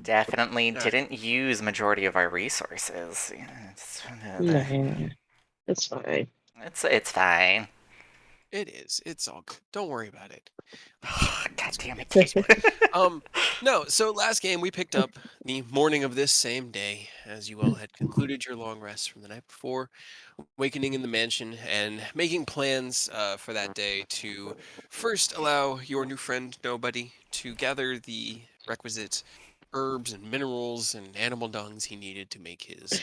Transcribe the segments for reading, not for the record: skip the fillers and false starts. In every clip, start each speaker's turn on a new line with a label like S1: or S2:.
S1: Definitely
S2: All right.
S1: didn't use majority of our resources.
S3: Nah, it's fine.
S1: It's fine.
S2: It is. It's all good. Don't worry about it.
S1: God
S2: It's gonna
S1: damn
S2: be
S1: it,
S2: just
S1: Gabe.
S2: fine. No. So last game we picked up the morning of this same day, as you all had concluded your long rest from the night before, wakening in the mansion and making plans for that day to first allow your new friend Nobody to gather the requisite herbs and minerals and animal dungs he needed to make his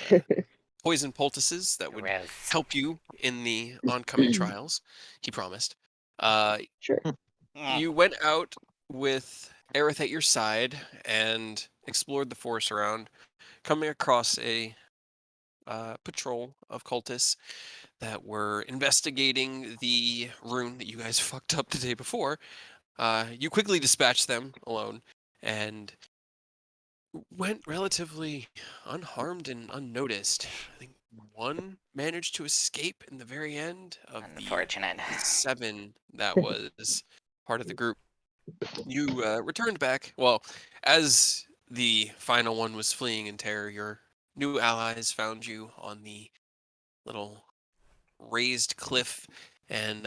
S2: poison poultices that would
S1: Gross.
S2: help you in the oncoming trials. He promised. Uh,
S3: Sure.
S2: you went out with Aerith at your side and explored the forest around, coming across a patrol of cultists that were investigating the rune that you guys fucked up the day before. You quickly dispatched them alone and went relatively unharmed and unnoticed. I think one managed to escape in the very end of the
S1: Unfortunate.
S2: 7 that was part of the group. You returned back. Well, as the final one was fleeing in terror, your new allies found you on the little raised cliff and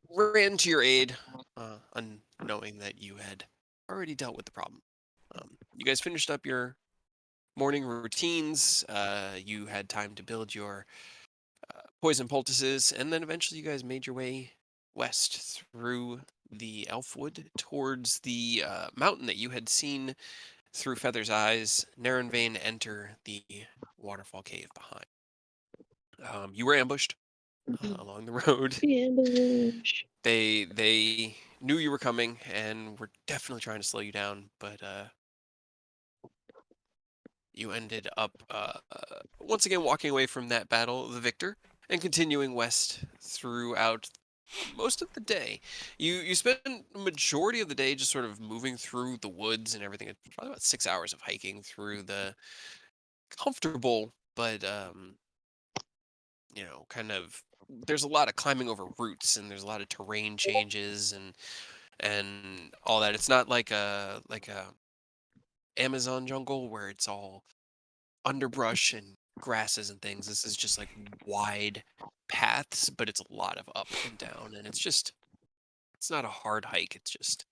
S2: ran to your aid, unknowing that you had already dealt with the problem. You guys finished up your morning routines. You had time to build your poison poultices, and then eventually you guys made your way west through the Elfwood towards the mountain that you had seen through Feather's eyes. Narenvain enter the waterfall cave behind. You were ambushed along the road.
S3: The ambush.
S2: They knew you were coming and were definitely trying to slow you down, but you ended up once again walking away from that battle the victor and continuing west throughout most of the day. You spent the majority of the day just sort of moving through the woods and everything. It's probably about 6 hours of hiking through the comfortable but kind of, there's a lot of climbing over roots and there's a lot of terrain changes and all that. It's not like a Amazon jungle where it's all underbrush and grasses and things. This is just like wide paths, but it's a lot of up and down, and it's not a hard hike. It's just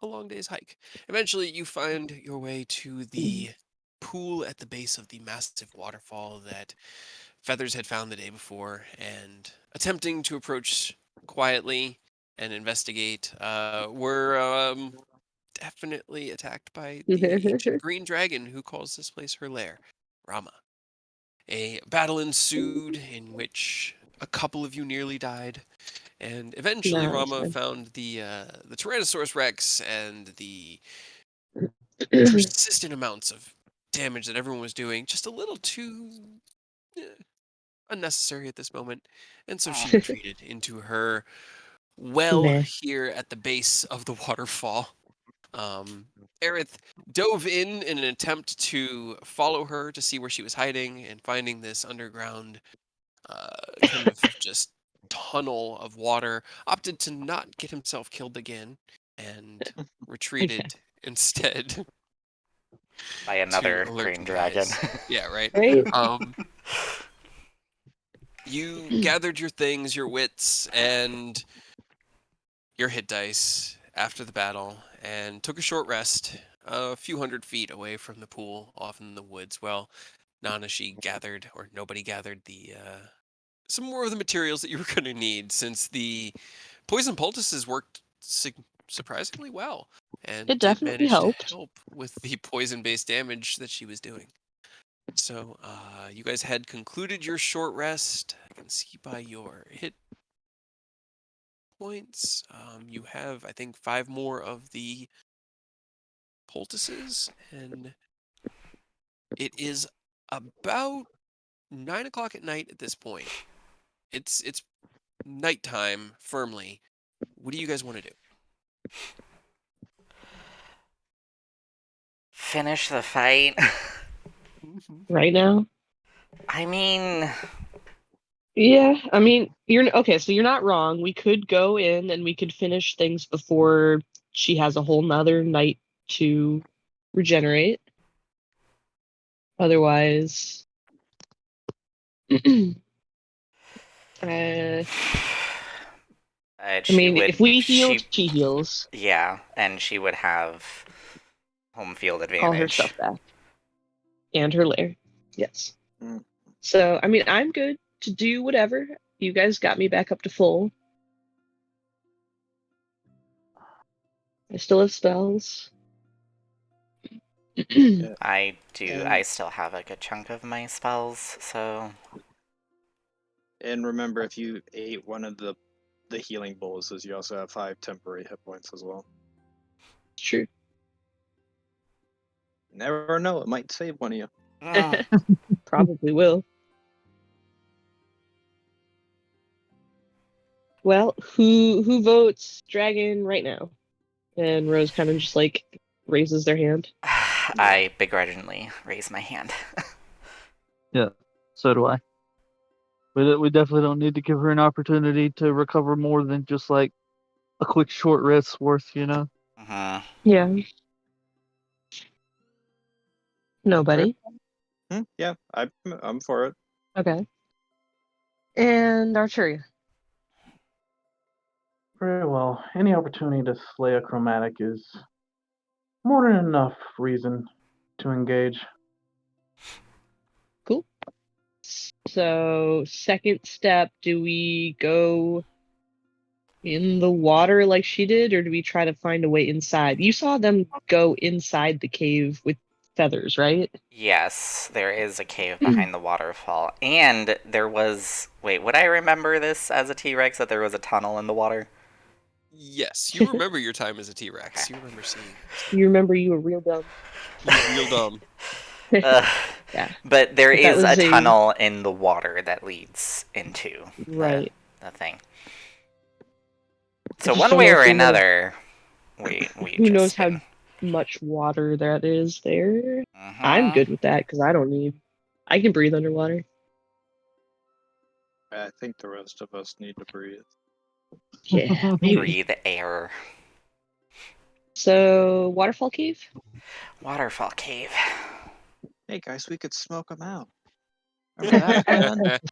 S2: a long day's hike. Eventually, you find your way to the pool at the base of the massive waterfall that Feathers had found the day before, and attempting to approach quietly and investigate, were definitely attacked by the ancient green dragon who calls this place her lair, Rama. A battle ensued in which a couple of you nearly died, and eventually
S3: No, it's
S2: Rama
S3: fine.
S2: found the Tyrannosaurus Rex and the persistent amounts of damage that everyone was doing just a little too eh, unnecessary at this moment, and so she retreated into her well
S3: Meh.
S2: here at the base of the waterfall. Um, Aerith dove in an attempt to follow her to see where she was hiding, and finding this underground kind of just tunnel of water, opted to not get himself killed again and
S3: Okay.
S2: retreated instead
S1: By
S2: to
S1: another
S2: alert
S1: green
S2: you
S1: dragon.
S2: guys. Yeah, right.
S3: Right?
S2: Um, you gathered your things, your wits, and your hit dice after the battle, and took a short rest a few hundred feet away from the pool off in the woods. Well, Nanashi gathered, or Nobody gathered, the some more of the materials that you were going to need, since the poison poultices worked surprisingly well and
S3: It
S2: did
S3: definitely
S2: manage to
S3: helped.
S2: help with the poison-based damage that she was doing. So, you guys had concluded your short rest. I can see by your hit points. You have, I think, 5 more of the poultices, and it is about 9 o'clock at night at this point. It's nighttime firmly. What do you guys want to do?
S1: Finish the fight.
S3: Right now?
S1: I mean,
S3: Yeah, I mean, you're okay, so you're not wrong. We could go in and we could finish things before she has a whole nother night to regenerate. Otherwise, I mean, if we heal, she heals.
S1: Yeah, and she would have home field advantage.
S3: Call her stuff back. And her lair. Yes.
S4: Mm.
S3: So, I mean, I'm good to do whatever. You guys got me back up to full. I still have spells.
S1: I do.
S4: And-
S1: I still have a good chunk of my spells, so.
S4: And remember, if you ate one of the healing boluses, you also have 5 temporary hit points as well.
S3: True.
S4: Never know, it might save one of you.
S1: Mm.
S3: Probably will. Well, who votes dragon right now? And Rose kind of just like raises their hand.
S1: I begrudgingly raise my hand.
S5: Yeah, so do I. We definitely don't need to give her an opportunity to recover more than just like a quick short rest's worth, you know?
S1: Mhm.
S3: Yeah. Nobody.
S4: Yeah, I'm for it.
S3: Okay. And Arturia.
S6: Very well. Any opportunity to slay a chromatic is more than enough reason to engage.
S3: Cool. So, second step, do we go in the water like she did, or do we try to find a way inside? You saw them go inside the cave with feathers, right?
S1: Yes, there is a cave behind the waterfall. And there was. Wait, would I remember this as a T Rex that there was a tunnel in the water?
S2: Yes, you remember your time as a T-Rex. You remember seeing.
S3: You remember you were real dumb.
S2: You were real dumb.
S3: Yeah.
S1: But there
S3: But that
S1: is a
S3: was a-
S1: tunnel in the water that leads into
S3: Right.
S1: the thing.
S3: I
S1: So
S3: just
S1: one
S3: don't
S1: way
S3: know
S1: or
S3: if we know-
S1: another, we
S3: Who
S1: just
S3: knows how
S1: been-
S3: much water that is there?
S1: Mhm.
S3: I'm good with that because I don't need. I can breathe underwater.
S4: I think the rest of us need to breathe.
S3: Yeah, maybe.
S1: Breathe air.
S3: So, waterfall cave?
S1: Waterfall cave.
S4: Hey guys, we could smoke them out. Remember that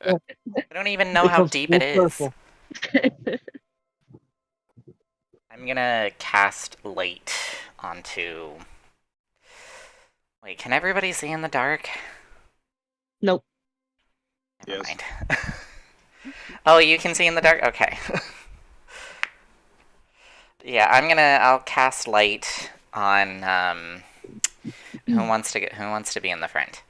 S4: plan?
S1: I don't even know how deep it is. I'm gonna cast light onto. Wait, can everybody see in the dark?
S3: Nope.
S1: Never
S4: Yes.
S1: mind. Oh, you can see in the dark? Okay. Yeah, I'll cast light on who wants to be in the front?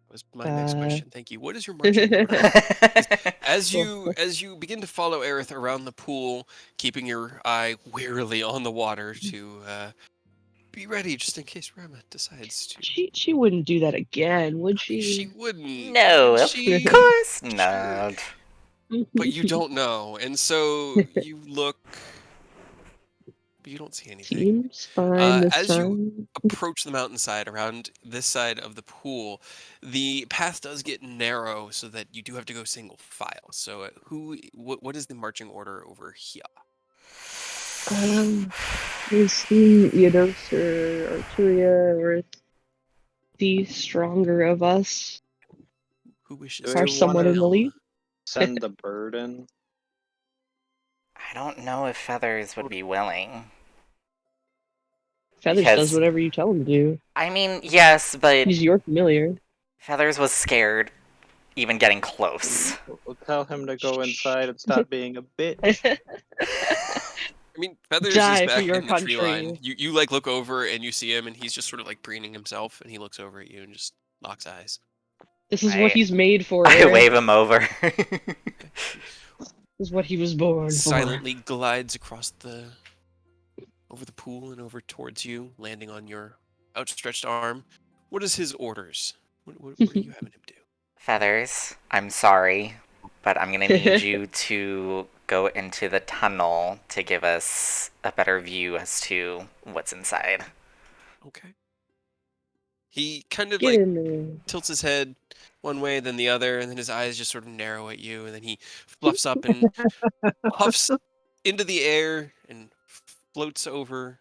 S2: That was my next
S3: Uh,
S2: question. Thank you. What is your marching order? As you begin to follow Aerith around the pool, keeping your eye warily on the water to be ready just in case Rama decides to.
S3: she wouldn't do that again, would she?
S2: She wouldn't.
S1: No,
S2: would
S1: of
S2: she?
S1: course
S2: Sure.
S1: not.
S2: But you don't know, and so you look, but you don't see anything.
S3: Seems fine this
S2: As
S3: time.
S2: you approach the mountainside around this side of the pool, the path does get narrow so that you do have to go single file. So what is the marching order over here?
S3: We've seen Eodos or Arturia or the stronger of us
S2: Who wishes
S4: Do
S2: to
S3: are
S4: we
S3: somewhat
S4: wanna-
S3: in the lead.
S4: Send the bird in.
S1: I don't know if Feathers would be willing.
S3: Feathers
S1: Because-
S3: does whatever you tell him to do.
S1: I mean, yes, but
S3: He's your familiar.
S1: Feathers was scared even getting close.
S4: We'll tell him to go inside and stop being a bitch.
S2: I mean, Feathers
S3: Die
S2: is
S3: for
S2: back
S3: your
S2: in the tree
S3: country.
S2: line. You like look over and you see him, and he's just sort of like preening himself, and he looks over at you and just locks eyes.
S3: This is what he's made for.
S1: I
S3: Eric.
S1: wave him over.
S3: This is what he was born
S2: Silently glides across over the pool and over towards you, landing on your outstretched arm. What is his orders? What are you having him do?
S1: Feathers, I'm sorry, but I'm gonna need you to go into the tunnel to give us a better view as to what's inside.
S2: Okay. He kind of
S3: Get
S2: like
S3: in there.
S2: tilts his head one way, then the other, and then his eyes just sort of narrow at you, and then he fluffs up and puffs into the air and floats over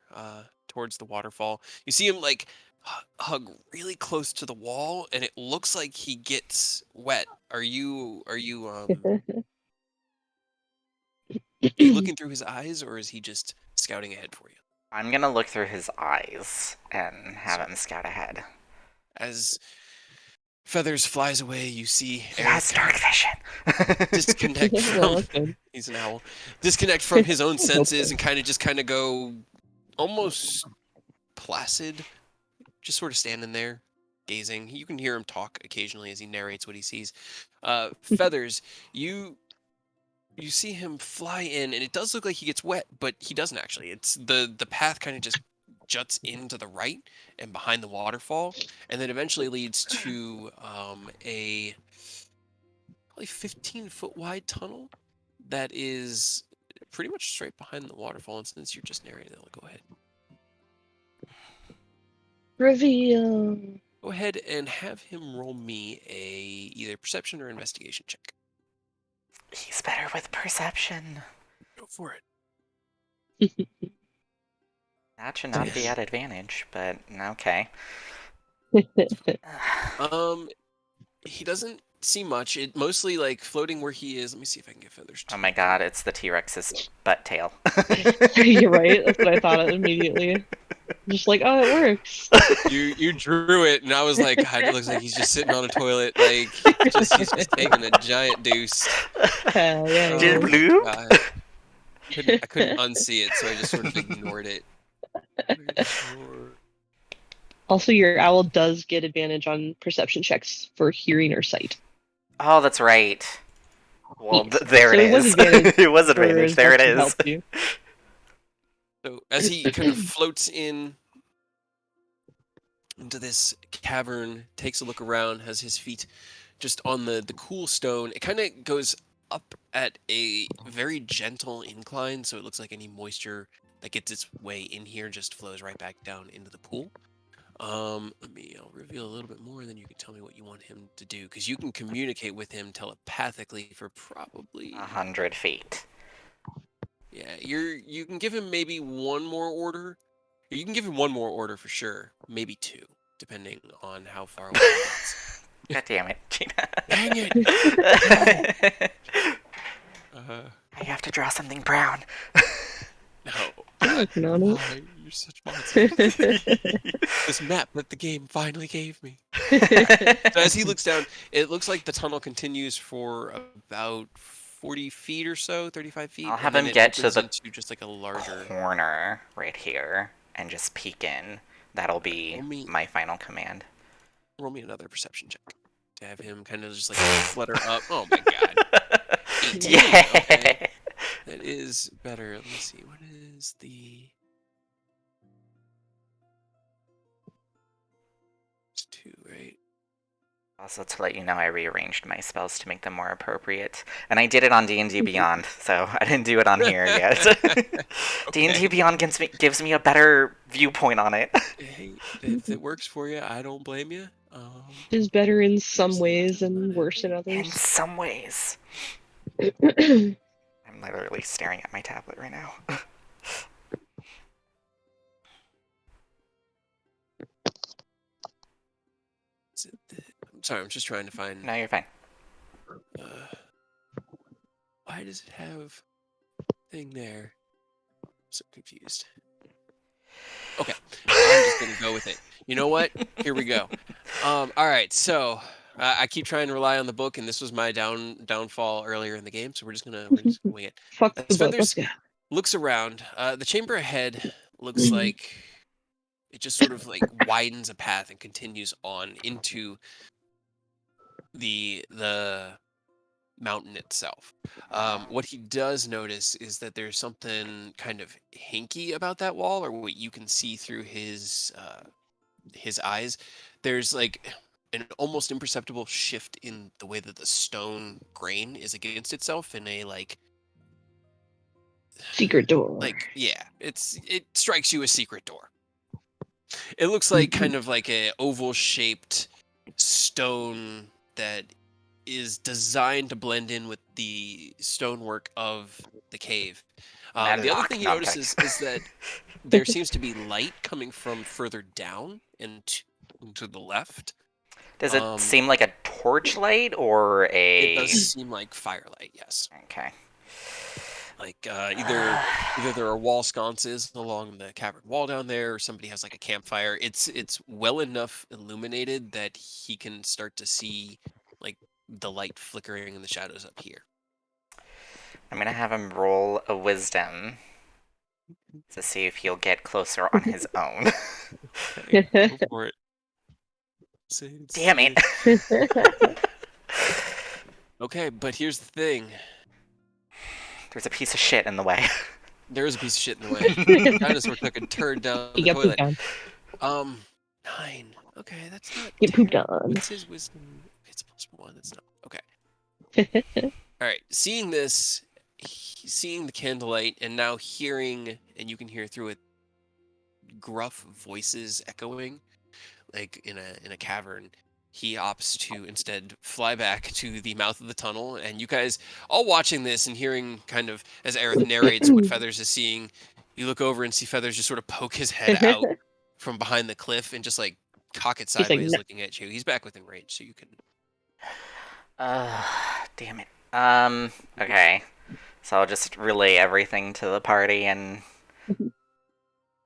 S2: towards the waterfall. You see him like hug really close to the wall, and it looks like he gets wet. Are you looking through his eyes, or is he just scouting ahead for you?
S1: I'm gonna look through his eyes and have
S2: So-
S1: him scout ahead.
S2: As Feathers flies away, you see
S1: He
S2: Eric
S1: has dark vision.
S2: disconnect
S3: Well,
S2: from
S3: that's good.
S2: he's an owl. Disconnect from his own
S3: hope
S2: senses
S3: so.
S2: and kind of go almost placid, just sort of standing there, gazing. You can hear him talk occasionally as he narrates what he sees. Feathers, you see him fly in, and it does look like he gets wet, but he doesn't actually. It's the path kind of just juts into the right and behind the waterfall, and then eventually leads to a probably 15-foot wide tunnel that is pretty much straight behind the waterfall. And since you're just narrating, I'll go ahead.
S3: Reveal.
S2: Go ahead and have him roll me a either perception or investigation check.
S1: He's better with perception.
S2: Go for it.
S1: That should not be at advantage, but okay.
S2: He doesn't see much. It mostly like floating where he is. Let me see if I can get Feathers.
S1: Oh my god, it's the T-Rex's butt tail.
S3: You're right. That's what I thought of immediately. Just like, oh, it works.
S2: You drew it, and I was like, God, it looks like he's just sitting on a toilet, like he's just taking a giant deuce.
S3: Hell yeah.
S1: Did
S3: yeah.
S1: bloop?
S2: God. I couldn't unsee it, so I just sort of ignored it.
S3: Also, your owl does get advantage on perception checks for hearing or sight.
S1: Oh, that's right. Well,
S3: Yes.
S1: there
S3: So
S1: it
S3: it was
S1: is.
S3: advantage
S1: It was
S3: For
S1: advantage.
S3: as
S1: There
S3: much
S1: it
S3: as
S1: is.
S3: helped you.
S2: So as he kind of floats in into this cavern, takes a look around, has his feet just on the cool stone. It kind of goes up at a very gentle incline, so it looks like any moisture that gets its way in here just flows right back down into the pool. I'll reveal a little bit more, and then you can tell me what you want him to do, because you can communicate with him telepathically for probably
S1: 100 feet.
S2: Yeah, you can give him maybe one more order. You can give him one more order for sure, maybe two, depending on how far away he gets.
S1: God damn it, Gina.
S2: Dang it!
S1: I have to draw something brown.
S2: No.
S3: Working on it.
S2: Why? You're such monsters. This map that the game finally gave me. So as he looks down, it looks like the tunnel continues for about 40 feet or so, 35 feet.
S1: I'll
S2: and
S1: have
S2: then
S1: him
S2: it
S1: get to
S2: opens
S1: the
S2: into just like a larger.
S1: corner right here and just peek in. That'll be
S2: Roll me-
S1: my final command.
S2: Roll me another perception check to have him kind of just like flutter up. Oh my god. 18,
S1: Yeah.
S2: okay. That is better. Let me see. What is the... It's 2, right?
S1: Also, to let you know, I rearranged my spells to make them more appropriate, and I did it on D&D Beyond, so I didn't do it on here yet. D&D Beyond gives me a better viewpoint on it.
S2: Hey, if it works for you, I don't blame you.
S3: Is better in some
S2: Just
S3: ways
S2: about
S3: and worse in
S1: In
S3: others.
S1: some ways. I'm literally staring at my tablet right now.
S2: I'm sorry, I'm just trying to find...
S1: No, you're fine.
S2: Why does it have thing there? I'm so confused. Okay, I'm just gonna go with it. You know what? Here we go. All right, so I keep trying to rely on the book, and this was my downfall earlier in the game, so we're just gonna wing it.
S3: Fuck the
S2: As
S3: book. Let's
S2: Feathers
S3: go.
S2: looks around, the chamber ahead looks like it just sort of like widens a path and continues on into the mountain itself. What he does notice is that there's something kind of hinky about that wall, or what you can see through his eyes. There's like an almost imperceptible shift in the way that the stone grain is against itself in a
S3: Secret door.
S2: like yeah, it strikes you as secret door. It looks like kind of like a oval shaped stone that is designed to blend in with the stonework of the cave. The other thing he
S1: No, I'm
S2: notices
S1: kidding.
S2: is that there seems to be light coming from further down and to the left.
S1: Does it seem like a torchlight or
S2: It does
S1: a...
S2: seem like firelight, yes.
S1: Okay.
S2: Like either there are wall sconces along the cavern wall down there, or somebody has like a campfire. It's well enough illuminated that he can start to see like the light flickering in the shadows up here.
S1: I'm gonna have him roll a wisdom to see if he'll get closer on his own.
S2: Okay, go for it.
S1: Damn it!
S2: Okay, but here's the thing.
S1: There's a piece of shit in the way.
S2: There is a piece of shit in the way. Dinosaur took a turd down
S3: He
S2: the
S3: got pooped
S2: toilet.
S3: on.
S2: 9. Okay, that's not
S3: Get pooped
S2: terrible.
S3: on.
S2: What's his wisdom? It's +1. It's not. Okay. All right. Seeing this, seeing the candlelight, and now hearing, and you can hear through it, gruff voices echoing, like in a cavern. He opts to instead fly back to the mouth of the tunnel, and you guys all watching this and hearing kind of as Aerith narrates what Feathers is seeing. You look over and see Feathers just sort of poke his head out from behind the cliff and just like cock it
S3: He's like,
S2: sideways,
S3: "No."
S2: looking at you. He's back within range, so you can.
S1: Damn it. Okay. So I'll just relay everything to the party, and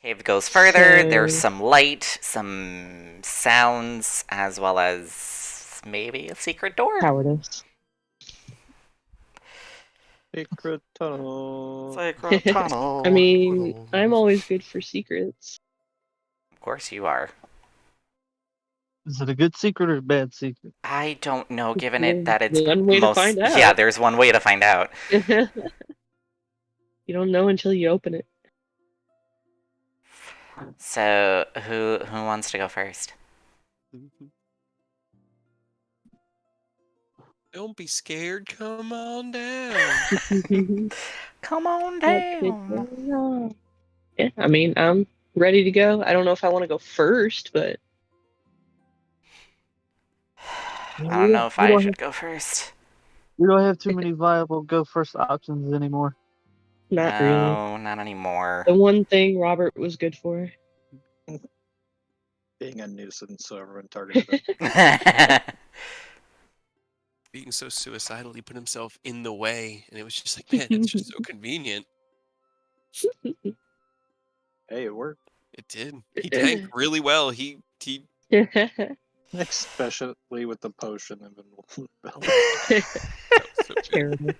S1: cave goes further. There's
S3: So-
S1: some light, some sounds, as well as maybe a secret door.
S3: Cowardice.
S4: Secret tunnel.
S1: Secret tunnel.
S3: I mean, I'm always good for secrets.
S1: Of course you are.
S5: Is it a good secret or a bad secret?
S1: I don't know, given it that it's
S3: One way to find out.
S1: Yeah, there's one way to find out.
S3: You don't know until you open it.
S1: So, who wants to go first?
S2: Don't be scared. Come on down.
S1: Come on
S3: Let's get
S1: down.
S3: going on. Yeah, I mean, I'm ready to go. I don't know if I want to go first, but
S1: I don't know if I should go first.
S5: We don't have too many viable go first options anymore.
S3: not really.
S1: No, not anymore.
S3: The one thing Robert was good for.
S4: Being a nuisance, so everyone targeted him.
S2: Being so suicidal, he put himself in the way, and it was just like, man, it's just so convenient.
S4: Hey, it worked.
S2: It did. He tanked really well. He
S4: Especially with the potion and
S2: so
S3: Terrible.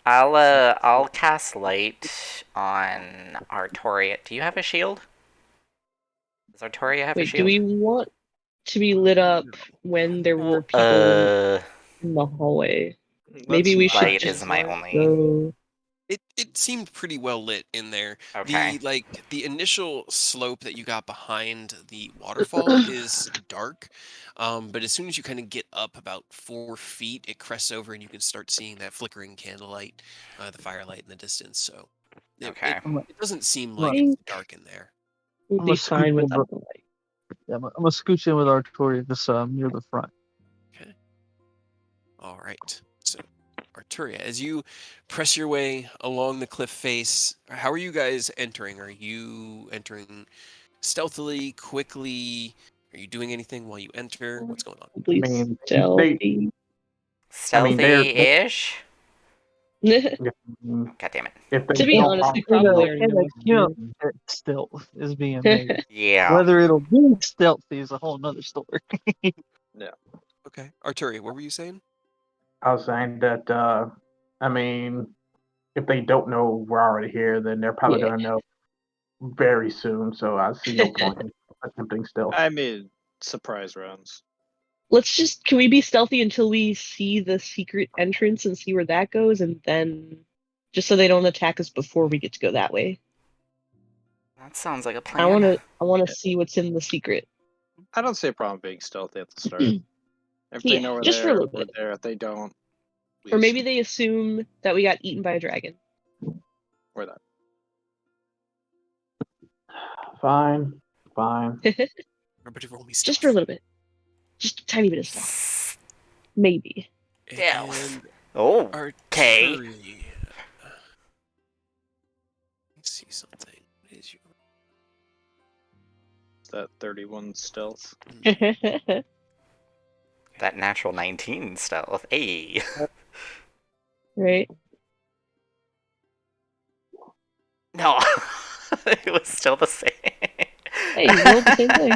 S1: I'll cast light on Artoria. Do you have a shield? Does Artoria have a
S3: Wait,
S1: shield?
S3: do we want to be lit up when there were people in the hallway? Maybe we should
S1: light
S3: just
S1: is my only.
S3: go.
S2: It seemed pretty well lit in there.
S1: Okay.
S2: The initial slope that you got behind the waterfall is dark, but as soon as you kind of get up about 4 feet, it crests over and you can start seeing that flickering candlelight, the firelight in the distance. So
S1: Okay.
S2: it doesn't seem like
S3: Right.
S2: it's dark in there.
S3: We'll
S5: I'm
S3: be
S5: a
S3: fine
S5: scoop
S3: without
S5: over.
S3: the light.
S5: Yeah, I'm gonna scooch in with Artoria this near the front.
S2: Okay. All right. So, Arturia, as you press your way along the cliff face, how are you guys entering? Are you entering stealthily, quickly? Are you doing anything while you enter? What's going on?
S3: Please
S6: mean,
S3: stealthy.
S1: Stealthy-ish?
S6: Mm,
S1: God damn it.
S6: If they
S3: To be
S6: don't
S3: honest, we
S6: operate-
S3: probably already know what to do.
S5: Stealth is being made.
S1: Yeah.
S5: Whether it'll be stealthy is a whole nother story.
S2: Okay. Arturia, what were you saying?
S6: I was saying that, I mean, if they don't know we're already here, then they're probably
S3: Yeah.
S6: going to know very soon. So I see no point in attempting stealth.
S4: I mean, surprise rounds.
S3: Can we be stealthy until we see the secret entrance and see where that goes, and then just so they don't attack us before we get to go that way?
S1: That sounds like a
S3: I
S1: plan.
S3: wanna see what's in the secret.
S4: I don't see a problem being stealthy at the start. If they
S3: Yeah,
S4: know we're
S3: just for a
S4: there,
S3: little
S4: we're
S3: bit.
S4: there. If they don't,
S3: Or maybe they assume that we got eaten by a dragon.
S4: we're that.
S6: Fine.
S2: Everybody roll me
S3: Just for a little bit. Just a tiny bit of stealth. Maybe.
S1: Stealth.
S2: And
S1: Oh, okay.
S2: Arturia. Let's see something. What is
S4: that 31 stealth.
S1: That natural 19 stealth. Hey.
S3: Right?
S1: No. It was still the same.
S3: Hey, you rolled the same thing.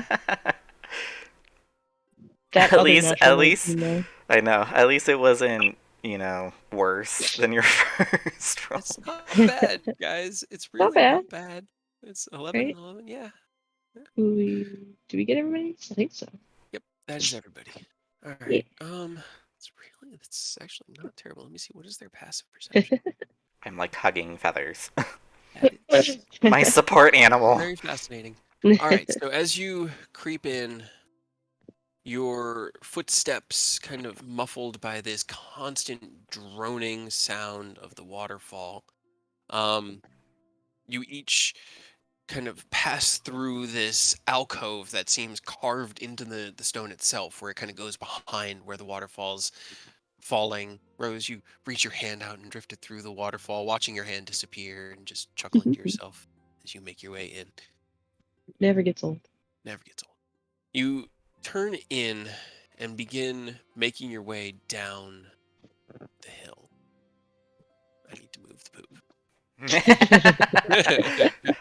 S3: That
S1: At
S3: other
S1: least,
S3: natural 19, though.
S1: I know. At least it wasn't, worse than your first roll.
S2: It's not bad, guys. It's
S3: Not
S2: really
S3: bad.
S2: not bad. It's 11
S3: Right?
S2: and 11. Yeah.
S3: Do we get everybody? I think so.
S2: Yep. That is everybody. All
S3: Yeah.
S2: right. It's actually not terrible. Let me see. What is their passive perception?
S1: I'm like hugging feathers.
S2: That is
S1: My support animal.
S2: very fascinating. All right. So as you creep in, your footsteps kind of muffled by this constant droning sound of the waterfall. You each kind of pass through this alcove that seems carved into the stone itself, where it kind of goes behind where the waterfall's falling. Rose, you reach your hand out and drift it through the waterfall, watching your hand disappear and just chuckling to yourself as you make your way in.
S3: Never gets old.
S2: Never gets old. You turn in and begin making your way down the hill. I need to move the poop.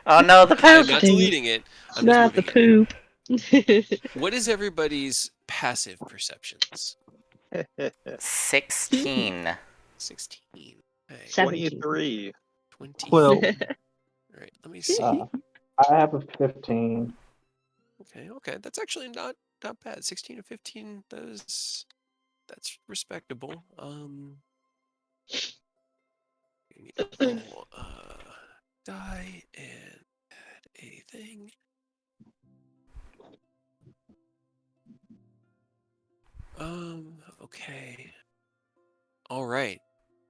S1: Oh no, the
S2: I'm
S1: poop!
S2: not
S3: Dang it.
S2: deleting it. I'm
S3: Not
S2: just
S3: the
S2: moving it.
S3: poop.
S2: What is everybody's passive perceptions?
S1: 16.
S2: 16. Okay.
S3: 17.
S4: 23.
S2: 20.
S5: 12.
S2: All right, let me see.
S6: I have a 15.
S2: Okay. That's actually not bad. 16 to 15, that's respectable. You need to roll die and add a thing. Okay. All right.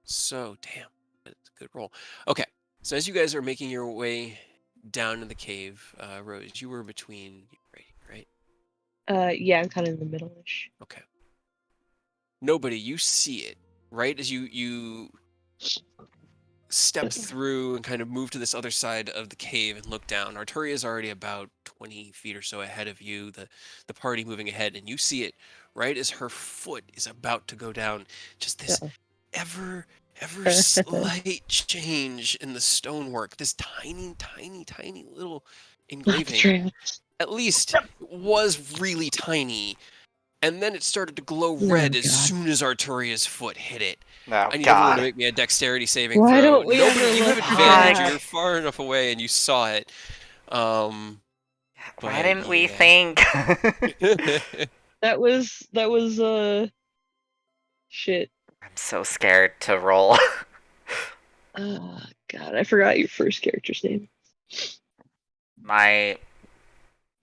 S2: So, damn, that's a good roll. Okay. So as you guys are making your way down in the cave, Rose, you were between, right?
S3: Yeah, I'm kind of in the middle-ish.
S2: Okay. Nobody, you see it, right? As you step through and kind of move to this other side of the cave and look down. Arturia is already about 20 feet or so ahead of you, the party moving ahead, and you see it right as her foot is about to go down. Just this
S3: Uh-oh.
S2: ever slight change in the stonework, this tiny little
S3: Not the
S2: engraving,
S3: traps.
S2: at least was really tiny, and then it started to glow
S3: Oh,
S2: red as
S3: God.
S2: soon as Arturia's foot hit it.
S1: Oh
S2: I need everyone to
S1: god.
S2: make me a dexterity saving
S3: Why
S2: throw.
S3: don't we
S2: Nobody,
S3: ever
S2: you have
S3: look
S2: advantage.
S1: back?
S2: You're far enough away and you saw it.
S1: Why
S2: But
S1: didn't we
S2: yeah.
S1: think?
S3: That was shit.
S1: I'm so scared to roll.
S3: Oh, God, I forgot your first character's name.
S1: My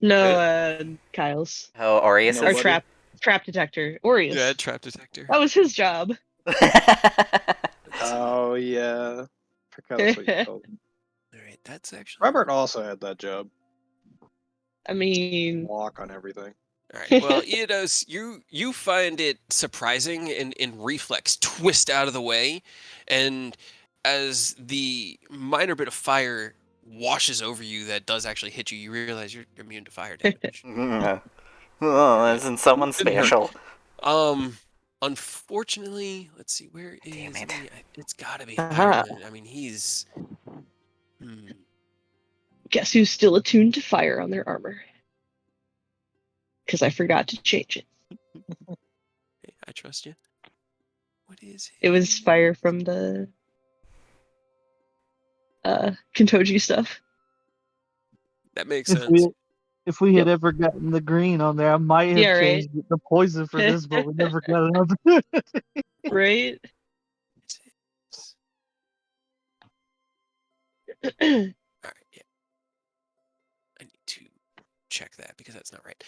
S3: No, Kyle's.
S1: Aureus's?
S3: Our
S4: Nobody?
S3: trap detector. Aureus.
S2: Yeah, trap detector.
S3: That was his job.
S4: Oh, yeah. Forgot that's what you called him.
S2: All right, that's actually
S4: Robert also had that job.
S3: I mean,
S4: Walk on everything.
S2: All right. Well, you find it surprising and in reflex twist out of the way, and as the minor bit of fire washes over you that does actually hit you, you realize you're immune to fire damage.
S1: Oh, isn't someone
S2: Didn't hurt.
S1: special?
S2: Unfortunately, let's see, where is
S1: Damn it.
S2: It's gotta be
S3: Aha.
S2: Iron. I mean, he's
S3: guess who's still attuned to fire on their armor? Because I forgot to change it.
S2: Hey, I trust you. What is
S3: It was fire from the Kentoji stuff.
S2: That makes
S5: If
S2: sense.
S5: we had ever gotten the green on there, I might have
S3: Yeah, right.
S5: changed it to poison for this, but we never got an opportunity.
S3: Right?
S2: All right, yeah. I need to check that because that's not right.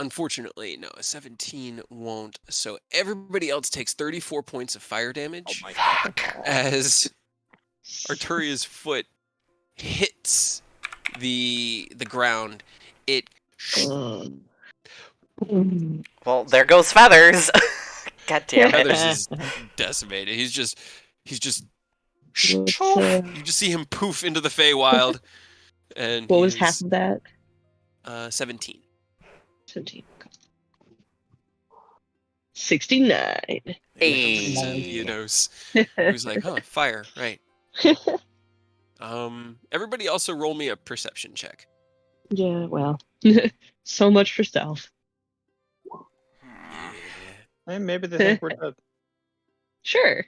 S2: Unfortunately, no, a 17 won't. So everybody else takes 34 points of fire damage as Arturia's foot hits the ground. It
S1: Well, there goes feathers. God damn it.
S2: Feathers is decimated. He's just
S3: What's,
S2: you just see him poof into the Feywild. And
S3: what was half of that?
S2: 17.
S3: 17. 69.
S2: Everybody said
S1: Hey.
S2: Theodos. Who's like, huh, fire, right. Everybody also roll me a perception check.
S3: Yeah, well. So much for stealth.
S2: Yeah.
S4: Hey, maybe they think we're dead.
S3: Sure.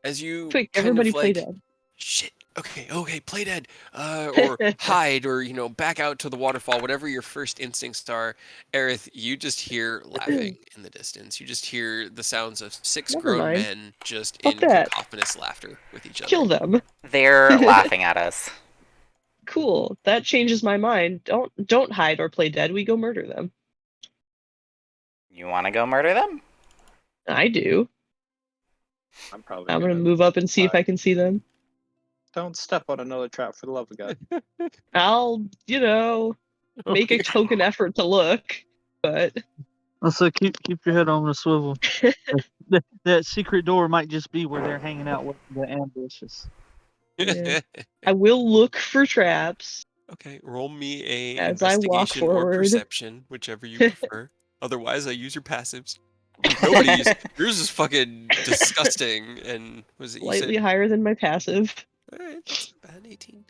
S2: As you
S3: Quick,
S2: kind
S3: everybody
S2: of
S3: play
S2: like,
S3: dead.
S2: shit, okay, play dead, or hide, or, back out to the waterfall, whatever your first instincts are, Aerith, you just hear laughing in the distance. You just hear the sounds of 6
S3: Never
S2: grown
S3: mind.
S2: men just
S3: Fuck
S2: in
S3: that.
S2: cacophonous laughter with each other.
S3: Kill them.
S1: They're laughing at us.
S3: Cool. That changes my mind. Don't hide or play dead. We go murder them.
S1: You want to go murder them?
S3: I do.
S4: I'm probably
S3: I'm gonna
S4: gonna
S3: move up and see if I can see them.
S4: Don't step on another trap for the love of God.
S3: I'll, make a token effort to look, but
S5: So keep your head on the swivel. That secret door might just be where they're hanging out with the ambushes.
S3: Yeah. I will look for traps
S2: Okay, roll me a
S3: as I walk
S2: investigation or
S3: forward.
S2: perception, whichever you prefer. Otherwise, I use your passives. Nobody use yours is fucking disgusting. And was it you
S3: Slightly
S2: said?
S3: higher than my passive.
S2: All right, that's not bad. 18.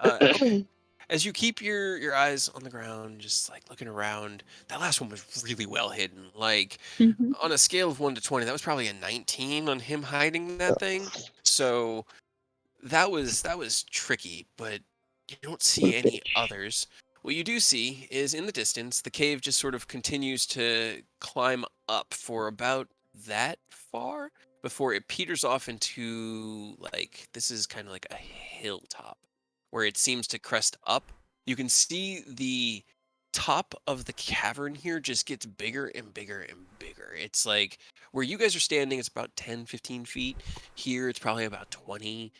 S2: Okay. As you keep your eyes on the ground, just like looking around, that last one was really well hidden. Like
S3: Mhm.
S2: on a scale of 1 to 20, that was probably a 19 on him hiding that thing. So that was tricky, but you don't see any others. What you do see is in the distance, the cave just sort of continues to climb up for about that far before it peters off into, like, this is kind of like a hilltop where it seems to crest up. You can see the top of the cavern here just gets bigger and bigger and bigger. It's like where you guys are standing, it's about 10, 15 feet. Here, it's probably about 20.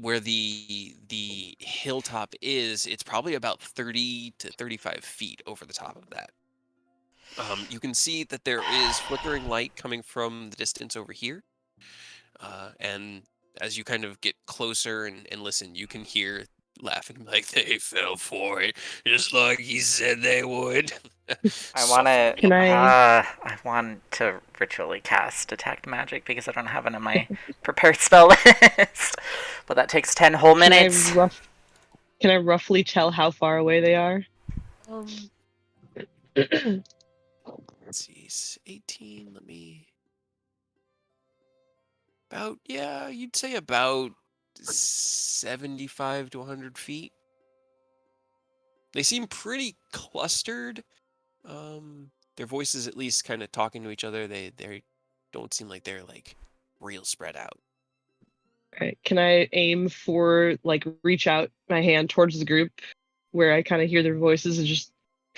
S2: Where the hilltop is, it's probably about 30 to 35 feet over the top of that. You can see that there is flickering light coming from the distance over here. And as you kind of get closer and listen, you can hear laughing like they fell for it, just like he said they would.
S1: I want to.
S3: Can
S1: I want to ritually cast detect magic because I don't have it on my prepared spell list. But that takes 10 whole minutes.
S3: Can I roughly tell how far away they are?
S2: Um, let's see, 18. Let me. You'd say about 75 to 100 feet. They seem pretty clustered. Their voices at least kind of talking to each other. They don't seem like they're like real spread out.
S3: Alright, can I aim for, like, reach out my hand towards the group where I kind of hear their voices and just,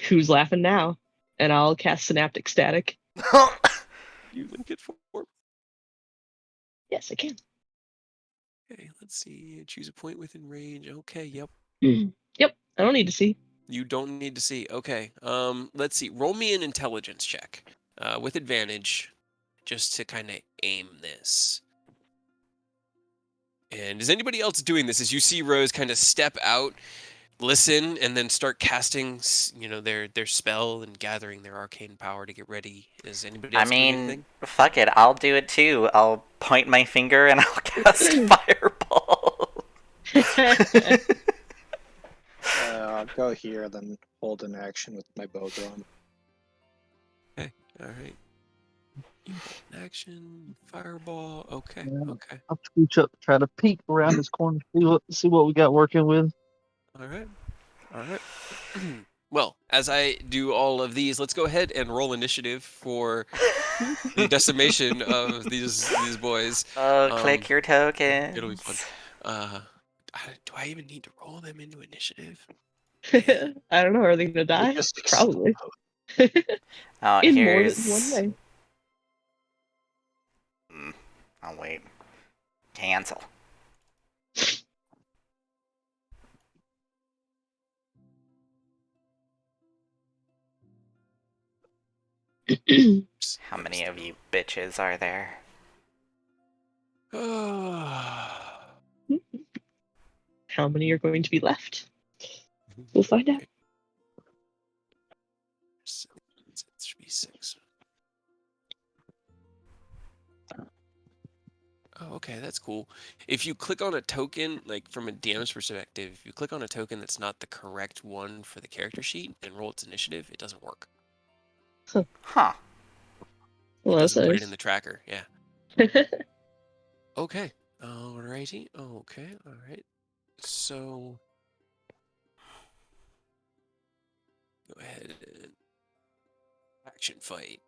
S3: who's laughing now? And I'll cast Synaptic Static.
S2: You link it for.
S3: Yes, I can.
S2: Okay, let's see. Choose a point within range. Okay, yep.
S3: Yep, I don't need to see.
S2: You don't need to see. Okay. Let's see. Roll me an intelligence check with advantage, just to kind of aim this. And is anybody else doing this? As you see Rose kind of step out, listen, and then start casting, their spell and gathering their arcane power to get ready. Is anybody
S1: I
S2: else doing
S1: mean,
S2: anything?
S1: fuck it. I'll do it too. I'll point my finger and I'll cast Fireball.
S4: I'll go here, then hold an action with my bow drawn.
S2: Okay. All right. You hold an action, fireball. Okay.
S5: Yeah.
S2: Okay.
S5: I'll scooch up, try to peek around this corner, see what we got working with.
S2: All right. All right. Well, as I do all of these, let's go ahead and roll initiative for the decimation of these boys.
S1: Click your tokens.
S2: It'll be fun. Do I even need to roll them into initiative?
S3: I don't know, are they gonna die?
S4: Just
S3: Probably.
S1: Oh,
S3: In more than
S1: here's.
S3: one way.
S1: I'll wait. Cancel. How many of you bitches are there?
S3: How many are going to be left? We'll find out.
S2: It should be 6. Oh, okay, that's cool. If you click on a token, like from a DM's perspective, if you click on a token that's not the correct one for the character sheet and roll its initiative, it doesn't work.
S1: Huh.
S3: Well,
S2: It
S3: that's
S2: doesn't put it in
S3: nice.
S2: the tracker. Yeah. Okay. Alrighty. Okay. All right. So go ahead and action fight.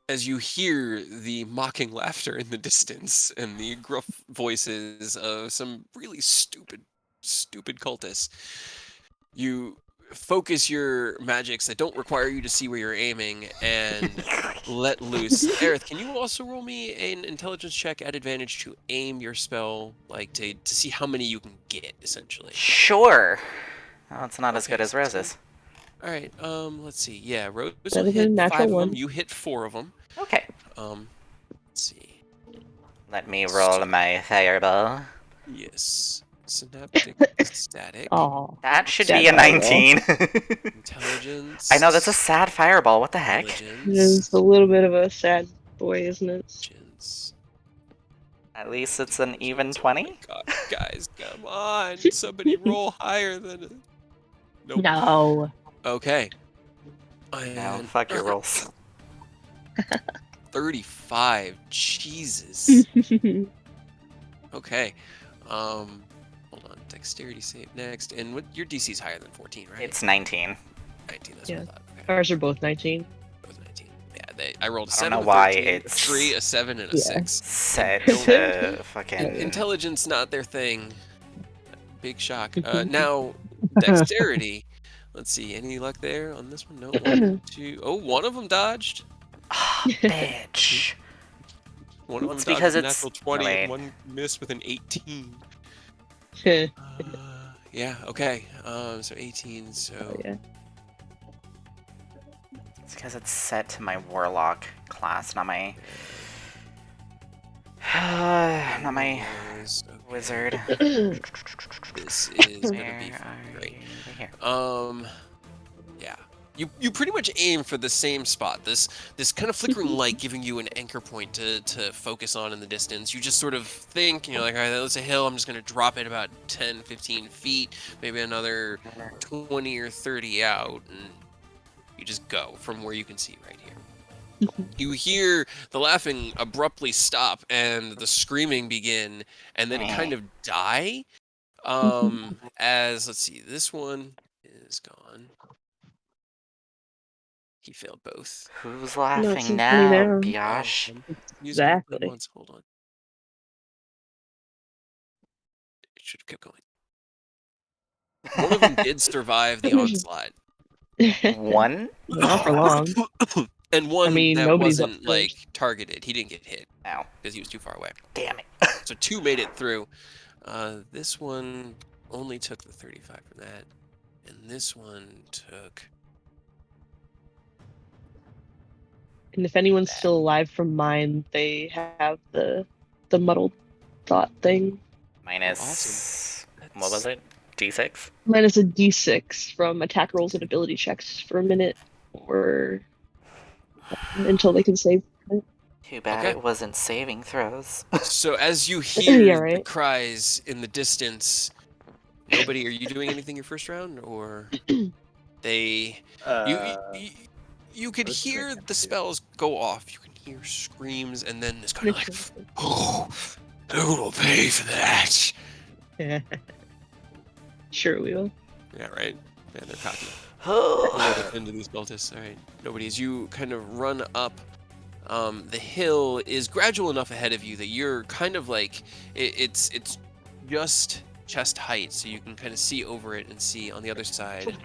S2: As you hear the mocking laughter in the distance and the gruff voices of some really stupid cultists, you focus your magics that don't require you to see where you're aiming and let loose. Aerith, can you also roll me an intelligence check at advantage to aim your spell, like to see how many you can get, essentially?
S1: Sure. Well, it's not as
S2: Okay,
S1: good as
S2: so-
S1: Rose's.
S2: All right. Let's see. Yeah, Rose will
S3: Better than
S2: hit
S3: natural
S2: 5 of them.
S3: one.
S2: You hit 4 of them.
S1: Okay.
S2: Let's see.
S1: Let me roll my fireball.
S2: Yes. Synaptic static.
S3: Aw.
S1: That should
S3: Sad
S1: be a
S3: fireball.
S1: 19.
S2: Intelligence.
S1: I know, that's a sad fireball. What the heck?
S2: Intelligence.
S3: It's a little bit of a sad boy, isn't it?
S2: Intelligence.
S1: At least it's an even
S2: Oh my
S1: 20?
S2: God, guys, come on. Somebody roll higher than it. Nope.
S3: No.
S2: Okay.
S1: No,
S2: And
S1: fuck your rolls.
S2: 35. Jesus. Okay. Hold on. Dexterity save next. And what your DC's higher than 14, right?
S1: It's 19.
S2: 19. That's
S3: Yeah.
S2: what I thought. Okay.
S3: Ours are both 19.
S2: Both 19. Yeah, I rolled a
S1: I
S2: 7,
S1: don't know
S2: a
S1: why
S2: 13,
S1: it's
S2: a 3, a 7, and a
S3: Yeah.
S2: 6.
S1: set
S2: don't-
S1: to fucking...
S2: Intelligence not their thing. Big shock. Now, dexterity. Let's see. Any luck there on this one? No. 1, 2. Oh, one of them dodged.
S1: Ah, bitch.
S2: One of
S1: Well,
S2: them
S1: it's
S2: dodged
S1: because
S2: with a
S1: it's-
S2: natural 20,
S1: wait.
S2: and one missed with an 18.
S3: Oh,
S2: Yeah. Okay. So 18. So
S3: yeah.
S1: It's because it's set to my warlock class, not my... not my
S2: was- okay.
S1: wizard.
S2: This is gonna be
S1: Where are
S2: great.
S1: you? Right here.
S2: Yeah. You pretty much aim for the same spot. This kind of flickering light giving you an anchor point to focus on in the distance. You just sort of think, you know, like, all right, that's a hill. I'm just gonna drop it about 10, 15 feet, maybe another 20 or 30 out, and you just go from where you can see right here. You hear the laughing abruptly stop and the screaming begin, and then kind of die. As let's see, this one is gone. He failed both.
S1: Who's
S3: Not so
S1: laughing
S3: funny
S1: now,
S3: now.
S1: Biosh?
S2: Using it
S3: Exactly.
S2: once. Hold on. It should have kept going. One of them did survive the onslaught,
S1: One?
S3: Not for long.
S2: and one
S3: mean,
S2: that
S3: nobody's up
S2: wasn't
S3: first.
S2: like targeted. He didn't get hit
S1: Ow.
S2: because he was too far away.
S1: Damn it.
S2: So 2 made it through. This one only took the 35 from that, and this one took.
S3: And if anyone's still alive from mine, they have the muddled thought thing.
S1: Minus...
S2: awesome.
S1: What was it? D6?
S3: Minus a d6 from attack rolls and ability checks for a minute, or until they can save.
S1: Too bad
S2: Okay.
S1: it wasn't saving throws.
S2: So as you hear
S3: Yeah,
S2: the
S3: right.
S2: cries in the distance, nobody, are you doing anything your first round, or they? You could
S4: first
S2: hear
S4: round,
S2: the
S4: yeah.
S2: spells go off. You can hear screams, and then this kind of like, oh, who will pay for that?
S3: Sure, we will.
S2: Yeah, right. Yeah, they're cocky.
S1: Oh.
S2: Into these cultists. All right, nobody. As you kind of run up, the hill is gradual enough ahead of you that you're kind of like it's just chest height, so you can kind of see over it and see on the other side.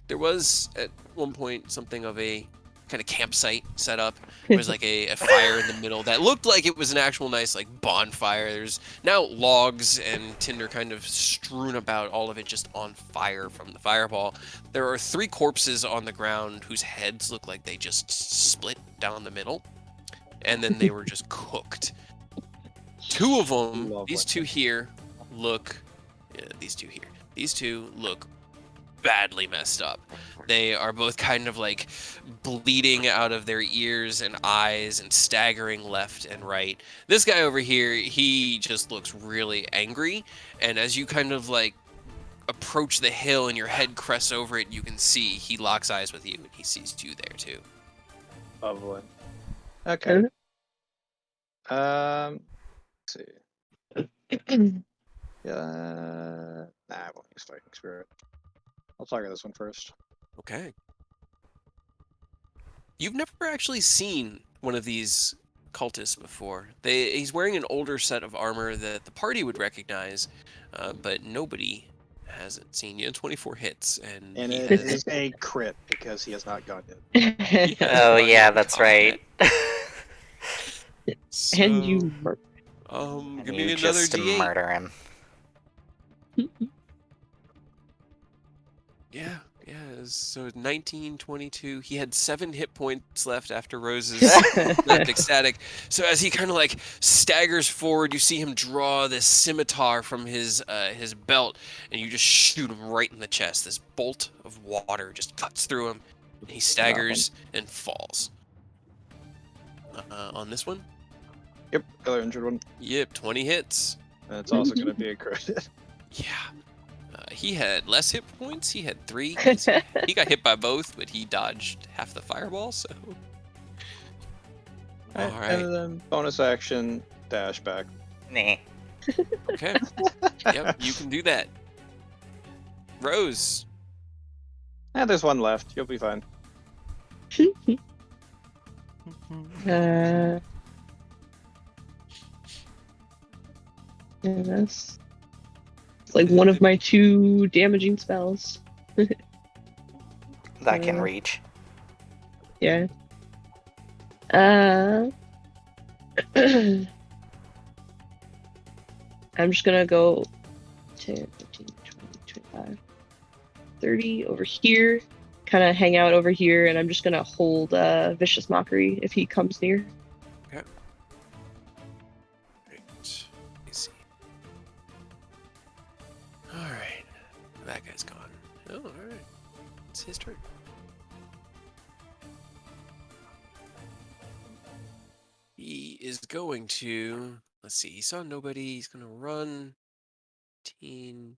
S2: There was at one point something of a kind of campsite set up. There was like a fire in the middle that looked like it was an actual nice like bonfire. There's now logs and tinder kind of strewn about, all of it just on fire from the fireball. There are 3 corpses on the ground whose heads look like they just split down the middle, and then they were just cooked. Two of them,
S4: Love
S2: these
S4: when-
S2: two here, look. Yeah, these two here. These two look badly messed up. They are both kind of like bleeding out of their ears and eyes and staggering left and right. This guy over here, he just looks really angry. And as you kind of like approach the hill and your head crests over it, you can see he locks eyes with you and he sees you there too.
S4: Lovely. Okay. Let's see. Yeah. Nah, I won't use Fighting Spirit. I'll target this one first.
S2: Okay. You've never actually seen one of these cultists before. He's wearing an older set of armor that the party would recognize, but nobody hasn't seen you. 24 hits, and
S4: And
S2: he
S4: it
S2: has,
S4: is a crit because he has not gone yet.
S2: he has
S1: Oh
S2: gone
S1: yeah,
S2: in
S1: that's
S2: combat.
S1: right.
S2: So,
S3: And you murder.
S1: And
S2: give
S1: you
S2: me another
S1: just
S2: D8.
S1: murder him.
S2: Yeah. So 19, 22. He had 7 hit points left after Rose's left ecstatic. So as he kind of like staggers forward, you see him draw this scimitar from his belt, and you just shoot him right in the chest. This bolt of water just cuts through him, and he staggers and falls. On this one,
S4: Yep, other injured one.
S2: yep, 20 hits.
S4: And it's also going to be a crit.
S2: Yeah. He had less hit points. He had 3. 'Cause he got hit by both, but he dodged half the fireball, so. All right.
S4: And then bonus action, dash back.
S1: Nah.
S2: Okay. Yep, you can do that. Rose.
S4: And there's one left. You'll be fine.
S3: Yes. It's like one of my 2 damaging spells.
S1: That can reach.
S3: Yeah. I'm just gonna go 10, 15, 20, 25, 30 over here. Kind of hang out over here, and I'm just gonna hold Vicious Mockery if he comes near.
S2: Right. Let me see. Alright. That guy's gone. Oh, alright. It's his turn. He is going to. Let's see. He saw nobody. He's going to run 15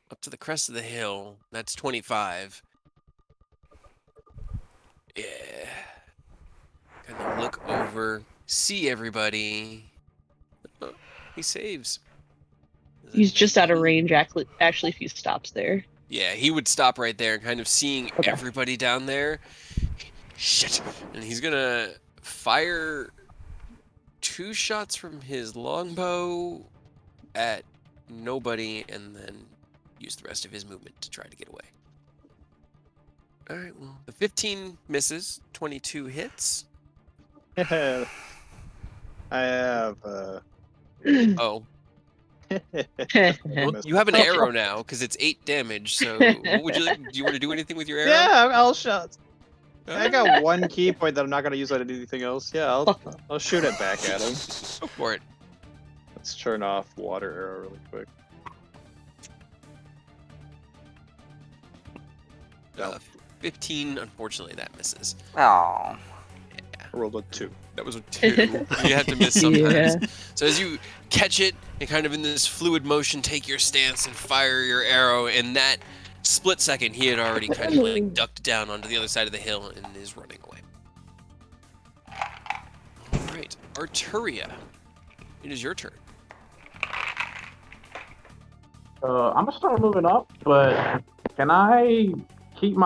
S2: up to the crest of the hill. That's 25. Yeah. Kind of look over, see everybody. Oh, he saves. Is it
S3: He's just out of
S2: 19?
S3: range, actually, if he stops there.
S2: Yeah, he would stop right there, kind of seeing
S3: Okay.
S2: everybody down there. Shit. And he's gonna fire 2 shots from his longbow at nobody and then use the rest of his movement to try to get away. Alright, well, the 15 misses, 22 hits.
S4: I have.
S2: Oh,
S4: I
S2: well,
S4: missed
S2: you have an
S4: it.
S2: arrow now because it's 8 damage. So, what would you like? Do you want to do anything with your arrow?
S4: Yeah, I'll shot. I
S2: Ah,
S4: got 1 key point that I'm not going to use on anything else. Yeah, I'll shoot it back at him.
S2: Go for it.
S4: Let's turn off water arrow really quick.
S2: Uh, 15, unfortunately, that misses.
S1: Oh.
S4: I rolled a 2.
S2: That was a 2. You have to miss sometimes.
S3: Yeah.
S2: So as you catch it and kind of in this fluid motion, take your stance and fire your arrow. In that split second, he had already kind of like ducked down onto the other side of the hill and is running away. All right, Arturia, it is your turn.
S6: I'm gonna start moving up, but can I keep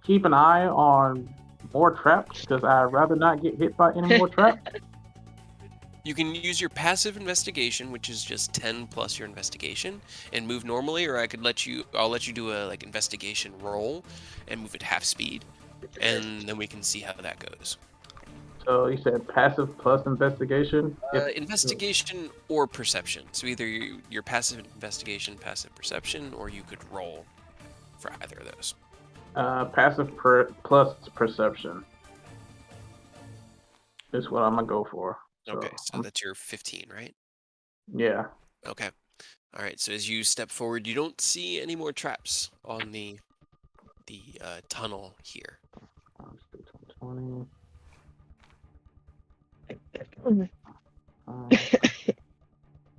S6: keep an eye on more traps? Because I'd rather not get hit by any more traps.
S2: You can use your passive investigation, which is just 10 plus your investigation, and move normally, or I'll let you do a like investigation roll and move at half speed, and then we can see how that goes.
S6: So you said passive plus investigation.
S2: Investigation or perception. So either your passive investigation, passive perception, or you could roll for either of those.
S6: Passive plus perception is what I'm gonna go for.
S2: Okay, so that's your 15, right?
S6: Yeah.
S2: Okay. All right. So as you step forward, you don't see any more traps on the tunnel here.
S6: 20.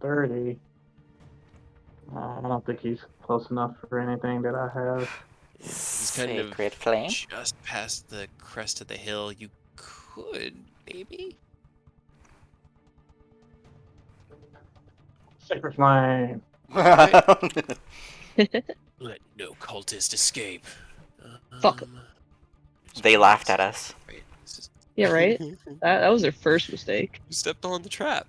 S6: 30. I don't think he's close enough for anything that I have.
S2: Yeah, he's kind of
S1: Sacred flame.
S2: just past the crest of the hill. You could maybe.
S6: Sacred flame.
S2: Let no cultist escape.
S3: Fuck.
S1: They laughed at us.
S2: Right.
S3: Yeah, right? That was their first mistake.
S2: You stepped on the trap,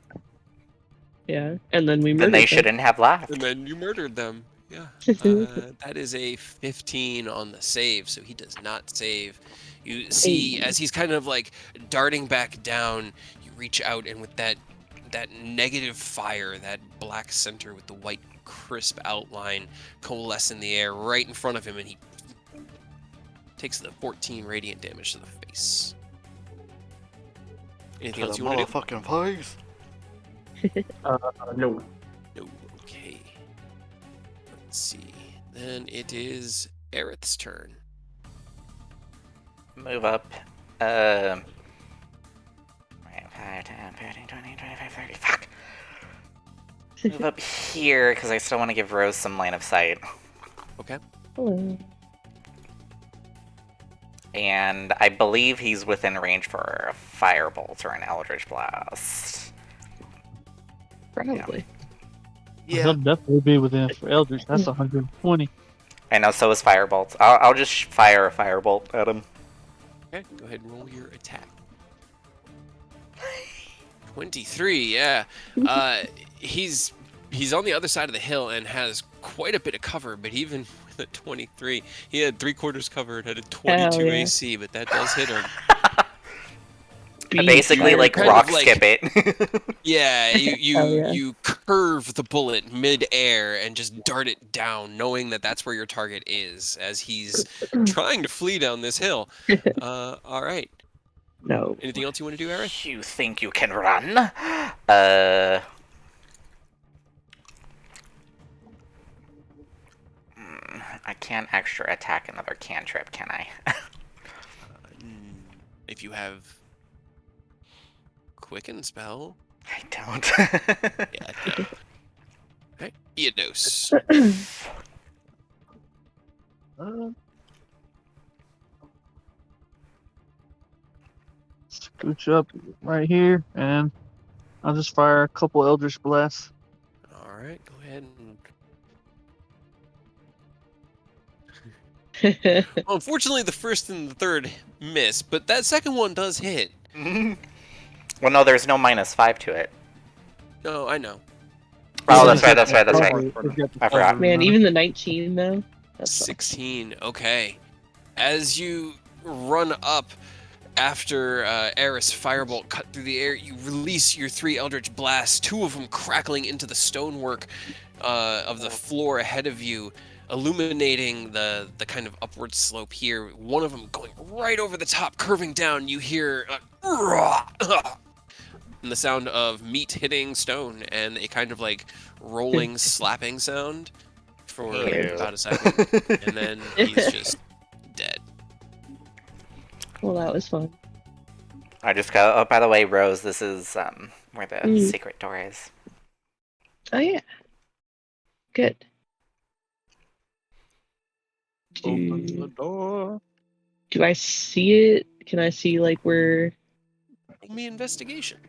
S3: Yeah. And then we
S1: Then
S3: murdered
S1: they
S3: them.
S1: shouldn't have laughed.
S2: and then you murdered them. Yeah. That is a 15 on the save, so he does not save. You see,
S3: Hey.
S2: as he's kind of like darting back down, you reach out, and with that negative fire, that black center with the white crisp outline coalesce in the air right in front of him, and he takes the 14 radiant damage to the face. Anything else you want to do?
S1: Motherfucking face.
S6: No.
S2: No. Okay. Let's see. Then it is Aerith's turn.
S1: Move up. 5, 10, 15, 20, 25, 30. Fuck. Move up here because I still want to give Rose some line of sight.
S2: Okay.
S3: Hello.
S1: And I believe he's within range for a firebolt or an eldritch blast.
S3: Probably.
S5: He'll definitely be within for Eldritch. That's 120.
S1: I know, so is firebolt. I'll just fire a firebolt at him.
S2: Okay. Go ahead and roll your attack. 23. Yeah. He's on the other side of the hill and has quite a bit of cover, but even with a 23, he had 3/4 cover and had a 22
S3: yeah.
S2: AC, but that does hit him.
S1: I basically, like,
S2: kind
S1: rock
S2: of like-
S1: skip it.
S2: Yeah, you
S3: Hell yeah.
S2: you curve the bullet mid-air and just dart it down, knowing that that's where your target is, as he's trying to flee down this hill. All right.
S3: No.
S2: Anything else you want to do, Aerith?
S1: You think you can run? I can't extra attack another cantrip, can I?
S2: If you have Quicken spell.
S1: I don't.
S2: Yeah, no. Okay. Eodos.
S5: Scooch up right here, and I'll just fire a couple Eldritch Blasts.
S2: All right, go ahead and. Well, unfortunately, the first and the third miss, but that second one does hit.
S1: Well, no, there's no -5 to it.
S2: No, I know.
S1: Oh, that's right. I forgot.
S3: Man, even the 19 though. That's
S2: 16. Okay. As you run up after Eris Firebolt cut through the air, you release your 3 Eldritch Blasts, 2 of them crackling into the stonework of the floor ahead of you, illuminating the kind of upward slope here. One of them going right over the top, curving down. You hear and the sound of meat hitting stone and a kind of like rolling, slapping sound for
S1: Ew.
S2: about a second, and then he's just dead.
S3: Well, that was fun.
S1: I just go, oh, by the way, Rose, this is where the secret door is.
S3: Oh yeah. Good.
S4: Open the door.
S3: Do I see it? Can I see like where?
S2: Roll me investigation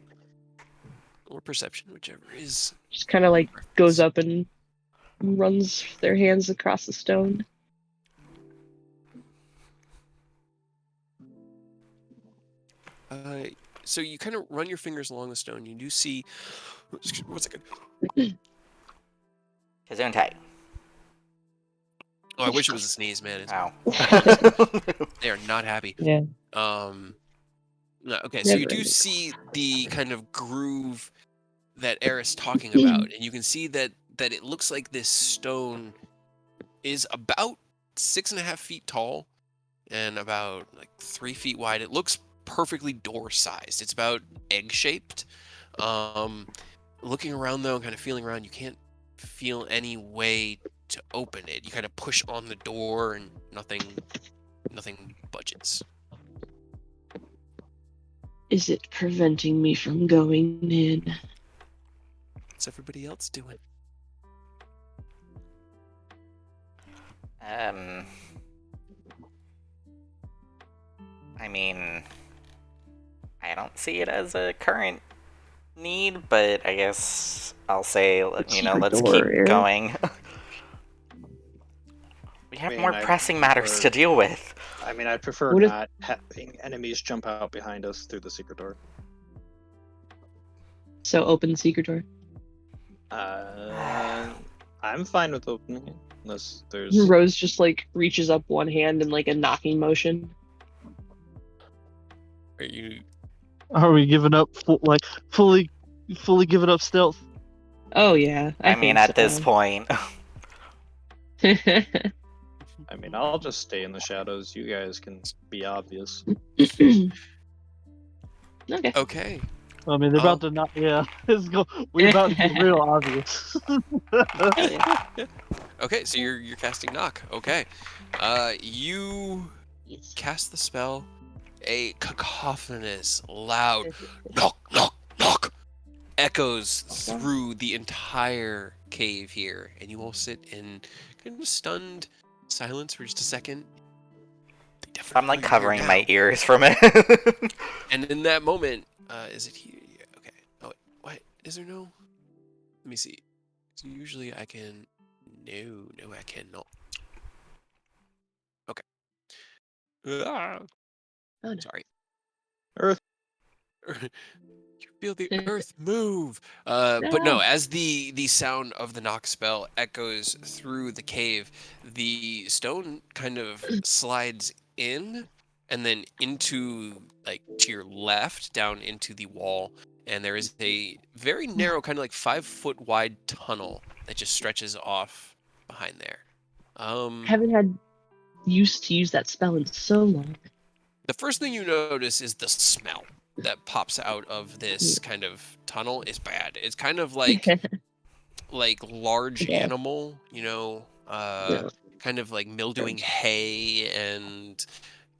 S2: or perception, whichever is.
S3: Just kind of like goes up and runs their hands across the stone.
S2: So you kind of run your fingers along the stone. You do see. Excuse me, 1 second.
S1: Gesundheit.
S2: Oh, I wish it was a sneeze, man.
S1: Ow.
S2: They are not happy.
S3: Yeah.
S2: No, okay, so you do see the kind of groove that Eris talking about, and you can see that it looks like this stone is about 6.5 feet tall and about like 3 feet wide. It looks perfectly door-sized. It's about egg-shaped, Looking around though, and kind of feeling around, you can't feel any way to open it. You kind of push on the door, and nothing budges.
S3: Is it preventing me from going in?
S2: What's everybody else doing?
S1: I mean, I don't see it as a current need, but I guess I'll say, let's
S3: door,
S1: keep
S3: Eric.
S1: going. We have more pressing matters to deal with.
S4: I mean, I'd prefer
S3: What if-
S4: not having enemies jump out behind us through the secret door.
S3: So open the secret door.
S4: I'm fine with opening it, unless there's...
S3: Rose just like reaches up one hand in like a knocking motion.
S2: Are you?
S5: Are we giving up? Fully giving up stealth?
S3: Oh yeah.
S1: I mean, at this point.
S3: point.
S4: I mean, I'll just stay in the shadows. You guys can be obvious.
S3: Okay.
S2: Okay.
S5: I mean, they're about to not. Yeah, we're about to get real obvious.
S2: Okay, so you're casting knock. Okay. You cast the spell. A cacophonous, loud knock, knock, knock echoes through the entire cave here, and you all sit in kind of stunned silence for just a second.
S1: I'm like covering my ears from it.
S2: And in that moment, is it here? Yeah, okay. Oh, wait, what? Is there no? Let me see. So usually I can. No, I cannot. Okay. Ah,
S3: Oh, no.
S2: sorry.
S4: Earth.
S2: You feel the earth move. But no, as the sound of the knock spell echoes through the cave, the stone kind of slides in and then into, like, to your left, down into the wall. And there is a very narrow, kind of like 5-foot wide tunnel that just stretches off behind there.
S3: Haven't had used to use that spell in so long.
S2: The first thing you notice is the smell that pops out of this kind of tunnel is bad. It's kind of like large
S3: Yeah.
S2: animal, kind of like mildewing hay and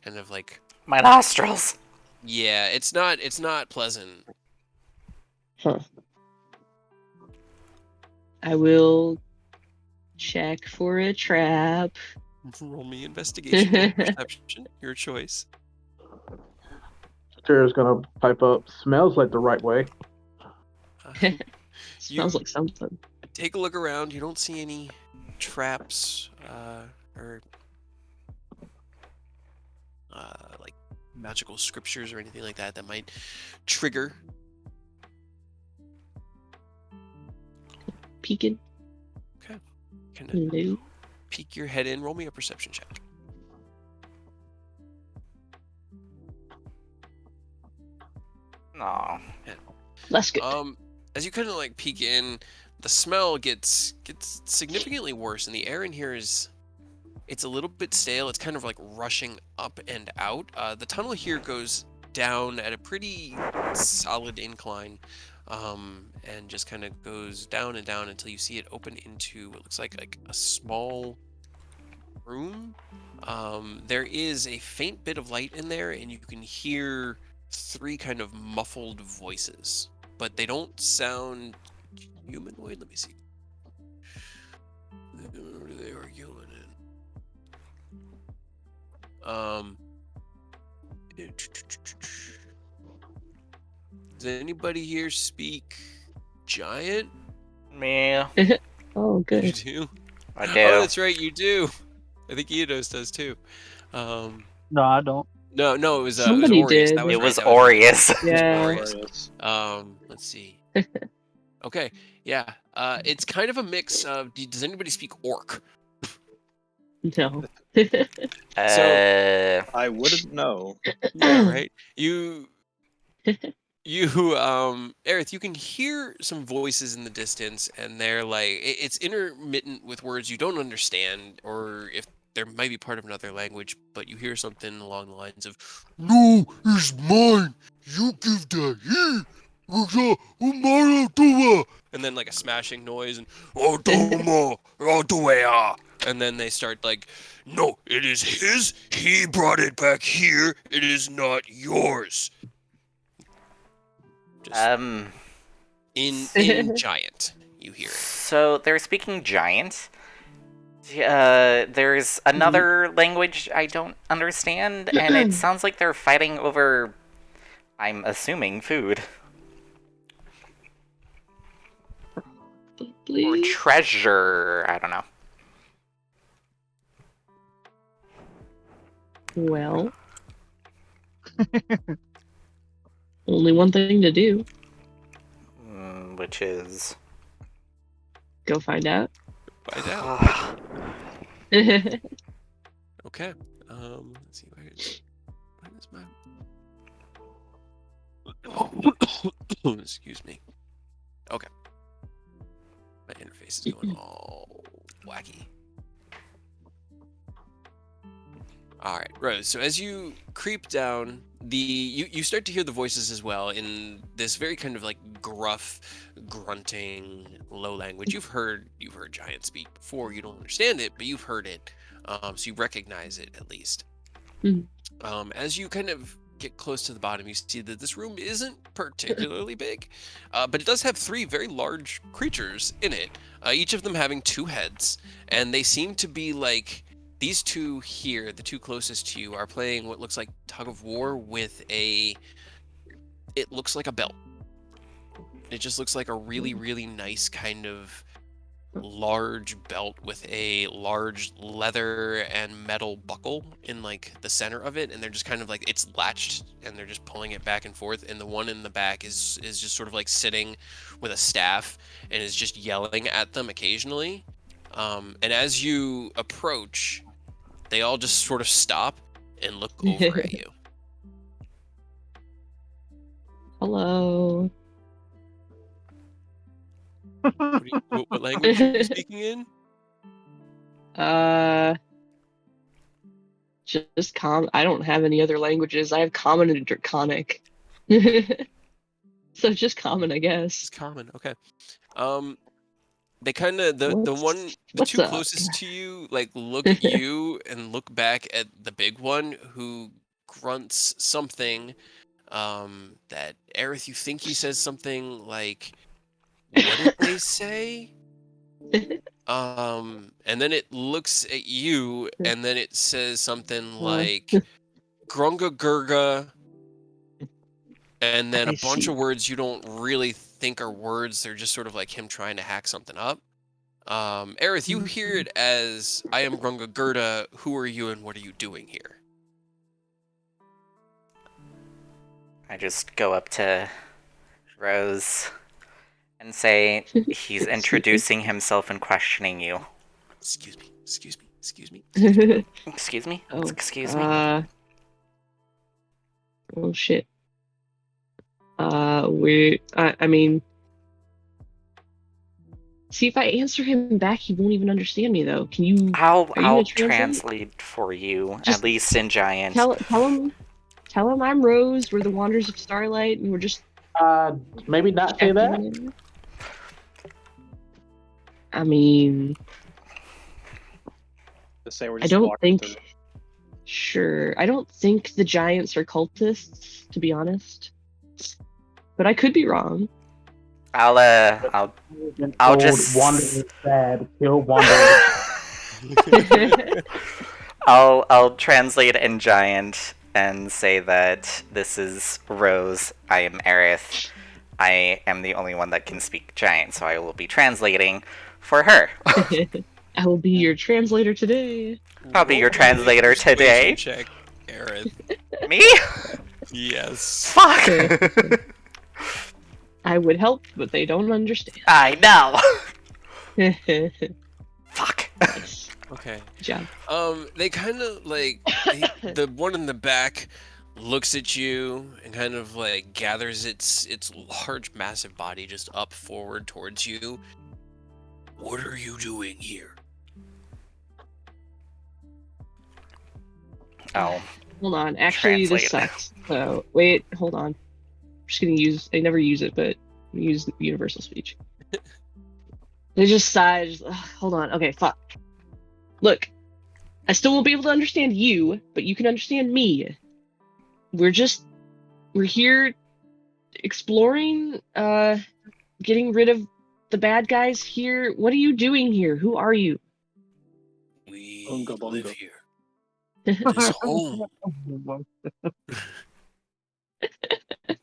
S2: kind of like
S1: My nostrils.
S2: yeah, it's not pleasant.
S3: Huh. I will check for a trap.
S2: Roll me investigation or perception, your choice.
S6: Tara's gonna pipe up. Smells like the right way.
S3: Smells like something.
S2: Take a look around. You don't see any traps or like magical scriptures or anything like that that might trigger.
S3: Peeking.
S2: Okay. Kind of
S3: Hello.
S2: peek your head in. Roll me a perception check.
S1: No.
S3: That's good.
S2: As you kind of like peek in, the smell gets significantly worse, and the air in here it's a little bit stale. It's kind of like rushing up and out. The tunnel here goes down at a pretty solid incline, and just kind of goes down and down until you see it open into what looks like a small room. There is a faint bit of light in there, and you can hear 3 kind of muffled voices, but they don't sound humanoid. Let me see. They are human. Does anybody here speak giant?
S1: Me.
S3: Oh,
S2: You
S3: good.
S2: do?
S1: I do.
S2: Oh, that's right, you do. I think Eidos does too.
S5: No, I don't.
S2: No, it was
S3: Somebody
S2: Aureus.
S3: did.
S2: That was
S1: It
S2: right,
S1: was
S2: that
S1: Aureus.
S3: Yeah.
S4: Glorious.
S2: Let's see. Okay, yeah. It's kind of a mix of. Does anybody speak Orc?
S3: No.
S4: I wouldn't know.
S2: Yeah, right. You, Aerith, you can hear some voices in the distance, and they're like, it's intermittent with words you don't understand, or if there might be part of another language, but you hear something along the lines of, "No, it's mine. You give that here. and then like a smashing noise and and then they start like, no, it is his. He brought it back here. It is not yours. Just in giant, you hear it.
S1: So they're speaking giant. There's another language I don't understand, and it sounds like they're fighting over, I'm assuming, food. Or
S3: Please.
S1: treasure, I don't know.
S3: Well, only one thing to do.
S1: Which is...
S3: Go find out.
S2: Find out. Okay. Let's see where is my. Excuse me. Okay. My interface is going all wacky. All right, Rose. So as you creep down, you start to hear the voices as well in this very kind of like gruff, grunting, low language. You've heard giant speak before. You don't understand it, but you've heard it, so you recognize it at least. As you kind of get close to the bottom, you see that this room isn't particularly big, but it does have 3 very large creatures in it. Each of them having 2 heads, and they seem to be like. These 2 here, the 2 closest to you, are playing what looks like tug of war with it looks like a belt. It just looks like a really, really nice kind of large belt with a large leather and metal buckle in like the center of it, and they're just kind of like, it's latched and they're just pulling it back and forth, and the one in the back is just sort of like sitting with a staff and is just yelling at them occasionally. And as you approach, they all just sort of stop and look over at you.
S3: Hello.
S2: What language are you speaking in?
S3: Just I don't have any other languages. I have Common and Draconic. So just Common, I guess.
S2: It's common, okay. They kind of the 2 closest to you like look at you and look back at the big one who grunts something. That Aerith, you think he says something like, what did they say? And then it looks at you and then it says something like Grunga Gurga, and then a bunch of words you don't really think are words. They're just sort of like him trying to hack something up. Aerith, you hear it as, I am Grunga Gurda, who are you and what are you doing here?
S1: I just go up to Rose and say, he's introducing himself and questioning you.
S2: Excuse me.
S1: Excuse me?
S3: Oh,
S1: Excuse me?
S3: Oh shit. I mean, see, if I answer him back, he won't even understand me, though. Can you?
S1: I'll translate for you,
S3: Just
S1: at least in giant.
S3: Tell him I'm Rose. We're the Wanderers of Starlight, and we're just.
S6: Maybe not say that.
S3: I mean,
S4: Just say we're
S3: I
S4: just
S3: don't
S4: walking
S3: think. Sure, I don't think the giants are cultists, to be honest. But I could be wrong.
S1: I'll just
S6: Wanderers bad. Kill Wanderers.
S1: I'll translate in giant and say that this is Rose. I am Aerith. I am the only one that can speak giant, so I will be translating for her.
S3: I will be your translator today.
S1: I'll be your translator today.
S2: Check, Aerith.
S1: Me?
S2: Yes.
S1: Fuck.
S3: I would help, but they don't understand.
S1: I know. Fuck.
S3: Nice.
S2: Okay.
S3: Good job.
S2: They kind of like the one in the back looks at you and kind of like gathers its large, massive body just up forward towards you. What are you doing here?
S1: Oh.
S3: Hold on. Actually, this
S1: Translate.
S3: sucks. So, wait, hold on. just gonna use. I never use it, but I'm gonna use universal speech. They just sigh. Just, hold on. Okay, fuck. Look, I still won't be able to understand you, but you can understand me. We're here exploring, getting rid of the bad guys here. What are you doing here? Who are you?
S2: We
S4: Bunga
S2: live
S4: bunga.
S2: here. It is home.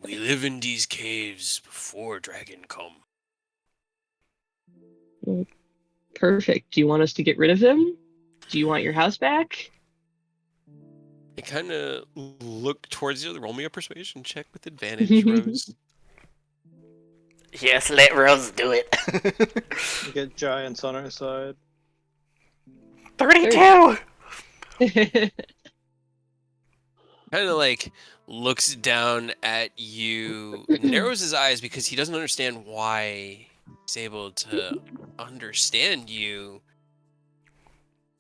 S2: We live in these caves before dragon come.
S3: Well, perfect. Do you want us to get rid of him? Do you want your house back?
S2: I kind of look towards you. Roll me a persuasion check with advantage, Rose.
S1: Yes, let Rose do it.
S4: Get giants on our side.
S1: 32!
S2: Kind of like looks down at you, narrows his eyes because he doesn't understand why he's able to understand you.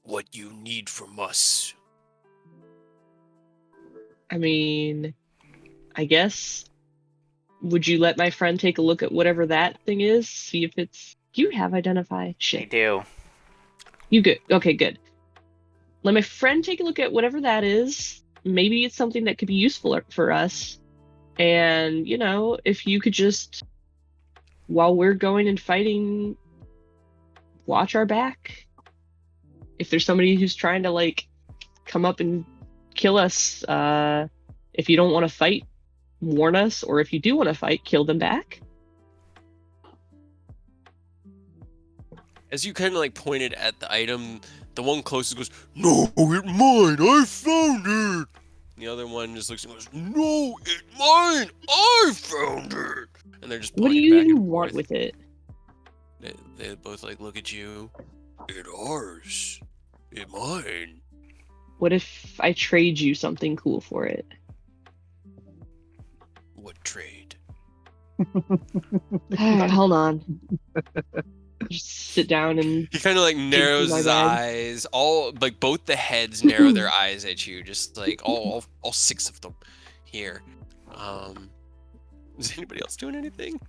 S2: What you need from us.
S3: I mean, I guess. Would you let my friend take a look at whatever that thing is? See if it's. Do you have identify?
S1: I
S3: Shit.
S1: do.
S3: You good? Okay, good. Let my friend take a look at whatever that is. Maybe it's something that could be useful for us. And, if you could just, while we're going and fighting, watch our back. If there's somebody who's trying to, come up and kill us, if you don't want to fight, warn us. Or if you do want to fight, kill them back.
S2: As you kind of pointed at the item, the one closest goes, "No, it's mine. I found it." The other one just looks and goes, "No, it's mine. I found it." And they're just
S3: What do
S2: pointing
S3: you
S2: back
S3: even
S2: and
S3: want
S2: forth.
S3: with it?
S2: They both look at you. It ours. It mine.
S3: What if I trade you something cool for it?
S2: What trade?
S3: Alright, hold on. Just sit down and
S2: He kind of narrows
S3: my
S2: his
S3: bag.
S2: eyes. All both the heads narrow their eyes at you, just all six of them here. Is anybody else doing anything?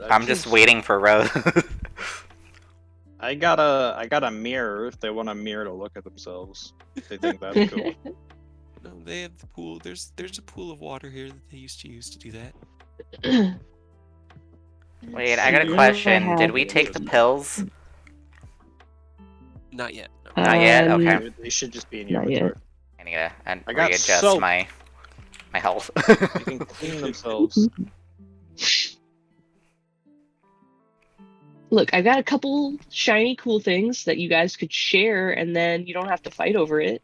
S1: I'm just waiting for Rose.
S4: I got a mirror if they want a mirror to look at themselves. If they think that's cool.
S2: No, they have the pool. There's a pool of water here that they used to use to do that.
S1: Wait, I got a question. Did we take the pills?
S2: Not yet. No.
S1: Not yet? Okay.
S4: They should just be in your
S3: Not yet.
S4: inventory.
S1: I need to
S4: I got
S1: readjust
S4: soap.
S1: my health.
S4: They can clean themselves.
S3: Look, I've got a couple shiny cool things that you guys could share, and then you don't have to fight over it.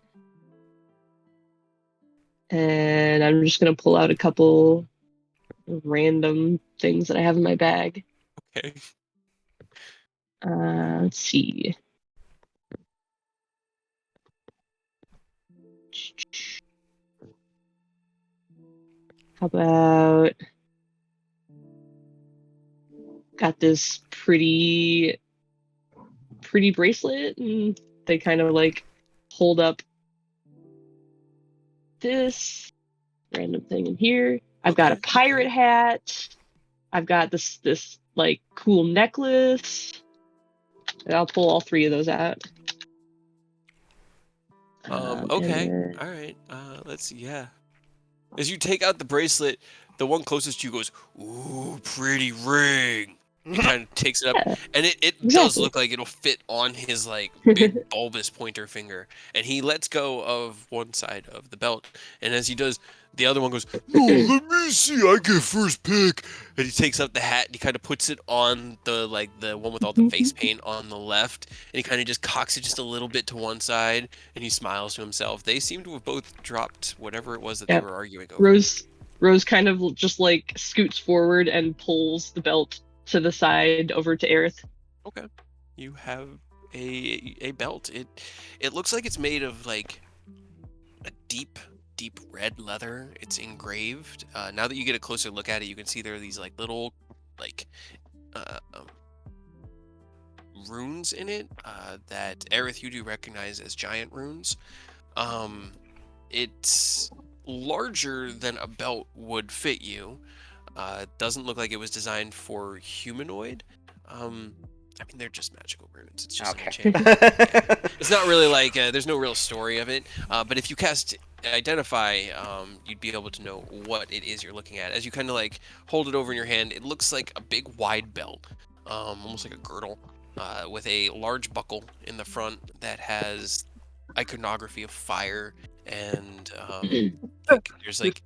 S3: And I'm just gonna pull out a couple random things that I have in my bag.
S2: Okay.
S3: Let's see. How about got this pretty bracelet, and they kind of hold up this random thing in here. I've got a pirate hat. I've got this cool necklace. And I'll pull all three of those out.
S2: Okay.
S3: Then...
S2: All right. Let's see. Yeah. As you take out the bracelet, the one closest to you goes, "Ooh, pretty ring." He kind of takes it up, and it does look like it'll fit on his big bulbous pointer finger. And he lets go of one side of the belt, and as he does, the other one goes, "No, let me see. I get first pick." And he takes up the hat and he kind of puts it on the one with all the face paint on the left, and he kind of just cocks it just a little bit to one side, and he smiles to himself. They seem to have both dropped whatever it was that they were arguing over.
S3: Rose kind of just scoots forward and pulls the belt to the side over to Aerith.
S2: Okay. You have a belt. It looks like it's made of a deep red leather. It's engraved. Now that you get a closer look at it, you can see there are these little runes in it that Aerith you do recognize as giant runes. It larger than a belt would fit you. Doesn't look like it was designed for humanoid. I mean, they're just magical runes. It's just an
S1: Okay.
S2: enchantment. Yeah. It's not really like there's no real story of it. But if you cast Identify, you'd be able to know what it is you're looking at. As you kind of like hold it over in your hand, it looks like a big wide belt, almost like a girdle, with a large buckle in the front that has iconography of fire and like there's like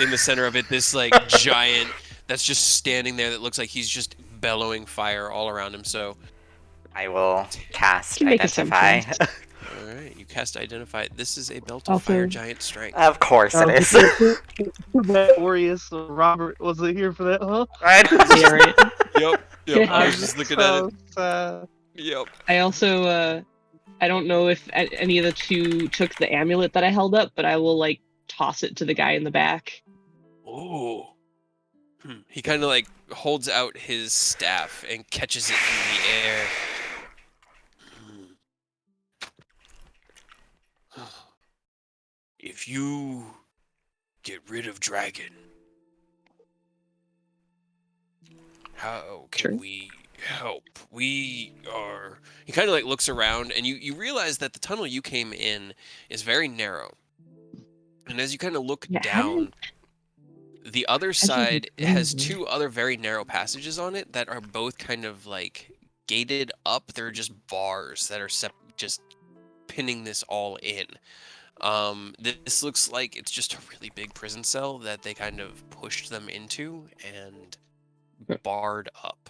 S2: in the center of it this like giant that's just standing there that looks like he's just bellowing fire all around him. So
S1: I will cast
S3: Can make
S1: Identify.
S3: assumptions.
S2: all right, you cast Identify. This is a belt of
S3: Also-
S2: fire giant strength.
S1: Of course it is.
S5: That Aureus or Robert wasn't here for that, huh?
S1: Right?
S3: Yeah, right.
S2: Yep. I
S3: I'm
S2: was just looking at it.
S4: sad.
S2: Yep.
S3: I also, I don't know if any of the two took the amulet that I held up, but I will like toss it to the guy in the back.
S2: Oh. He kind of like holds out his staff and catches it in the air. If you get rid of dragon, how can
S3: Sure.
S2: we help? We are. He kind of like looks around, and you realize that the tunnel you came in is very narrow. And as you kind of look
S3: Yeah, how
S2: down, the other
S3: did you
S2: side
S3: get
S2: has
S3: in?
S2: two other very narrow passages on it that are both kind of like gated up. They're just bars that are just pinning this all in. This looks like it's just a really big prison cell that they kind of pushed them into and barred up.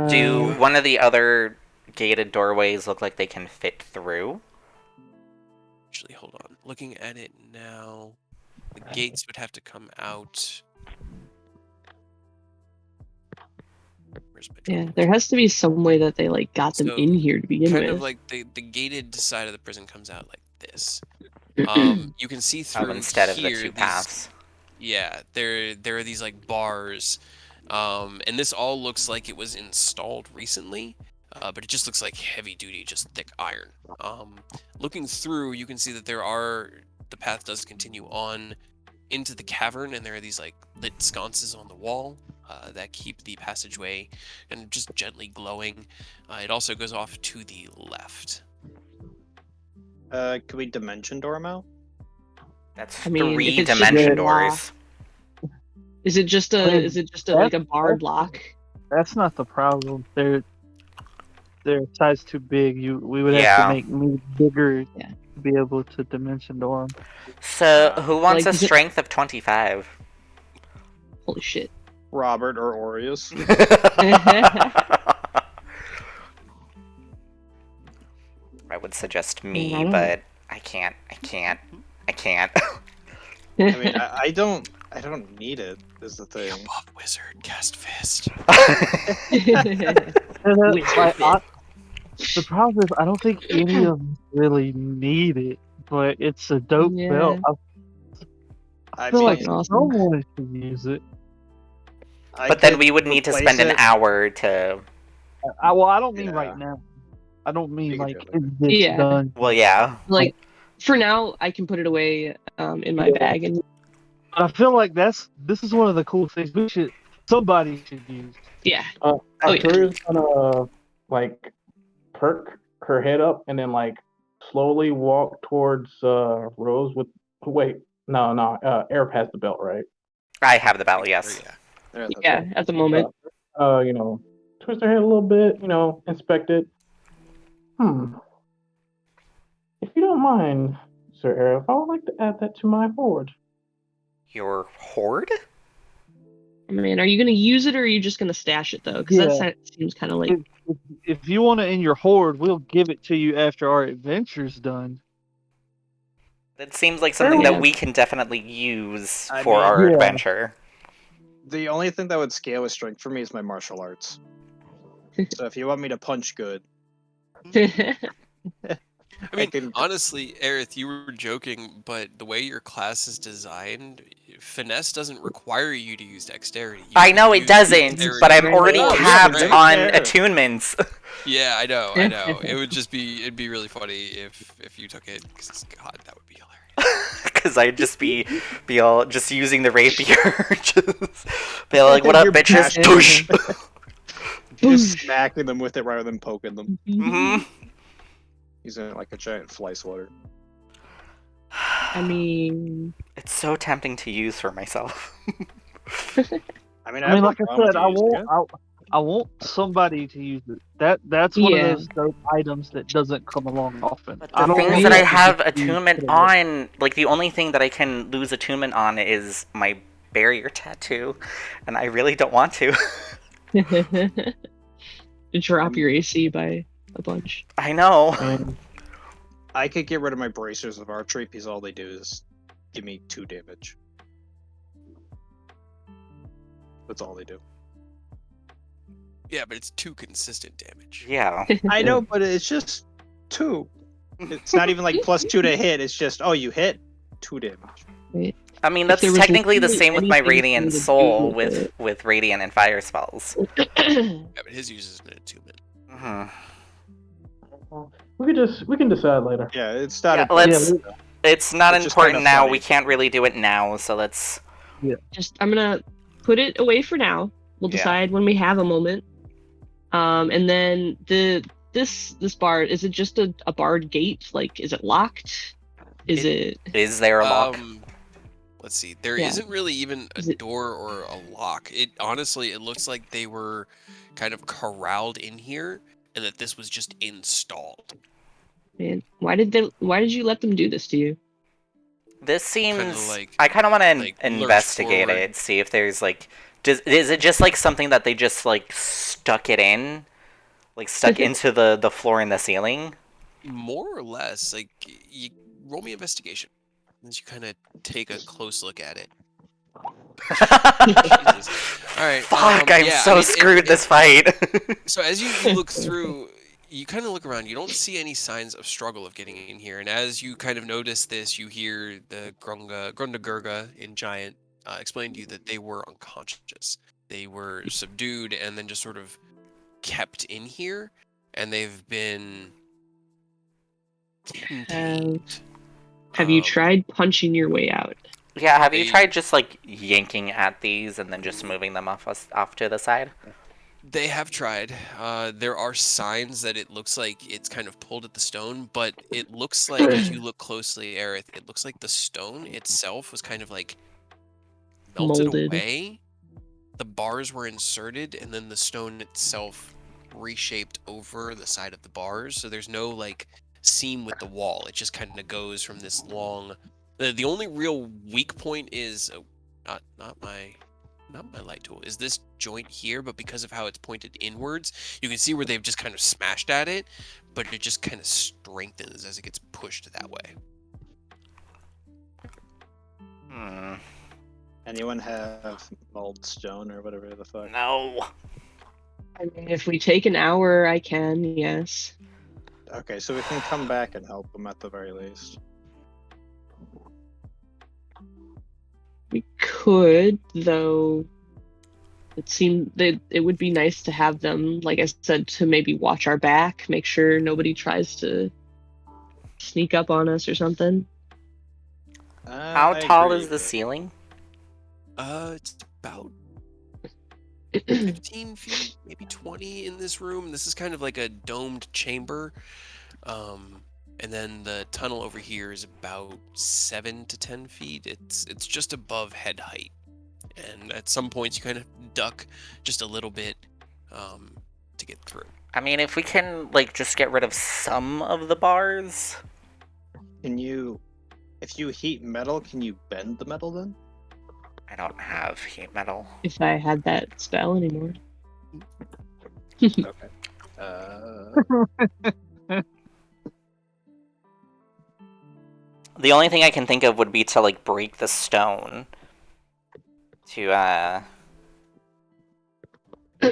S1: Do
S3: Uh,
S1: one of the other gated doorways look like they can fit through?
S2: Actually, hold on. Looking at it now, the gates would have to come out. Where's my
S3: yeah,
S2: drawing?
S3: there has to be some way that they like got them
S2: So,
S3: in here to begin
S2: Kind
S3: with.
S2: of like the gated side of the prison comes out like this. You can see
S1: Oh,
S2: through
S1: instead of the
S2: here
S1: two
S2: these-
S1: paths.
S2: Yeah, there are these like bars, and this all looks like it was installed recently, but it just looks like heavy duty, just thick iron. Looking through, you can see that the path does continue on into the cavern, and there are these like lit sconces on the wall that keep the passageway and just gently glowing. It also goes off to the left.
S4: Can we dimension door them out?
S1: That's
S3: I mean, if
S1: three
S3: it's just
S1: dimension
S3: a
S1: doors.
S3: Is it just
S5: I mean,
S3: like a barred lock?
S5: That's not the problem. They're size too big. We would have
S1: Yeah.
S5: to make me bigger
S3: Yeah.
S5: to be able to dimension door 'em.
S1: So, who wants
S3: Like,
S1: a
S3: is it-
S1: strength of 25?
S3: Holy shit.
S4: Robert or Aureus?
S1: I would suggest
S3: I
S1: me,
S3: don't know.
S1: but I can't.
S4: I mean, I don't need it. Is the
S2: The
S4: thing.
S2: above wizard cast fist.
S5: And then,
S3: Wizard
S5: like,
S3: fit.
S5: the problem is, I don't think any of them really need it, but it's a dope
S3: Yeah.
S5: belt. I
S4: I
S5: feel like
S3: Fucking awesome.
S5: someone should use it.
S1: But then we would need to spend an hour to.
S5: I don't mean
S4: Yeah.
S5: right now. I don't mean
S4: You can
S5: like
S4: do it
S5: it's this
S3: Yeah.
S5: done.
S1: Well, yeah.
S3: Like, for now, I can put it away in my bag, and
S5: But I feel like this is one of the cool things somebody should use.
S3: yeah.
S6: Arthur's gonna like perk her head up and then like slowly walk towards Rose with. Wait, no. Air has the belt, right?
S1: I have the belt, yes.
S2: Yeah.
S4: There, that's
S3: Yeah,
S4: it.
S3: at the moment.
S6: Twist her head a little bit, inspect it. If you don't mind, Sir Arif, I would like to add that to my hoard.
S1: Your hoard?
S3: Man, are you gonna use it or are you just gonna stash it though? Because
S5: Yeah.
S3: that seems kind of like
S5: If you want it in your hoard, we'll give it to you after our adventure's done.
S1: It seems like something
S3: Yeah.
S1: that we can definitely use
S4: I
S1: for
S4: mean-
S1: our
S5: Yeah.
S1: adventure.
S4: The only thing that would scale with strength for me is my martial arts. So if you want me to punch good,
S2: I mean,
S4: can-
S2: honestly, Aerith, you were joking, but the way your class is designed, finesse doesn't require you to use dexterity. You
S1: I
S2: can
S1: know it
S2: use
S1: doesn't,
S2: dexterity.
S1: but I'm already
S3: Oh,
S1: capped
S2: right.
S1: on
S4: Yeah.
S1: attunements.
S2: Yeah, I know. It'd be really funny if you took it. 'Cause, God, that would be hilarious.
S1: Because I'd just be all just using the rapier, just be like, "What up,
S4: You're
S1: bitches?"
S4: bashing
S1: Doosh.
S4: You're just smacking them with it rather than poking them.
S1: hmm
S4: Using it like a giant fly swatter.
S3: I mean,
S1: It's so tempting to use for myself.
S4: I mean,
S5: I mean,
S4: no
S5: like I
S4: problem with
S5: said,
S4: you using it.
S5: I want somebody to use it. That's one of
S3: Yeah.
S5: those items that doesn't come along often.
S1: But
S5: I
S1: the
S5: don't
S1: things
S5: want
S1: that I
S5: it to
S1: have
S5: just be
S1: attunement
S5: put away.
S1: on, like the only thing that I can lose attunement on is my barrier tattoo, and I really don't want to.
S3: drop your AC by a bunch.
S1: I know.
S6: I mean,
S4: I could get rid of my bracers of archery because all they do is give me 2 damage. That's all they do.
S2: Yeah, but it's 2 consistent damage.
S1: Yeah.
S4: I know, but it's just 2. It's not even like +2 to hit. It's just, oh, you hit 2 damage.
S1: I mean,
S3: If
S1: that's
S3: there was
S1: technically the
S3: literally
S1: same with my
S3: anything for
S1: Radiant
S3: me to
S1: Soul
S3: do with
S1: with Radiant and Fire spells.
S2: Yeah, but his uses an attunement.
S1: hmm
S6: we can decide later.
S4: Yeah, it's not
S1: Yeah,
S4: important.
S1: it's not
S4: It's just
S1: important
S4: kinda
S1: now.
S4: funny.
S1: We can't really do it now, so let's.
S3: Just I'm gonna put it away for now. We'll
S1: Yeah.
S3: decide when we have a moment. And then this bard, is it just a barred gate? Like, is it locked? Is it?
S1: Is there a lock?
S2: Let's see. There
S3: Yeah.
S2: isn't really even a
S3: Is it-
S2: door or a lock. It honestly, it looks like they were kind of corralled in here, and that this was just installed.
S3: Man, why did you let them do this to you?
S1: This seems.
S2: like-
S1: I kind of want to
S2: like, lurch
S1: investigate
S2: forward.
S1: it, see if there's like. Is it just like something that they just like stuck it in, like stuck into the floor and the ceiling?
S2: More or less, like you roll me investigation as you kind of take a close look at it. Jesus. All right.
S1: Fuck! I'm
S2: yeah, I
S1: so
S2: mean,
S1: screwed this fight.
S2: So as you look through, you kind of look around. You don't see any signs of struggle of getting in here. And as you kind of notice this, you hear the Grundagurga in Giant explain to you that they were unconscious. They were subdued and then just sort of kept in here, and they've been contained.
S3: Have you tried punching your way out?
S1: Yeah, have you
S2: They-
S1: tried just like yanking at these and then just moving them off to the side?
S2: They have tried. There are signs that it looks like it's kind of pulled at the stone, but it looks like, as you look closely, Aerith, it looks like the stone itself was kind of like melted
S3: Molded.
S2: away. The bars were inserted, and then the stone itself reshaped over the side of the bars. So there's no like seam with the wall. It just kind of goes from this long. The only real weak point is not my light tool, is this joint here, but because of how it's pointed inwards, you can see where they've just kind of smashed at it, but it just kind of strengthens as it gets pushed that way.
S1: Hmm.
S4: Anyone have mulled stone or whatever the fuck?
S1: No.
S3: I mean, if we take an hour, I can. Yes.
S4: Okay, so we can come back and help them at the very least.
S3: We could, though. It seemed that it would be nice to have them, like I said, to maybe watch our back, make sure nobody tries to sneak up on us or something.
S1: How
S4: I
S1: tall
S4: agree,
S1: is the
S4: but-
S1: ceiling?
S2: It's about 15 feet, maybe 20 in this room. This is kind of like a domed chamber. And then the tunnel over here is about 7 to 10 feet. It's just above head height. And at some points you kind of duck just a little bit to get through.
S1: I mean, if we can like just get rid of some of the bars.
S4: Can you, if you heat metal, can you bend the metal then?
S1: I don't have heat metal.
S3: If I had that spell anymore.
S4: Okay.
S1: The only thing I can think of would be to like break the stone. To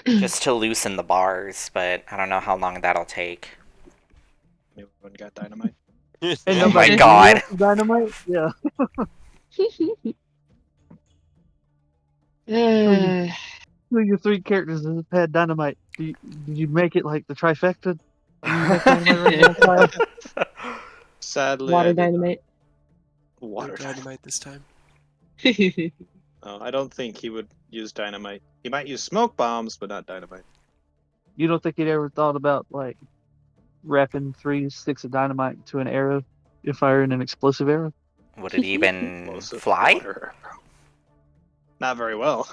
S1: just to loosen the bars, but I don't know how long that'll take.
S4: Anyone got dynamite?
S5: Ain't
S1: Oh
S5: nobody
S1: my God.
S5: here for Dynamite? Yeah.
S3: Uh,
S5: Who are your 3 characters that had dynamite? Did you make it like the trifecta? Do you have dynamite right now, Kyle?
S4: Sadly, I
S3: water
S4: did not.
S3: dynamite.
S2: No
S4: Water dynamite.
S2: dynamite this time.
S4: No, I don't think he would use dynamite. He might use smoke bombs, but not dynamite.
S5: You don't think he'd ever thought about like wrapping 3 sticks of dynamite into an arrow and firing an explosive arrow?
S1: Would it even
S4: Explosive
S1: fly?
S4: water. Not very well.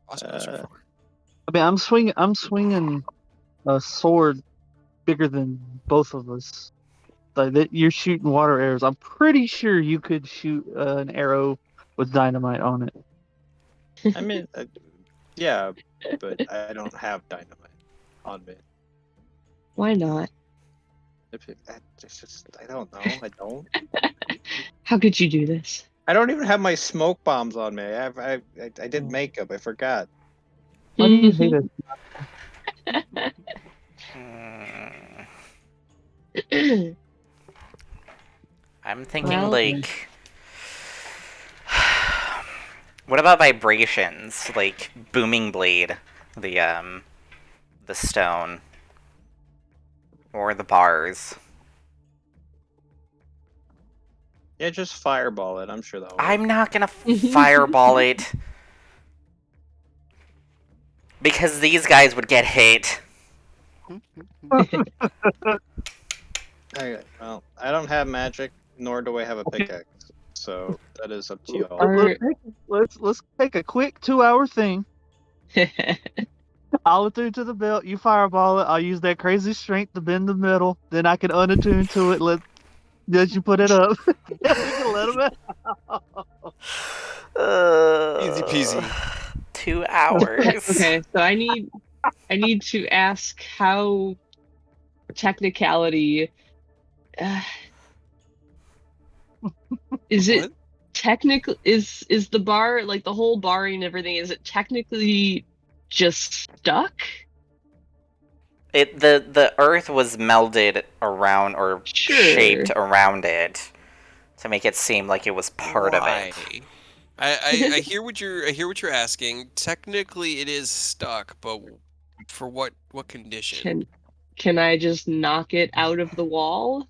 S2: Crossbows are fun.
S5: I mean, I'm swinging a sword bigger than both of us. Like that, you're shooting water arrows. I'm pretty sure you could shoot an arrow with dynamite on it.
S4: I mean, yeah, but I don't have dynamite on me.
S3: Why not?
S4: I don't know. I don't.
S3: How could you do this?
S4: I don't even have my smoke bombs on me. I did
S5: Oh.
S4: makeup. I forgot.
S5: Why do you hate us?
S1: I'm thinking
S3: Well-
S1: like. What about vibrations? Like booming blade, the stone, or the bars.
S4: Yeah, just fireball it. I'm sure that'll work.
S1: I'm not gonna fireball it because these guys would get hit.
S4: Okay, well, I don't have magic, nor do I have a
S5: Okay.
S4: pickaxe. So that is up to y'all.
S3: Are-
S5: Let's take a quick 2-hour thing. I'll attune to the belt. You fireball it. I'll use that crazy strength to bend the metal. Then I can unattune to it. Let you put it up. We can let him out.
S2: Easy peasy.
S1: 2 hours.
S3: Okay, so I need to ask how technicality is it
S2: What?
S3: technically is the bar, like the whole barring and everything, is it technically just stuck?
S1: The earth was melded around or
S3: Sure.
S1: shaped around it to make it seem like it was part of it.
S2: I hear what you're asking. Technically, it is stuck, but for what condition?
S3: Can I just knock it out of the wall?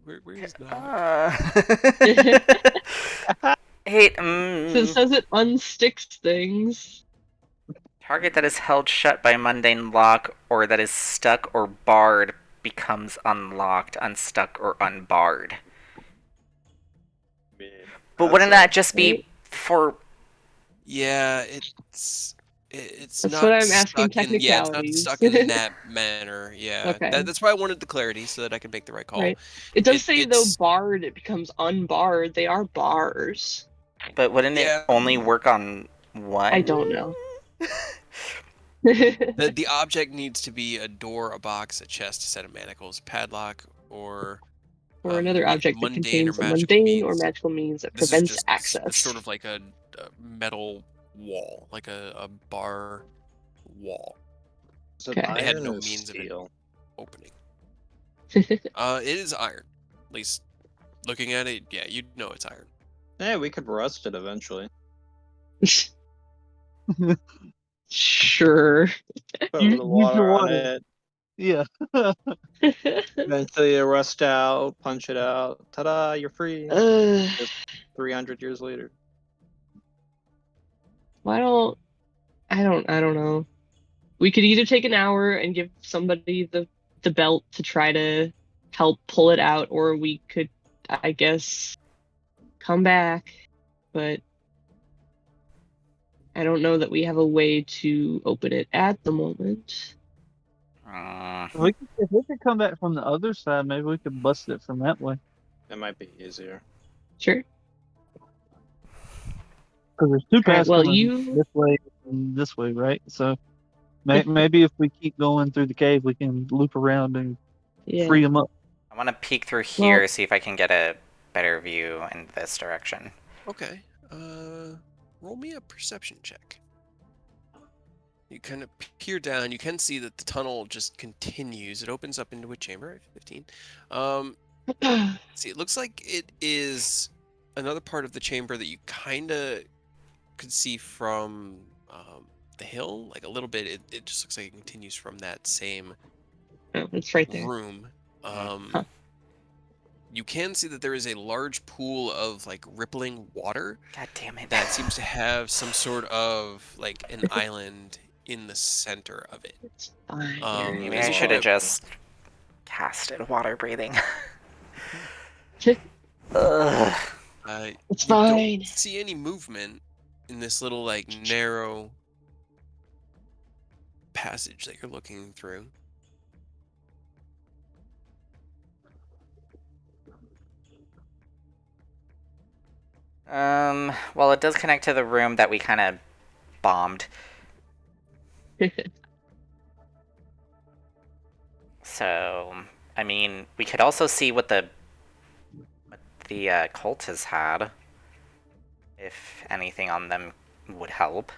S2: Where is that?
S1: Hey,
S3: So it says it unsticks things.
S1: target that is held shut by mundane lock or that is stuck or barred becomes unlocked, unstuck, or unbarred. But wouldn't that just be for?
S2: Yeah, it's
S3: That's
S2: not
S3: what I'm asking
S2: stuck in, yeah, it's not
S3: technicalities.
S2: stuck in that manner. Yeah,
S3: Okay.
S2: that's why I wanted the clarity so that I can make the right call.
S3: Right. It does
S2: It-
S3: say though
S2: it's-
S3: barred it becomes unbarred. They are bars.
S1: But wouldn't
S2: Yeah.
S1: it only work on one?
S3: I don't know.
S2: The object needs to be a door, a box, a chest, a set of manacles, padlock, or
S3: Or another object that
S2: mundane or
S3: contains a
S2: magical
S3: mundane or
S2: means.
S3: magical means that
S2: This is
S3: prevents
S2: just
S3: access.
S2: sort of like a metal wall, like a bar wall.
S4: Is it
S3: Okay.
S2: It had
S4: iron
S2: no
S4: or
S2: means of it.
S4: steel?
S2: Opening. It is iron. At least looking at it, yeah, you'd know it's iron.
S4: Yeah, we could rust it eventually.
S3: Sure.
S4: Put a
S5: You-
S4: little
S5: use
S4: water
S5: your
S4: on
S5: water.
S4: it.
S5: Yeah.
S4: Eventually, it rust out. Punch it out. Ta-da! You're free.
S3: uh,
S4: 300 years later.
S3: I don't know. We could either take an hour and give somebody the belt to try to help pull it out, or we could, I guess, come back. But I don't know that we have a way to open it at the moment.
S5: If we could come back from the other side, maybe we could bust it from that way.
S4: It might be easier.
S3: Sure.
S5: Because there's 2 paths
S3: well,
S5: coming
S3: you-
S5: this way and this way, right? So maybe if we keep going through the cave, we can loop around and
S3: Yeah.
S5: free them up.
S1: I want to peek through here,
S3: Well-
S1: see if I can get a better view in this direction.
S2: Okay. Roll me a perception check. You kind of peer down. You can see that the tunnel just continues. It opens up into a chamber at 15. See, it looks like it is another part of the chamber that you kind of could see from the hill, like a little bit. It just looks like it continues from that same
S3: Oh, it's right there.
S2: room.
S3: Huh.
S2: You can see that there is a large pool of like rippling water
S1: God damn it.
S2: that seems to have some sort of like an island in the center of it.
S3: It's fine.
S1: Maybe
S2: as
S1: I
S2: you
S1: should
S2: kind
S1: have
S2: of-
S1: just casted water breathing. Ugh.
S3: It's
S2: You
S3: fine.
S2: don't see any movement in this little like narrow passage that you're looking through.
S1: Well, it does connect to the room that we kind of bombed. So, I mean, we could also see what the cultists had. If anything on them would help.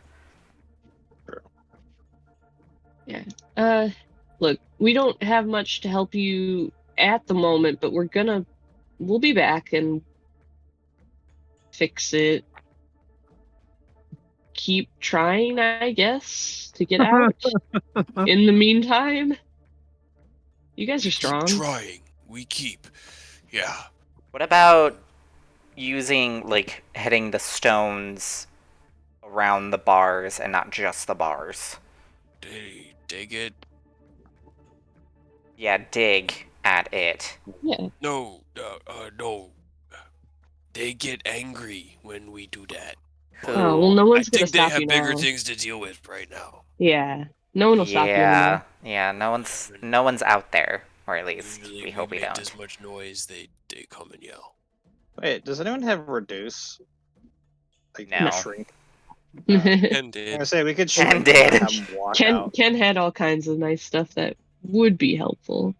S3: Look, we don't have much to help you at the moment, but we'll be back and fix it. Keep trying, I guess, to get out. In the meantime, you guys are strong.
S2: Keep trying. We keep. Yeah.
S1: What about using, like, hitting the stones around the bars and not just the bars?
S2: They dig it.
S1: Yeah, dig at it.
S3: Yeah.
S2: No. No. They get angry when we do that.
S1: Who?
S3: Oh, well, no
S2: I
S3: one's gonna
S2: think they
S3: stop
S2: have
S3: you
S2: bigger
S3: now.
S2: things to deal with right now.
S3: Yeah. No one will stop you anymore.
S1: Yeah, no one's out there. Or at least,
S2: Usually
S1: we hope we
S2: make
S1: don't.
S2: this much noise, they come and yell.
S4: Wait, does anyone have reduce? Like
S1: No.
S4: shrink.
S2: And
S4: I'm
S2: did.
S4: gonna say we could
S1: Ken
S4: shrink
S1: did.
S4: and have them walk out.
S3: Ken had all kinds of nice stuff that would be helpful.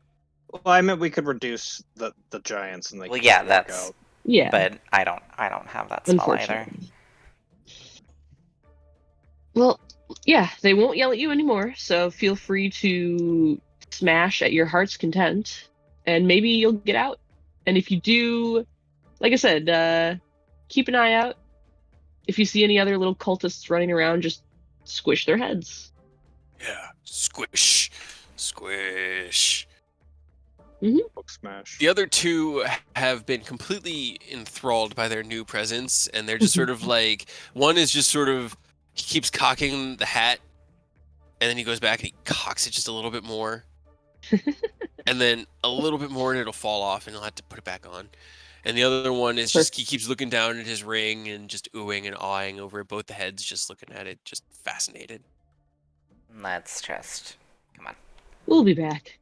S4: Well, I meant we could reduce the giants and they
S1: Well,
S4: could
S1: yeah,
S4: just walk
S1: that's-
S4: out.
S3: Yeah.
S1: But I don't have that spell either.
S3: Unfortunately. Well, yeah, they won't yell at you anymore, so feel free to smash at your heart's content, and maybe you'll get out. And if you do, like I said, keep an eye out. If you see any other little cultists running around, just squish their heads.
S2: Yeah. Squish. Squish.
S4: Book smash.
S2: The other two have been completely enthralled by their new presence, and they're just sort of like, one is just sort of, he keeps cocking the hat, and then he goes back and he cocks it just a little bit more, and then a little bit more, and it'll fall off, and he'll have to put it back on. And the other one is just, he keeps looking down at his ring and just oohing and awing over it, both the heads just looking at it, just fascinated.
S1: Let's just... Come on.
S3: We'll be back.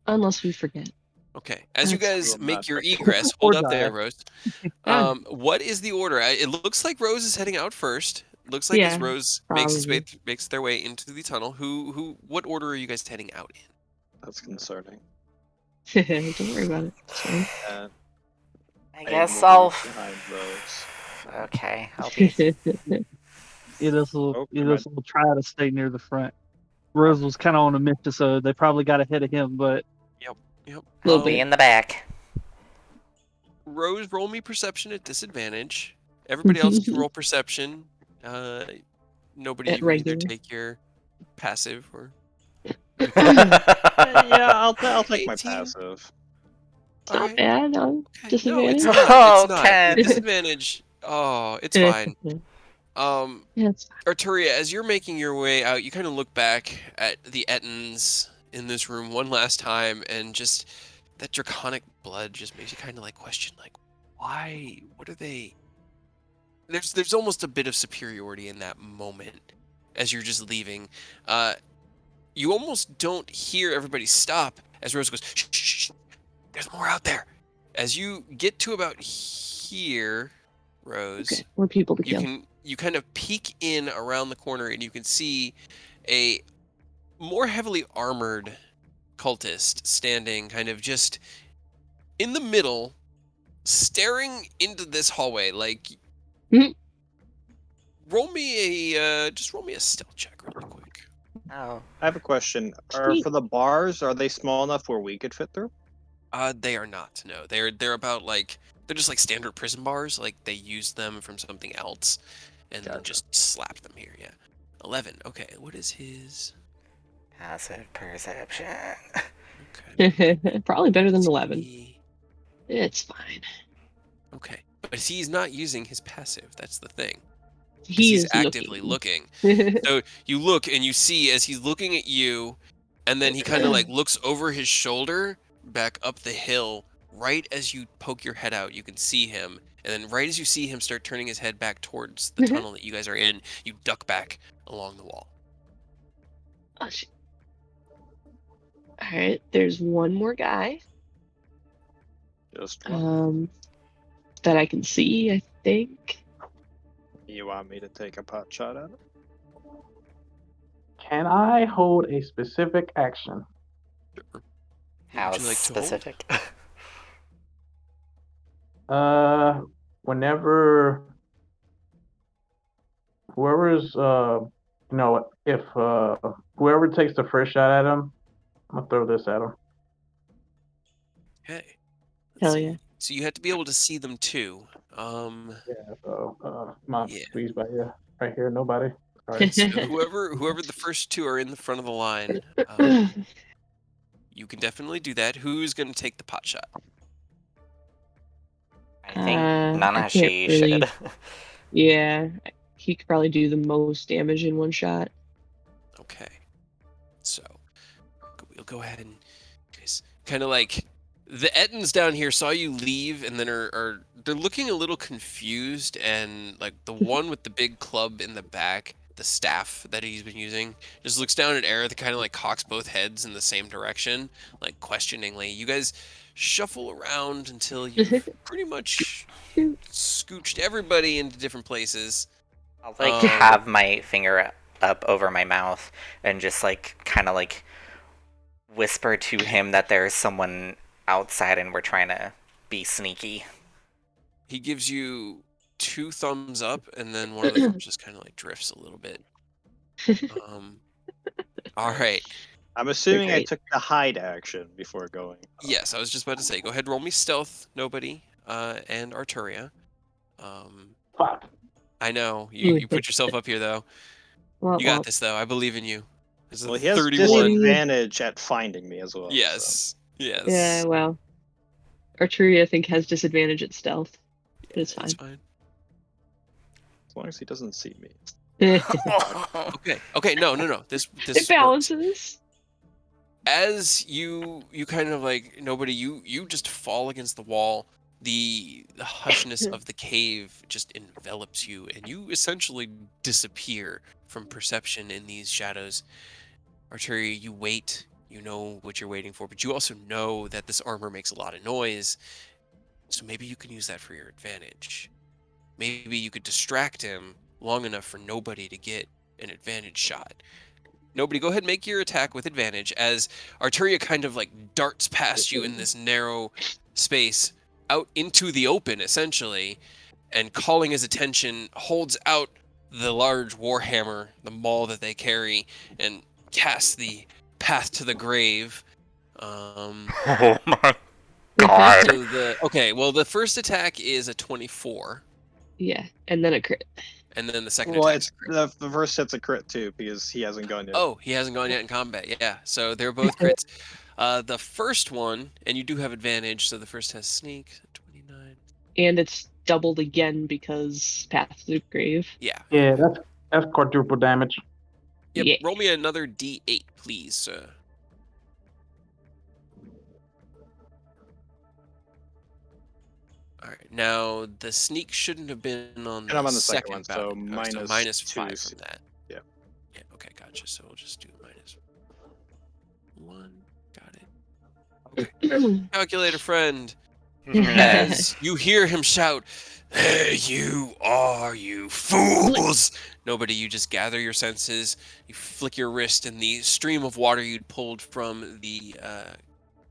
S3: Unless we forget.
S2: Okay, as you guys
S4: true,
S2: make
S4: not
S2: your
S4: like-
S2: egress, hold up there, Rose.
S3: Yeah.
S2: What is the order? It looks like Rose is heading out first. Looks like as
S3: Yeah,
S2: Rose makes their way into the tunnel. What order are you guys heading out in?
S4: That's concerning.
S3: Don't worry about it. It's fine.
S1: I
S4: I
S1: guess
S4: will
S1: I'll...
S4: be behind Rose.
S1: Okay, I'll be...
S5: Will try to stay near the front. Rose was kind of on a mission, so they probably got ahead of him, but
S2: Yep.
S3: Little
S1: I'll be
S3: bit.
S1: in the back.
S2: Rose, roll me perception at disadvantage. Everybody else can roll perception. Nobody,
S3: At
S2: you can either
S3: regular.
S2: take your passive or.
S4: Yeah, I'll take my
S2: 18.
S4: passive.
S3: It's not
S2: Alright.
S3: bad.
S2: No,
S3: Disadvantage.
S2: it's not.
S1: Oh,
S2: It's not.
S1: Ken.
S2: The disadvantage. Oh, it's fine.
S3: Yeah, it's fine.
S2: Arturia, as you're making your way out, you kind of look back at the Ettins in this room one last time, and just that draconic blood just makes you kind of like question, like, why? What are they? There's almost a bit of superiority in that moment as you're just leaving. You almost don't hear everybody stop as Rose goes, shh, shh, shh, there's more out there. As you get to about here, Rose,
S3: Okay, more people to kill.
S2: you kind of peek in around the corner and you can see a more heavily armored cultist standing kind of just in the middle, staring into this hallway. Like,
S3: Mhm.
S2: roll me a stealth check real quick.
S1: Oh.
S4: I have a question.
S3: Sweet.
S4: For the bars, are they small enough where we could fit through?
S2: They are not. No, they're about like they're just like standard prison bars. Like they use them from something else, and then
S4: Gotcha.
S2: just slap them here. Yeah. 11. Okay. What is his?
S1: Passive perception.
S2: Okay.
S3: Probably better than
S2: Is
S3: 11.
S2: he-
S3: It's fine.
S2: Okay, but he's not using his passive. That's the thing. Because
S3: He
S2: he's
S3: is
S2: actively looking. So you look and you see as he's looking at you, and then he kind of like looks over his shoulder back up the hill. Right as you poke your head out, you can see him. And then right as you see him start turning his head back towards the tunnel that you guys are in, you duck back along the wall.
S3: Oh, shit. All right, there's one more guy
S4: Just one.
S3: that I can see, I think.
S4: You want me to take a pot shot at it?
S6: Can I hold a specific action?
S2: What
S1: How
S2: would you like to hold?
S1: specific?
S6: Whenever whoever's if whoever takes the first shot at him, I'm gonna throw this at him.
S2: Okay.
S3: Hell
S2: see.
S3: yeah.
S2: So you have to be able to see them too.
S6: Yeah. So my
S2: Yeah.
S6: squeeze by here, right here. Nobody. All right.
S2: So whoever the first two are in the front of the line, you can definitely do that. Who's gonna take the pot shot?
S1: I think
S3: I can't
S1: Nanashi
S3: really.
S1: should.
S3: Yeah, he could probably do the most damage in one shot.
S2: Okay. So we'll go ahead and guys kind of like the Ettins down here saw you leave and then are they're looking a little confused, and like the one with the big club in the back, the staff that he's been using, just looks down at Aerith, kind of like cocks both heads in the same direction, like questioningly. You guys shuffle around until you've pretty much scooched everybody into different places.
S1: I'll like have my finger up over my mouth and just like kind of like whisper to him that there's someone outside and we're trying to be sneaky.
S2: He gives you 2 thumbs up, and then one of the thumbs just kind of like drifts a little bit. All right.
S4: I'm assuming I
S3: great.
S4: took the hide action before going.
S2: Yes, I was just about to say, go ahead, roll me stealth, nobody, and Arturia.
S6: Fuck.
S2: I know you put yourself up here though.
S3: Well,
S2: You got this though. I believe in you. This is
S4: Well,
S2: a
S4: he has
S2: 31.
S4: disadvantage at finding me as well. So.
S2: Yes. Yes.
S3: Yeah, well, Arturia, I think, has disadvantage at stealth, but it's
S2: It's
S3: fine.
S2: fine.
S4: As long as he doesn't see me.
S2: Okay. Okay. No. This
S3: It
S2: works.
S3: balances.
S2: As you kind of like nobody, you just fall against the wall. The hushness of the cave just envelops you, and you essentially disappear from perception in these shadows. Arturia, you wait. You know what you're waiting for, but you also know that this armor makes a lot of noise. So maybe you can use that for your advantage. Maybe you could distract him long enough for nobody to get an advantage shot. Nobody, go ahead and make your attack with advantage as Arturia kind of like darts past you in this narrow space out into the open, essentially, and calling his attention, holds out the large warhammer, the maul that they carry, and casts the path to the grave.
S1: Oh my god.
S2: So the first attack is a 24,
S3: Yeah, and then a crit.
S2: and then the second
S4: Well,
S2: attack.
S4: it's the first set's a crit too because he hasn't gone yet.
S2: Oh, he hasn't gone yet in combat. Yeah, so they're both crits. The first one, and you do have advantage, so the first has sneak, 29.
S3: And it's doubled again because Path to the Grave.
S2: Yeah.
S6: Yeah, that's quadruple damage.
S2: Yep.
S3: Yeah.
S2: Roll me another D8, please. All right. Now the sneak shouldn't have been on
S4: And I'm on the second
S2: second
S4: one, so
S2: bounty.
S4: minus
S2: minus
S4: 2
S2: 5 from that.
S4: Yeah.
S2: Yeah. Okay. Gotcha. So we'll just do -1. Got it. Okay. Calculator friend. As you hear him shout, "There you are, you fools!" Nobody, you just gather your senses, you flick your wrist, and the stream of water you'd pulled from the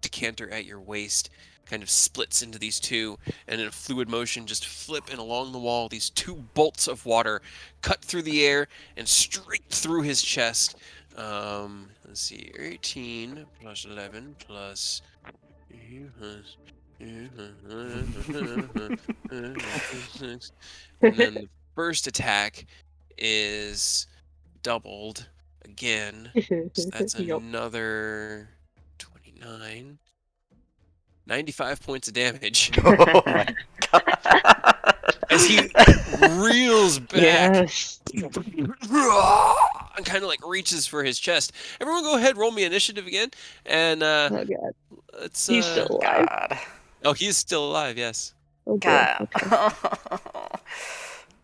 S2: decanter at your waist kind of splits into these two, and in a fluid motion just flip, and along the wall, these 2 bolts of water cut through the air and straight through his chest. Let's see, 18 plus 11 plus And then the first attack is doubled again. So that's
S3: Yup.
S2: another 29. 95 points of damage
S1: Oh my god.
S2: as he reels back
S3: Yes.
S2: and kind of like reaches for his chest. Everyone go ahead, roll me initiative again. And
S3: Oh god.
S2: let's
S3: He's still alive.
S1: God.
S2: oh, he is still alive, yes.
S3: Oh boy.
S1: God.
S3: Okay.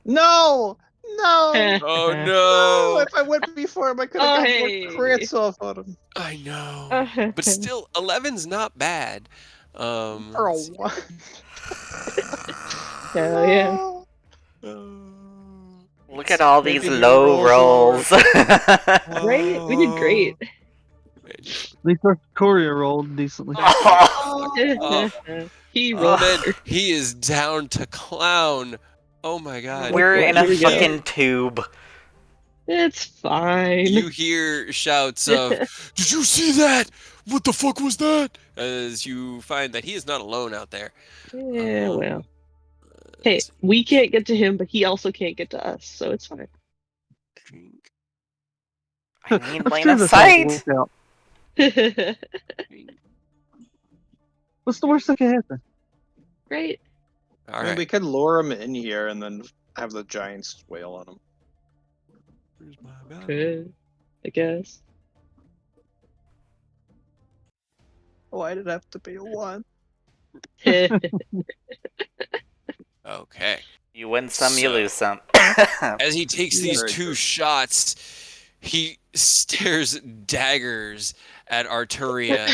S4: No! No!
S2: Oh
S4: No!
S2: no.
S4: If I went before him, I could have
S3: Oh,
S4: got
S3: hey.
S4: more crits off on him.
S2: I know. But still 11's not bad.
S4: For a
S2: Let's see.
S4: one.
S3: Hell yeah.
S4: No.
S1: Look at all
S4: Maybe
S1: these
S4: he
S1: low
S4: rolls
S1: rolls.
S3: Right? We did great.
S5: At least Arturia rolled decently.
S2: Oh,
S3: He
S2: oh
S3: rolled
S2: man,
S3: better.
S2: he is down to clown. Oh my god.
S1: We're
S3: boy,
S1: in a
S3: here we go.
S1: fucking tube.
S3: It's fine.
S2: You hear shouts of, "Did you see that? What the fuck was that?" As you find that he is not alone out there.
S3: Yeah, well.
S2: Um,
S3: Hey,
S2: let's
S3: we can't get to him, but he also can't get to us, so it's fine.
S2: see.
S1: I need
S5: I'm
S1: line
S5: sure
S1: of
S5: this all
S1: sight.
S5: worked out. What's the worst that can happen?
S3: Right?
S2: All
S4: I mean,
S2: right.
S4: we could lure him in here and then have the giants wail on him.
S2: Where's my guy?
S3: Could, I guess.
S4: Why did it have to be a one?
S2: Okay.
S1: You win some, you
S2: So-
S1: lose some.
S2: As he takes these
S4: Very
S2: two
S4: true.
S2: shots, he stares daggers at Arturia,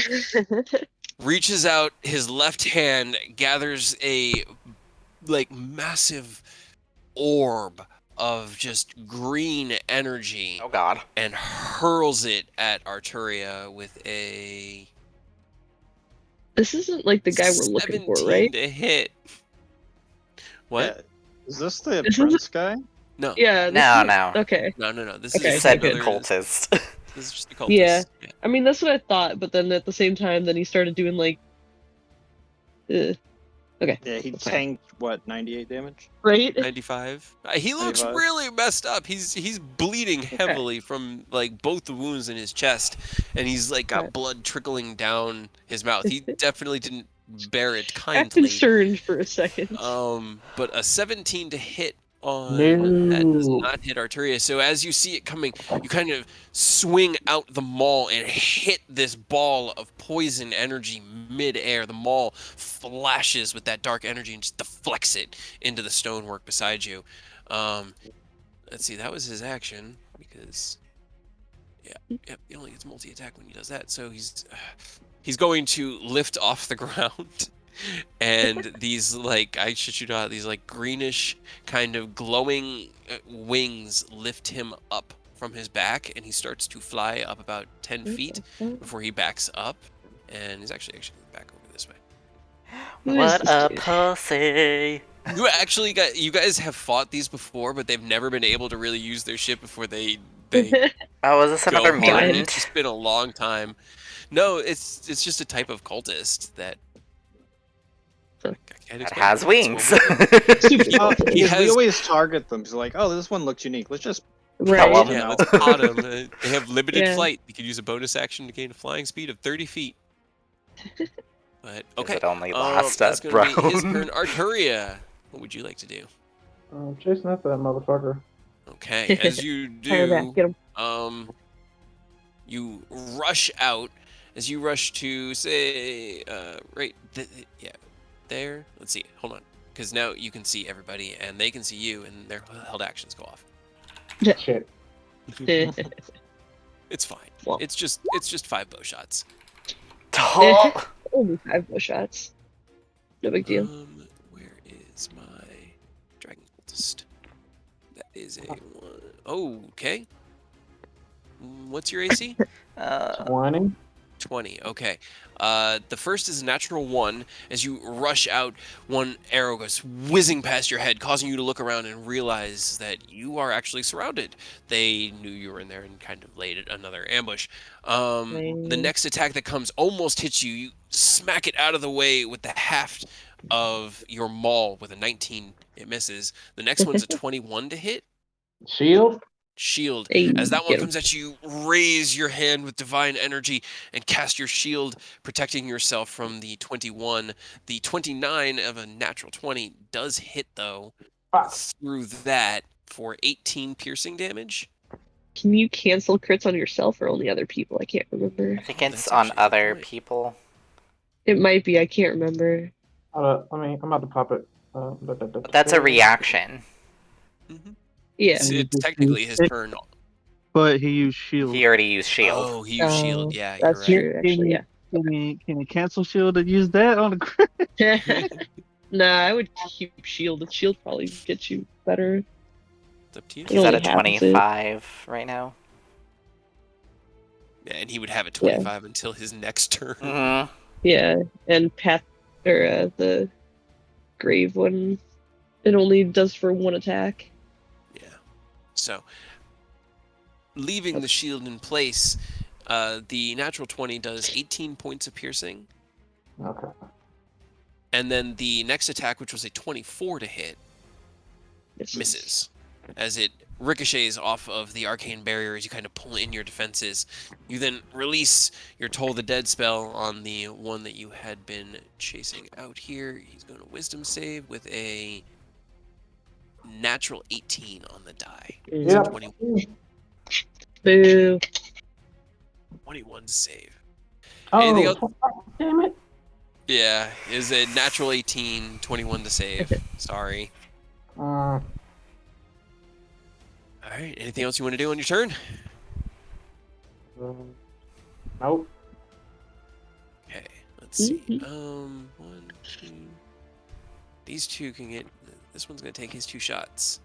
S2: reaches out his left hand, gathers a like massive orb of just green energy,
S1: Oh god.
S2: and hurls it at Arturia with a
S3: This isn't like the guy we're looking for, right?
S2: 17 to hit. What?
S4: Yeah. Is this the
S3: This is-
S4: prince guy?
S2: No.
S3: Yeah. This
S1: No,
S3: is-
S1: no.
S3: Okay.
S2: No. This
S3: Okay,
S1: You
S2: is
S1: said
S2: another
S1: cultist.
S2: This is just the cultist.
S3: Yeah. I mean, that's what I thought, but then at the same time, then he started doing like, okay,
S4: Yeah, he
S3: That's fine.
S4: tanked what, 98 damage?
S3: right?
S2: 95. He looks
S4: 95?
S2: really messed up. He's bleeding heavily from like both the wounds in his chest, and he's like got
S3: Okay.
S2: blood trickling down his mouth. He definitely didn't bear it
S3: I'm
S2: kindly.
S3: concerned for a second.
S2: But a 17 to hit on that does
S6: No.
S2: not hit Arturia. So as you see it coming, you kind of swing out the maul and hit this ball of poison energy mid-air. The maul flashes with that dark energy and just deflects it into the stonework beside you. Let's see, that was his action because he only gets multi-attack when he does that. So he's going to lift off the ground. And these like I should shoot out these like greenish kind of glowing wings lift him up from his back, and he starts to fly up about 10 feet before he backs up, and he's actually back over this way.
S3: Who is
S1: What
S3: this
S1: a
S3: dude?
S1: pussy.
S2: You guys have fought these before, but they've never been able to really use their ship before they
S1: Oh, is this another
S2: go.
S1: mutant?
S2: It's just been a long time. No, it's just a type of cultist that I can't
S1: That
S2: explain
S1: has
S2: it.
S1: wings.
S3: Super
S2: He-
S4: Oh,
S3: cultist.
S2: he
S4: because we
S2: has-
S4: always target them. He's like, oh, this one looks unique. Let's just
S3: Right?
S1: well,
S2: Yeah,
S4: No.
S2: let's pot them. They have limited
S3: Yeah.
S2: flight. You can use a bonus action to gain a flying speed of 30 feet. But okay,
S1: It only lasts
S2: that's
S1: at
S2: going to be his
S1: Brown.
S2: turn. Arturia, what would you like to do?
S6: Chasing after that motherfucker.
S2: Okay, as you
S3: Fire back.
S2: do,
S3: Get him.
S2: you rush out. As you rush to say, there. Let's see. Hold on, because now you can see everybody, and they can see you, and their held actions go off.
S6: Shit.
S2: It's fine.
S3: Well.
S2: It's just 5 bow shots.
S1: Oh,
S3: Only 5 more shots. No big deal.
S2: Where is my dragon cultist? That is a 1. Oh, okay. What's your AC?
S6: 20.
S2: 20. Okay. The first is a natural 1. As you rush out, one arrow goes whizzing past your head, causing you to look around and realize that you are actually surrounded. They knew you were in there and kind of laid another ambush. The next attack that comes almost hits you. You smack it out of the way with the haft of your maul with a 19. It misses. The next one's a 21 to hit.
S6: Shield.
S2: Shield.
S3: Hey,
S2: As that one
S3: get 'em.
S2: comes at you, raise your hand with divine energy and cast your shield, protecting yourself from the 21. The 29 of a natural 20 does hit, though,
S6: Fuck.
S2: through that for 18 piercing damage.
S3: Can you cancel crits on yourself or only other people? I can't remember.
S1: I think it's
S2: That's
S1: on
S2: actually a good
S1: other
S2: point.
S1: people.
S3: It might be. I can't remember.
S6: I'm about to pop it.
S1: But that's a reaction.
S2: Mhm.
S3: Yeah.
S2: It's,
S5: And
S2: it's
S5: just
S2: technically
S5: use
S2: his
S5: it,
S2: turn.
S5: but he used shield.
S1: He already used shield.
S2: Oh, he used shield. Yeah, you're
S3: That's
S2: right.
S3: true. Actually, yeah.
S5: Can you cancel shield and use that on the crit?
S3: Nah, I would keep shield. Shield probably gets you better.
S2: It's up to you.
S3: It
S1: He's at
S3: only
S1: a
S3: halves it.
S1: 25 right now.
S2: Yeah, and he would have a 25 until his next turn.
S1: Mm-hmm.
S3: Yeah, and the grave one, it only does for one attack.
S2: Yeah. So, leaving the shield in place, the natural 20 does 18 points of piercing.
S6: Okay.
S2: And then the next attack, which was a 24 to hit, misses. As it ricochets off of the arcane barrier as you kind of pull in your defenses. You then release your Toll the Dead spell on the one that you had been chasing out here. He's going to wisdom save with a natural 18 on the die.
S3: Yeah.
S2: So
S3: Boo.
S2: 21 to save. Anything else?
S6: Damn it.
S2: Yeah, is a natural 18, 21 to save. Sorry. All right, anything else you want to do on your turn?
S6: Nope.
S2: Okay, let's see.
S3: Mhm.
S2: 1, 2. These two can get. This one's gonna take his 2 shots.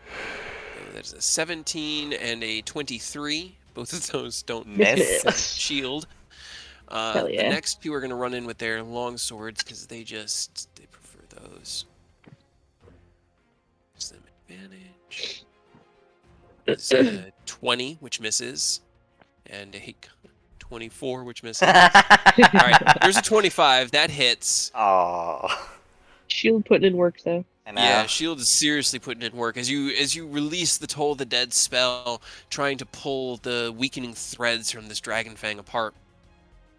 S2: So that's a 17 and a 23. Both of those don't
S1: Miss.
S2: shield.
S3: Hell yeah.
S2: The next two are gonna run in with their long swords because they prefer those. Gives them advantage. It's a 20, which misses, and a 24, which misses. All right, there's a 25 that hits.
S1: Oh.
S3: Shield putting in work though.
S1: I know.
S2: Yeah, shield is seriously putting in work as you release the Toll the Dead spell, trying to pull the weakening threads from this dragon fang apart.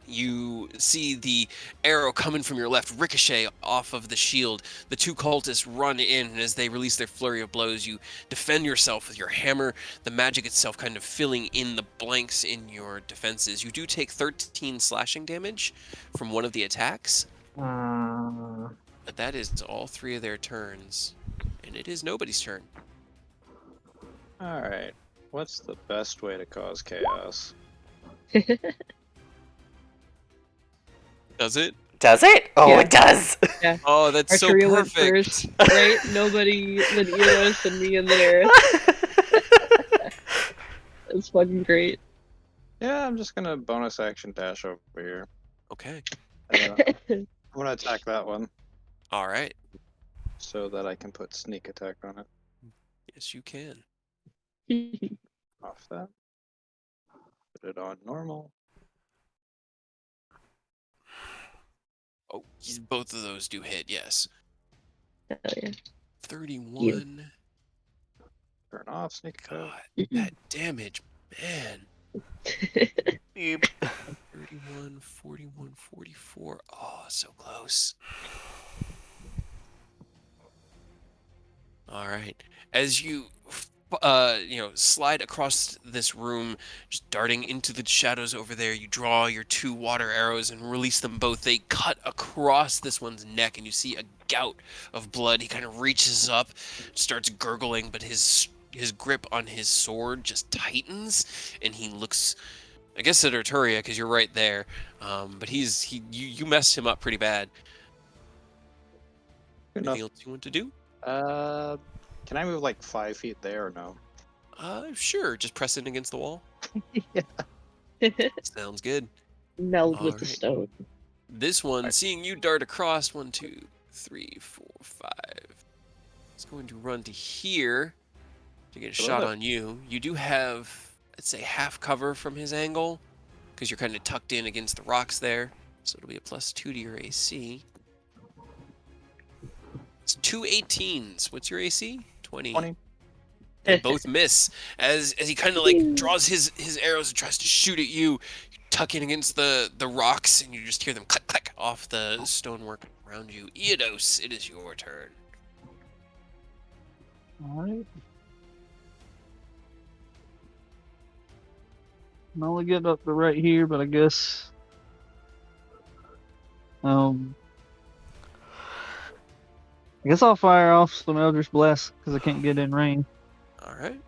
S2: You see the arrow coming from your left ricochet off of the shield. The 2 cultists run in, and as they release their flurry of blows, you defend yourself with your hammer, the magic itself kind of filling in the blanks in your defenses. You do take 13 slashing damage from one of the attacks, but that is all 3 of their turns, and it is nobody's turn.
S4: Alright. What's the best way to cause chaos?
S2: Does it?
S1: Does it? Oh,
S3: Yeah.
S1: it does.
S3: Yeah.
S2: Oh, that's so
S3: Arturia went
S2: perfect.
S3: first, right? Nobody, then Eros and me and then Aerith. It's fucking great.
S4: Yeah, I'm just gonna bonus action dash over here.
S2: Okay.
S4: I'm gonna attack that one
S2: All right.
S4: so that I can put sneak attack on it.
S2: Yes, you can.
S4: Off that. Put it on normal.
S2: Oh, both of those do hit, yes.
S3: Hell yeah.
S2: 31.
S4: Turn off sneak attack.
S2: God, that damage, man.
S1: Beep.
S2: 31, 41, 44. Oh, so close. All right. As you slide across this room, just darting into the shadows over there, you draw your 2 water arrows and release them both. They cut across this one's neck, and you see a gout of blood. He kind of reaches up, starts gurgling, but his grip on his sword just tightens, and he looks, I guess, at Arturia, because you're right there. But you messed him up pretty bad. Anything else you want to do?
S4: Can I move like 5 feet there or no?
S2: Sure. Just press it against the wall.
S4: Yeah.
S2: Sounds good.
S3: Meld
S2: All
S3: with the
S2: right.
S3: stone.
S2: This one, seeing you dart across, 1, 2, 3, 4, 5. It's going to run to here to get a shot on you. You do have, let's say, half cover from his angle, because you're kind of tucked in against the rocks there. So it'll be a +2 to your AC. It's 2 18s. What's your AC? 20.
S4: 20.
S2: They both miss as he kind of like draws his arrows and tries to shoot at you. You tuck in against the rocks, and you just hear them click click off the stonework around you. Eodos, it is your turn.
S5: All right. I'm only getting up to right here, but I guess I guess I'll fire off some Eldritch Blast because I can't get in range.
S2: All right.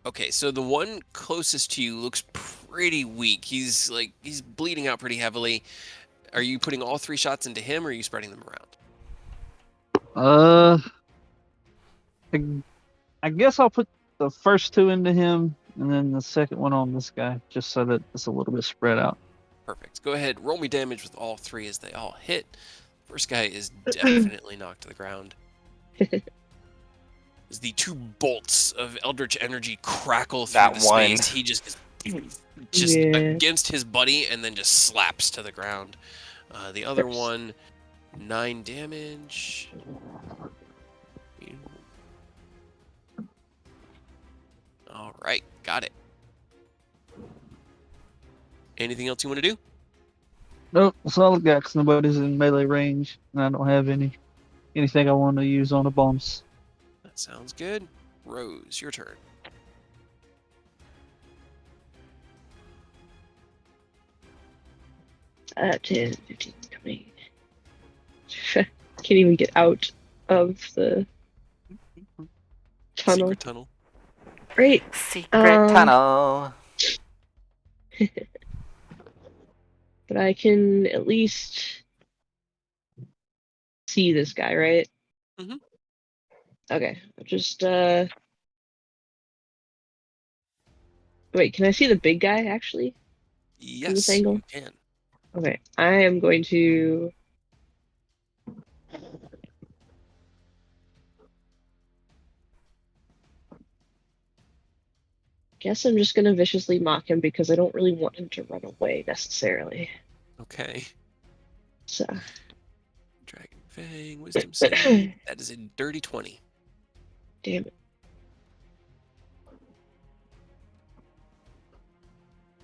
S2: Okay, so the one closest to you looks pretty weak. He's bleeding out pretty heavily. Are you putting all 3 shots into him, or are you spreading them around?
S5: I guess I'll put the first 2 into him and then the second one on this guy, just so that it's a little bit spread out.
S2: Perfect. Go ahead, roll me damage with all 3 as they all hit. First guy is definitely knocked to the ground. As the 2 bolts of Eldritch energy crackle through
S1: That
S2: the
S1: one.
S2: space, he just
S3: Yeah.
S2: against his buddy and then just slaps to the ground. The other one, 9 damage. All right, got it. Anything else you want to do?
S5: Nope, that's all I got because nobody's in melee range, and I don't have anything I want to use on a bonus.
S2: That sounds good. Rose, your turn.
S3: 10, 15, 20. Can't even get out of the tunnel.
S2: Secret tunnel.
S3: Great.
S1: Secret tunnel.
S3: But I can at least see this guy, right?
S2: Mhm.
S3: Okay. I'll just wait, can I see the big guy actually? From this
S2: Yes,
S3: angle?
S2: you can.
S3: Okay. I am going to guess I'm just gonna viciously mock him because I don't really want him to run away necessarily.
S2: Okay.
S3: So
S2: Dragon Fang, Wisdom Save. That is a dirty 20.
S3: damn it.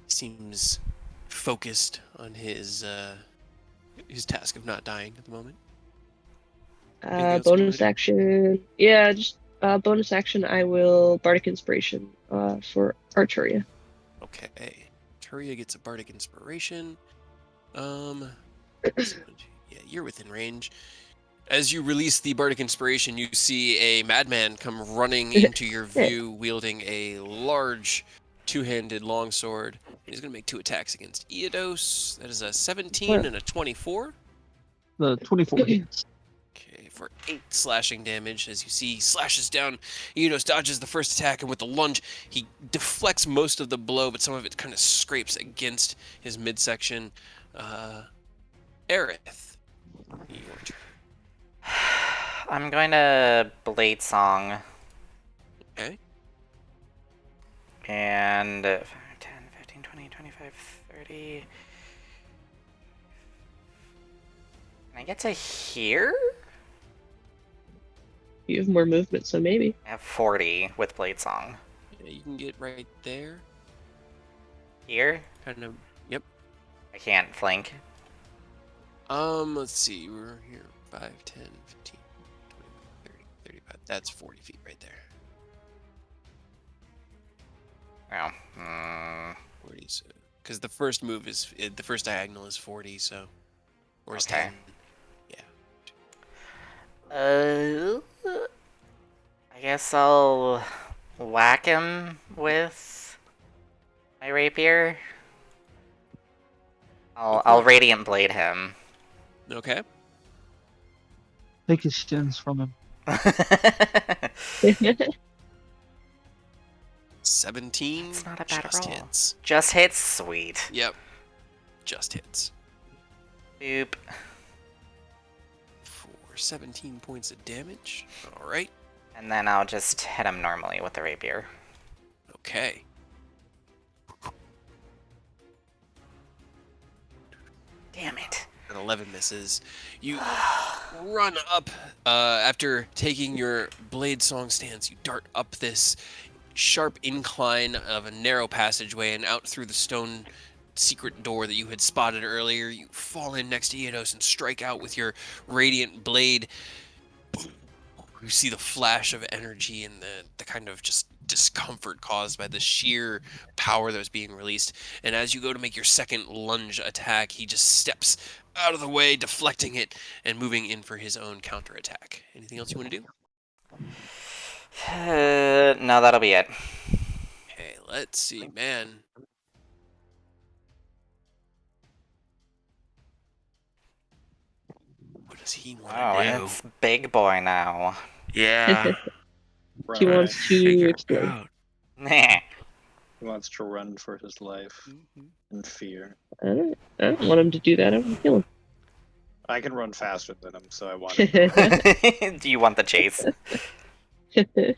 S2: Seems focused on his task of not dying at the moment. Anything else you wanna
S3: Bonus
S2: do?
S3: action. Yeah, just bonus action. I will Bardic Inspiration for Arturia.
S2: Okay. Turia gets a Bardic Inspiration. Yeah, you're within range. As you release the Bardic Inspiration, you see a madman come running into your view, wielding a large 2-handed longsword. He's going to make 2 attacks against Eodos. That is a 17 and a 24.
S5: The 24 hits.
S2: Okay, for 8 slashing damage. As you see, he slashes down. Eodos dodges the first attack, and with the lunge, he deflects most of the blow, but some of it kind of scrapes against his midsection. Aerith, your turn.
S1: I'm going to Blade Song.
S2: Okay.
S1: And 10, 15, 20, 25, 30. Can I get to here?
S3: You have more movement, so maybe.
S1: I have 40 with Blade Song.
S2: Yeah, you can get right there.
S1: Here?
S2: Kind of. Yep.
S1: I can't flank.
S2: Let's see. We're here. 5, 10, 15, 20, 30, 35. That's 40 feet right there.
S1: Oh.
S2: 40. So, because the first move is the first diagonal is 40. So, or is
S1: Okay.
S2: 10. Yeah.
S1: I guess I'll whack him with my rapier. I'll Radiant Blade him.
S2: Okay.
S5: Take his shins from him.
S2: 17
S1: It's not a bad
S2: just
S1: roll.
S2: hits.
S1: Just hits, sweet.
S2: Yep. Just hits.
S1: Boop.
S2: For 17 points of damage. Alright.
S1: And then I'll just hit him normally with the rapier.
S2: Okay.
S1: Damn it.
S2: An 11 misses. You run up after taking your blade song stance. You dart up this sharp incline of a narrow passageway and out through the stone secret door that you had spotted earlier. You fall in next to Eidos and strike out with your radiant blade. You see the flash of energy and the kind of just discomfort caused by the sheer power that was being released. And as you go to make your second lunge attack, he just steps out of the way, deflecting it and moving in for his own counterattack. Anything else you want to do?
S1: No, that'll be it.
S2: Okay, let's see, man. What does he want
S1: Oh,
S2: to do?
S1: it's big boy now.
S2: Yeah.
S3: He
S4: Right.
S3: wants to
S2: Figure it
S3: explode.
S2: out.
S1: Nah.
S4: He wants to run for his life
S2: Mhm.
S4: in fear.
S3: I don't want him to do that. I want to kill
S4: I can run faster than him, so I want him to
S3: him.
S1: Do you want the chase?
S6: Yeah,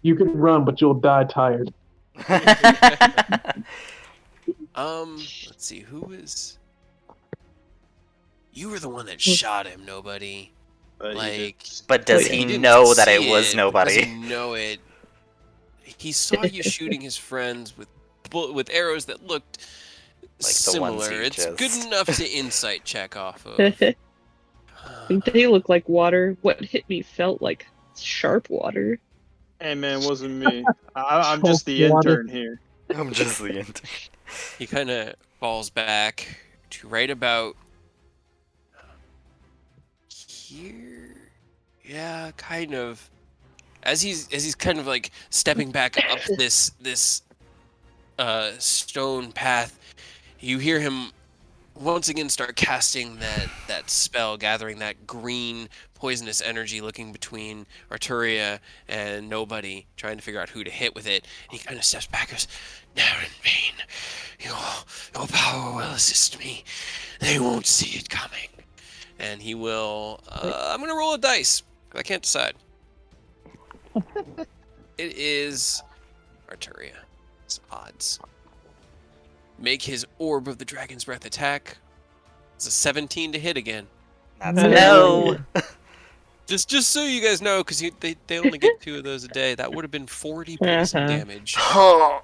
S6: you can run, but you'll die tired.
S2: Let's see, who is... You were the one that shot him, nobody.
S4: But
S2: Like,
S1: But does
S3: yeah.
S1: he
S2: didn't
S1: know that
S2: see
S1: it was
S2: but
S1: nobody?
S2: doesn't know it. He saw you shooting his friends with arrows that looked
S1: Like the ones
S2: similar.
S1: he
S2: It's good
S1: just-
S2: enough to insight check off of.
S3: They look like water. What hit me felt like sharp water.
S4: Hey man, it wasn't me. I'm just the
S6: Water.
S4: intern here.
S1: I'm just the intern.
S2: He kind of falls back to right about here. Yeah, kind of. As he's kind of like stepping back up this stone path, you hear him once again start casting that spell, gathering that green poisonous energy, looking between Arturia and nobody, trying to figure out who to hit with it. He kind of steps back and goes, "Now in vain, your power will assist me. They won't see it coming." And he will. I'm gonna roll a dice. I can't decide. It is Arturia. It's odds. Make his Orb of the Dragon's Breath attack. It's a 17 to hit again.
S1: That's
S3: No.
S1: no.
S2: Just so you guys know, because they only get 2 of those a day, that would have been 40 points of
S3: Uh-huh.
S2: damage.
S1: Oh,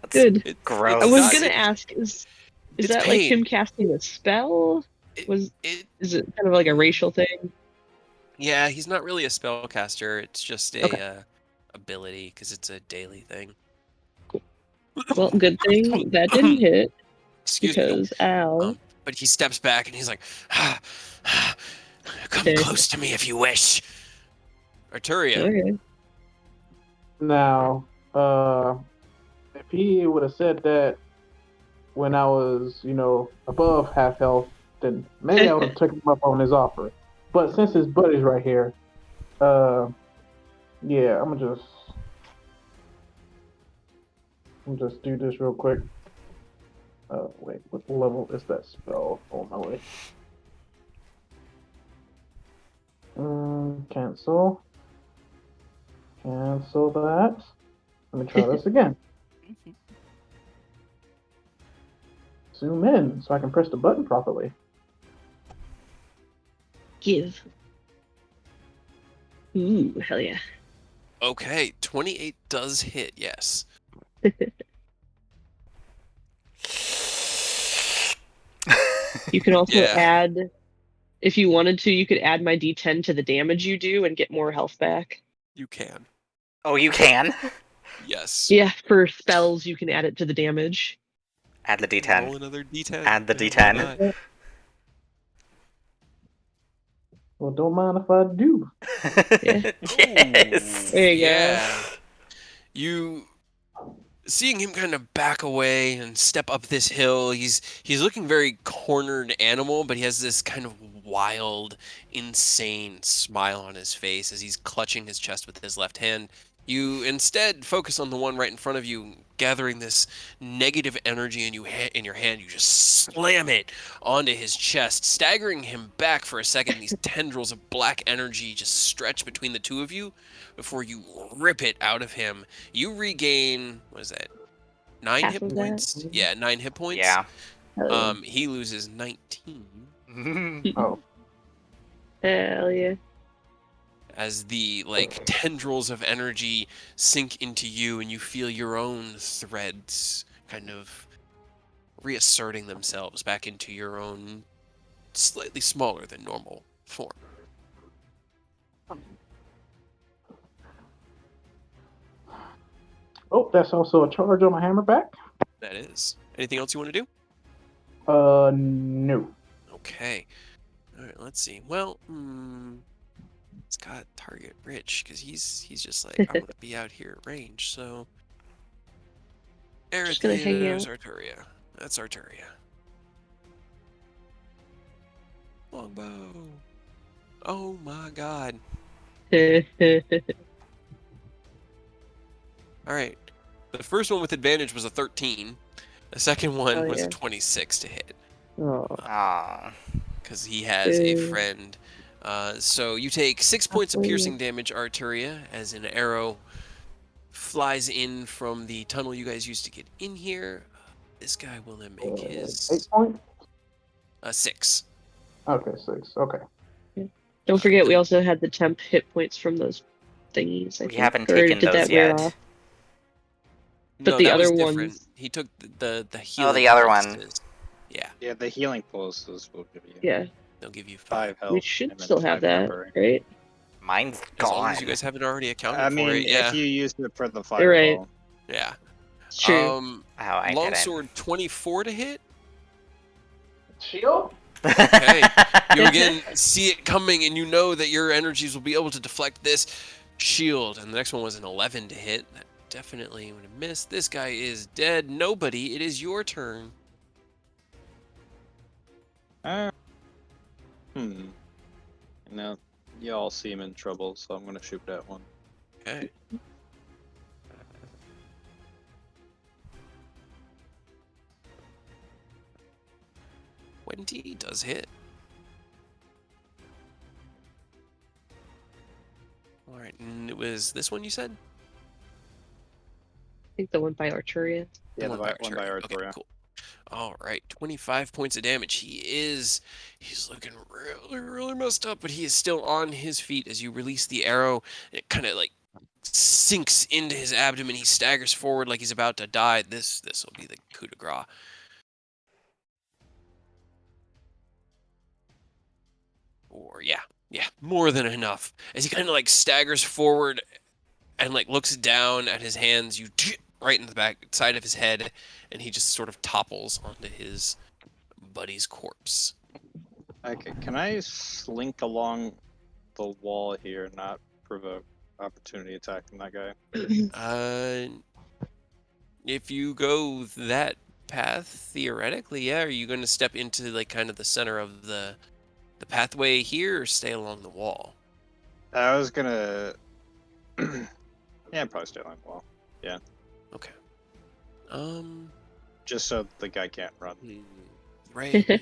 S3: Good.
S2: It-
S1: gross.
S3: I
S2: it's
S3: was
S2: not-
S3: gonna
S2: it-
S3: ask, is
S2: it's
S3: that like
S2: pain.
S3: him casting a spell?
S2: it-
S3: Was
S2: it-
S3: is it kind of like a racial thing?
S2: yeah, he's not really a spellcaster. It's just a
S3: Okay.
S2: ability, because it's a daily thing.
S3: Well, good thing that didn't hit
S2: Excuse me.
S3: because ow.
S2: But he steps back and he's like, "Come
S3: Okay.
S2: close to me if you wish." Arturia.
S3: Okay.
S6: Now, if he would have said that when I was, above half health, then maybe I would have taken him up on his offer. But since his buddy's right here, yeah, I'm gonna just do this real quick. Wait, what level is that spell? On my way. Cancel. Cancel that. Let me try this again. Zoom in so I can press the button properly.
S3: Give. Ooh, hell yeah.
S2: Okay, 28 does hit, yes.
S3: You can also
S2: Yeah.
S3: add, if you wanted to, you could add my D10 to the damage you do and get more health back.
S2: You can.
S1: Oh, you can?
S2: Yes.
S3: Yeah, for spells, you can add it to the damage.
S1: Add the
S2: Roll
S1: D10.
S2: another D10.
S1: Add the
S2: Yeah,
S1: D10.
S2: why not?
S6: Well, don't mind if I do.
S1: Yes.
S3: There you go.
S2: Yeah. You seeing him kind of back away and step up this hill, he's looking very cornered animal, but he has this kind of wild, insane smile on his face as he's clutching his chest with his left hand. You instead focus on the one right in front of you, gathering this negative energy in your hand. You just slam it onto his chest, staggering him back for a second. These tendrils of black energy just stretch between the two of you before you rip it out of him. You regain, what is that, 9
S3: Half
S2: hit
S3: of that?
S2: points? Yeah, 9 hit points.
S1: Yeah.
S3: Hell
S2: He loses 19
S3: yeah.
S6: Oh,
S3: Hell yeah.
S2: as the tendrils of energy sink into you, and you feel your own threads kind of reasserting themselves back into your own slightly smaller than normal form.
S6: oh, that's also a charge on my hammer back.
S2: That is. Anything else you want to do?
S6: No.
S2: Okay. All right. Let's see. Well, it's got target rich because he's just like, I want to be out here at range. So,
S3: Just gonna hang
S2: Arethia's
S3: out.
S2: Arturia. That's Arturia. Longbow. Oh my God. All right. The first one with advantage was a 13. The second one
S3: Oh,
S2: was
S3: yeah.
S2: a 26 to hit
S3: Oh.
S1: Aw.
S2: because he has a
S3: Boo.
S2: friend. So you take 6 points of piercing damage, Arturia, as an arrow flies in from the tunnel you guys used to get in here. This guy will then make
S6: 8
S2: his
S6: points.
S2: 6.
S6: Okay, 6. Okay.
S3: Don't forget, we also had the temp hit points from those thingies, I
S1: We
S3: think.
S1: haven't
S3: Or
S1: taken
S3: did
S1: those
S3: that wear
S1: yet.
S3: off?
S2: No,
S3: the
S2: that was
S3: other
S2: different.
S3: ones-
S2: He took the healing.
S1: the other one.
S2: pulses. Yeah,
S4: Yeah, the healing pulses will give you
S3: Yeah,
S2: they'll give you 5.
S4: 5 health.
S3: we should
S4: and then
S3: still have
S4: 5
S3: that,
S4: temporary.
S3: right?
S1: Mine's
S2: As
S1: gone.
S2: long as you guys haven't already accounted
S4: I
S2: for
S4: mean,
S2: it. Yeah.
S4: if you used it for the
S3: You're right.
S4: fireball.
S2: Yeah.
S3: It's true.
S1: Oh, I didn't.
S2: Longsword 24 to hit.
S6: Shield?
S2: Okay. You again see it coming, and you know that your energies will be able to deflect this shield. And the next one was an 11 to hit. That definitely would have missed. This guy is dead. Nobody. It is your turn.
S4: Now, y'all seem in trouble, so I'm gonna shoot that one.
S2: Okay. Wendy does hit. All right, and it was this one you said?
S3: I think the one by Arturia.
S4: Yeah,
S2: The
S4: one by
S2: Arturia.
S4: Arturia.
S2: Okay, cool. All right, 25 points of damage. He's looking really messed up, but he is still on his feet as you release the arrow. And it kind of sinks into his abdomen. He staggers forward like he's about to die. This will be the coup de grace. Or yeah, more than enough. As he kind of staggers forward and looks down at his hands, you right in the back side of his head, and he just sort of topples onto his buddy's corpse.
S4: Okay, can I slink along the wall here and not provoke opportunity attack from that guy?
S2: If you go that path, theoretically, yeah. Are you going to step into kind of the center of the pathway here, or stay along the wall?
S4: I was gonna. Yeah, probably stay along the wall. Yeah.
S2: Okay.
S4: Just so the guy can't run.
S2: Right. Yeah.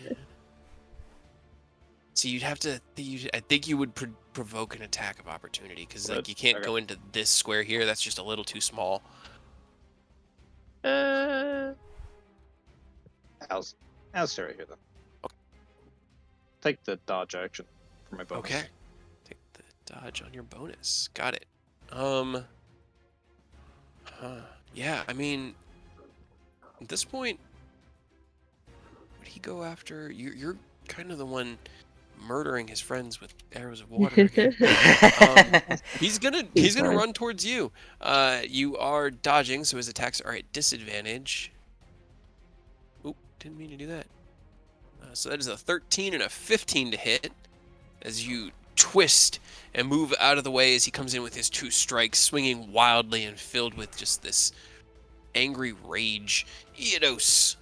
S2: So you'd have to. I think you would provoke an attack of opportunity because you can't
S4: Okay.
S2: go into this square here. That's just a little too small.
S4: I'll stay right here then.
S2: Okay.
S4: Take the dodge action for my bonus.
S2: Okay. Take the dodge on your bonus. Got it. Yeah, I mean, at this point, would he go after you? You're kind of the one murdering his friends with arrows of water again. He's gonna
S3: fine.
S2: run towards you. You are dodging, so his attacks are at disadvantage. Oop, didn't mean to do that. So that is a 13 and a 15 to hit as you twist and move out of the way as he comes in with his 2 strikes, swinging wildly and filled with just this angry rage. Eodos.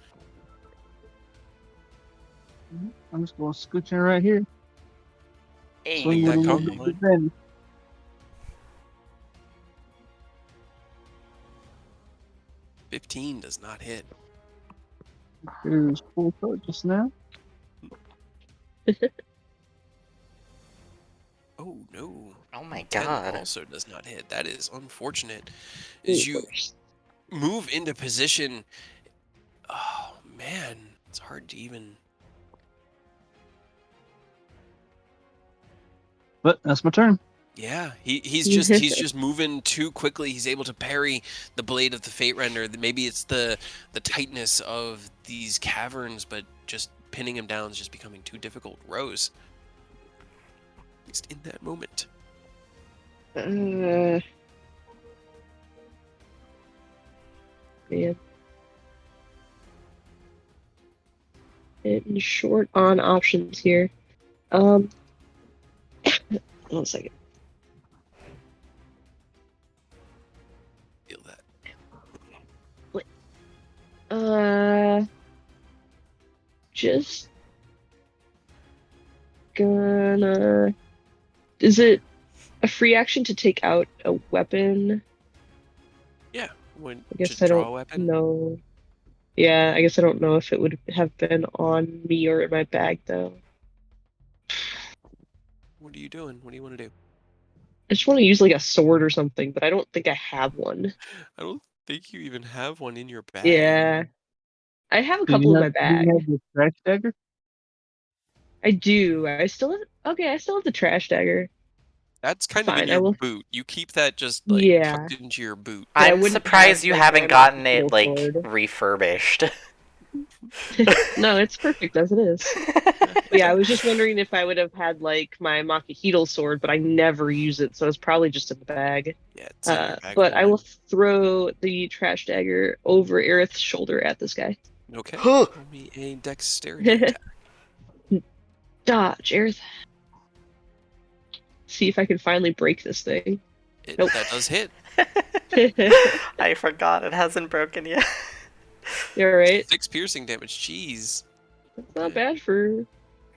S5: I'm just going to scooch in right here. Swing
S2: that
S5: with a little
S2: conga
S5: bit of
S2: line.
S5: advantage.
S2: $15 does not hit.
S5: Here's full just now.
S2: Oh no.
S1: Oh my
S2: 10
S1: god.
S2: also does not hit. That is unfortunate.
S3: Ooh,
S2: As you
S3: worse.
S2: move into position, oh man, it's hard to even.
S5: But that's my turn.
S2: Yeah, he's just moving too quickly. He's able to parry the blade of the Fate Render. Maybe it's the tightness of these caverns, but just pinning him down is just becoming too difficult. Rose, at least in that moment.
S3: Man. Getting short on options here. One second.
S2: Feel that.
S3: Just gonna. Is it a free action to take out a weapon?
S2: Yeah, when
S3: I guess
S2: to
S3: I
S2: draw a
S3: don't
S2: weapon.
S3: know. Yeah, I guess I don't know if it would have been on me or in my bag though.
S2: What are you doing? What do you want to do?
S3: I just want to use like a sword or something, but I don't think I have one.
S2: I don't think you even have one in your bag.
S3: Yeah. I have a
S5: Do
S3: couple in
S5: you
S3: my
S5: have, do
S3: bag.
S5: you have the trash dagger?
S3: I do. I still have. Okay, I still have the trash dagger.
S2: That's kind of in
S3: Fine, I
S2: your
S3: will.
S2: boot. You keep that just like
S3: Yeah,
S2: tucked into your boot.
S3: but I
S1: I'm
S3: wouldn't
S1: surprised
S3: have
S1: you
S3: like
S1: haven't
S3: my
S1: gotten it,
S3: Makihito
S1: like,
S3: sword.
S1: refurbished.
S3: No, it's perfect as it is. But yeah, I was just wondering if I would have had like my Makihito sword, but I never use it, so it's probably just in the bag.
S2: Yeah, it's in your bag.
S3: But I will
S2: holding.
S3: throw the trash dagger over Aerith's shoulder at this guy.
S2: Okay.
S1: Huh.
S2: Roll me a dexterity attack.
S3: Dodge, Aerith. See if I can finally break this thing. Nope.
S2: That does hit.
S1: I forgot it hasn't broken yet.
S3: You're right.
S2: 6 piercing damage. Jeez.
S3: That's not bad for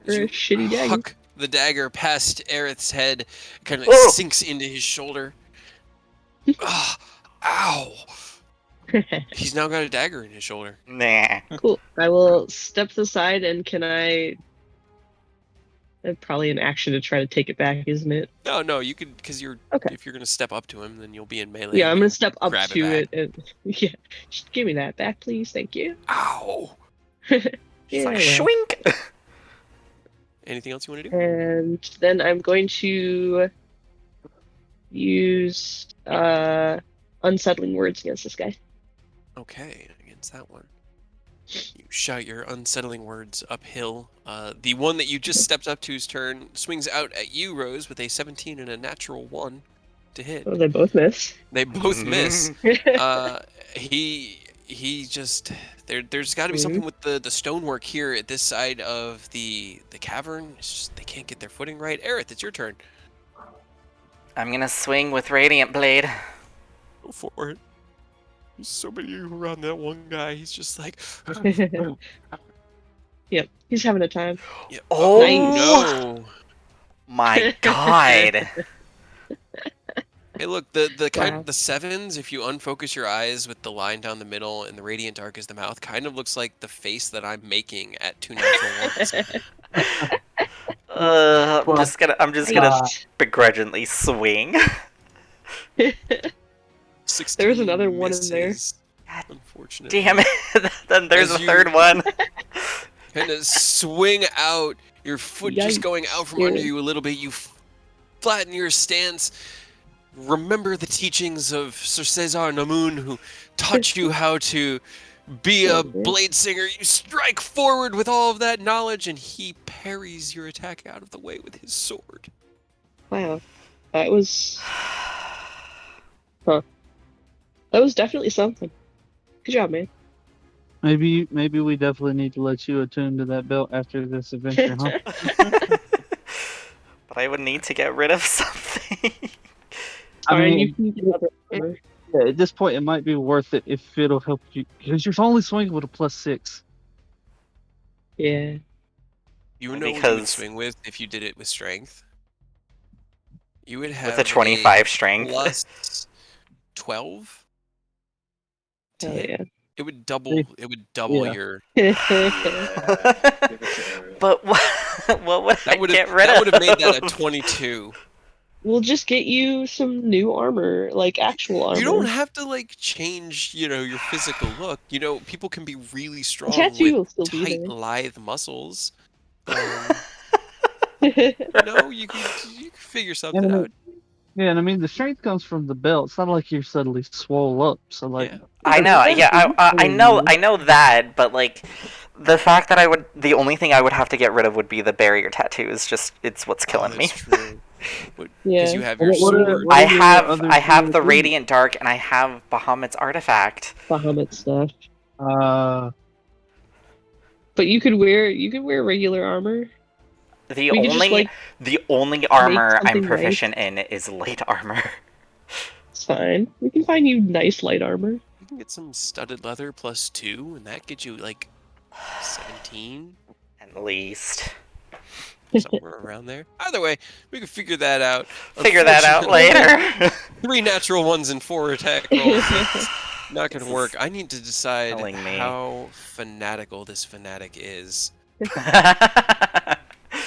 S2: As
S3: a
S2: you
S3: shitty dagger.
S2: huck the dagger past Aerith's head, kind of
S1: Oh.
S2: sinks into his shoulder. Ah, ow! He's now got a dagger in his shoulder.
S1: Nah.
S3: Cool. I will step to the side, and can I? That's probably an action to try to take it back, isn't it?
S2: No, you could, because you're.
S3: Okay.
S2: If you're gonna step up to him, then you'll be in melee.
S3: Yeah, I'm
S2: and
S3: gonna step up
S2: grab it
S3: to
S2: back.
S3: it, and yeah, just give me that back, please. Thank you.
S2: Ow!
S1: She's
S3: Yeah,
S1: like,
S3: well.
S1: schwink!
S2: Anything else you want to do?
S3: And then I'm going to use unsettling words against this guy.
S2: Okay, against that one. You shout your unsettling words uphill. The one that you just stepped up to's turn swings out at you, Rose, with a 17 and a natural 1 to hit.
S3: Oh, they both miss.
S2: They both miss. He just there's got to be something with the stonework here at this side of the cavern. It's just they can't get their footing right. Aerith, it's your turn.
S1: I'm gonna swing with Radiant Blade.
S2: Go for it. There's so many around that one guy. He's just like,
S3: Yep, he's having a time.
S2: yeah.
S1: Oh,
S2: no.
S1: My god.
S2: Hey, look, the kind
S3: Wow.
S2: the sevens, if you unfocus your eyes with the line down the middle and the radiant dark is the mouth, kind of looks like the face that I'm making at 2 natural ones.
S1: I'm just gonna begrudgingly swing.
S2: There
S3: was another one in there.
S2: Unfortunately.
S1: Damn it. Then there's
S2: As
S1: a
S2: you-
S1: third one.
S2: Kind of swing out, your foot just
S3: Yikes.
S2: going out from under you a little bit. You flatten your stance. Remember the teachings of Sir Cesar Namun, who taught you how to be a blade singer. You strike forward with all of that knowledge, and he parries your attack out of the way with his sword.
S3: Wow, that was. Huh. That was definitely something. Good job, man.
S5: Maybe we definitely need to let you attune to that belt after this adventure, huh?
S1: But I would need to get rid of something.
S5: I
S3: Fine,
S5: mean,
S3: you can get another armor.
S5: Yeah, at this point, it might be worth it if it'll help you, because you're only swinging with a +6.
S3: Yeah.
S2: You know what you would
S1: Because-
S2: swing with if you did it with strength? You would have
S1: With a 25 strength.
S2: plus 12 to
S3: Hell
S2: hit.
S3: yeah.
S2: It would double. It would double
S5: Yeah.
S2: your.
S4: Yeah. Give it to Ariel.
S1: But what would I
S2: That would
S1: get
S2: have.
S1: rid
S2: That
S1: of?
S2: would have made that a 22.
S3: We'll just get you some new armor, like actual armor.
S2: You don't have to like change, your physical look. People can be really strong
S3: tattoo will
S2: with
S3: still be
S2: tight,
S3: there.
S2: lithe muscles.
S3: Yeah,
S2: You can figure
S5: And
S2: something
S5: I
S2: out.
S5: mean, yeah, and I mean the strength comes from the belt. It's not like you're suddenly swole up. So like,
S2: Yeah.
S1: I know, yeah, I know,
S5: I
S1: I know that, but like, the fact that the only thing I would have to get rid of would be the barrier tattoo. Is just, it's what's killing me.
S2: That's true. Because
S3: Yeah.
S2: you have your
S5: What are-
S2: sword.
S5: what
S1: I
S5: are your
S1: have
S5: other
S1: I have the
S5: things?
S1: Radiant Dark and I have Bahamut's artifact.
S3: Bahamut stuff.
S5: But
S3: you could wear regular armor.
S1: The
S3: We could just,
S1: only
S3: like,
S1: the only armor I'm
S3: something
S1: proficient in is light armor.
S3: It's fine. We can find you nice light armor.
S2: You can get some studded leather +2, and that gets you like 17,
S1: At least.
S2: somewhere around there. Either way, we can figure that out.
S1: Figure that out
S2: Unfortunately,
S1: later.
S2: 3 natural ones and 4 attack rolls. Not gonna
S1: This
S2: work.
S1: is
S2: I need to decide
S1: killing me.
S2: how fanatical this fanatic is.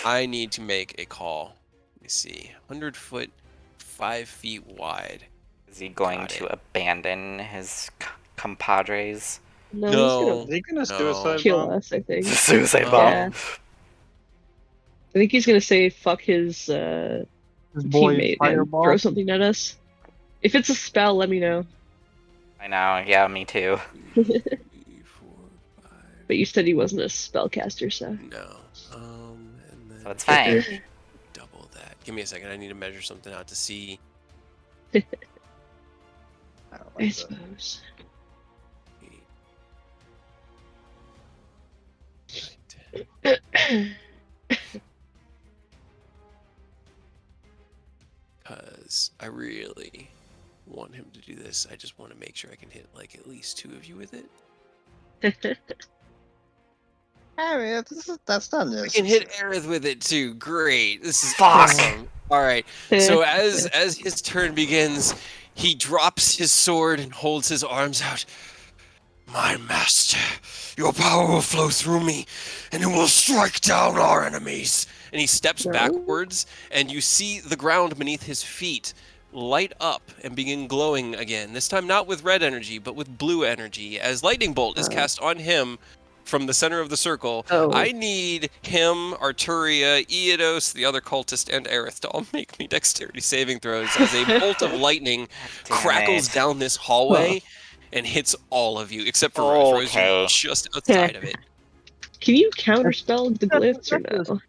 S2: I need to make a call. Let me see. 100 foot, 5 feet wide.
S1: Is he going
S2: Got
S1: to
S2: it.
S1: abandon his compadres?
S3: No,
S4: Is he gonna
S2: No.
S4: suicide
S3: he's gonna kill
S4: bomb?
S3: us, I think.
S1: Suicide
S2: Oh.
S1: bomb.
S3: Yeah. I think he's gonna say fuck his
S5: His boy
S3: teammate and
S5: Fireball.
S3: throw something at us. If it's a spell, let me know.
S1: I know, yeah, me too.
S2: 3, 4, 5.
S3: But you said he wasn't a spellcaster, so.
S2: No. And then
S1: So it's fine.
S2: double that. Give me a second. I need to measure something out to see.
S4: I don't
S3: I
S4: like that.
S3: suppose.
S2: 8, 9, 10. Because I really want him to do this. I just want to make sure I can hit like at least 2 of you with it.
S4: I mean, that's not
S2: I can hit Aerith with it too. Great. This is
S1: Fuck.
S2: awesome. All right. So as his turn begins, he drops his sword and holds his arms out. My master, your power will flow through me, and it will strike down our enemies. And he steps
S3: No.
S2: backwards, and you see the ground beneath his feet light up and begin glowing again. This time not with red energy, but with blue energy, as lightning bolt is cast on him from the center of the circle.
S3: Oh.
S2: I need him, Arturia, Eodos, the other cultist, and Aerith to all make me dexterity saving throws as a bolt of lightning
S1: Damn
S2: crackles
S1: it.
S2: down this hallway and hits all of you, except for Rose. Rose,
S1: Okay.
S2: you're just outside of it.
S3: Can you counterspell the glyphs or no?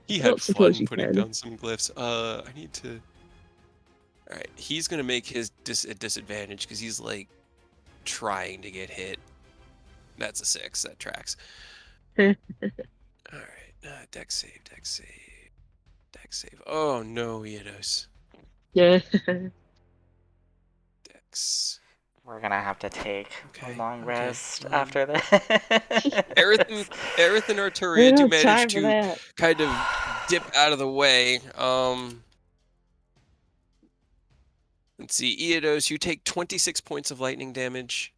S2: He
S3: I
S2: had
S3: don't suppose
S2: fun
S3: you
S2: putting
S3: can.
S2: down some glyphs. I need to... Alright, he's gonna make his disadvantage because he's like trying to get hit. That's a 6. That tracks. Alright, dex save, dex save, dex save. Oh no, Eodos.
S3: Yeah.
S2: Dex.
S1: We're gonna have to take
S2: Okay,
S1: a long
S2: okay,
S1: rest
S2: um,
S1: after this.
S2: Aerith and
S3: We
S2: Arturia
S3: don't
S2: do
S3: have time
S2: manage
S3: for
S2: to
S3: that.
S2: kind of dip out of the way. Let's see, Eodos, you take 26 points of lightning damage.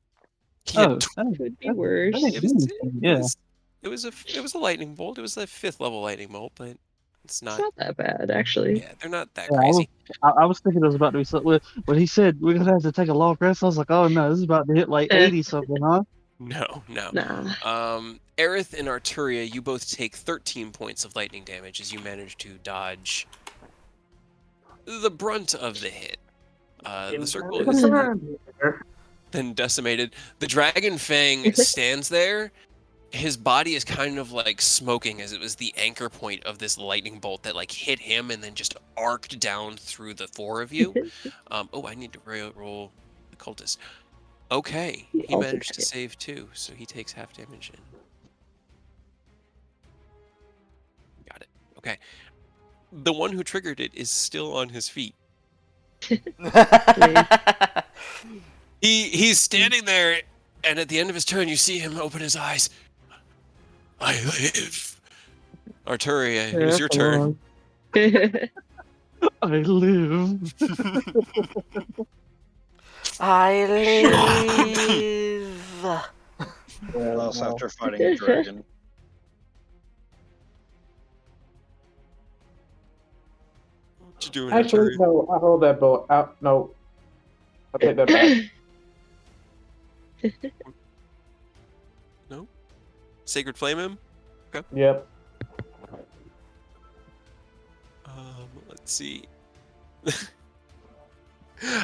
S2: He had
S3: Could be worse.
S2: It was,
S5: Yeah.
S2: it was a lightning bolt. It was a 5th level lightning bolt, but it's
S3: It's
S2: not.
S3: not that bad, actually.
S2: Yeah, they're not that
S5: Yeah,
S2: crazy.
S5: I was thinking it was about to be something. When he said we're gonna have to take a long rest, I was like, oh no, this is about to hit like 80 something, huh?
S2: No.
S3: Nah.
S2: Aerith and Arturia, you both take 13 points of lightning damage as you manage to dodge the brunt of the hit. The circle is then decimated. The Dragon Fang stands there. His body is kind of like smoking as it was the anchor point of this lightning bolt that like hit him and then just arced down through the 4 of you. I need to roll the cultist. Okay,
S3: He
S2: he
S3: also
S2: managed to
S3: got hit.
S2: save 2, so he takes half damage in. Got it. Okay. The one who triggered it is still on his feet. He's standing there, and at the end of his turn, you see him open his eyes. I live. Arturia, it is your turn.
S5: I live.
S1: I live.
S4: Plus,
S6: no.
S4: after fighting a dragon.
S2: What you doing,
S6: Actually,
S2: Arturi?
S6: no. I hold that bow out. No, I take that back.
S2: No? Sacred Flame him?
S6: Yep.
S2: Let's see.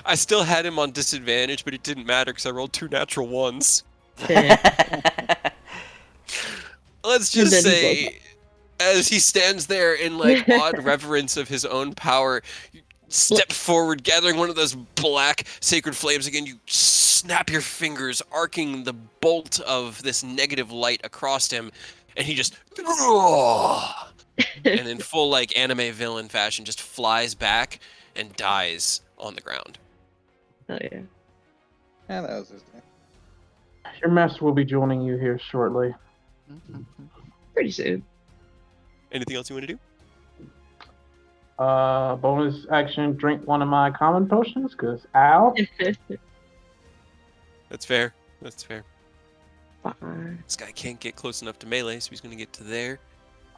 S2: I still had him on disadvantage, but it didn't matter because I rolled 2 natural ones. Let's
S3: And
S2: just
S3: then he blows
S2: say, as he stands there in like odd reverence of his own power, you step forward, gathering one of those black sacred flames again. You snap your fingers, arcing the bolt of this negative light across him, and he just, and in full like anime villain fashion, just flies back and dies on the ground.
S3: Oh yeah.
S4: And that was his name.
S6: Your master will be joining you here shortly.
S3: Pretty soon.
S2: Anything else you want to do?
S6: Bonus action, drink one of my common potions, because ow.
S2: That's fair. That's fair.
S3: Fine.
S2: This guy can't get close enough to melee, so he's going to get to there.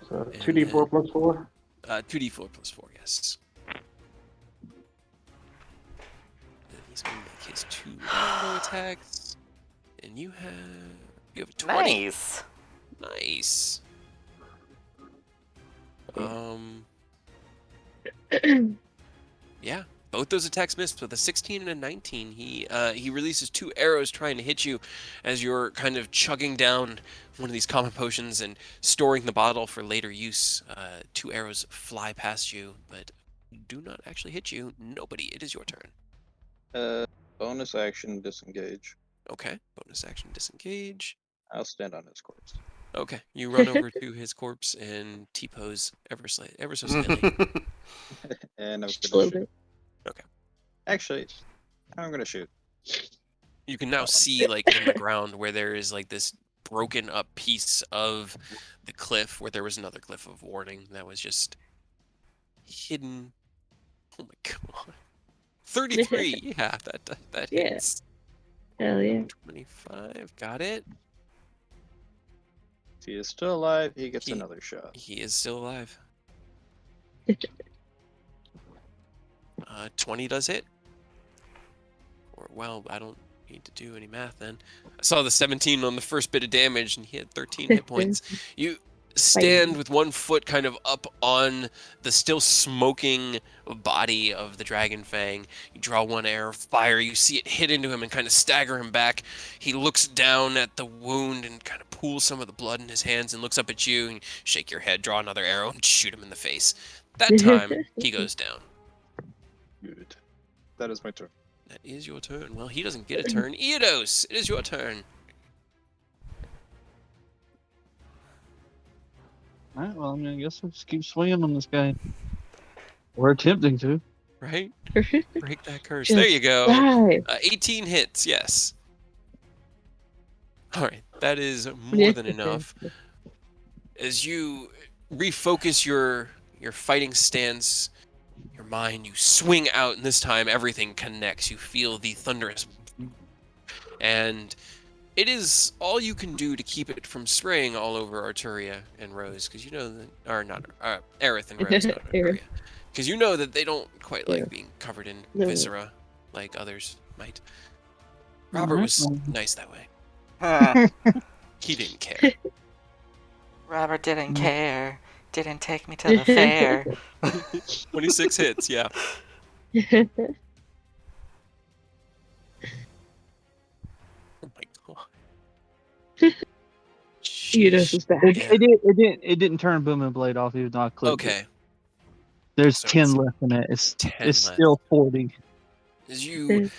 S6: So
S2: And
S6: 2d4 plus 4.
S2: 2d4 plus 4, yes. And he's going to make his 2 combo attacks. And you have a 20.
S1: Nice.
S2: Nice. Yeah, both those attacks missed with a 16 and a 19. He releases 2 arrows trying to hit you as you're kind of chugging down one of these common potions and storing the bottle for later use. 2 arrows fly past you, but do not actually hit you. Nobody. It is your turn.
S4: Bonus action, disengage.
S2: Okay. Bonus action, disengage.
S4: I'll stand on his corpse.
S2: Okay. You run over to his corpse and T-pose ever so slightly.
S4: And I'm
S3: Just a
S4: gonna
S3: little
S4: shoot.
S3: bit.
S4: Actually, I'm gonna shoot.
S2: You can now see, like, in the ground where there is, like, this broken up piece of the cliff where there was another cliff of warning that was just hidden. Oh my god. 33! Yeah, that
S3: Yeah.
S2: hits.
S3: Hell yeah.
S2: 25, got it.
S4: If he is still alive, he gets
S2: He-
S4: another shot.
S2: He is still alive. 20 does hit. Or, well, I don't need to do any math then. I saw the 17 on the first bit of damage and he had 13 hit points. You stand with one foot kind of up on the still smoking body of the Dragon Fang. You draw one arrow of fire. You see it hit into him and kind of stagger him back. He looks down at the wound and kind of pools some of the blood in his hands and looks up at you and shake your head, draw another arrow and shoot him in the face. That time, he goes down.
S4: Good. That is my turn.
S2: That is your turn. Well, he doesn't get a turn. Eidos, it is your turn.
S5: Alright, well, I mean, I guess we'll just keep swinging on this guy. We're attempting to.
S2: Right? Break that curse. There you go.
S3: Die.
S2: 18 hits, yes. Alright, that is more than enough. As you refocus your fighting stance, your mind, you swing out, and this time everything connects. You feel the thunderous, and it is all you can do to keep it from spraying all over Arturia and Rose, because you know that, or not, Aerith and Rose, not Arturia, because you know that they don't quite like being covered in viscera like others might. Robert was nice that way.
S1: Huh.
S2: He didn't care.
S1: Robert didn't care. Didn't take me to the fair.
S2: 26 hits, yeah. Oh my god.
S3: Eidos is back.
S5: It didn't turn Booming Blade off even though I clicked it.
S2: Okay.
S5: There's
S2: So
S5: 10
S2: it's
S5: left in it. It's
S2: 10
S5: it's
S2: left.
S5: still 40.
S2: As you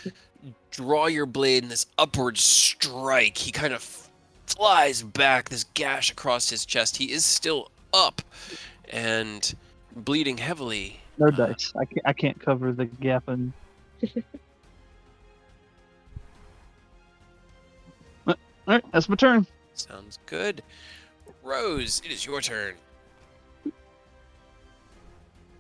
S2: draw your blade in this upward strike, he kind of flies back, this gash across his chest. He is still up and bleeding heavily.
S5: No dice. I can't cover the gap in. Alright, that's my turn.
S2: Sounds good. Rose, it is your turn.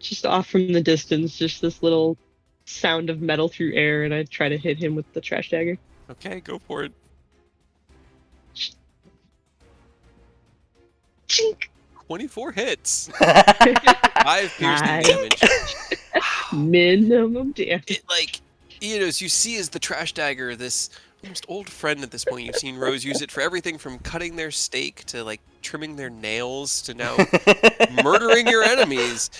S3: just off from the distance, just this little sound of metal through air, and I try to hit him with the trash dagger.
S2: Okay, go for it.
S3: Chink!
S2: 24 hits. 5 piercing
S3: Nice.
S2: damage.
S3: Minimum damage.
S2: It, like, as you see as the trash dagger, this almost old friend at this point, you've seen Rose use it for everything from cutting their steak to, like, trimming their nails to now murdering your enemies.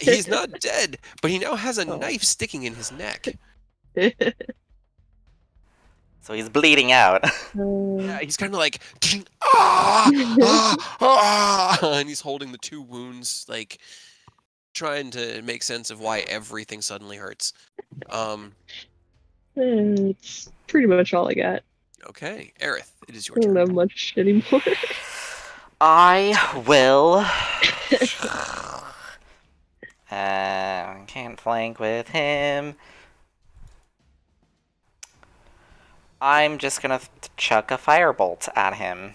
S2: He's not dead, but he now has a knife sticking in his neck.
S1: So he's bleeding out.
S2: Yeah, he's kind of like, and he's holding the 2 wounds, like, trying to make sense of why everything suddenly hurts.
S3: It's pretty much all I got.
S2: Okay, Aerith, it is your
S3: I don't
S2: turn.
S3: have much anymore.
S1: I will. Can't flank with him. I'm just gonna chuck a firebolt at him.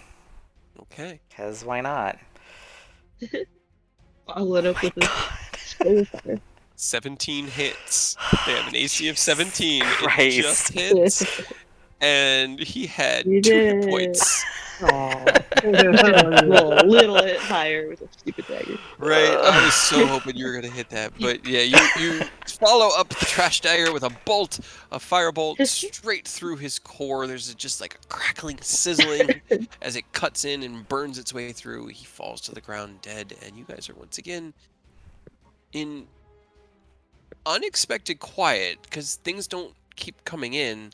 S2: Okay.
S1: Because why not?
S3: Follow it up with a skull fire.
S2: 17 hits. They have an AC of 17.
S1: Christ.
S2: It just hits. And he had
S3: You
S2: 2
S3: did
S2: hit
S3: it.
S2: points.
S3: Roll a little bit higher with a stupid dagger.
S2: Right, I was so hoping you were gonna hit that, but yeah, you follow up the trash dagger with a firebolt straight through his core. There's just like a crackling, sizzling as it cuts in and burns its way through. He falls to the ground dead, and you guys are once again in unexpected quiet because things don't keep coming in.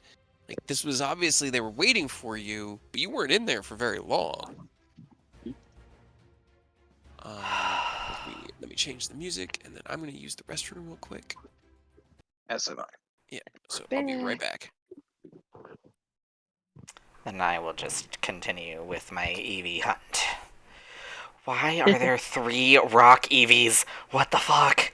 S2: Like, this was obviously they were waiting for you, but you weren't in there for very long. Let me change the music, and then I'm going to use the restroom real quick.
S4: As am I.
S2: Yeah, so I'll be right back.
S1: And I will just continue with my Eevee hunt. Why are there 3 rock Eevees? What the fuck?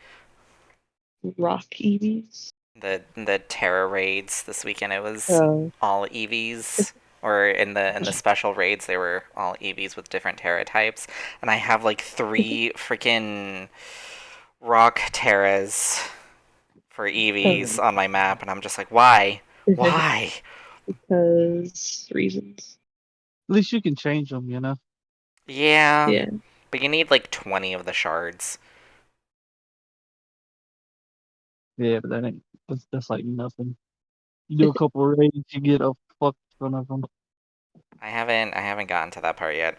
S3: Rock Eevees?
S1: The Terra raids this weekend, it was
S3: Oh.
S1: all Eevees. Or in the special raids, they were all Eevees with different Terra types. And I have like 3 freaking rock Terras for Eevees on my map, and I'm just like, why? Why?
S3: Because reasons.
S5: At least you can change them, you know?
S1: Yeah.
S3: Yeah.
S1: But you need like 20 of the shards.
S5: Yeah, but that's like nothing. You do a couple of raids, you get a fuck ton of them.
S1: I haven't gotten to that part yet.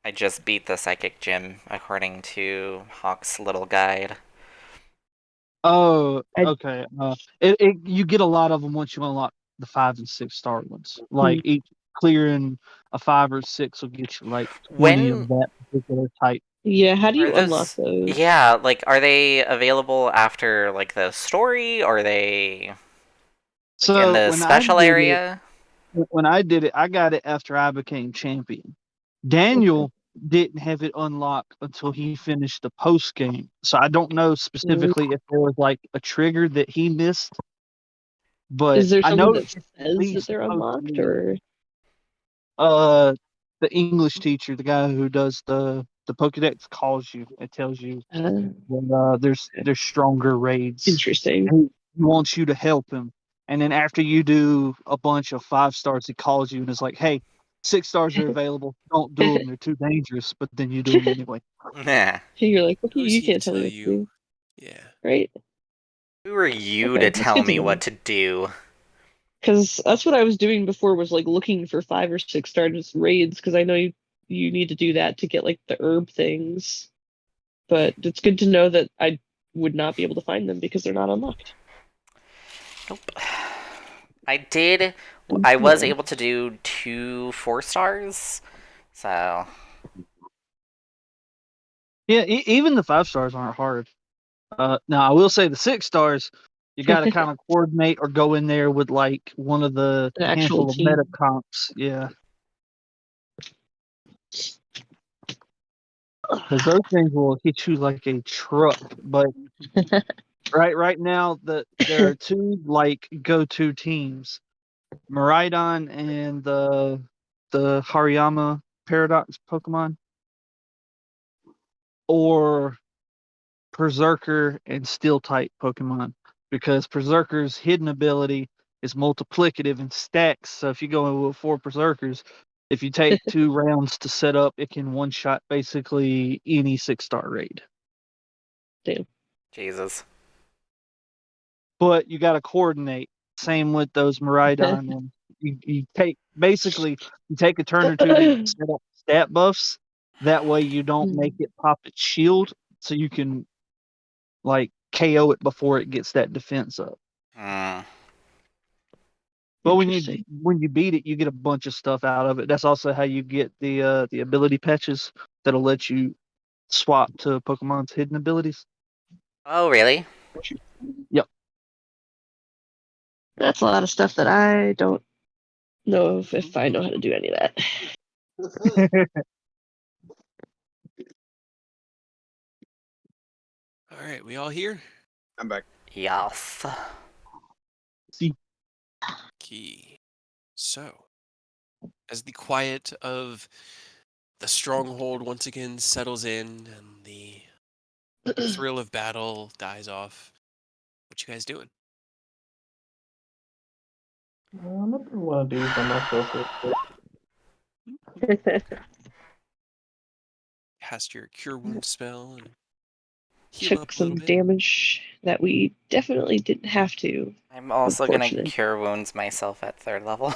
S1: I just beat the psychic gym according to Hawk's little guide.
S5: Oh, okay. You get a lot of them once you unlock the 5 and 6 star ones. Like each clearing a 5 or 6 will get you like 20 of that particular type.
S3: Yeah, how do you
S1: Are
S3: unlock those?
S1: Yeah, like, are they available after like the story, or are they like,
S5: so
S1: in the special area?
S5: When I did it, I got it after I became champion. Daniel didn't have it unlocked until he finished the post game. So I don't know specifically if there was like a trigger that he missed. But
S3: is there
S5: I
S3: something
S5: know
S3: that says that they're unlocked, or
S5: the English teacher, the guy who does the Pokédex, calls you and tells you when there's stronger raids.
S3: Interesting.
S5: He wants you to help him, and then after you do a bunch of 5 stars, he calls you and is like, "Hey, 6 stars are available. Don't do them; they're too dangerous." But then you do them anyway.
S1: Nah.
S3: You're like, okay,
S2: Who's
S3: you
S2: he
S3: can't
S2: to
S3: tell me
S2: tell
S3: what to
S2: you?
S3: do.
S2: Yeah.
S3: Right?
S1: Who are you
S3: Okay,
S1: to
S3: that's
S1: tell
S3: good to
S1: me
S3: know.
S1: what to do?
S3: Because that's what I was doing before, was like looking for 5 or 6 stars raids, because I know you need to do that to get like the herb things. But it's good to know that I would not be able to find them because they're not unlocked.
S1: Nope. I was able to do 2 4 stars, so
S5: Yeah, even the 5 stars aren't hard. Now I will say the 6 stars, you got to kind of coordinate or go in there with like one of the
S3: An actual
S5: handful of
S3: team.
S5: meta comps. Yeah. Because those things will hit you like a truck. But right now, there are 2 like go-to teams, Miraidon and the Hariyama Paradox Pokemon, or Berserker and Steel type Pokemon, because Berserker's hidden ability is multiplicative and stacks. So if you go in with 4 Berserkers, if you take 2 rounds to set up, it can one shot basically any 6-star raid.
S3: Damn.
S1: Jesus.
S5: But you got to coordinate. Same with those Miraidon ones. You take a turn or two to set up stat buffs. That way you don't make it pop its shield, so you can like KO it before it gets that defense up.
S1: Hmm.
S5: But when
S3: Interesting.
S5: you beat it, you get a bunch of stuff out of it. That's also how you get the ability patches that'll let you swap to Pokemon's hidden abilities.
S1: Oh, really?
S5: Yep.
S3: That's a lot of stuff that I don't know if I know how to do any of that.
S2: All right, we all here?
S4: I'm back.
S1: Yes.
S5: See,
S2: Key. So, as the quiet of the stronghold once again settles in and the thrill of battle dies off, what you guys doing?
S6: I'm gonna do one of these on myself real quick.
S2: Cast your cure wound spell and heal
S3: Took
S2: up a little
S3: some
S2: bit.
S3: damage that we definitely didn't have to.
S1: I'm also gonna
S3: Unfortunate.
S1: cure wounds myself at 3rd level.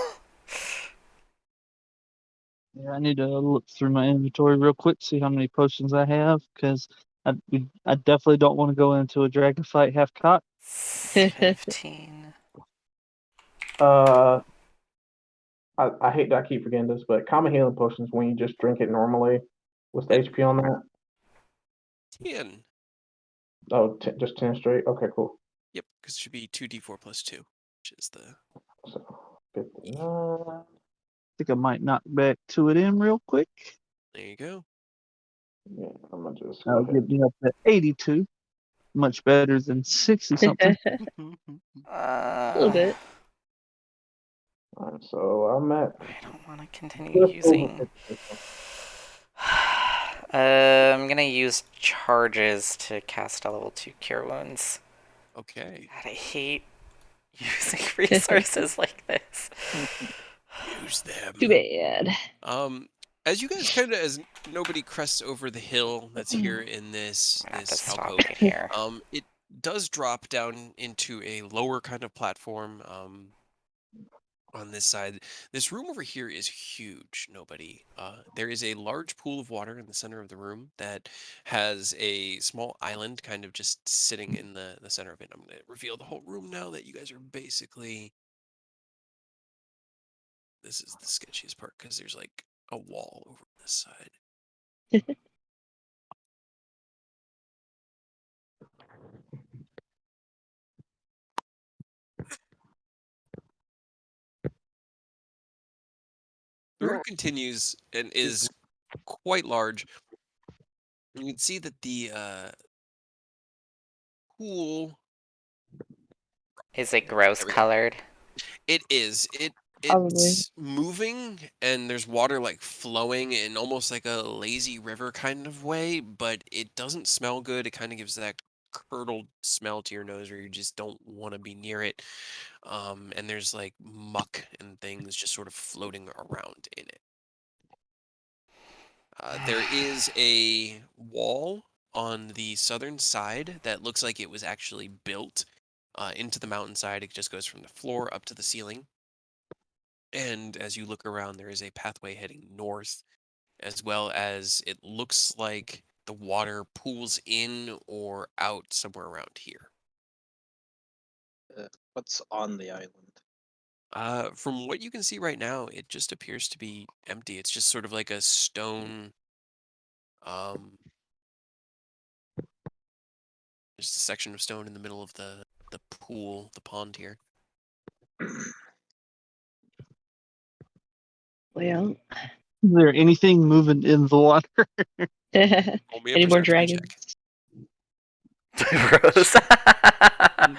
S5: yeah, I need to look through my inventory real quick, see how many potions I have, because I definitely don't want to go into a dragon fight half cocked.
S1: 15.
S6: Uh, I hate that I keep forgetting this, but common healing potions when you just drink it normally. What's the HP on that?
S2: 10.
S6: Oh, just 10 straight. Okay, cool.
S2: Yep, because it should be 2d4 plus 2, which is the.
S6: So 59.
S5: I think I might knock back to it in real quick.
S2: There you go.
S6: Yeah, I'm gonna just go
S5: That'll
S6: ahead.
S5: get me up to 82. Much better than 60 something.
S3: A little bit.
S6: All right, so I'm at
S1: I don't want to continue
S6: just over
S1: using.
S6: 50.
S1: I'm gonna use charges to cast a level 2 cure wounds.
S2: Okay.
S1: God, I hate using resources like this.
S2: Use them.
S3: Too bad.
S2: As you guys as nobody crests over the hill that's here in this
S1: I'm gonna have to stop
S2: alcove,
S1: right here.
S2: it does drop down into a lower kind of platform, on this side. This room over here is huge, nobody. There is a large pool of water in the center of the room that has a small island kind of just sitting in the center of it. I'm going to reveal the whole room now that you guys are basically. This is the sketchiest part because there's like a wall over this side. The room continues and is quite large. You can see that the pool.
S1: Is it gross
S2: There we go.
S1: colored?
S2: It is.
S3: Probably.
S2: It's moving and there's water like flowing in almost like a lazy river kind of way, but it doesn't smell good. It kind of gives that curdled smell to your nose where you just don't want to be near it. And there's like muck and things just sort of floating around in it. There is a wall on the southern side that looks like it was actually built into the mountainside. It just goes from the floor up to the ceiling. And as you look around, there is a pathway heading north, as well as it looks like the water pools in or out somewhere around here.
S4: What's on the island?
S2: From what you can see right now, it just appears to be empty. It's just sort of like a stone. There's a section of stone in the middle of the pool, the pond here.
S3: Well,
S5: Is there anything moving in the water?
S2: Roll me a
S3: any more
S2: perception
S3: dragons?
S1: Gross.
S2: check.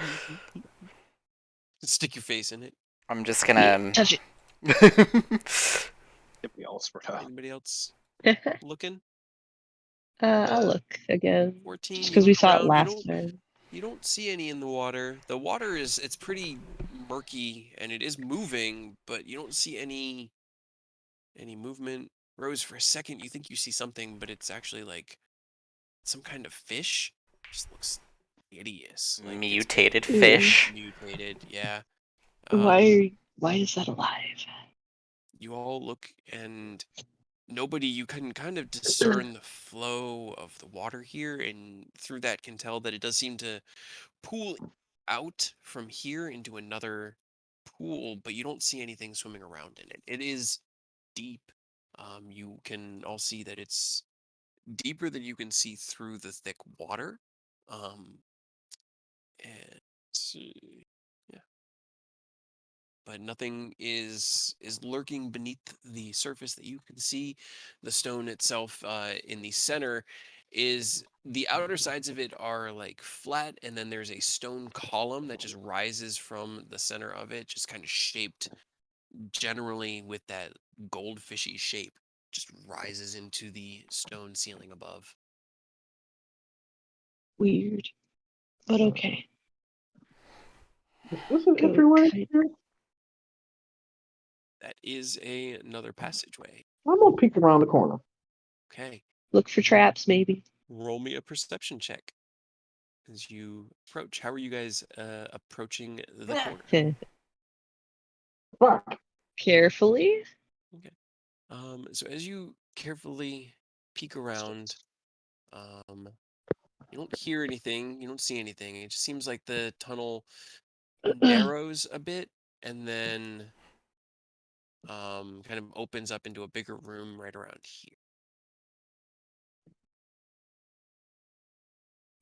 S2: Stick your face in it.
S1: I'm just
S3: Yeah,
S1: gonna.
S3: touch it.
S4: If we all spread out.
S2: Anybody else looking?
S3: I'll look again.
S2: 14.
S3: Just
S2: You
S3: because we
S2: look
S3: saw it
S2: around.
S3: last time.
S2: You don't see any in the water. The water it's pretty murky and it is moving, but you don't see any movement. Rose, for a second you think you see something, but it's actually like some kind of fish. Just looks hideous. Like it's been
S1: Mutated fish.
S2: mutated. Yeah.
S3: Why is that alive?
S2: You all look, and you can kind of discern the flow of the water here, and through that can tell that it does seem to pool out from here into another pool, but you don't see anything swimming around in it. It is deep. You can all see that it's deeper than you can see through the thick water. And yeah, but nothing is lurking beneath the surface that you can see. The stone itself, in the center, is the outer sides of it are like flat, and then there's a stone column that just rises from the center of it, just kind of shaped generally with that goldfishy shape, just rises into the stone ceiling above.
S3: Weird. But okay.
S6: Is this an
S3: Go
S6: entryway?
S3: kind-
S6: Here?
S2: That is another passageway.
S6: I'm gonna peek around the corner.
S2: Okay,
S3: Look for traps, maybe.
S2: roll me a perception check as you approach. How are you guys approaching the corner?
S6: Fuck.
S3: Carefully.
S2: Okay. So as you carefully peek around, you don't hear anything, you don't see anything. It just seems like the tunnel narrows a bit and then kind of opens up into a bigger room right around here.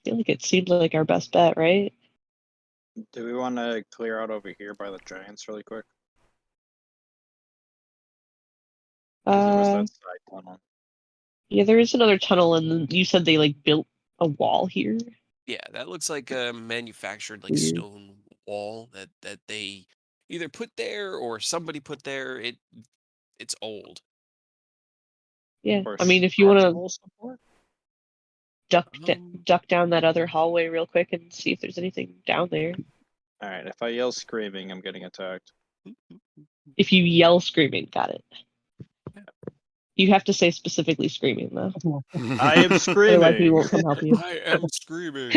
S3: I feel like it seemed like our best bet, right?
S4: Do we want to clear out over here by the giants really quick? 'Cause there was that side tunnel.
S3: Yeah, there is another tunnel, and then you said they like built a wall here.
S2: Yeah, that looks like a manufactured like
S3: Weird.
S2: stone wall that they either put there or somebody put there. It's old.
S3: Yeah,
S4: For
S3: I mean, if you want to
S4: structural support?
S3: duck down that other hallway real quick and see if there's anything down there.
S4: Alright, if I yell screaming, I'm getting attacked.
S3: If you yell screaming, got it.
S2: Yeah.
S3: You have to say specifically screaming though.
S4: I am
S3: Otherwise, we
S4: screaming!
S3: won't come help you.
S2: I am screaming.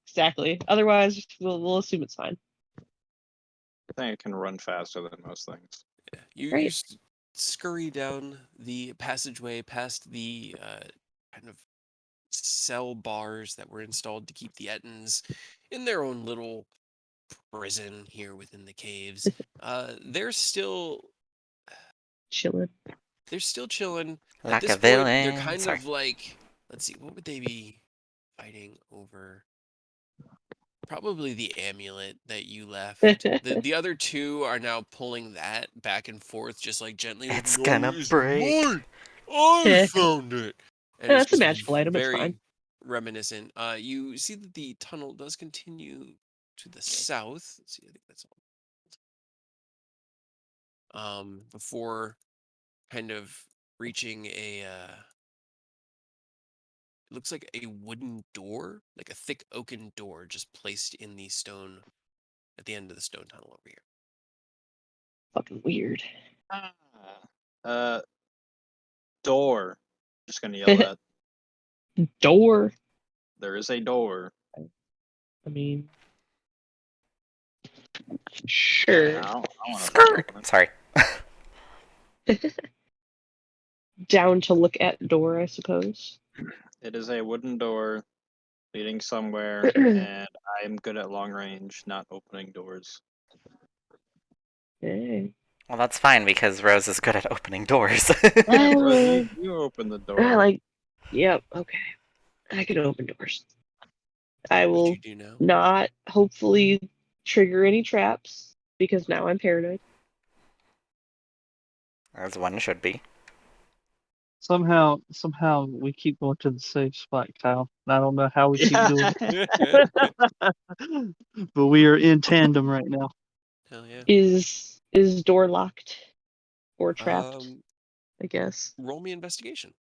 S3: Exactly. Otherwise, we'll assume it's fine.
S4: I think I can run faster than most things.
S2: Yeah, you
S3: Great.
S2: scurry down the passageway past the kind of cell bars that were installed to keep the Ettins in their own little prison here within the caves. They're still
S3: Chilling.
S2: chilling. At
S1: Like
S2: this
S1: a
S2: point, they're
S1: villain.
S2: kind
S1: Sorry.
S2: of like, let's see, what would they be fighting over? Probably the amulet that you left. The other two are now pulling that back and forth, just like gently. Like,
S1: It's
S2: "No,
S1: gonna
S2: it's
S1: break."
S2: mine. I found it. And it's
S3: That's a
S2: just
S3: magical item. It's
S2: very
S3: fine.
S2: reminiscent. You see that the tunnel does continue to the south. Let's see, I think that's all. Before kind of reaching it looks like a wooden door, like a thick oaken door, just placed in the stone at the end of the stone tunnel over here.
S3: Fucking weird.
S4: Uh, door. Just gonna yell that.
S3: Door.
S4: There is a door.
S3: I mean, sure.
S4: I wanna
S1: Skirt.
S4: open it.
S1: Sorry.
S3: Down to look at door, I suppose.
S4: It is a wooden door leading somewhere, and I'm good at long range, not opening doors.
S3: Hey.
S1: Well, that's fine because Rose is good at opening doors.
S4: Yeah, Rose, you open the door.
S3: Yep, okay. I can open doors. I
S2: What
S3: will
S2: you do now?
S3: not hopefully trigger any traps because now I'm paranoid.
S1: As one should be.
S5: Somehow we keep going to the safe spot, Kyle. I don't know how we keep doing it, but we are in tandem right now.
S2: Hell yeah.
S3: Is door locked or trapped? I guess.
S2: Roll me investigation.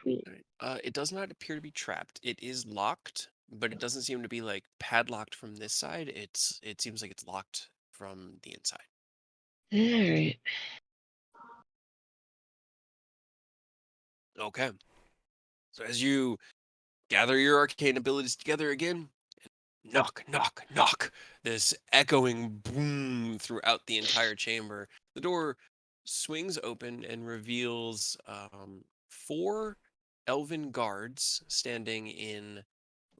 S2: It does not appear to be trapped. It is locked, but it doesn't seem to be like padlocked from this side. It seems like it's locked from the inside.
S3: Alright.
S2: Okay. So as you gather your arcane abilities together again, knock, knock, knock. This echoing boom throughout the entire chamber. The door swings open and reveals 4 elven guards standing in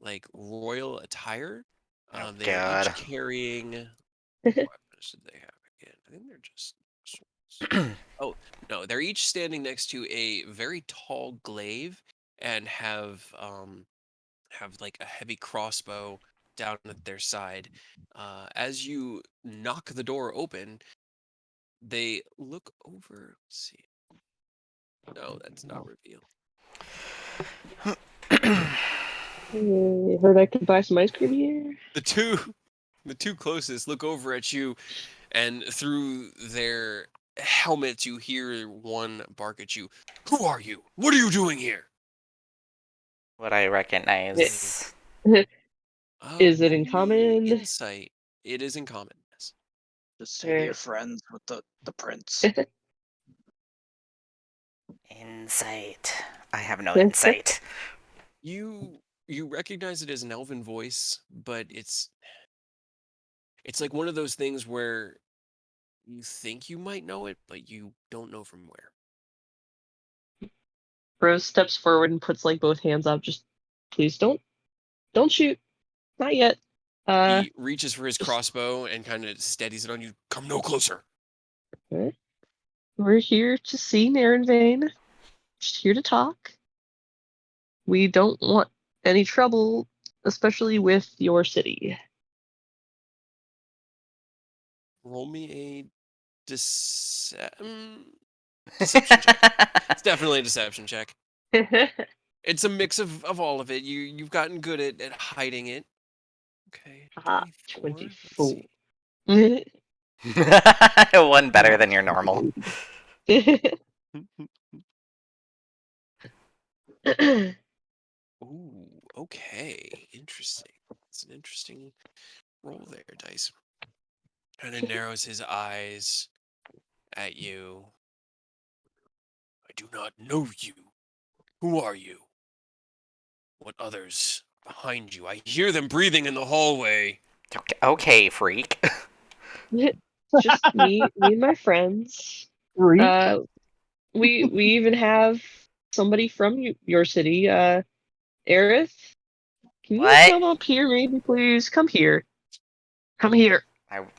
S2: like royal attire.
S1: Oh
S2: They are each
S1: God.
S2: carrying. What weapons did they have again? I think they're just swords. Oh no, they're each standing next to a very tall glaive and have like a heavy crossbow down at their side. As you knock the door open, they look over. Let's see. No, that's not revealed.
S3: Heard I could buy some ice cream here.
S2: The two closest look over at you, and through their helmets, you hear one bark at you. Who are you? What are you doing here?
S1: Would I recognize?
S3: Is it
S2: Roll
S3: in
S2: me
S3: common?
S2: insight. It is in common. Yes.
S4: Just say you're friends with the prince.
S1: Insight. I have no insight.
S2: You recognize it as an elven voice, but it's like one of those things where you think you might know it, but you don't know from where.
S3: Rose steps forward and puts like both hands up. Just please don't shoot. Not yet.
S2: He reaches for his crossbow and kind of steadies it on you. Come no closer.
S3: Okay. We're here to see Naren Vane. Just here to talk. We don't want any trouble, especially with your city.
S2: Roll me a deception check. It's definitely a deception check. It's a mix of all of it. You've gotten good at hiding it. Okay, 24. Let's
S3: 24.
S2: see.
S1: One better than your normal.
S2: Ooh, okay. Interesting. It's an interesting roll there, Dice. Kind of narrows his eyes at you. I do not know you. Who are you? What others behind you? I hear them breathing in the hallway.
S1: Okay, freak.
S3: Just me and my friends.
S5: Freak.
S3: We even have somebody from your city, Aerith. Can you
S1: What?
S3: come up here, maybe, please? Come here. Come here.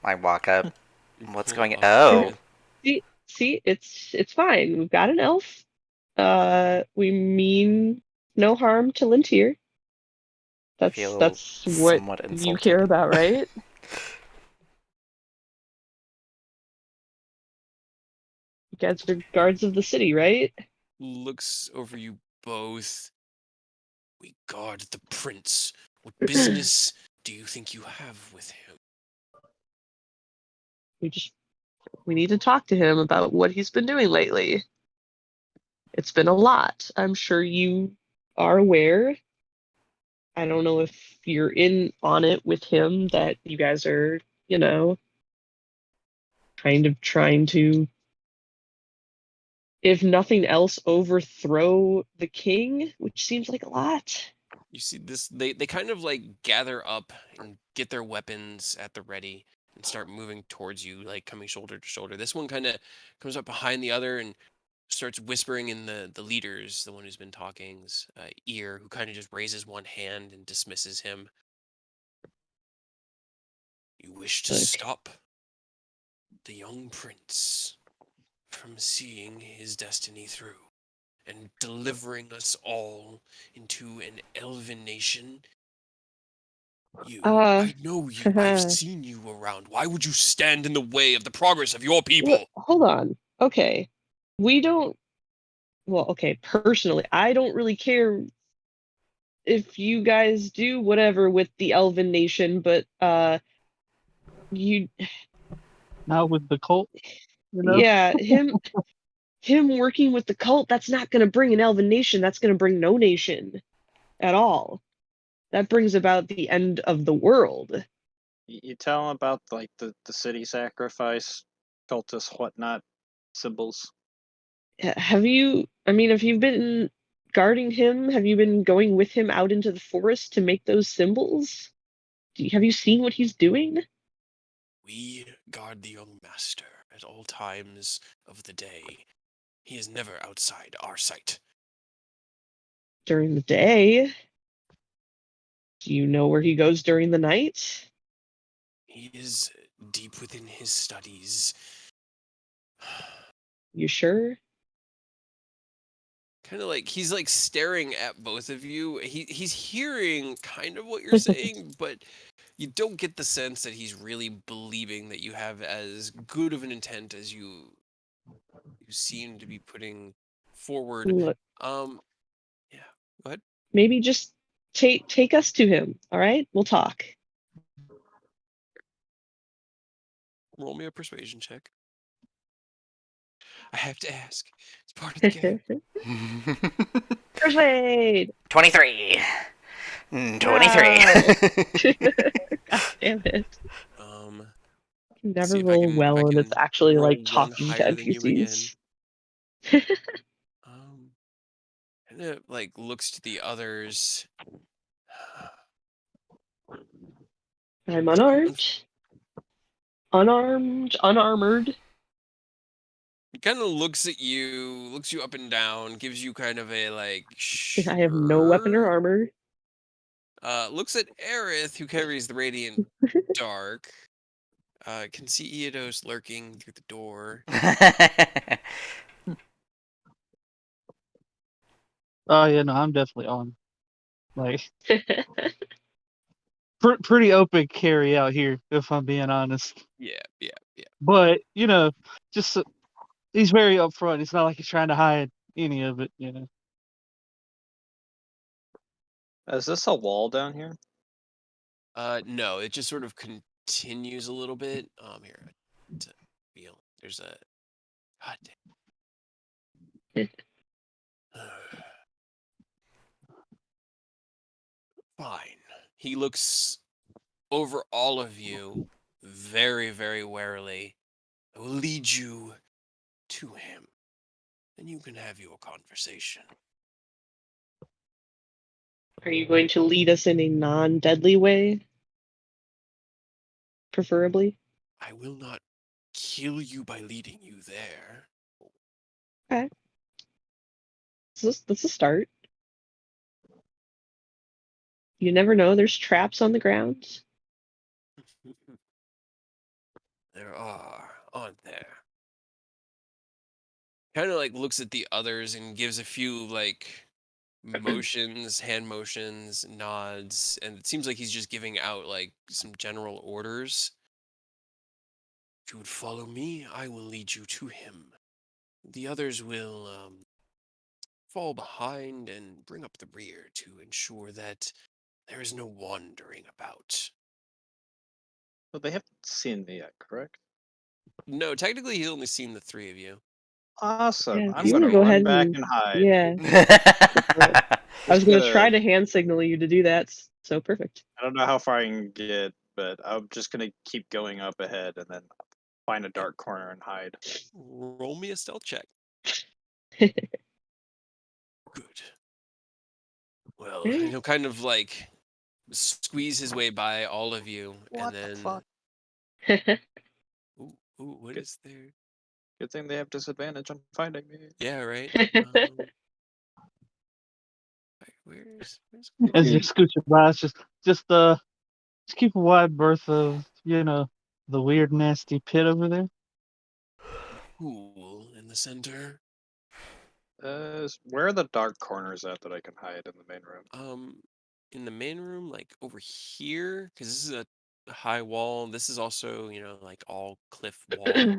S1: I walk up.
S2: You
S1: What's
S2: pull
S1: going?
S2: up
S1: Oh,
S2: Aerith.
S3: See, it's fine. We've got an elf. We mean no harm to Lintier.
S1: I feel
S3: That's what
S1: somewhat
S3: you care
S1: insulted.
S3: about, right? You guys are guards of the city, right?
S2: Looks over you both. We guard the prince. What business do you think you have with him?
S3: We need to talk to him about what he's been doing lately. It's been a lot. I'm sure you are aware. I don't know if you're in on it with him that you guys are, kind of trying to, if nothing else, overthrow the king, which seems like a lot.
S2: You see this, they kind of like gather up and get their weapons at the ready and start moving towards you, like coming shoulder to shoulder. This one kind of comes up behind the other and starts whispering in the leader's, the one who's been talking's ear, who kind of just raises one hand and dismisses him. You wish to
S3: Okay.
S2: stop the young prince from seeing his destiny through and delivering us all into an elven nation. I know you. I've seen you around. Why would you stand in the way of the progress of your people?
S3: Hold on. Okay. We don't, well, okay, personally, I don't really care if you guys do whatever with the Elven Nation, but you
S5: Not with the cult, you know.
S3: yeah, him working with the cult, that's not going to bring an elven nation. That's going to bring no nation at all. That brings about the end of the world.
S4: You tell him about like the city sacrifice, cultist whatnot symbols.
S3: Have you? I mean, have you been guarding him? Have you been going with him out into the forest to make those symbols? Have you seen what he's doing?
S2: We guard the young master at all times of the day. He is never outside our sight.
S3: During the day? Do you know where he goes during the night?
S2: He is deep within his studies.
S3: You sure?
S2: Kind of like he's like staring at both of you. He's hearing kind of what you're saying, but you don't get the sense that he's really believing that you have as good of an intent as you seem to be putting forward.
S3: Look,
S2: Yeah. Go ahead.
S3: maybe just take us to him, all right? We'll talk.
S2: Roll me a persuasion check. I have to ask. It's part of the game.
S3: Persuade!
S1: 23. 23.
S3: Wow. God damn it. You
S2: See
S3: never
S2: if I
S3: roll
S2: can
S3: well and it's actually
S2: roll
S3: like
S2: one
S3: talking to
S2: higher than you again.
S3: NPCs.
S2: And it like looks to the others.
S3: I'm unarmed. Unarmored.
S2: He kind of looks at you, looks you up and down, gives you kind of a like
S3: I have no weapon or
S2: sure.
S3: armor.
S2: Looks at Aerith, who carries the radiant dark. Can see Eodos lurking through the door.
S5: Oh yeah, no, I'm definitely on. Like pretty open carry out here, if I'm being honest.
S2: Yeah.
S5: But just he's very upfront. It's not like he's trying to hide any of it.
S4: Is this a wall down here?
S2: No, it just sort of continues a little bit. Here, to feel there's a. God damn. Fine. He looks over all of you very, very warily. I will lead you to him, and you can have your conversation.
S3: Are you going to lead us in a non-deadly way? Preferably?
S2: I will not kill you by leading you there.
S3: Okay. That's a start. You never know, there's traps on the ground.
S2: There are, aren't there? Kind of like looks at the others and gives a few like motions, hand motions, nods, and it seems like he's just giving out like some general orders. If you would follow me, I will lead you to him. The others will fall behind and bring up the rear to ensure that there is no wandering about.
S4: Well, they haven't seen me yet, correct?
S2: No, technically he's only seen the three of you.
S4: Awesome.
S3: Yeah,
S4: I'm
S3: you
S4: gonna
S3: wanna go
S4: run
S3: ahead
S4: back
S3: and
S4: and hide.
S3: yeah. I was
S4: Just
S3: gonna
S4: gonna.
S3: try to hand signal you to do that, so perfect.
S4: I don't know how far I can get, but I'm just gonna keep going up ahead and then find a dark corner and hide.
S2: Roll me a stealth check. Good. Well,
S3: Alright.
S2: he'll kind of like squeeze his way by all of you,
S4: What
S2: and
S4: the
S2: then
S4: fuck?
S2: what
S4: Good.
S2: is there?
S4: Good thing they have disadvantage on finding me.
S2: Yeah, right. Where's
S5: As you scoot your by, it's just keep a wide berth of the weird nasty pit over there.
S2: pool in the center?
S4: Where are the dark corners at that I can hide in the main room?
S2: In the main room, like over here, because this is a high wall. This is also, like all cliff wall.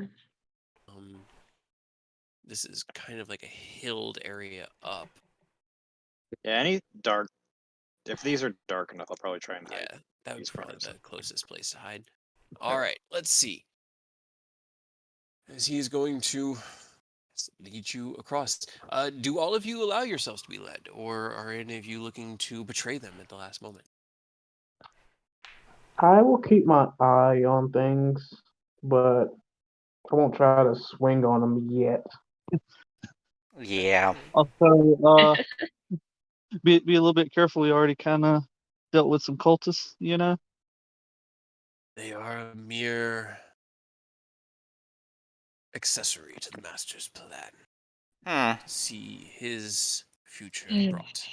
S2: This is kind of like a hilled area up.
S4: Yeah, any dark. If these are dark enough, I'll probably try and hide.
S2: Yeah, that was
S4: these
S2: probably
S4: corners.
S2: the closest place to hide. All right, let's see. As he is going to lead you across. Do all of you allow yourselves to be led, or are any of you looking to betray them at the last moment?
S6: I will keep my eye on things, but I won't try to swing on them yet.
S1: Yeah.
S5: Also, be a little bit careful. We already kind of dealt with some cultists, you know.
S2: They are a mere accessory to the master's plan.
S1: Hmm.
S2: To see his future brought.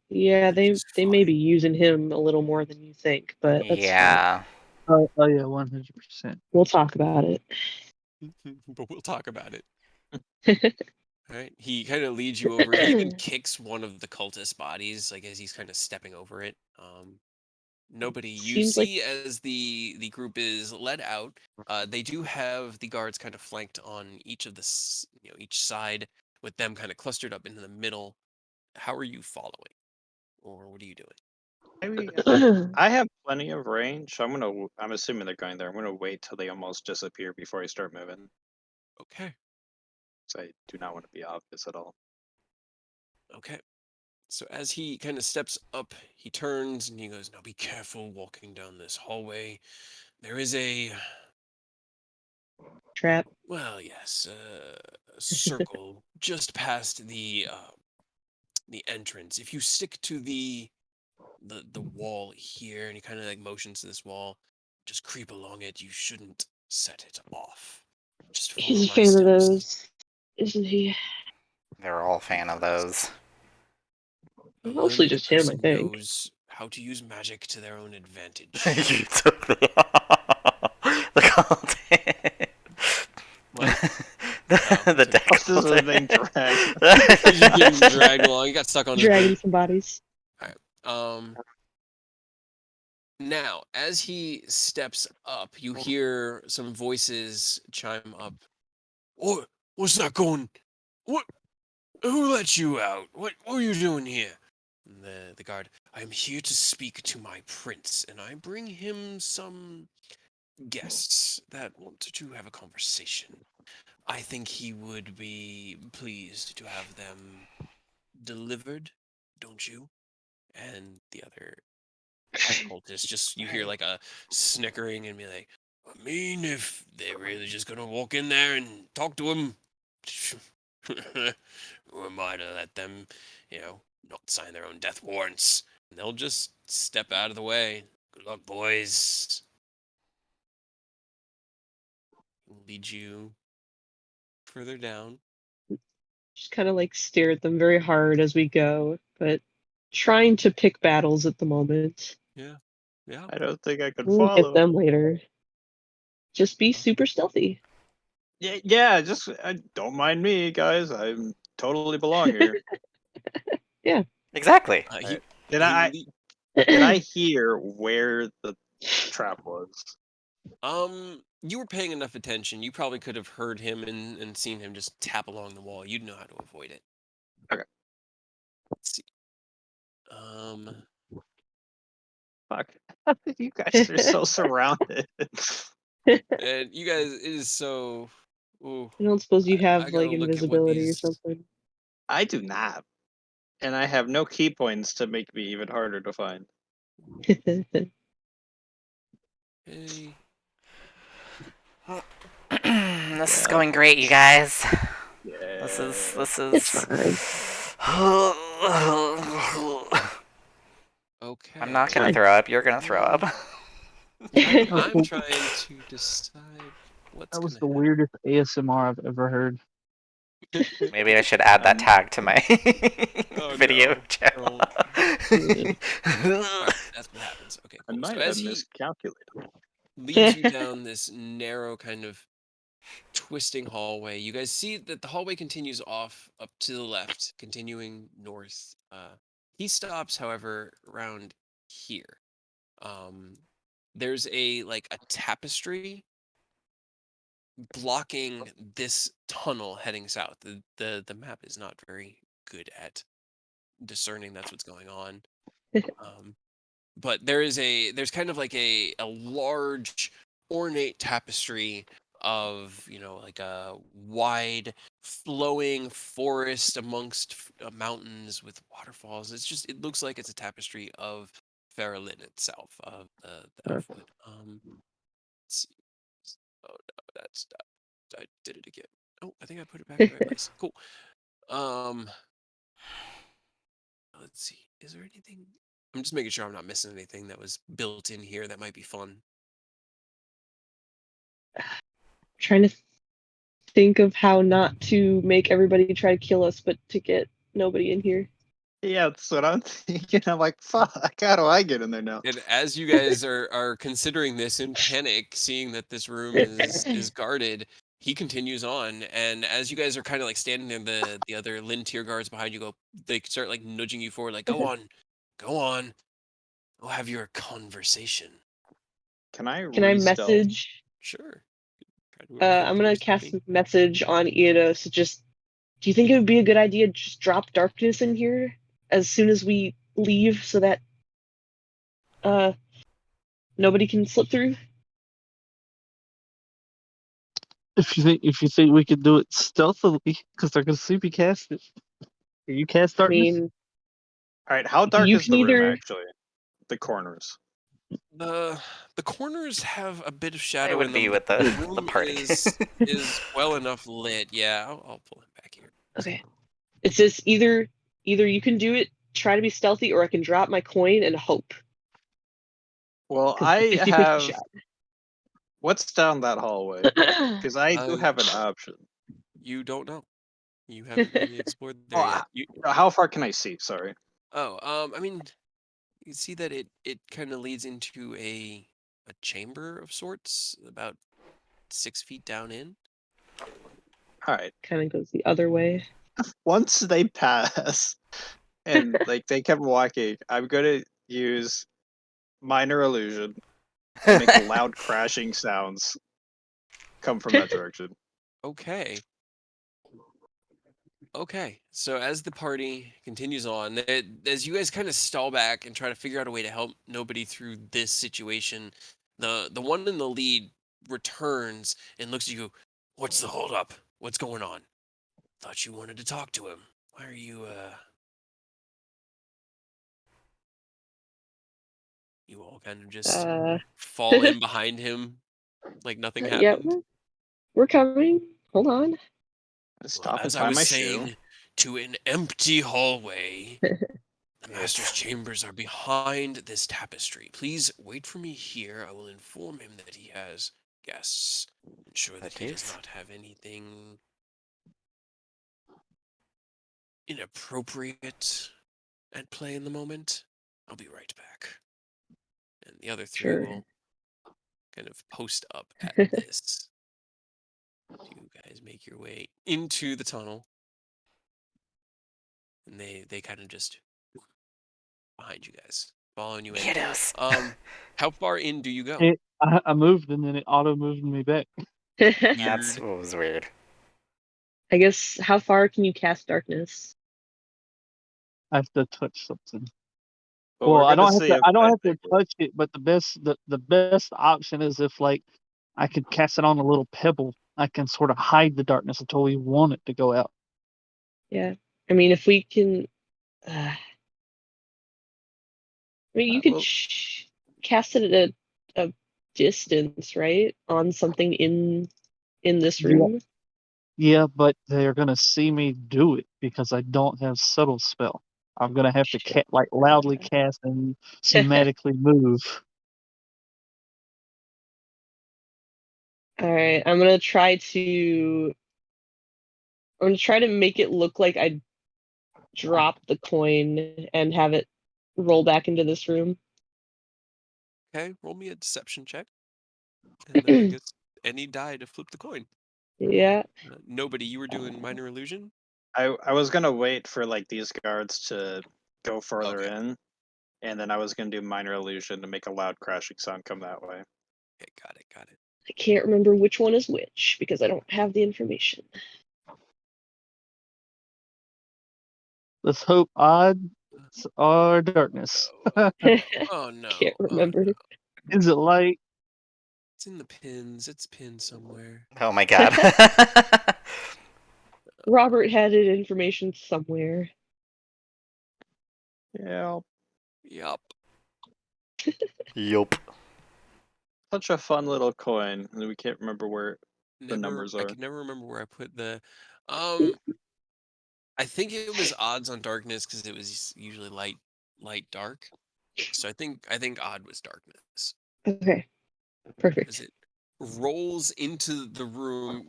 S3: Yeah,
S2: That is
S3: they may
S2: fine.
S3: be using him a little more than you think, but that's fine.
S1: Yeah.
S5: Oh yeah, 100%.
S3: We'll talk about it.
S2: But we'll talk about it. All right. He kind of leads you over. He even kicks one of the cultist bodies, like as he's kind of stepping over it. Nobody you
S3: Seems like
S2: see as the group is led out. They do have the guards kind of flanked on each of each side, with them kind of clustered up into the middle. How are you following, or what are you doing?
S4: I have plenty of range. I'm assuming they're going there. I'm gonna wait till they almost disappear before I start moving.
S2: Okay.
S4: So I do not want to be obvious at all.
S2: Okay. So as he kind of steps up, he turns and he goes, "Now be careful walking down this hallway. There is a,
S3: trap.
S2: well, yes, a circle just past the entrance. If you stick to the wall here, and he kind of like motions to this wall, just creep along it. You shouldn't set it off. Just follow
S3: He's a
S2: my
S3: fan of
S2: steps.
S3: those, isn't he?
S1: They're all fan of those.
S2: Learn
S3: Mostly
S2: that the
S3: just him, I
S2: person
S3: think.
S2: knows how to use magic to their own advantage."
S1: You took the cult.
S2: What?
S1: The
S2: So
S1: deck
S4: This is being dragged.
S2: he's just getting dragged along. He got stuck on his
S3: Dragging
S2: boat.
S3: some bodies.
S2: Now, as he steps up, you hear some voices chime up. What's that going? What? Who let you out? What are you doing here? And the guard. I am here to speak to my prince, and I bring him some guests that want to have a conversation. I think he would be pleased to have them delivered, don't you? And the other cultists just you hear like a snickering and be like, I mean, if they're really just gonna walk in there and talk to him, who am I to let them, not sign their own death warrants? And they'll just step out of the way. Good luck, boys. Lead you further down.
S3: Just kind of like stare at them very hard as we go, but trying to pick battles at the moment.
S2: Yeah. Yeah.
S4: I don't think I could
S3: We'll hit
S4: follow.
S3: them later. Just be super stealthy.
S4: Yeah. Just don't mind me, guys. I totally belong here.
S3: Yeah.
S1: Exactly.
S2: He
S4: Did
S2: he
S4: I
S2: le-
S4: did I hear where the trap was?
S2: you were paying enough attention. You probably could have heard him and seen him just tap along the wall. You'd know how to avoid it.
S4: Okay.
S2: Let's see.
S4: Fuck. You guys are so surrounded.
S2: And you guys, it is so. Ooh,
S3: I don't suppose you
S2: I
S3: have
S2: gotta
S3: like
S2: look at what
S3: invisibility or
S2: these.
S3: something.
S4: I do not. And I have no key points to make me even harder to find.
S2: Hey,
S1: This is
S4: Yeah.
S1: going great, you guys.
S4: Yeah.
S1: This
S3: It's
S1: is.
S3: fine.
S2: okay.
S1: I'm not gonna
S3: Fine.
S1: throw up. You're gonna throw up.
S2: I'm trying to decide what's
S5: That was
S2: gonna
S5: the weirdest ASMR I've ever heard.
S2: happen.
S1: Maybe I should add that tag to my
S2: Oh,
S1: video
S2: no.
S1: channel.
S2: Alright, that's what happens. Okay,
S4: I
S2: cool. So
S4: might
S2: as
S4: have
S2: he
S4: miscalculated.
S2: leads you down this narrow kind of twisting hallway, you guys see that the hallway continues off up to the left, continuing north. He stops, however, around here. Um, there's a tapestry blocking this tunnel heading south. The map is not very good at discerning that's what's going on. But there's kind of like a large ornate tapestry of, like a wide flowing forest amongst mountains with waterfalls. It looks like it's a tapestry of Farallin itself, of the Elfwood. Let's see. Oh no, I did it again. Oh, I think I put it back in the right place. Cool. Let's see. Is there anything? I'm just making sure I'm not missing anything that was built in here that might be fun.
S3: Trying to think of how not to make everybody try to kill us, but to get nobody in here.
S4: Yeah, that's what I'm thinking. I'm like, fuck, how do I get in there now?
S2: And as you guys are considering this in panic, seeing that this room is guarded, he continues on. And as you guys are kind of like standing there, the other Lintier guards behind you they start like nudging you forward, like, go on, go have your conversation.
S4: Can I
S3: Can I
S4: re-stealth?
S3: message?
S2: Sure. Try to
S3: I'm gonna
S2: evade
S3: cast
S2: stealthing.
S3: a message on Eidos. Just, do you think it would be a good idea to just drop darkness in here as soon as we leave, so that nobody can slip through?
S5: If you think we could do it stealthily, because they're gonna see me cast it. Can you cast
S3: I
S5: darkness?
S3: mean,
S4: All right, how dark
S3: you
S4: is
S3: can
S4: the room
S3: either.
S4: actually? The corners.
S2: The corners have a bit of
S1: I
S2: shadow
S1: would
S2: in
S1: be
S2: them, but
S1: with
S2: the
S1: the
S2: room
S1: party.
S2: is well enough lit. Yeah, I'll pull him back here.
S3: Okay. It says either you can do it, try to be stealthy, or I can drop my coin and hope.
S4: Well,
S3: Because
S4: I
S3: 50-50
S4: have. What's down that hallway?
S3: shot.
S4: Because I do have an option.
S2: You don't know. You haven't really explored there
S4: Oh,
S2: yet.
S4: how far can I see? Sorry.
S2: I mean, you see that it kind of leads into a chamber of sorts, about 6 feet down in.
S4: All right.
S3: Kind of goes the other way.
S4: Once they pass, and like they kept walking, I'm gonna use minor illusion and make loud crashing sounds come from that direction.
S2: Okay. Okay, so as the party continues on, as you guys kind of stall back and try to figure out a way to help nobody through this situation, the one in the lead returns and looks at you. What's the holdup? What's going on? Thought you wanted to talk to him. Why are you You all kind of just fall in behind him like nothing
S3: Yeah,
S2: happened?
S3: we're coming. Hold on.
S2: Well,
S4: Stop and
S2: as I
S4: tie
S2: was
S4: my shoe.
S2: saying, to an empty hallway. The master's chambers are behind this tapestry. Please wait for me here. I will inform him that he has guests. Ensure that he does not have anything inappropriate at play in the moment. I'll be right back. And the other three
S3: Sure.
S2: will kind of post up at this. You guys make your way into the tunnel. And they kind of just behind you guys, following you in.
S1: Eidos.
S2: How far in do you go?
S5: I moved and then it auto moved me back.
S1: That's what was weird.
S3: I guess, how far can you cast darkness?
S5: I have to touch something.
S4: But
S5: Well,
S4: we're
S5: I
S4: gonna
S5: don't have
S4: see
S5: to.
S4: if
S5: I don't
S4: I
S5: have to
S4: think
S5: touch it, but the best option is if like I could cast it on a little pebble. I can sort of hide the darkness until we want it to go out.
S3: Yeah. I mean, if we can. I mean, you could
S4: well,
S3: cast it at a distance, right? On something in this
S5: Yeah,
S3: room.
S5: yeah, but they're gonna see me do it because I don't have subtle spell. I'm gonna have to
S3: Shit.
S5: like loudly cast and somatically move.
S3: All right, I'm gonna try to make it look like I dropped the coin and have it roll back into this room.
S2: Okay, roll me a deception check. And then I guess any die to flip the coin.
S3: Yeah.
S2: Nobody, you were doing minor illusion?
S4: I was gonna wait for like these guards to go further
S2: Okay.
S4: in, and then I was gonna do minor illusion to make a loud crashing sound come that way.
S2: Okay, got it.
S3: I can't remember which one is which because I don't have the information.
S5: Let's hope odds are darkness.
S2: Oh no.
S3: Can't remember.
S5: Is it light?
S2: It's in the pins. It's pinned somewhere.
S1: Oh my god.
S3: Robert had it information somewhere.
S4: Yeah,
S2: Yup.
S1: Yup.
S4: such a fun little coin, and we can't remember where the numbers
S2: I
S4: are.
S2: could never remember where I put the. I think it was odds on darkness because it was usually light, dark. So I think odd was darkness.
S3: Okay,
S2: As
S3: perfect.
S2: it rolls into the room,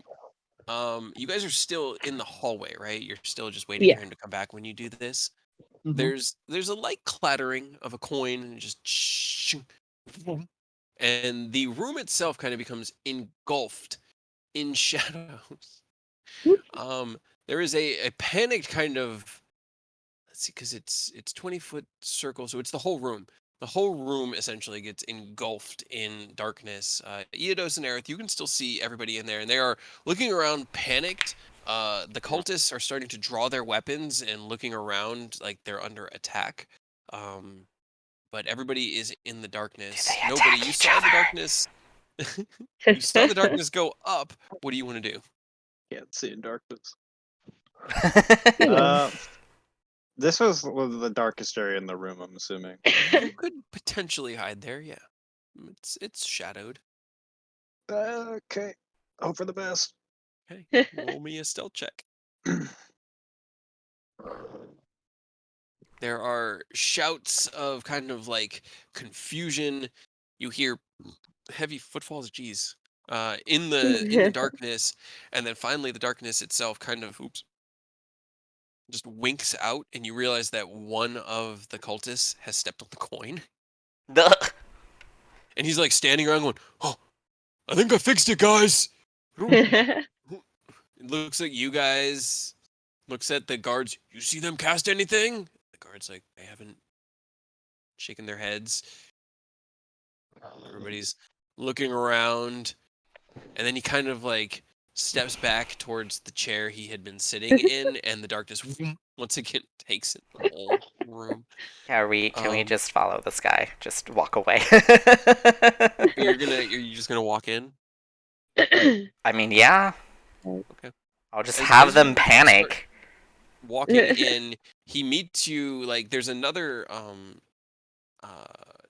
S2: you guys are still in the hallway, right? You're still just waiting for
S3: Yeah.
S2: him to come back when you do this.
S5: Mhm.
S2: There's a light clattering of a coin and just and the room itself kind of becomes engulfed in shadows. There is a panicked kind of, let's see, because it's 20-foot circle, so it's the whole room. The whole room essentially gets engulfed in darkness. Eodos and Aerith, you can still see everybody in there, and they are looking around panicked. The cultists are starting to draw their weapons and looking around like they're under attack. But everybody is in the darkness.
S1: they
S2: Nobody.
S1: attack
S2: You
S1: each
S2: saw the
S1: other?
S2: darkness. You saw the darkness go up. What do you want to do?
S4: Can't see in darkness.
S3: You know.
S4: Uh, this was the darkest area in the room, I'm assuming.
S2: You could potentially hide there. Yeah, it's shadowed.
S4: Okay, hope for the best.
S2: Okay, roll me a stealth check. There are shouts of kind of like confusion. You hear heavy footfalls. Geez, in the darkness, and then finally the darkness itself kind of just winks out, and you realize that one of the cultists has stepped on the coin,
S1: Duh.
S2: and he's like standing around going, "Oh, I think I fixed it, guys." It looks at you guys. Looks at the guards. You see them cast anything? The guards like they haven't, shaking their heads. Everybody's looking around, and then he kind of like steps back towards the chair he had been sitting in, and the darkness once again takes in the whole room.
S1: Yeah, can we
S2: Um,
S1: just follow this guy? Just walk away.
S2: you're just gonna walk in.
S1: I mean, yeah.
S2: Okay.
S1: I'll just
S2: As,
S1: have
S2: as
S1: them
S2: you start
S1: panic.
S2: walking in, he meets you like there's another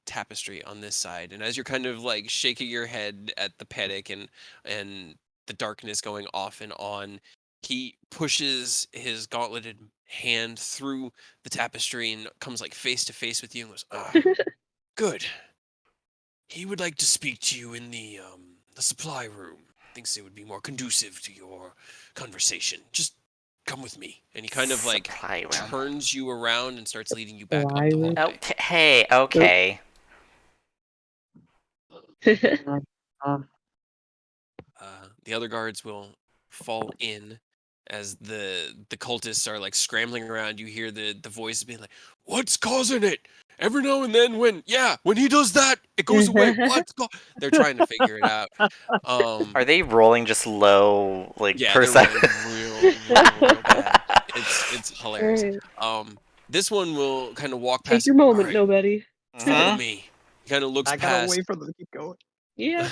S2: tapestry on this side, and as you're kind of like shaking your head at the panic and the darkness going off and on, he pushes his gauntleted hand through the tapestry and comes like face to face with you and goes, good. He would like to speak to you in the supply room. Thinks it would be more conducive to your conversation. Just come with me. And he kind of like
S1: Supply room.
S2: turns you around and starts leading you back up
S3: Supply
S2: the
S3: room?
S2: hallway.
S1: Okay. Hey, okay.
S5: Um,
S2: The other guards will fall in as the cultists are like scrambling around. You hear the voice being like, "What's causing it?" Every now and then, when he does that, it goes away. They're trying to figure it out.
S1: Are they rolling just low, like,
S2: Yeah, they're rolling real bad. It's hilarious. This one will kind of walk
S3: Take
S2: past.
S3: your
S2: All
S3: moment,
S2: right,
S3: nobody.
S2: follow
S1: Mhm.
S2: me. He kind of looks
S4: I gotta
S2: past.
S4: wait for them to keep going.
S3: Yeah,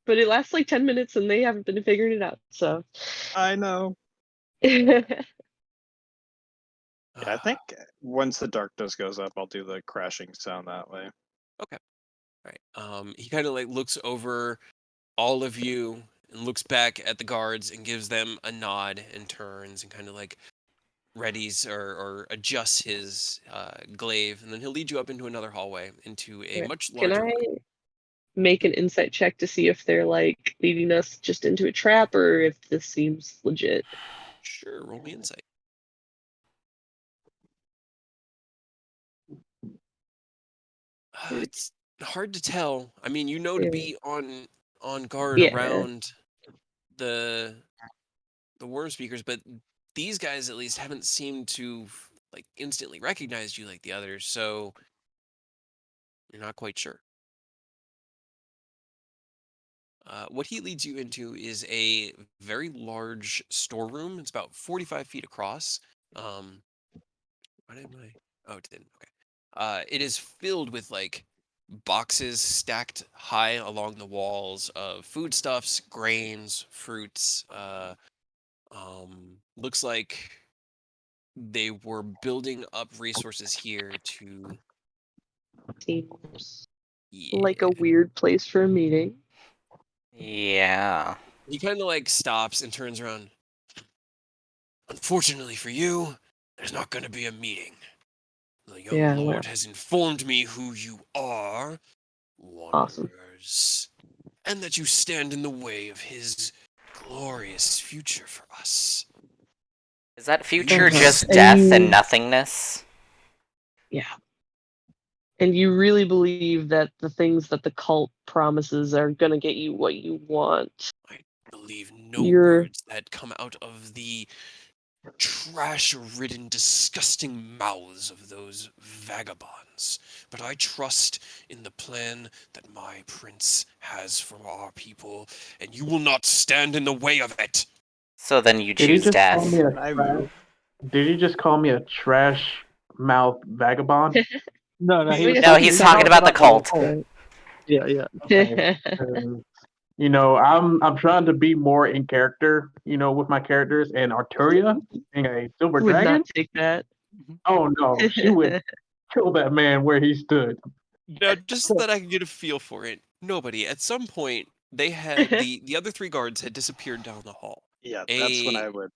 S3: but it lasts like 10 minutes and they haven't been figuring it out, so.
S4: I know. Yeah, I think once the darkness goes up, I'll do the crashing sound that way.
S2: Okay. All right. He kind of like looks over all of you and looks back at the guards and gives them a nod and turns and kind of like readies or adjusts his glaive, and then he'll lead you up into another hallway into a
S3: Okay.
S2: much
S3: Can
S2: larger
S3: I
S2: room.
S3: make an insight check to see if they're like leading us just into a trap or if this seems legit?
S2: Sure, roll me insight. It's hard to tell. I mean, you know to
S3: Yeah.
S2: be on guard
S3: Yeah.
S2: around the worm speakers, but these guys at least haven't seemed to like instantly recognize you like the others, so you're not quite sure. What he leads you into is a very large storeroom. It's about 45 feet across. Why didn't I? Oh, it didn't. Okay. It is filled with like boxes stacked high along the walls of foodstuffs, grains, fruits. Looks like they were building up resources here to,
S3: Seems like a
S2: yeah.
S3: weird place for a meeting.
S1: Yeah.
S2: He kind of like stops and turns around. Unfortunately for you, there's not going to be a meeting. The young
S3: Yeah, well,
S2: lord has informed me who you are,
S3: awesome.
S2: wanderers, and that you stand in the way of his glorious future for us.
S1: Is that
S2: You
S1: future
S2: must-
S1: just
S3: And
S1: death and
S3: you,
S1: nothingness?
S3: yeah. And you really believe that the things that the cult promises are gonna get you what you want.
S2: I believe no
S3: You're
S2: words that come out of the trash-ridden, disgusting mouths of those vagabonds. But I trust in the plan that my prince has for our people, and you will not stand in the way of it.
S1: So then you
S6: Did he
S1: choose
S6: just call me
S1: death.
S6: a
S4: Can I
S6: trash?
S4: move?
S6: Did he just call me a trash mouth vagabond?
S5: No,
S3: I
S5: he
S3: mean,
S5: was
S3: I
S1: No,
S3: think
S5: talking.
S3: he
S1: he's
S5: He was
S3: said
S1: talking
S3: it.
S5: talking
S1: about the
S5: about the
S1: cult.
S5: cult. Yeah, yeah.
S6: Okay. You know, I'm trying to be more in character, you know, with my characters, and Arturia being a silver
S3: Would not
S6: dragon.
S3: take that.
S6: Oh no, she would kill that man where he stood.
S2: Now, just so that I can get a feel for it, nobody, at some point, they had the other three guards had disappeared down the hall.
S4: Yeah, that's when
S2: A
S4: I would.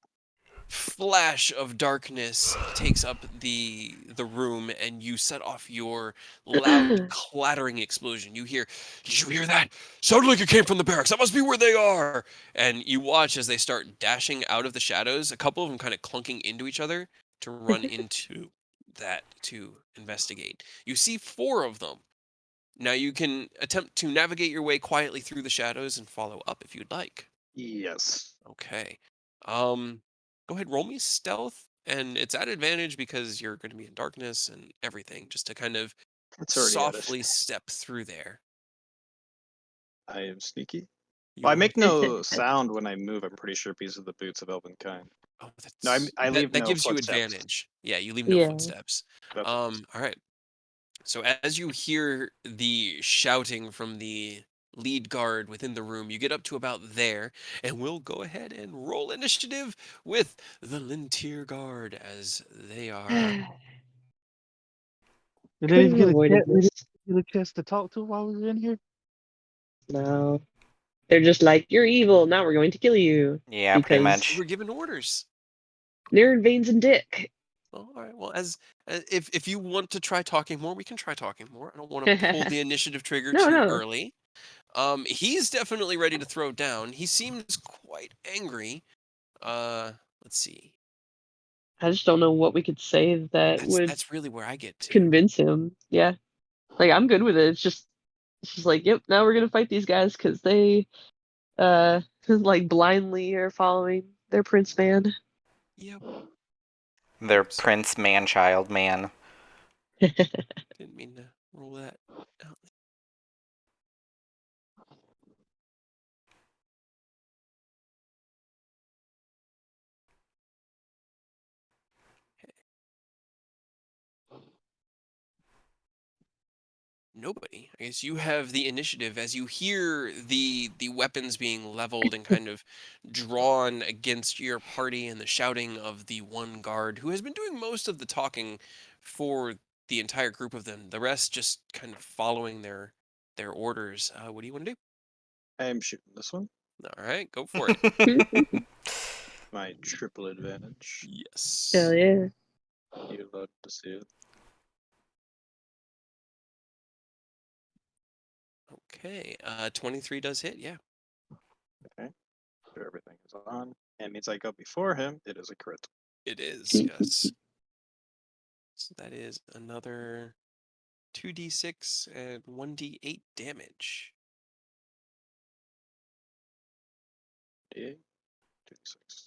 S2: flash of darkness takes up the room, and you set off your loud clattering explosion. You hear, did you hear that? Sounded like it came from the barracks. That must be where they are. And you watch as they start dashing out of the shadows, a couple of them kind of clunking into each other to run into that to investigate. You see four of them. Now you can attempt to navigate your way quietly through the shadows and follow up if you'd like.
S4: Yes.
S2: Okay. Go ahead, roll me stealth, and it's at advantage because you're going to be in darkness and everything, just to kind of
S4: It's already at it.
S2: softly step through there.
S4: I am sneaky.
S2: You
S4: Well, I
S2: are.
S4: make no sound when I move, I'm pretty sure, because of the boots of Elvenkind.
S2: Oh,
S4: No, I
S2: that
S4: leave
S2: that
S4: no
S2: gives you
S4: footsteps.
S2: advantage. Yeah, you leave no
S3: Yeah.
S2: footsteps.
S4: That's
S2: All right. So as you hear the shouting from the lead guard within the room, you get up to about there, and we'll go ahead and roll initiative with the Lintier guard as they are.
S5: We
S3: Could
S5: didn't
S3: have
S5: even get a
S3: avoided
S5: chance. We
S3: this.
S5: didn't get a chance to talk to him while we were in here.
S3: No. They're just like, you're evil, now we're going to kill you.
S1: Yeah, pretty
S3: Because
S2: You
S1: much.
S2: were given orders.
S3: they're Veins and Dick.
S2: All right. Well, if you want to try talking more, we can try talking more. I don't want to pull the initiative trigger
S3: No,
S2: too
S3: no.
S2: early. He's definitely ready to throw down. He seems quite angry. Let's see.
S3: I just don't know what we could say that would
S2: That's really where I get to.
S3: convince him. Yeah. Like, I'm good with it. It's just like, yep, now we're gonna fight these guys because they, like, blindly are following their prince man.
S2: Yep.
S1: They're
S2: Oops.
S1: prince, man, child, man.
S2: Didn't mean to roll that out. Nobody. I guess you have the initiative as you hear the weapons being leveled and kind of drawn against your party, and the shouting of the one guard who has been doing most of the talking for the entire group of them. The rest just kind of following their orders. What do you want to do?
S4: I am shooting this one.
S2: All right, go for it.
S4: My triple advantage.
S3: Hell
S2: Yes.
S3: yeah.
S4: You love to see it.
S2: Okay. 23 does hit. Yeah,
S4: Sure, everything is on. And means I go before him. It is a crit.
S2: it is. Yes. So that is another 2d6 and 1d8 damage.
S4: D8, 2d6.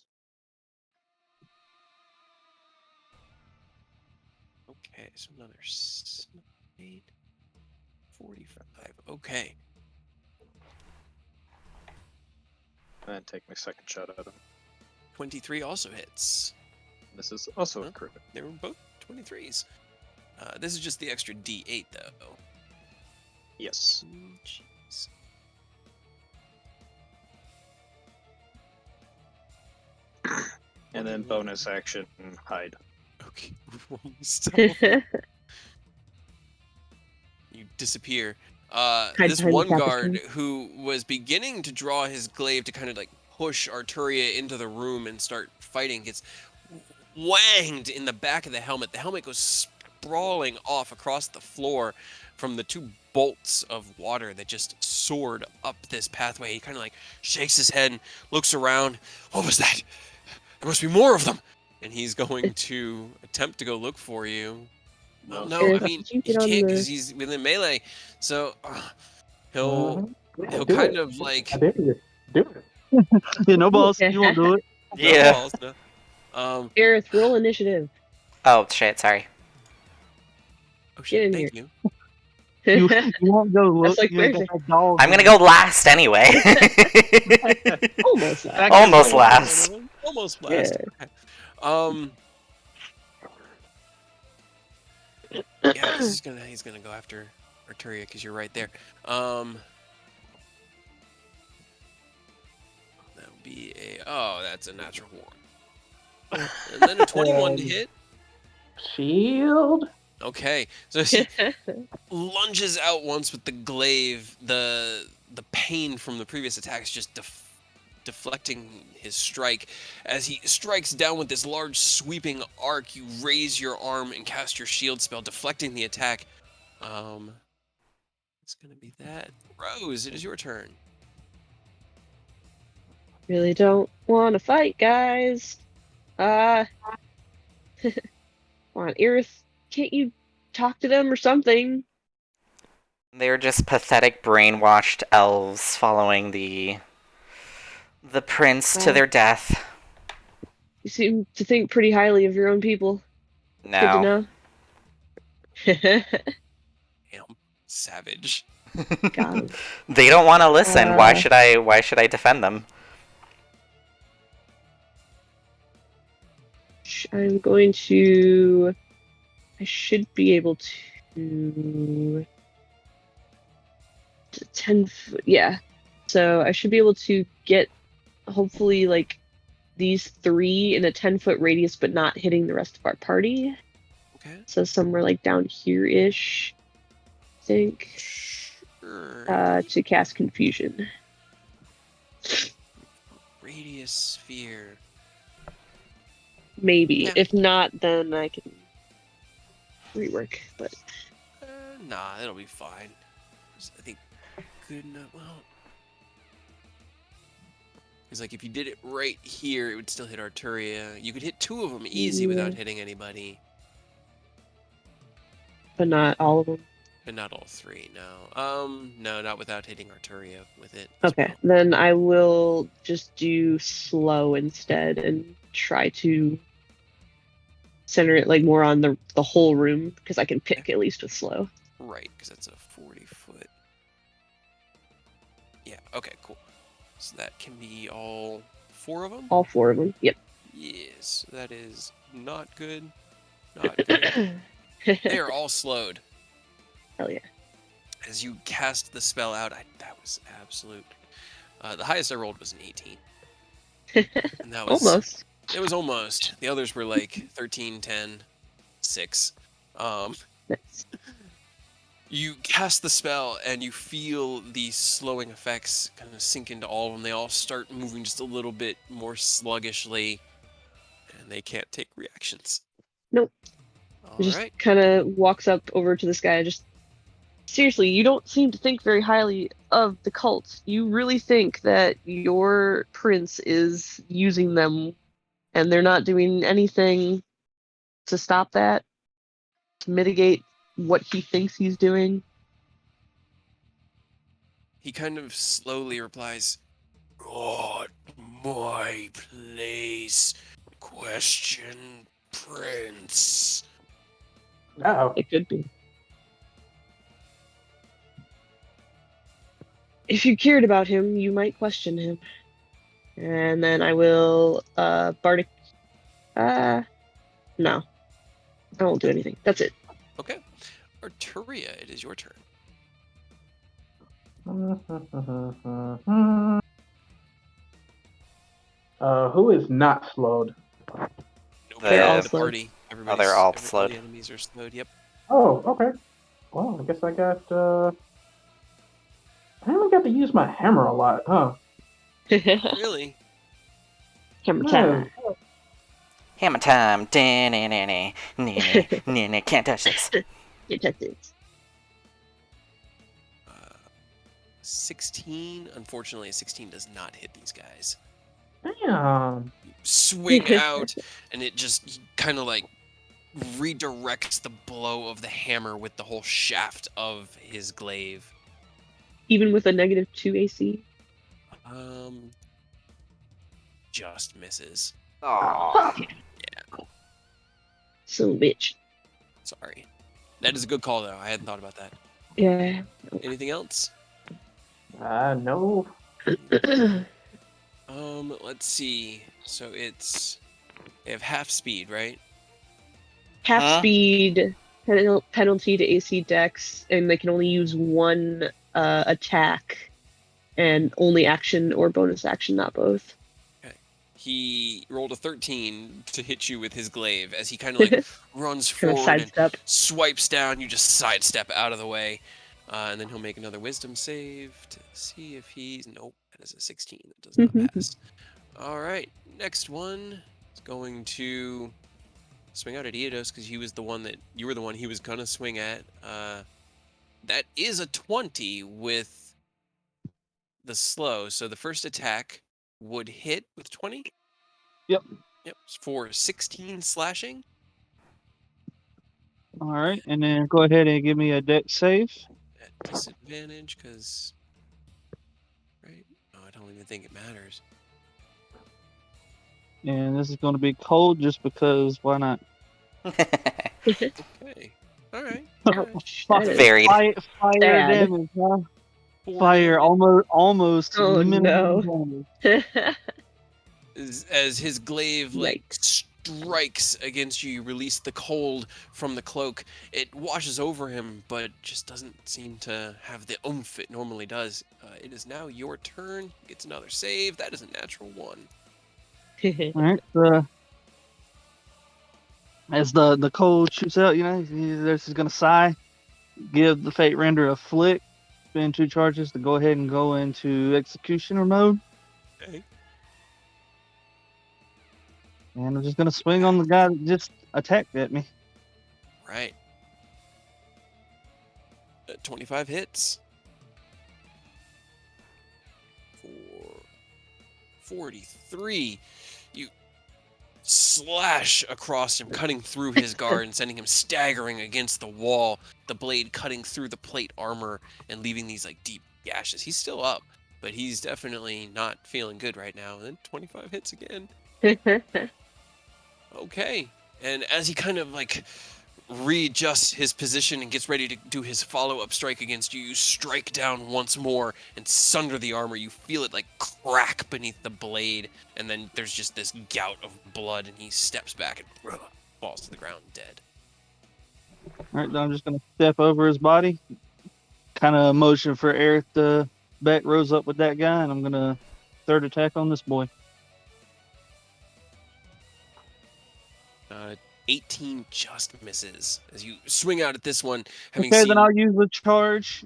S2: Okay, so another 8, 45. Okay.
S4: And then take my second shot at him.
S2: 23 also hits.
S4: This is also a
S2: Huh?
S4: crit.
S2: They were both 23s. This is just the extra d8, though.
S4: Yes.
S2: Jeez.
S4: And then bonus action, hide.
S2: Okay. Roll stealth. You disappear. This
S3: behind the
S2: one guard
S3: tapestry.
S2: who was beginning to draw his glaive to kind of like push Arturia into the room and start fighting gets whanged in the back of the helmet. The helmet goes sprawling off across the floor from the two bolts of water that just soared up this pathway. He kind of like shakes his head and looks around. What was that? There must be more of them. And he's going to attempt to go look for you. Well, no, I
S3: Aerith,
S2: mean,
S3: did you
S2: he
S3: get on
S2: can't because
S3: the?
S2: he's within melee. So he'll
S6: Yeah,
S2: he'll
S6: do
S2: kind
S6: it.
S2: of like
S6: I dare you. Do it.
S5: Yeah, no balls. You won't do it.
S2: no
S1: Yeah.
S2: balls, no.
S3: Aerith, roll initiative.
S1: Oh shit! Sorry.
S2: Oh
S3: Get
S2: shit!
S3: in
S2: Thank you.
S5: You won't go look.
S3: That's like
S5: You ain't got
S3: perfect.
S5: that dog.
S1: I'm gonna go last anyway.
S3: Almost that.
S4: Back
S1: Almost
S4: to
S1: last.
S2: Almost
S3: Yeah.
S2: last. Okay. Yeah, he's gonna go after Arturia because you're right there. That would be that's a natural one. And then a 21 to hit.
S6: Shield.
S2: Okay, so he lunges out once with the glaive. The pain from the previous attack is just deflecting his strike. As he strikes down with this large sweeping arc, you raise your arm and cast your shield spell, deflecting the attack. It's gonna be that. Rose, it is your turn.
S3: Really don't want to fight, guys. Come on, Aerith, can't you talk to them or something?
S1: They're just pathetic, brainwashed elves following the prince to their death.
S3: You seem to think pretty highly of your own people. Good to
S1: No.
S3: know.
S2: Damn, savage.
S3: Got him.
S1: They don't want to listen. Why should I defend them?
S3: I'm going to. I should be able to. 10 foot. Yeah. So I should be able to get, hopefully, like these three in a 10-foot radius, but not hitting the rest of our party.
S2: Okay.
S3: So somewhere like down here-ish, I think.
S2: Sure.
S3: To cast confusion.
S2: Radius sphere.
S3: Maybe.
S2: Yeah.
S3: If not, then I can rework. But
S2: Nah, it'll be fine. I think good enough. Well, because like if you did it right here, it would still hit Arturia. You could hit two of them easy without hitting anybody,
S3: but not all of them.
S2: but not all three. No, no, not without hitting Arturia with it. as
S3: Okay,
S2: well.
S3: then I will just do slow instead and try to center it like more on the whole room because I can pick at least with slow.
S2: Right, because that's a 40-foot. Yeah. Okay. Cool. So that can be all four of them.
S3: All four of them. Yep.
S2: Yes, that is not good. Not good. They are all slowed.
S3: Hell yeah.
S2: As you cast the spell out, that was absolute. The highest I rolled was an 18. And that was
S3: Almost.
S2: It was almost. The others were like 13, 10, 6.
S3: Nice.
S2: You cast the spell and you feel the slowing effects kind of sink into all of them. They all start moving just a little bit more sluggishly, and they can't take reactions.
S3: Nope.
S2: All
S3: Just
S2: right.
S3: kind of walks up over to this guy. Just seriously, you don't seem to think very highly of the cult. You really think that your prince is using them, and they're not doing anything to stop that, to mitigate what he thinks he's doing?
S2: He kind of slowly replies, "Not my place. Question Prince."
S6: Oh,
S3: It could be. If you cared about him, you might question him. And then I will, Bardic. No. I won't do anything. That's it.
S2: Okay. Arturia, it is your turn.
S6: Who is not slowed?
S2: Nobody
S3: They're
S2: in
S3: all
S1: The
S2: the
S3: slow.
S2: party.
S1: they're all
S2: All the
S1: slowed.
S2: enemies are slowed. Yep.
S6: Oh, okay. Well, I guess I only got to use my hammer a lot, huh?
S2: Really?
S3: Hammer
S6: Yeah.
S3: time.
S1: Hammer time. Can't touch this.
S3: You touch it.
S2: 16. Unfortunately, a 16 does not hit these guys.
S6: Damn.
S2: Swing out, and it just kind of like redirects the blow of the hammer with the whole shaft of his glaive.
S3: Even with a -2 AC.
S2: Um, just misses.
S1: Aw.
S3: Son of a bitch.
S2: Sorry. That is a good call, though. I hadn't thought about that.
S3: Yeah.
S2: Anything else?
S6: No.
S2: Let's see. So they have half speed, right?
S3: Half
S1: Huh?
S3: speed, penalty to AC Dex, and they can only use one attack, and only action or bonus action, not both.
S2: He rolled a 13 to hit you with his glaive as he kind of like runs
S3: Kind of
S2: forward and
S3: sidestep.
S2: swipes down. You just sidestep out of the way. And then he'll make another wisdom save to see if he's... Nope, that is a 16. That does not pass. All right, next one is going to swing out at Eodos because you were the one he was going to swing at. That is a 20 with the slow. So the first attack would hit with 20.
S5: Yep.
S2: Yep, for 16 slashing.
S5: All right, and then go ahead and give me a deck save.
S2: At disadvantage, because... Right? No, I don't even think it matters.
S5: And this is going to be cold just because why not?
S2: Okay. Alright.
S3: Ouch. That is
S1: Varied.
S5: Fire
S3: sad.
S5: damage, huh?
S2: 4
S5: Fire,
S2: damage.
S5: almost
S3: Oh,
S5: minimum
S3: no.
S5: damage.
S2: As his glaive like
S3: Yikes.
S2: strikes against you, you release the cold from the cloak. It washes over him, but just doesn't seem to have the oomph it normally does. It is now your turn. He gets another save. That is a natural 1.
S5: All right, as the cold shoots out, this is gonna sigh, give the Fate Render a flick, spend 2 charges to go ahead and go into executioner mode,
S2: Okay.
S5: and I'm just gonna swing on the guy that just attacked at me.
S2: Right. 25 hits. For 43. You slash across him, cutting through his guard and sending him staggering against the wall, the blade cutting through the plate armor and leaving these like deep gashes. He's still up, but he's definitely not feeling good right now. And then 25 hits again. Okay. And as he kind of like readjusts his position and gets ready to do his follow-up strike against you, you strike down once more and sunder the armor. You feel it like crack beneath the blade, and then there's just this gout of blood, and he steps back and falls to the ground dead.
S5: All right, then I'm just gonna step over his body, kind of motion for Eric to back Rose up with that guy, and I'm gonna third attack on this boy.
S2: 18 just misses as you swing out at this one, having
S5: Okay,
S2: seen...
S5: then I'll use the charge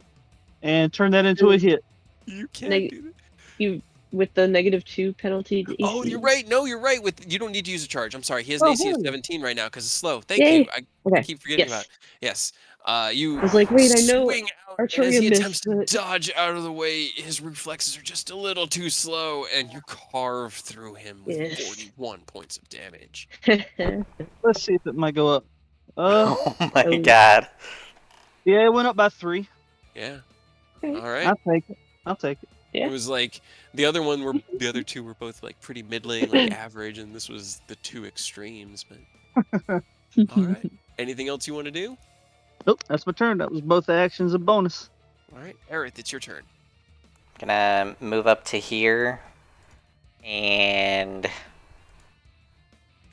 S5: and turn that into a hit.
S2: You can't
S3: Neg-
S2: do that.
S3: You with the -2 penalty to AC.
S2: Oh, you're right. No, you're right. You don't need to use a charge. I'm sorry. He has
S5: Oh,
S2: an AC of
S5: hell yeah.
S2: 17 right now because it's slow. Thank
S3: Yay.
S2: you. I
S3: Okay.
S2: keep forgetting
S3: Yes.
S2: about it. Yes. You
S3: I was like, wait, I know
S2: swing out, and as
S3: Arturia
S2: he
S3: missed,
S2: attempts to
S3: but
S2: dodge out of the way, his reflexes are just a little too slow, and you carve through him with
S3: Yes.
S2: 41 points of damage.
S5: Let's see if it might go up.
S1: Oh my
S3: Oh.
S1: god.
S5: Yeah, it went up by 3.
S2: Yeah.
S3: Okay.
S2: All right.
S5: I'll take it.
S3: Yeah.
S2: It was like the other two were both like pretty middling, like average, and this was the two extremes. But all right. Anything else you want to do?
S5: Oh, that's my turn. That was both actions and bonus.
S2: All right, Aerith, it's your turn.
S1: Gonna move up to here. And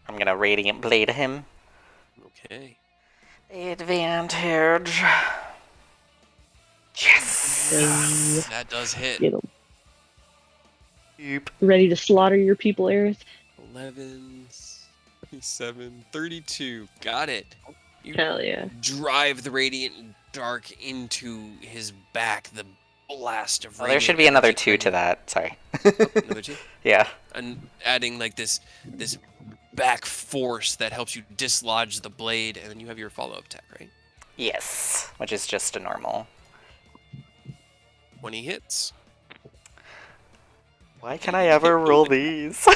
S1: I'm gonna Radiant Blade him.
S2: Okay.
S1: Advantage. Yes!
S3: So
S2: That does hit.
S3: get 'em.
S1: Yep.
S3: Ready to slaughter your people, Aerith?
S2: 11, 27, 32. Got it. You
S3: Hell yeah.
S2: drive the radiant dark into his back. The blast of
S1: Oh,
S2: radiant
S1: there should be another
S2: energy
S1: 2 to
S2: coming-
S1: that. Sorry.
S2: Oh, another 2?
S1: Yeah.
S2: And adding like this back force that helps you dislodge the blade, and then you have your follow-up attack, right?
S1: Yes. Which is just a normal.
S2: 20 hits.
S1: Why can I ever roll these?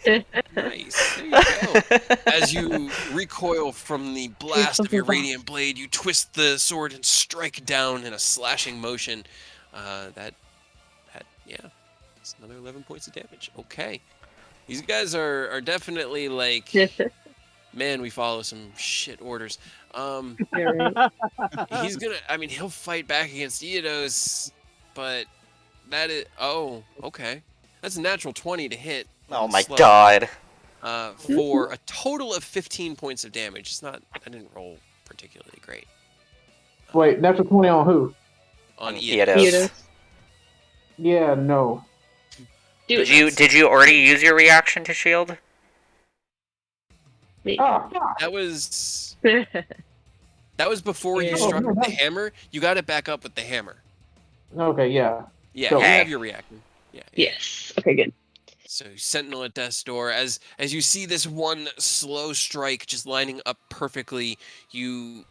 S2: Nice. There you go. As you recoil from the blast of your radiant blade, you twist the sword and strike down in a slashing motion. It's another 11 points of damage. Okay. These guys are definitely like, man, we follow some shit orders.
S3: Yeah, right.
S2: He's gonna, he'll fight back against Eodos, but that is, okay. That's a natural 20 to hit.
S1: Oh
S2: on
S1: my
S2: slow.
S1: god.
S2: For a total of 15 points of damage. It's not, I didn't roll particularly great.
S6: Wait, natural 20 on who?
S2: On
S1: Eodos.
S2: Eodos.
S3: Eodos.
S6: Yeah, no.
S3: Do
S1: Did you already use your reaction to shield?
S3: it.
S6: Ah, God.
S2: That was before
S3: Yeah.
S2: you
S3: Oh,
S2: struck
S6: no,
S2: with the
S6: that-
S2: hammer. You got it back up with the hammer.
S6: Okay, yeah.
S2: Yeah,
S6: So-
S2: you
S1: Okay.
S2: have your reaction. Yeah.
S3: Yes. Okay, good.
S2: So Sentinel at death's door. As you see this one slow strike just lining up perfectly, you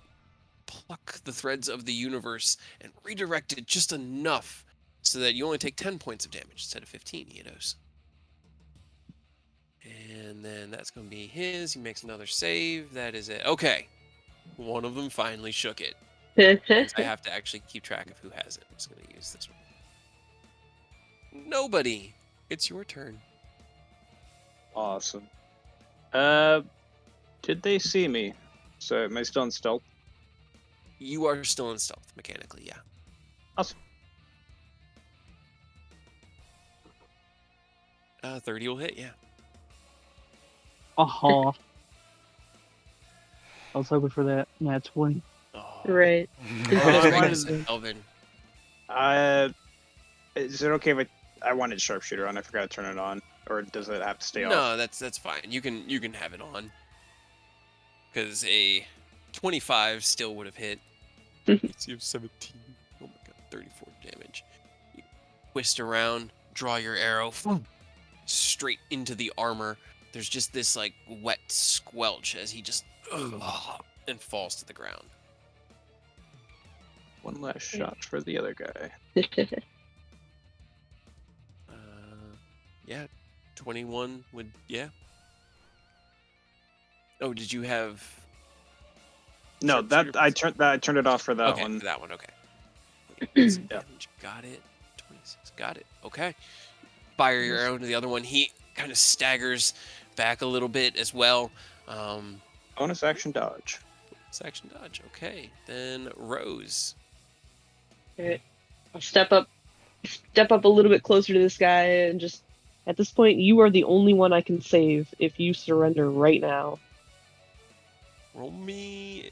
S2: pluck the threads of the universe and redirect it just enough so that you only take 10 points of damage instead of 15, Eodos. And then that's going to be his. He makes another save. That is it. Okay. One of them finally shook it. Means I have to actually keep track of who has it. I'm just going to use this one. Nobody. It's your turn.
S4: Awesome. Did they see me? So am I still in stealth?
S2: You are still in stealth, mechanically, yeah.
S4: Awesome.
S2: 30 will hit, yeah.
S5: I was hoping for that. Nat 20.
S2: Oh.
S3: Right.
S2: Oh,
S4: Why
S2: does
S4: does
S2: Elvin.
S4: Is it okay if I wanted sharpshooter on? I forgot to turn it on, or does it have to stay off?
S2: No, that's fine. You can have it on. Because a 25 still would have hit. It's you have 17. Oh my god, 34 damage. You twist around, draw your arrow straight into the armor. There's just this like wet squelch as he just and falls to the ground.
S4: One last shot for the other guy.
S2: Yeah, 21 would, yeah. Oh, did you have?
S4: No,
S2: Sharpshooter
S4: I turned it off for that
S2: okay,
S4: one.
S2: for that one, okay. Some
S4: Yeah.
S2: damage. Got it. 26. Got it. Okay. Fire your arrow into the other one. He kind of staggers back a little bit as well.
S4: Bonus action dodge.
S2: Section dodge. Okay. Then Rose.
S3: Alright. I'll step up a little bit closer to this guy and just at this point you are the only one I can save if you surrender right now.
S2: Roll me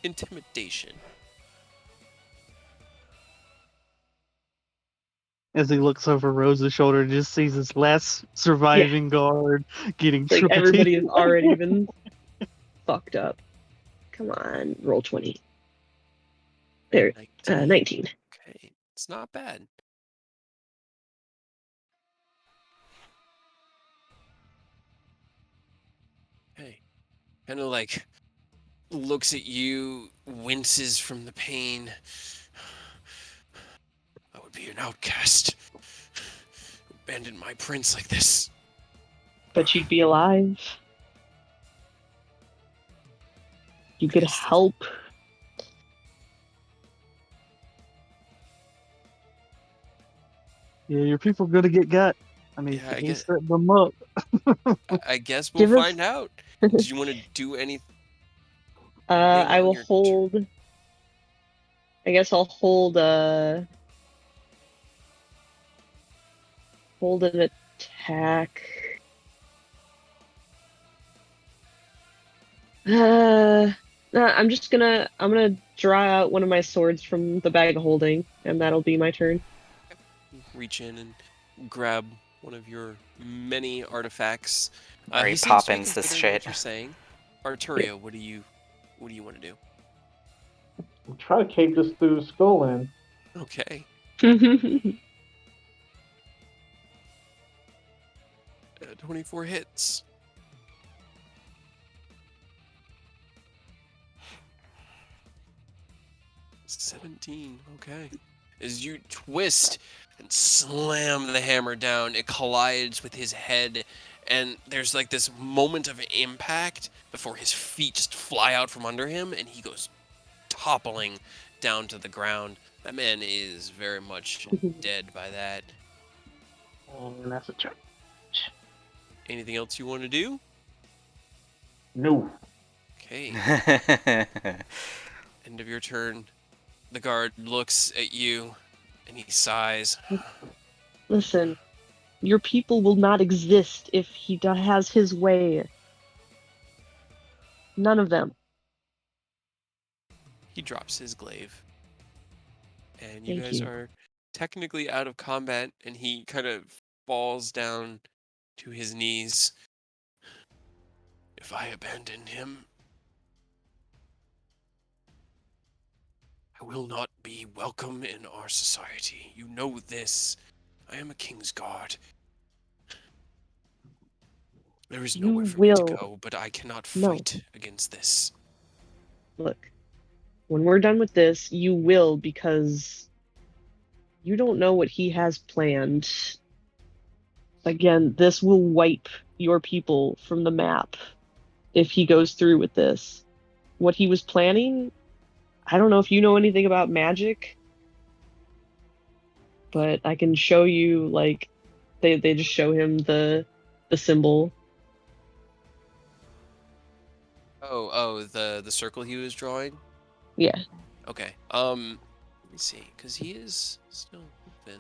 S2: intimidation.
S5: As he looks over Rose's shoulder and just sees his last surviving guard getting
S3: It's like
S5: triple
S3: everybody
S5: teamed.
S3: has already been fucked up. Come on, roll 20. There, 19.
S2: Okay. It's not bad. Okay. Kind of like looks at you, winces from the pain. I would be an outcast. Abandon my prince like this.
S3: But you'd be alive. You could
S2: Yes.
S3: help.
S5: Yeah, your people gonna get got. I mean,
S2: Yeah, I
S5: he
S2: guess-
S5: set them up.
S2: I guess we'll
S3: Give us-
S2: find out. Did you want to do anything?
S3: I
S2: on
S3: will
S2: your
S3: hold. I guess I'll hold hold an attack. I'm gonna draw out one of my swords from the bag of holding, and that'll be my turn.
S2: Reach in and grab one of your many artifacts.
S1: Or he
S2: He seems to be
S1: Poppins this
S2: considering what
S1: shit.
S2: you're saying. Arturia, what do you want to do?
S6: Try to cave this dude's skull in.
S2: Okay. 24 hits. $17. Okay. As you twist and slam the hammer down, it collides with his head, and there's like this moment of impact before his feet just fly out from under him, and he goes toppling down to the ground. That man is very much dead by that.
S6: And that's a check.
S2: Anything else you want to do?
S6: No.
S2: Okay. End of your turn. The guard looks at you and he sighs.
S3: Listen, your people will not exist if he has his way. None of them.
S2: He drops his glaive. And you
S3: Thank
S2: guys
S3: you.
S2: are technically out of combat, and he kind of falls down to his knees. If I abandon him, I will not be welcome in our society. You know this. I am a king's guard. There is
S3: You
S2: nowhere for me to
S3: will.
S2: go, but I cannot
S3: No.
S2: fight against this.
S3: Look, when we're done with this, you will, because you don't know what he has planned. Again, this will wipe your people from the map if he goes through with this. What he was planning, I don't know if you know anything about magic, but I can show you, like, they just show him the symbol.
S2: Oh, the circle he was drawing?
S3: Yeah.
S2: Okay. Let me see, because he is still thin.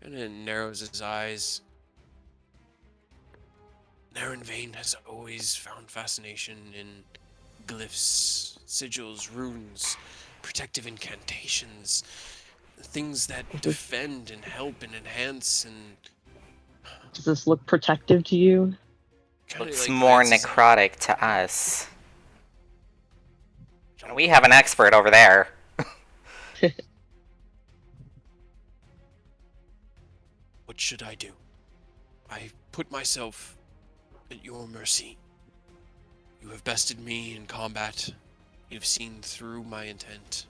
S2: And it narrows his eyes. Naren Vane has always found fascination in glyphs, sigils, runes, protective incantations, things that defend and help and enhance and
S3: Does this look protective to you?
S2: kind of
S1: Looks
S2: like
S1: more
S2: glances at
S1: necrotic to us. And we have an expert over there.
S2: What should I do? I put myself at your mercy. You have bested me in combat. You've seen through my intent.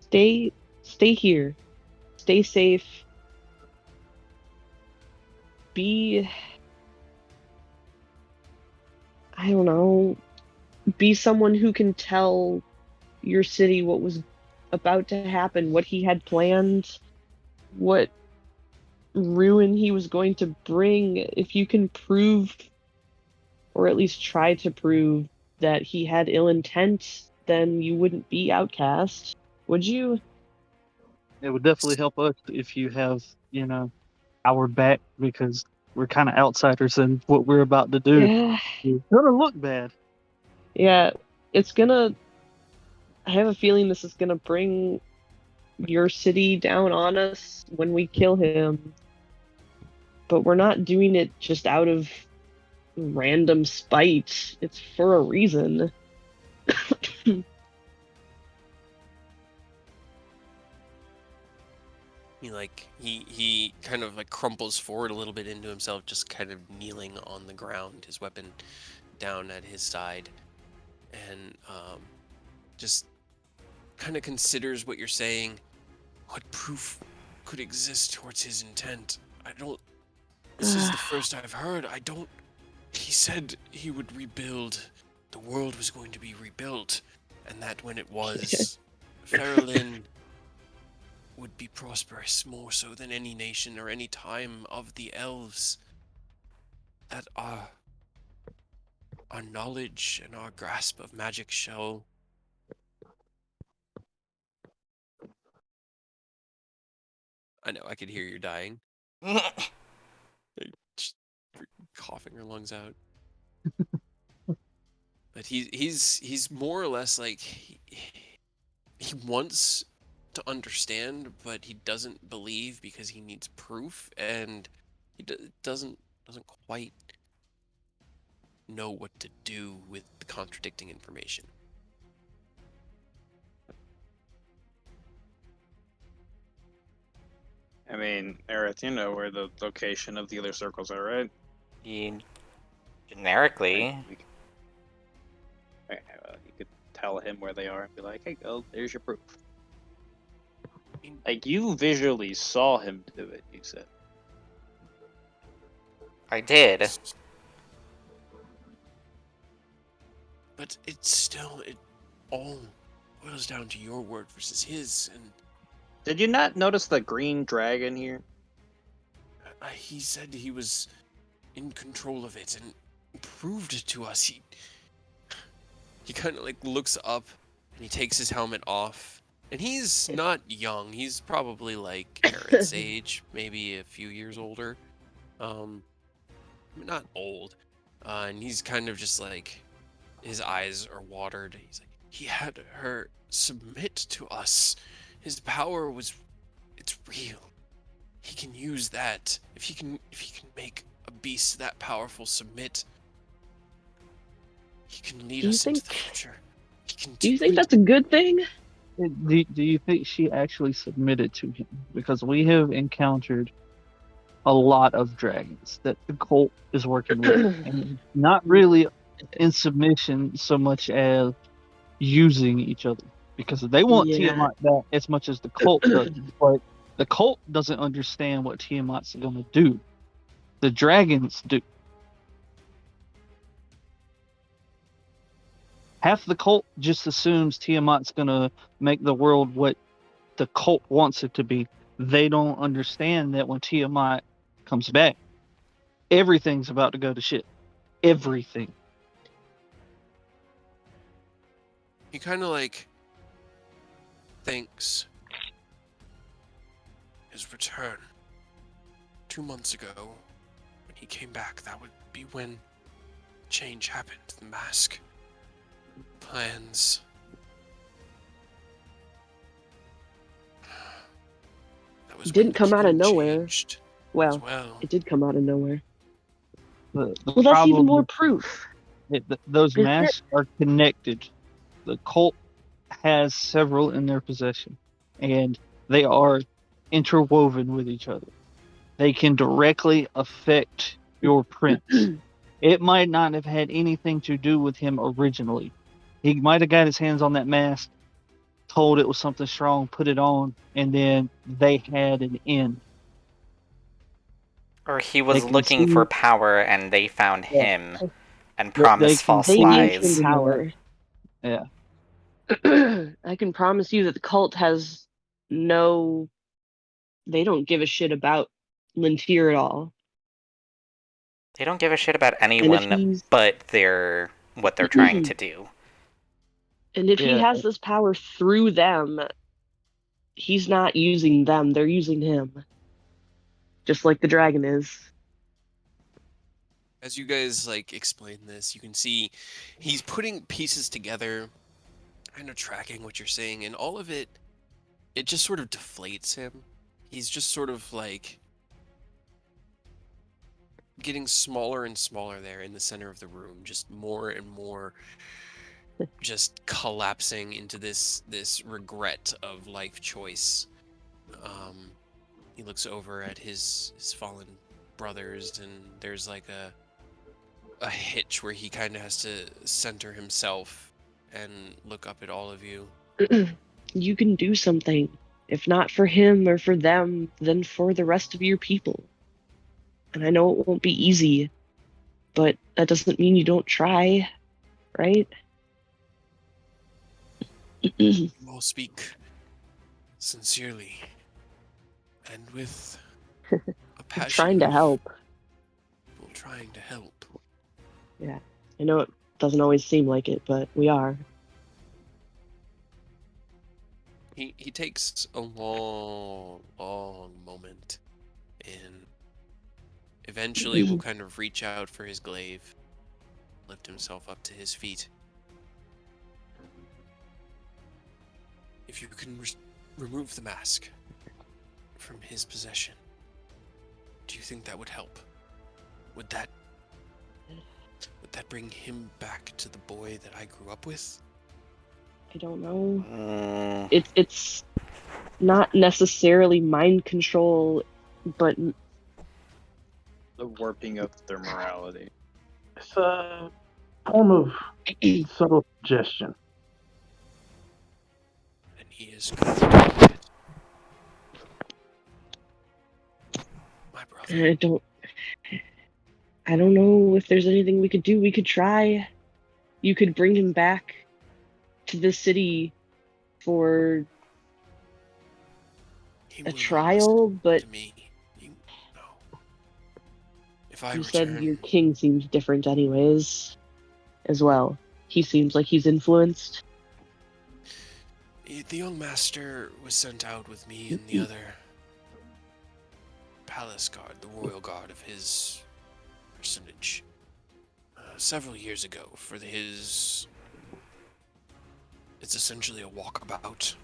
S3: Stay here. Stay safe. I don't know, be someone who can tell your city what was about to happen, what he had planned, what ruin he was going to bring. If you can prove, or at least try to prove, that he had ill intent, then you wouldn't be outcast, would you?
S5: It would definitely help us if you have, our back, because we're kind of outsiders and what we're about to do.
S3: Yeah.
S5: It's gonna look bad.
S3: Yeah, I have a feeling this is gonna bring your city down on us when we kill him. But we're not doing it just out of random spite. It's for a reason.
S2: He kind of like crumples forward a little bit into himself, just kind of kneeling on the ground, his weapon down at his side, and just kind of considers what you're saying. What proof could exist towards his intent? I don't. This is the first I've heard. I don't. He said he would rebuild. The world was going to be rebuilt, and that when it was, Ferelyn would be prosperous more so than any nation or any time of the elves. That our knowledge and our grasp of magic shall. I know, I could hear you dying. Just coughing her lungs out. But he's more or less like he wants to understand, but he doesn't believe because he needs proof, and he doesn't quite know what to do with the contradicting information.
S4: I mean, Aerith, you know where the location of the other circles are, right?
S1: Generically.
S4: Okay, well, you could tell him where they are and be like, "Hey, go. There's your proof." Like you visually saw him do it. You said.
S1: I did.
S2: But it all boils down to your word versus his, and
S4: Did you not notice the green dragon here?
S2: he said he was in control of it and proved it to us. He kind of like looks up and he takes his helmet off. And he's not young. He's probably like Aerith's age, maybe a few years older. Not old. And he's kind of just like, his eyes are watered. He's like, he had her submit to us. His power it's real. He can use that. If he can make a beast that powerful submit, he can lead us into the future. He can
S3: Do you think that's a good thing?
S5: Do you think she actually submitted to him? Because we have encountered a lot of dragons that the cult is working with, and not really in submission so much as using each other, because they want
S3: Yeah.
S5: Tiamat back as much as the cult does, but the cult doesn't understand what Tiamat's going to do. The dragons do. Half the cult just assumes Tiamat's going to make the world what the cult wants it to be. They don't understand that when Tiamat comes back, everything's about to go to shit. Everything.
S2: He kind of like thinks his return 2 months ago when he came back. That would be when change happened. The mask, plans. That was
S3: It
S2: when
S3: didn't
S2: the
S3: come out of
S2: king
S3: nowhere.
S2: changed as
S3: Well,
S2: well.
S3: it did come out of nowhere.
S5: The
S3: Well, that's even
S5: problem
S3: more
S5: is
S3: proof.
S5: those
S3: Is it?
S5: masks are connected. The cult has several in their possession, and they are interwoven with each other. They can directly affect your prince. It might not have had anything to do with him originally. He might have got his hands on that mask, told it was something strong, put it on, and then they had an end.
S1: Or he
S5: They
S1: was
S5: can
S1: looking
S5: see,
S1: for power and they found
S5: yeah,
S1: him and
S5: they
S1: promised
S5: can
S1: false
S3: They
S5: see
S3: gave him
S1: lies.
S5: in the night.
S3: power.
S5: Yeah,
S3: I can promise you that the cult has no. They don't give a shit about Lintier at all.
S1: They don't give a shit about
S3: And if
S1: anyone
S3: he's
S1: but what they're trying to do.
S3: and if he
S5: yeah.
S3: has this power through them, he's not using them, they're using him. Just like the dragon is.
S2: As you guys like explain this, you can see he's putting pieces together, kind of tracking what you're saying, and all of it just sort of deflates him. He's just sort of like getting smaller and smaller there in the center of the room, just more and more just collapsing into this regret of life choice. He looks over at his fallen brothers, and there's like a hitch where he kind of has to center himself and look up at all of you.
S3: You can do something. If not for him or for them, then for the rest of your people. And I know it won't be easy, but that doesn't mean you don't try, right?
S2: You all speak sincerely and with a passion.
S3: Trying to help.
S2: People trying to help.
S3: Yeah. I know it doesn't always seem like it, but we are.
S2: He takes a long moment, and eventually will kind of reach out for his glaive, lift himself up to his feet. If you can remove the mask from his possession, do you think that would help? Would that bring him back to the boy that I grew up with?
S3: I don't know.
S1: Mm,
S3: It's not necessarily mind control, but
S4: The warping of their morality.
S6: It's a form of subtle suggestion.
S2: And he is going to do it. My brother.
S3: I don't know if there's anything we could do. We could try. You could bring him back to the city for
S2: He
S3: a
S2: will not
S3: trial,
S2: listen
S3: but
S2: to me. No. If I
S3: you said
S2: return,
S3: your king seems different anyways, as well. He seems like he's influenced.
S2: the young master was sent out with me and the other palace guard, the royal guard of his personage, several years ago for his... It's essentially a walkabout.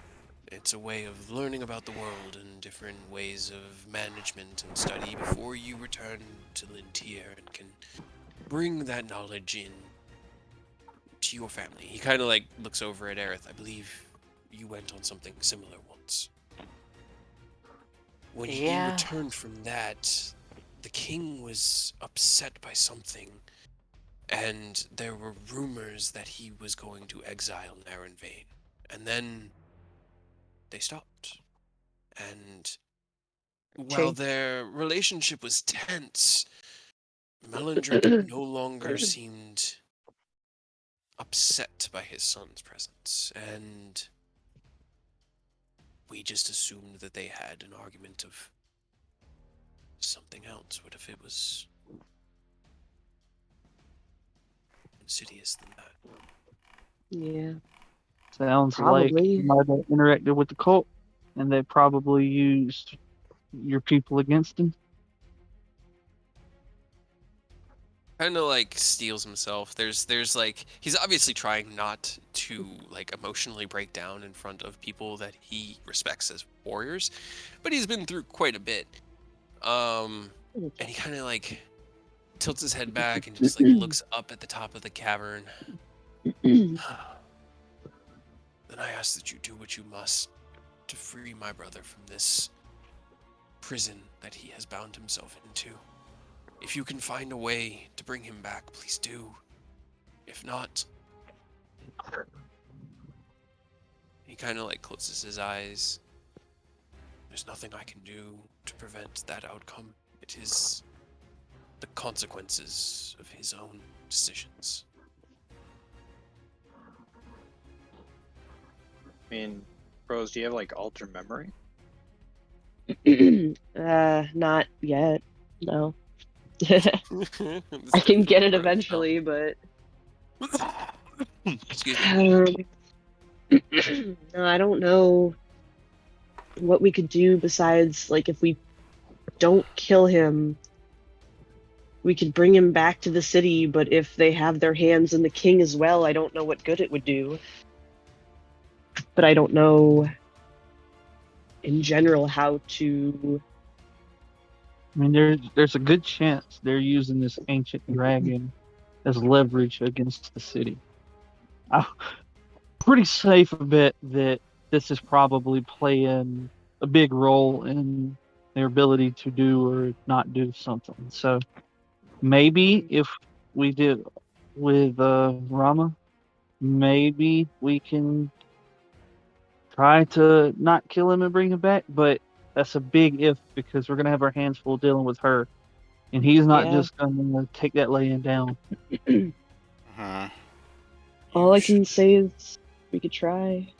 S2: It's a way of learning about the world and different ways of management and study before you return to Lintier and can bring that knowledge in to your family. He kind of like looks over at Aerith. I believe you went on something similar once. When he
S1: Yeah.
S2: returned from that, the king was upset by something, and there were rumors that he was going to exile Narenvain. And then they stopped. And while
S3: Change.
S2: their relationship was tense, Melandrick no longer seemed upset by his son's presence, and we just assumed that they had an argument of something else. What if it was insidious than that?
S3: Yeah,
S5: Sounds like you
S3: probably.
S5: might have interacted with the cult, and they probably used your people against him.
S2: Kind of like steels himself. There's like, he's obviously trying not to like emotionally break down in front of people that he respects as warriors, but he's been through quite a bit. And he kind of like tilts his head back and just like looks up at the top of the cavern. Then I ask that you do what you must to free my brother from this prison that he has bound himself into. If you can find a way to bring him back, please do. If not... He kind of like closes his eyes. There's nothing I can do to prevent that outcome. It is the consequences of his own decisions.
S4: I mean, Rose, do you have like alter memory?
S3: Not yet. No. I can get it eventually, but
S2: Excuse me.
S3: no, I don't know what we could do besides, like, if we don't kill him, we could bring him back to the city, but if they have their hands in the king as well, I don't know what good it would do. But I don't know in general how to...
S5: I mean, there's a good chance they're using this ancient dragon as leverage against the city. I'm pretty safe a bet that this is probably playing a big role in their ability to do or not do something. So maybe if we did with Rama, maybe we can try to not kill him and bring him back, but that's a big if because we're gonna have our hands full dealing with her, and he's not
S3: Yeah.
S5: just gonna take that laying down.
S1: mhm.
S3: All I
S2: You
S3: can
S2: should-
S3: say is we could try.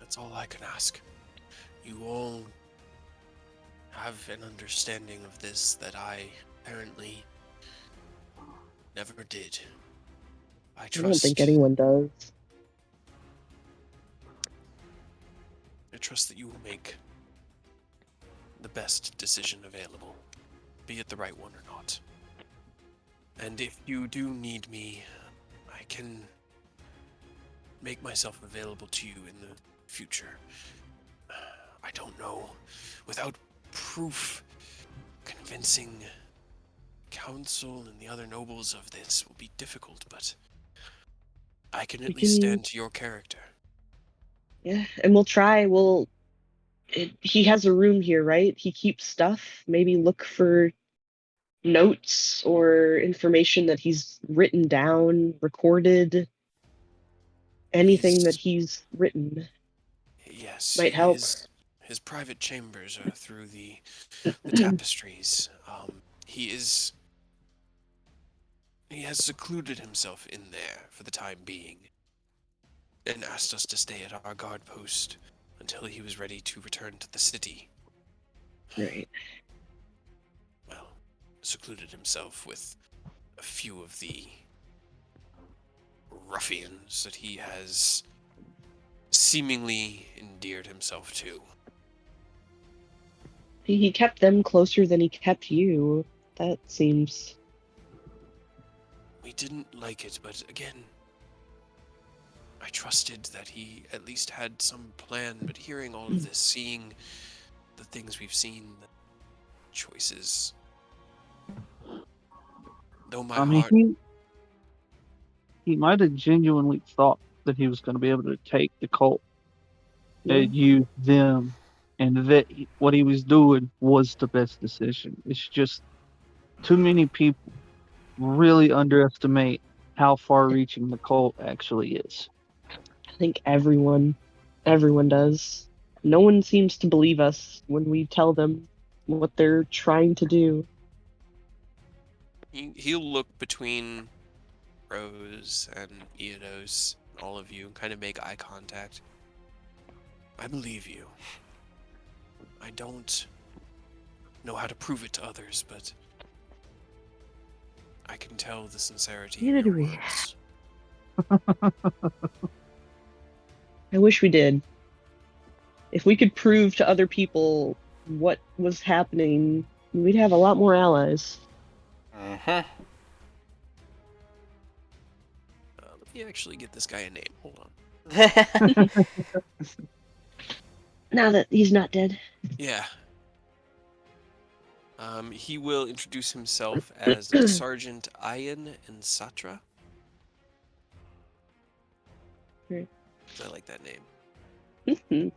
S2: That's all I can ask. You all have an understanding of this that I apparently never did. I
S3: I don't think
S2: trust
S3: anyone does.
S2: that you will make the best decision available, be it the right one or not. And if you do need me, I can make myself available to you in the future. I don't know. Without proof, convincing council and the other nobles of this will be difficult, but I can at least stand to your character.
S3: Yeah, and we'll try. He has a room here, right? He keeps stuff. Maybe look for notes or information that he's written down, recorded. Anything that he's written
S2: Yes,
S3: might help.
S2: his private chambers are through the tapestries. He has secluded himself in there for the time being, and asked us to stay at our guard post until he was ready to return to the city.
S3: Right.
S2: Well, secluded himself with a few of the ruffians that he has seemingly endeared himself to.
S3: He kept them closer than he kept you. That seems...
S2: We didn't like it, but again, I trusted that he at least had some plan, but hearing all of this, seeing the things we've seen, the choices, though my heart...
S5: he might have genuinely thought that he was going to be able to take the cult
S3: Yeah.
S5: and use them, and that what he was doing was the best decision. It's just too many people really underestimate how far-reaching the cult actually is.
S3: I think everyone does. No one seems to believe us when we tell them what they're trying to do.
S2: He'll look between Rose and Eodos, all of you, and kind of make eye contact. I believe you. I don't know how to prove it to others, but I can tell the sincerity in
S3: Neither
S2: your
S3: do we.
S2: words.
S3: I wish we did. If we could prove to other people what was happening, we'd have a lot more allies.
S1: Mm-hmm.
S2: Let me actually get this guy a name. Hold on.
S3: Now that he's not dead.
S2: Yeah. He will introduce himself as Sergeant Ian and Satra.
S3: Right.
S2: I like that name.
S3: Mhm.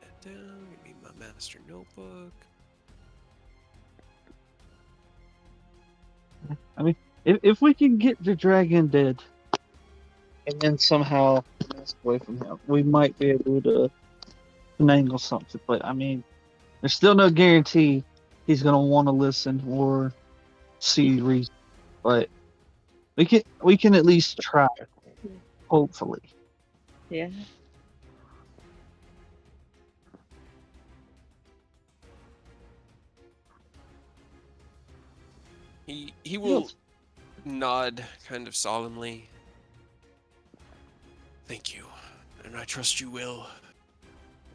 S2: That down. Give me my master notebook.
S5: I mean, if we can get the dragon dead and then somehow mask away from him, we might be able to finagle something. But I mean, there's still no guarantee he's gonna want to listen or see reason. But we can at least try, hopefully.
S3: Yeah.
S2: He will nod kind of solemnly. Thank you, and I trust you will.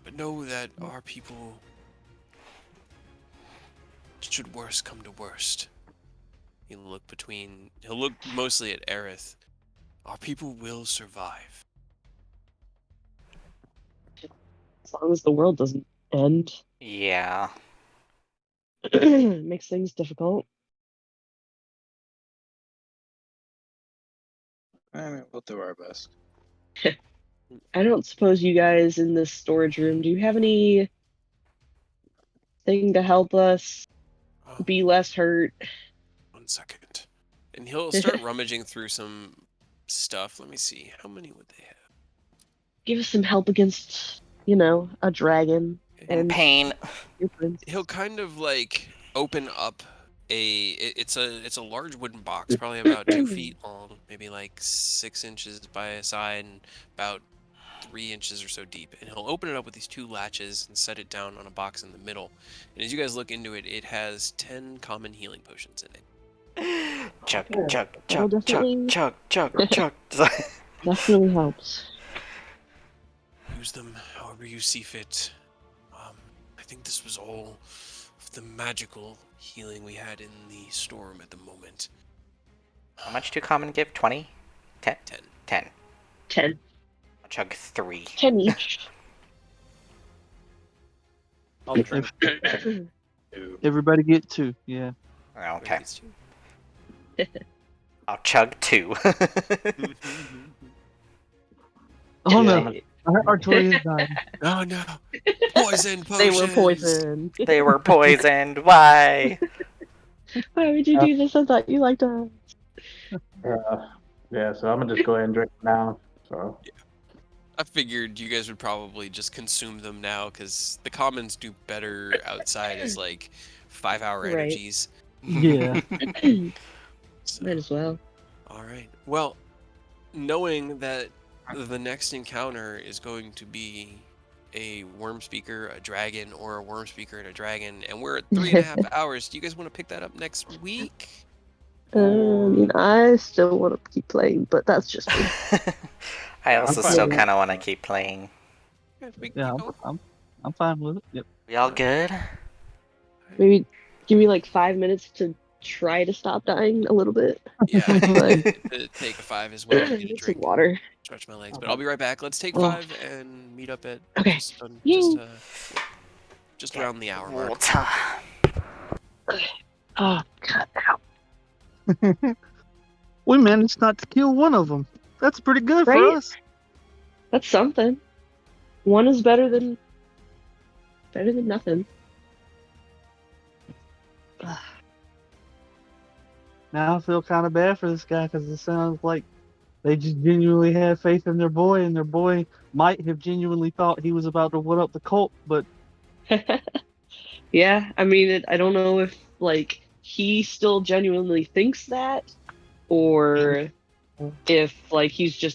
S2: But know that our people, should worst come to worst, he'll look mostly at Aerith. Our people will survive.
S3: As long as the world doesn't end.
S1: Yeah.
S3: Makes things difficult.
S4: I mean, we'll do our best.
S3: I don't suppose you guys in this storage room, do you have any thing to help us be less hurt?
S2: 1 second. And he'll start rummaging through some stuff. Let me see. How many would they have?
S3: Give us some help against, a dragon.
S1: In pain.
S3: Your prince.
S2: He'll kind of like open up it's a large wooden box, probably about 2 feet long, maybe like 6 inches by a side and about 3 inches or so deep. And he'll open it up with these 2 latches and set it down on a box in the middle. And as you guys look into it, it has 10 common healing potions in it.
S1: Chug,
S3: Okay.
S1: chug,
S3: That'll
S1: chug, chug,
S3: definitely-
S1: chug, chug, chug.
S3: Definitely helps.
S2: Use them however you see fit. I think this was all of the magical healing we had in the storeroom at the moment.
S1: How much do common give? 20? 10?
S2: 10.
S1: 10.
S3: 10.
S1: I'll chug 3.
S3: 10 each.
S4: I'll drink
S5: If
S4: 2.
S5: everybody get 2, yeah.
S1: Okay.
S2: These two.
S1: I'll chug 2.
S5: Oh
S6: Yeah,
S5: no, Artoria's dying.
S2: Oh no! Poison
S3: They
S2: potions.
S3: were poisoned.
S1: They were poisoned. Why?
S3: Why would you do this? I thought you liked us.
S6: Yeah, so I'm gonna just go ahead and drink now. So
S2: I figured you guys would probably just consume them now because the commons do better outside as like 5-hour
S3: Right.
S2: energies.
S5: Yeah.
S2: So,
S3: Might as well.
S2: all right. Well, knowing that the next encounter is going to be a worm speaker, a dragon, or a worm speaker and a dragon, and we're at 3.5 hours, do you guys want to pick that up next week?
S3: I still want to keep playing, but that's just me.
S1: I
S4: Yeah,
S1: also
S4: I'm fine
S1: still
S4: with
S1: kind of want to keep playing.
S5: Yeah, I'm fine with it. Yep.
S1: We all good?
S3: Maybe give me like 5 minutes to try to stop dying a little bit.
S2: Yeah, I
S3: But
S2: need to take a 5 as well. I need a
S3: get some
S2: drink,
S3: water.
S2: stretch my legs. But I'll be right back. Let's take
S3: Oh.
S2: 5 and meet up at
S3: Okay.
S2: just around the hour mark.
S1: Water.
S3: Oh, God, ow.
S5: We managed not to kill one of them. That's pretty good for
S3: Right?
S5: us.
S3: That's something. One is better than nothing.
S5: Now I feel kind of bad for this guy because it sounds like they just genuinely had faith in their boy, and their boy might have genuinely thought he was about to one up the cult, but
S3: Yeah, I mean, I don't know if like he still genuinely thinks that, or if like he's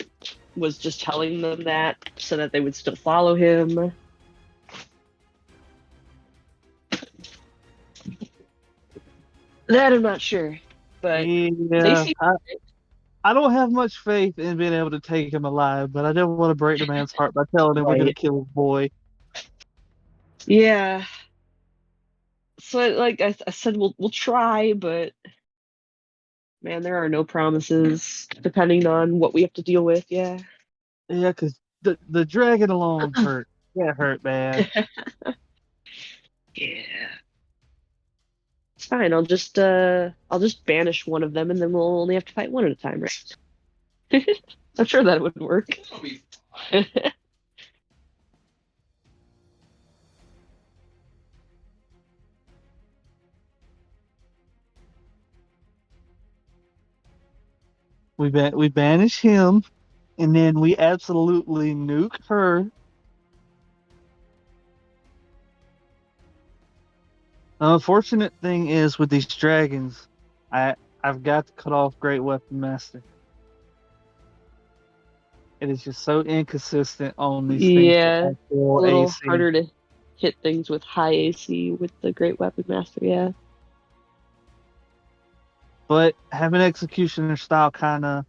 S3: was just telling them that so that they would still follow him. That I'm not sure, but they
S5: yeah,
S3: seem
S5: I don't have much faith in being able to take him alive, but I don't want to break the man's heart by telling him we're going to
S3: right.
S5: kill his boy.
S3: Yeah. So like I said, we'll try, but man, there are no promises depending on what we have to deal with. Yeah.
S5: Yeah, because the dragging along hurt. That hurt bad.
S3: Yeah. It's fine. I'll just banish one of them, and then we'll only have to fight one at a time, right? I'm sure that would work.
S5: We banish him, and then we absolutely nuke her. The unfortunate thing is with these dragons, I've got to cut off Great Weapon Master. It is just so inconsistent on these things
S3: Yeah,
S5: with
S3: a
S5: actual
S3: little
S5: AC.
S3: harder to hit things with high AC with the Great Weapon Master. Yeah.
S5: But having Executioner style kind of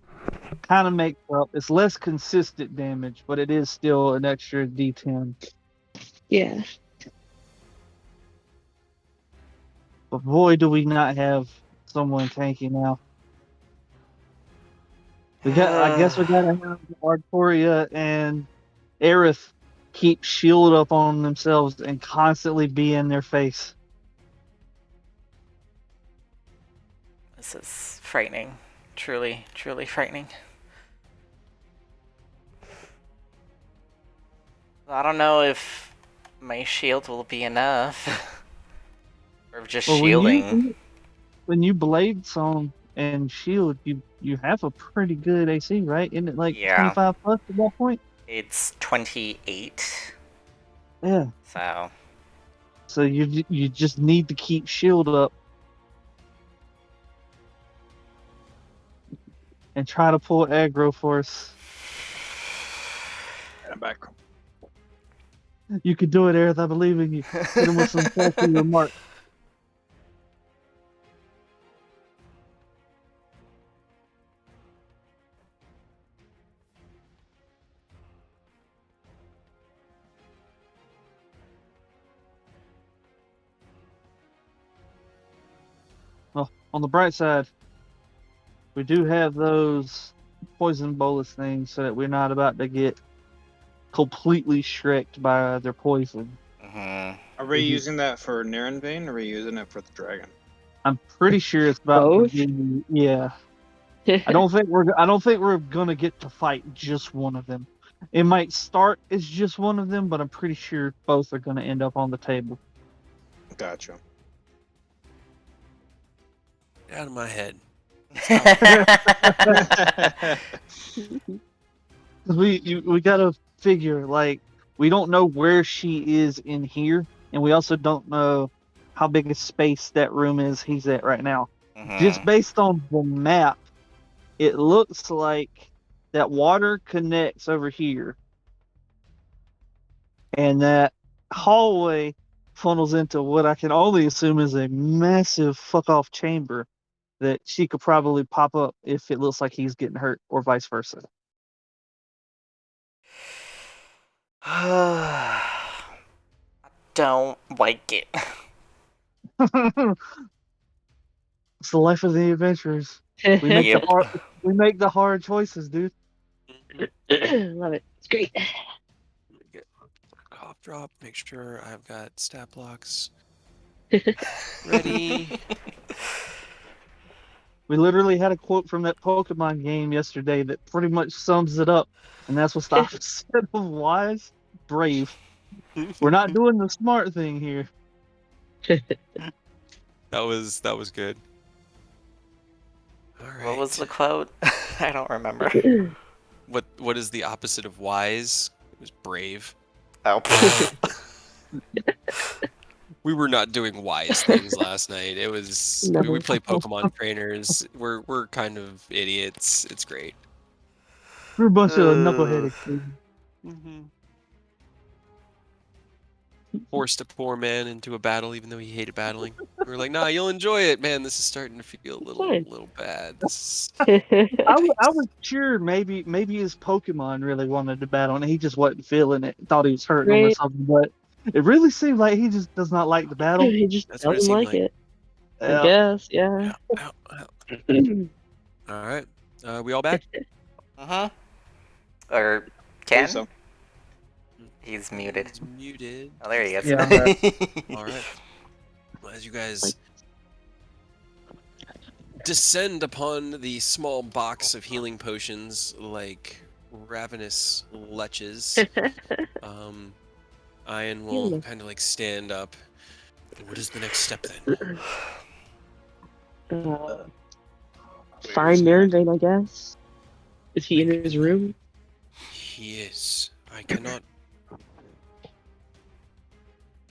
S5: makes up. It's less consistent damage, but it is still an extra D10.
S3: Yeah.
S5: But boy, do we not have someone tanky now. I guess we gotta have Artoria and Aerith keep shield up on themselves and constantly be in their face.
S1: This is frightening. Truly, truly frightening. I don't know if my shield will be enough. Or just
S5: Well,
S1: shielding.
S5: when you blade song and shield, you have a pretty good AC, right? Isn't it like
S1: Yeah.
S5: 25 plus at that point?
S1: It's 28.
S5: Yeah. So you just need to keep shield up and try to pull aggro for us.
S4: And I'm back.
S5: You can do it, Aerith. I believe in you. Hit him with some fancy remark. Well, on the bright side, we do have those poison bolus things so that we're not about to get completely shreked by their poison.
S1: Hmm.
S4: Are we
S5: Mhm.
S4: using that for Nirenbane, or are we using it for the dragon?
S5: I'm pretty sure it's about
S3: Both?
S5: yeah. I don't think we're gonna get to fight just one of them. It might start as just one of them, but I'm pretty sure both are gonna end up on the table.
S4: Gotcha.
S2: Get out of my head.
S5: We gotta figure, like, we don't know where she is in here, and we also don't know how big a space that room is he's at right now. Just
S1: Hmm.
S5: based on the map, it looks like that water connects over here, and that hallway funnels into what I can only assume is a massive fuck off chamber that she could probably pop up if it looks like he's getting hurt, or vice versa.
S1: Don't like it.
S5: It's the life of the adventurers. We make
S1: Yep.
S5: the hard choices, dude.
S3: Love it. It's great.
S2: Get cough drop. Make sure I've got stat blocks ready.
S5: We literally had a quote from that Pokemon game yesterday that pretty much sums it up, and that's what's the opposite of wise, brave. We're not doing the smart thing here.
S2: That was good. All right.
S1: What was the quote? I don't remember.
S2: What is the opposite of wise? It was brave.
S1: Oh.
S2: We were not doing wise things last night. It was we
S3: No.
S2: play Pokemon trainers. We're kind of idiots. It's great.
S5: We're a bunch of
S1: Uh,
S5: knuckleheaded kids.
S2: Forced a poor man into a battle even though he hated battling. We were like, nah, you'll enjoy it, man. This is starting to feel a
S3: Fine.
S2: little bad. This
S5: I was sure maybe his Pokemon really wanted to battle and he just wasn't feeling it. Thought he was hurting him or
S3: Right.
S5: something, but it really seemed like he just does not like the battle.
S3: He just
S2: That's what it
S3: doesn't
S2: seemed
S3: like
S2: like.
S3: it. I
S5: Yeah.
S3: guess, yeah.
S2: Ow, ow. All right. We all back?
S1: Uh-huh. Or
S4: Believe
S1: Ken?
S4: so.
S1: He's muted.
S2: He's muted.
S1: Oh, there he is.
S5: Yeah, I'm back.
S2: All right. Well, as you guys descend upon the small box of healing potions like ravenous leches, Ian will
S3: Healing.
S2: kind of like stand up. What is the next step then?
S3: Find Nirenbane, I guess. Is he in his room?
S2: He is. I cannot.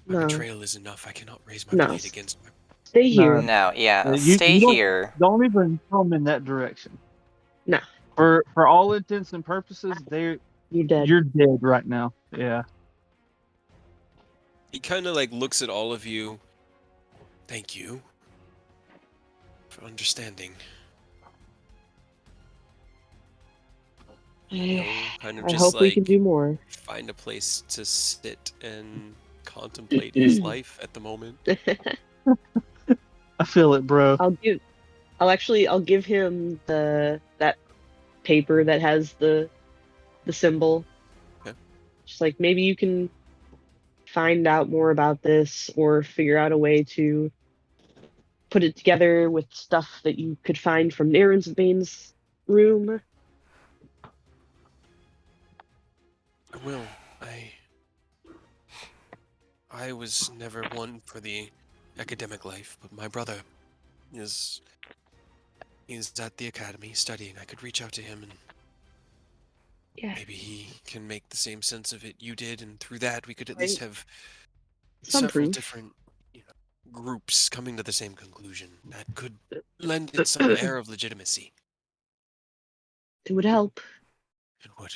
S2: My
S3: No.
S2: betrayal is enough. I cannot raise my
S3: No.
S2: blade against my.
S3: Stay here.
S1: No, yeah,
S5: You
S1: stay here.
S5: don't even come in that direction.
S3: No.
S5: For all intents and purposes,
S3: You're dead.
S5: you're dead right now. Yeah.
S2: He kind of like looks at all of you. Thank you for understanding. He'll kind of
S3: I
S2: just
S3: hope we
S2: like
S3: can do more.
S2: find a place to sit and contemplate his life at the moment.
S5: I feel it, bro.
S3: I'll give him that paper that has the symbol.
S2: Okay.
S3: Just like maybe you can find out more about this or figure out a way to put it together with stuff that you could find from Nirenbane's room.
S2: I will. I was never one for the academic life, but my brother is at the academy studying. I could reach out to him and
S3: Yeah.
S2: maybe he can make the same sense of it you did, and through that we could at least have
S3: Some
S2: several
S3: proof.
S2: different groups coming to the same conclusion. That could lend it some air of legitimacy.
S3: It would help.
S2: It would.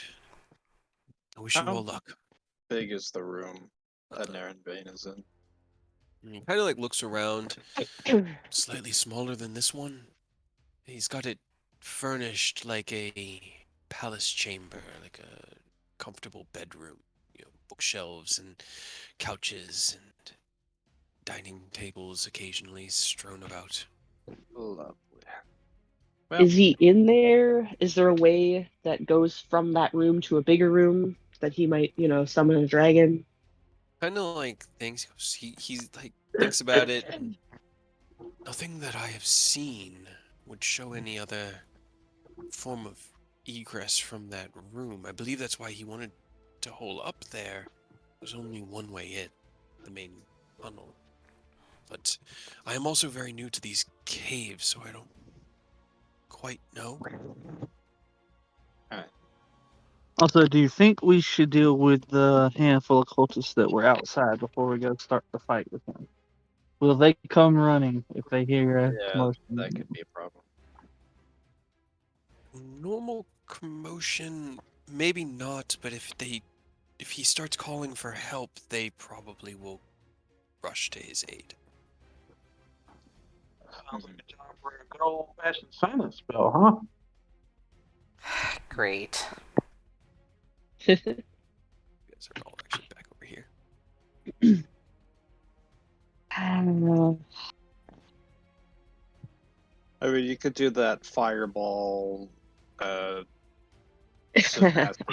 S2: I wish you all luck.
S4: Big is the room that Nirenbane is in.
S2: And he kind of like looks around, slightly smaller than this one. He's got it furnished like a palace chamber, like a comfortable bedroom. Bookshelves and couches and dining tables occasionally strewn about.
S4: Lovely. Well,
S3: Is he in there? Is there a way that goes from that room to a bigger room that he might, summon a dragon?
S2: Kind of like thinks he's like thinks about it. And nothing that I have seen would show any other form of egress from that room. I believe that's why he wanted to hole up there. There's only one way in, the main tunnel. But I am also very new to these caves, so I don't quite know.
S5: Also, do you think we should deal with the handful of cultists that were outside before we go start the fight with them? Will they come running if they hear a
S4: yeah,
S5: commotion?
S4: that could be a problem.
S2: Normal commotion, maybe not, but if he starts calling for help, they probably will rush to his aid.
S6: Sounds like a job for a good old-fashioned silence spell, huh?
S1: Great.
S2: You guys are all actually back over here.
S4: I mean, you could do that fireball, stochastic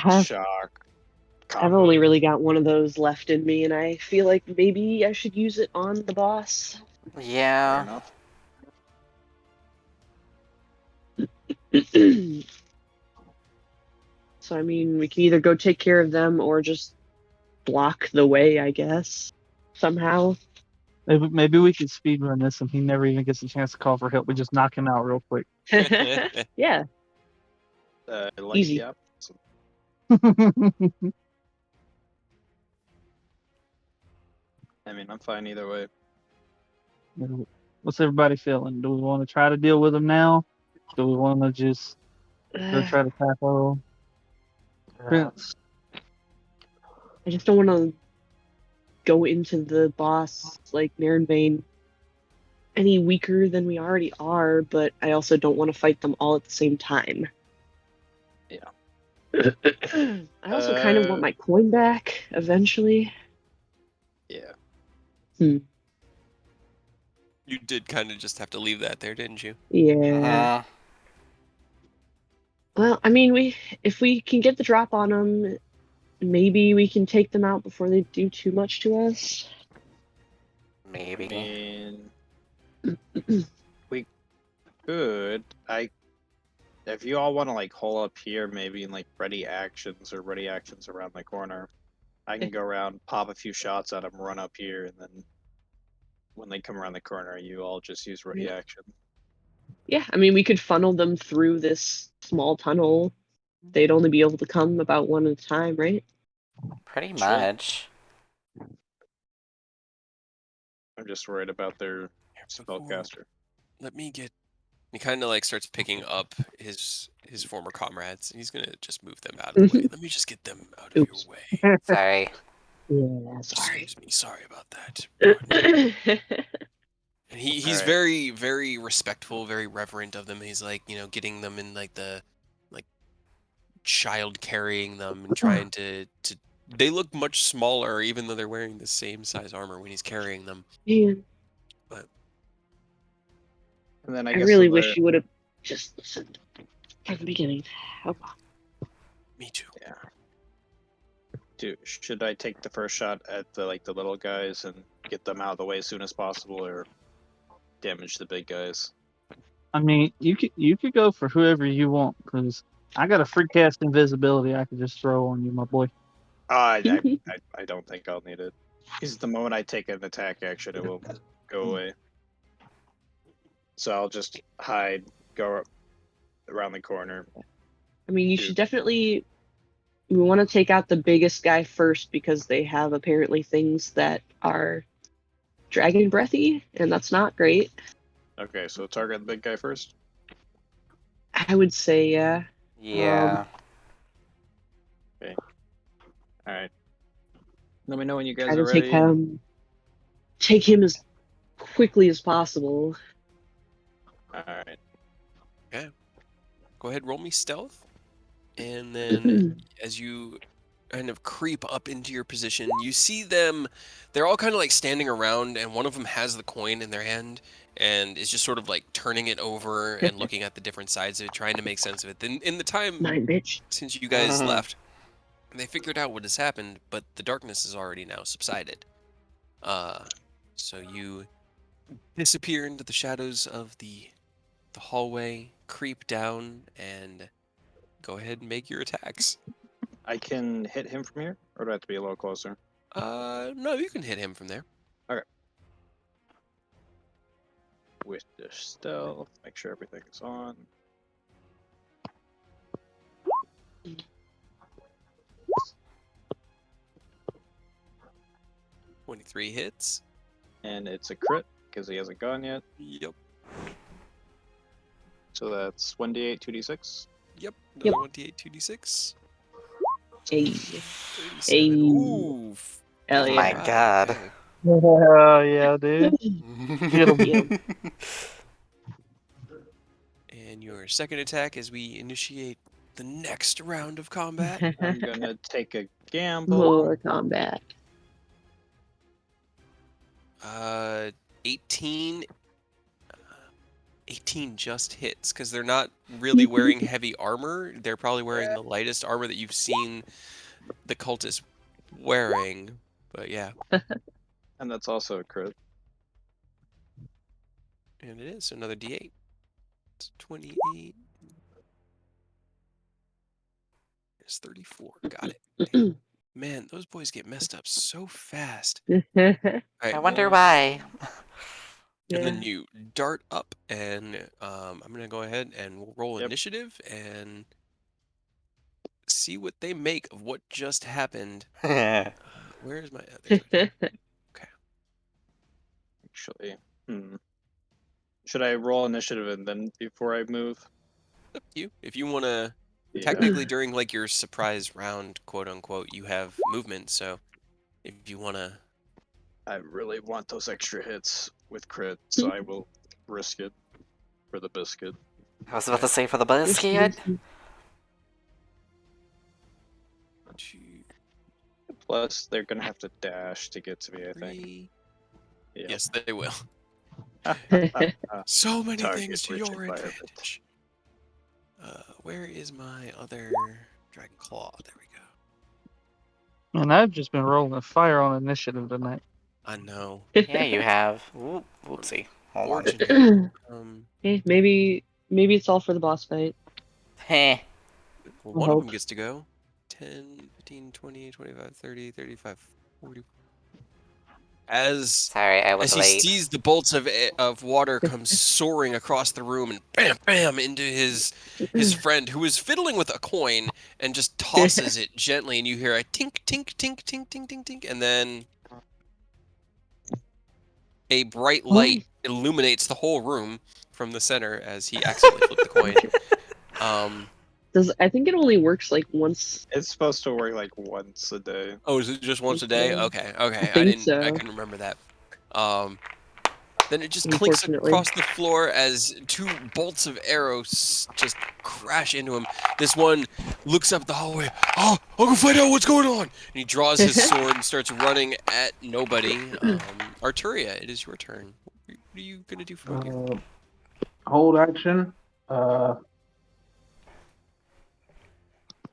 S3: I've
S4: shock
S3: I've
S4: combo.
S3: only really got one of those left in me, and I feel like maybe I should use it on the boss.
S4: Fair
S1: Yeah.
S4: enough.
S3: So, I mean, we can either go take care of them or just block the way, I guess, somehow.
S5: Maybe we could speedrun this and he never even gets a chance to call for help. We just knock him out real quick.
S3: Yeah,
S4: I like
S3: easy.
S4: the I mean, I'm fine either way.
S5: What's everybody feeling? Do we want to try to deal with him now? Do we want to just go try to tackle Prince?
S3: I just don't want to go into the boss like Narenbane any weaker than we already are, but I also don't want to fight them all at the same time.
S4: Yeah.
S3: I also kind of want my coin back eventually.
S4: Yeah.
S2: You did kind of just have to leave that there, didn't you?
S3: Yeah. Well, I mean, if we can get the drop on them, maybe we can take them out before they do too much to us.
S1: Maybe.
S4: I mean, we could. If you all want to like hole up here, maybe in like ready actions around the corner, I can go around, pop a few shots at them, run up here, and then when they come around the corner, you all just use ready action.
S3: Yeah, I mean, we could funnel them through this small tunnel. They'd only be able to come about one at a time, right?
S1: Pretty
S4: True.
S1: much.
S4: I'm just worried about their spellcaster.
S2: Let me get. He kind of like starts picking up his former comrades, and he's gonna just move them out of the way. Let me just get them out of
S3: Oops.
S2: your way.
S1: Sorry.
S3: Yeah, sorry.
S2: Excuse me. Sorry about that. And he's
S4: Alright.
S2: very, very respectful, very reverent of them. He's like, getting them in like the child carrying them and trying to they look much smaller even though they're wearing the same size armor when he's carrying them.
S3: Man,
S2: But
S4: And then
S3: I
S4: guess
S3: really wish you would have just listened from the beginning. Oh,
S2: me too.
S4: Yeah. Should I take the first shot at the little guys and get them out of the way as soon as possible, or damage the big guys?
S5: I mean, you could go for whoever you want because I got a free cast invisibility I could just throw on you, my boy.
S4: I don't think I'll need it. Because the moment I take an attack action, it will go away. So I'll just hide, go around the corner.
S3: I mean, you should definitely. We want to take out the biggest guy first because they have apparently things that are dragon breathy, and that's not great.
S4: Okay, so target the big guy first.
S3: I would say, yeah.
S1: Yeah.
S4: Okay. All right. Let me know when you guys
S3: Try
S4: are
S3: to take
S4: ready.
S3: him as quickly as possible.
S4: All right.
S2: Go ahead, roll me stealth, and then as you kind of creep up into your position. You see them, they're all kind of like standing around, and one of them has the coin in their hand and is just sort of like turning it over and looking at the different sides of it, trying to make sense of it. Then, in the time
S3: Mine, bitch.
S2: since you guys left, they figured out what has happened, but the darkness has already now subsided. So you disappear into the shadows of the hallway, creep down, and go ahead and make your attacks.
S4: I can hit him from here, or do I have to be a little closer?
S2: No, you can hit him from there.
S4: With the stealth, make sure everything's on.
S2: 23 hits.
S4: And it's a crit, because he hasn't gone yet.
S2: Yep.
S4: So that's 1d8, 2d6.
S2: Yep.
S3: Yep.
S2: Another 1d8, 2d6.
S3: Hey.
S2: 37.
S3: Hey.
S2: Ooh.
S3: Hell
S1: Oh
S3: yeah.
S1: my god.
S2: Okay.
S5: Oh yeah, dude. Get 'em.
S3: Yeah.
S2: And your second attack as we initiate the next round of combat.
S4: I'm gonna take a gamble.
S3: More combat.
S2: 18. 18 just hits because they're not really wearing heavy armor. They're probably wearing the lightest armor that you've seen the cultists wearing. But yeah,
S4: And that's also a crit.
S2: and it is another d8. It's 28. It's 34. Got it. Damn. Man, those boys get messed up so fast. All right,
S1: I wonder
S2: well,
S1: why.
S2: And then you dart up, and I'm gonna go ahead and we'll roll
S4: Yep.
S2: initiative and see what they make of what just happened.
S1: I
S2: Where is my? There's my
S4: Actually, should I roll initiative and then before I move?
S2: up to you. If you want to,
S4: Yeah.
S2: technically during like your surprise round, quote unquote, you have movement. So if you want to,
S4: I really want those extra hits with crit, so I will risk it for the biscuit.
S1: was about to say for the biscuit.
S4: Plus, they're gonna have to dash to get to me, I think.
S2: 3.
S4: Yeah.
S2: Yes, they will. So many
S4: Target
S2: things to
S4: rich
S2: your
S4: environment.
S2: advantage. Where is my other dragon claw? There we go.
S5: And I've just been rolling fire on initiative tonight.
S2: I know.
S1: Yeah, you have. Oop, whoopsie. Hold on.
S2: Fortunate.
S3: Maybe it's all for the boss fight.
S1: Heh.
S2: Well,
S3: I
S2: one of them
S3: hope.
S2: gets to go. 10, 15, 20, 25, 30, 35, 40. As
S1: Sorry, I was
S2: he
S1: late.
S2: sees the bolts of water come soaring across the room and bam, bam into his friend who is fiddling with a coin and just tosses it gently, and you hear a tink, tink, tink, tink, tink, tink, tink, and then a bright light illuminates the whole room from the center as he accidentally flipped the coin.
S3: I think it only works like once.
S4: It's supposed to work like once a day.
S2: Oh, is it just once a day? Okay. I
S3: think so.
S2: couldn't remember that. Then it just clinks
S3: Unfortunately.
S2: across the floor as 2 bolts of arrows just crash into him. This one looks up the hallway. Oh, I'll go find out what's going on. And he draws his sword and starts running at nobody. Arturia, it is your turn. What are you gonna do from here?
S6: Hold action.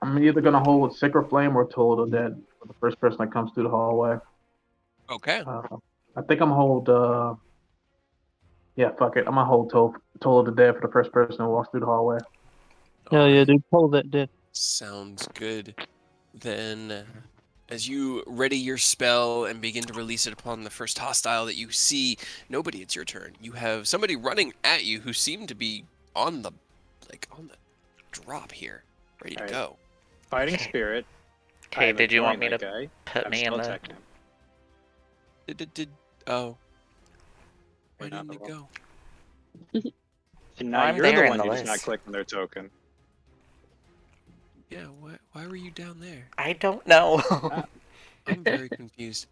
S6: I'm either gonna hold Sacred Flame or Toll of the Dead for the first person that comes through the hallway.
S2: Okay.
S6: I think I'm gonna hold. Yeah, fuck it. I'm gonna hold Toll of the Dead for the first person who walks through the hallway.
S5: Hell yeah, dude. Pull that dead.
S2: Sounds good. Then, as you ready your spell and begin to release it upon the first hostile that you see, nobody, it's your turn. You have somebody running at you who seem to be on the drop here, ready to
S4: Alright.
S2: go.
S4: Fighting Spirit.
S1: Okay,
S4: I'm
S1: did you want
S4: ignoring
S1: me to
S4: that guy.
S1: put
S4: I'm
S1: me in
S4: still
S1: the...
S4: attacking him.
S2: Oh. Why
S4: You're not
S2: didn't it
S4: wrong.
S2: go?
S4: And now
S1: I'm
S4: you're
S1: there
S4: the
S1: in
S4: one
S1: the
S4: who does not
S1: list.
S4: click on their token.
S2: Yeah, why were you down there?
S1: I don't know.
S2: I'm very confused.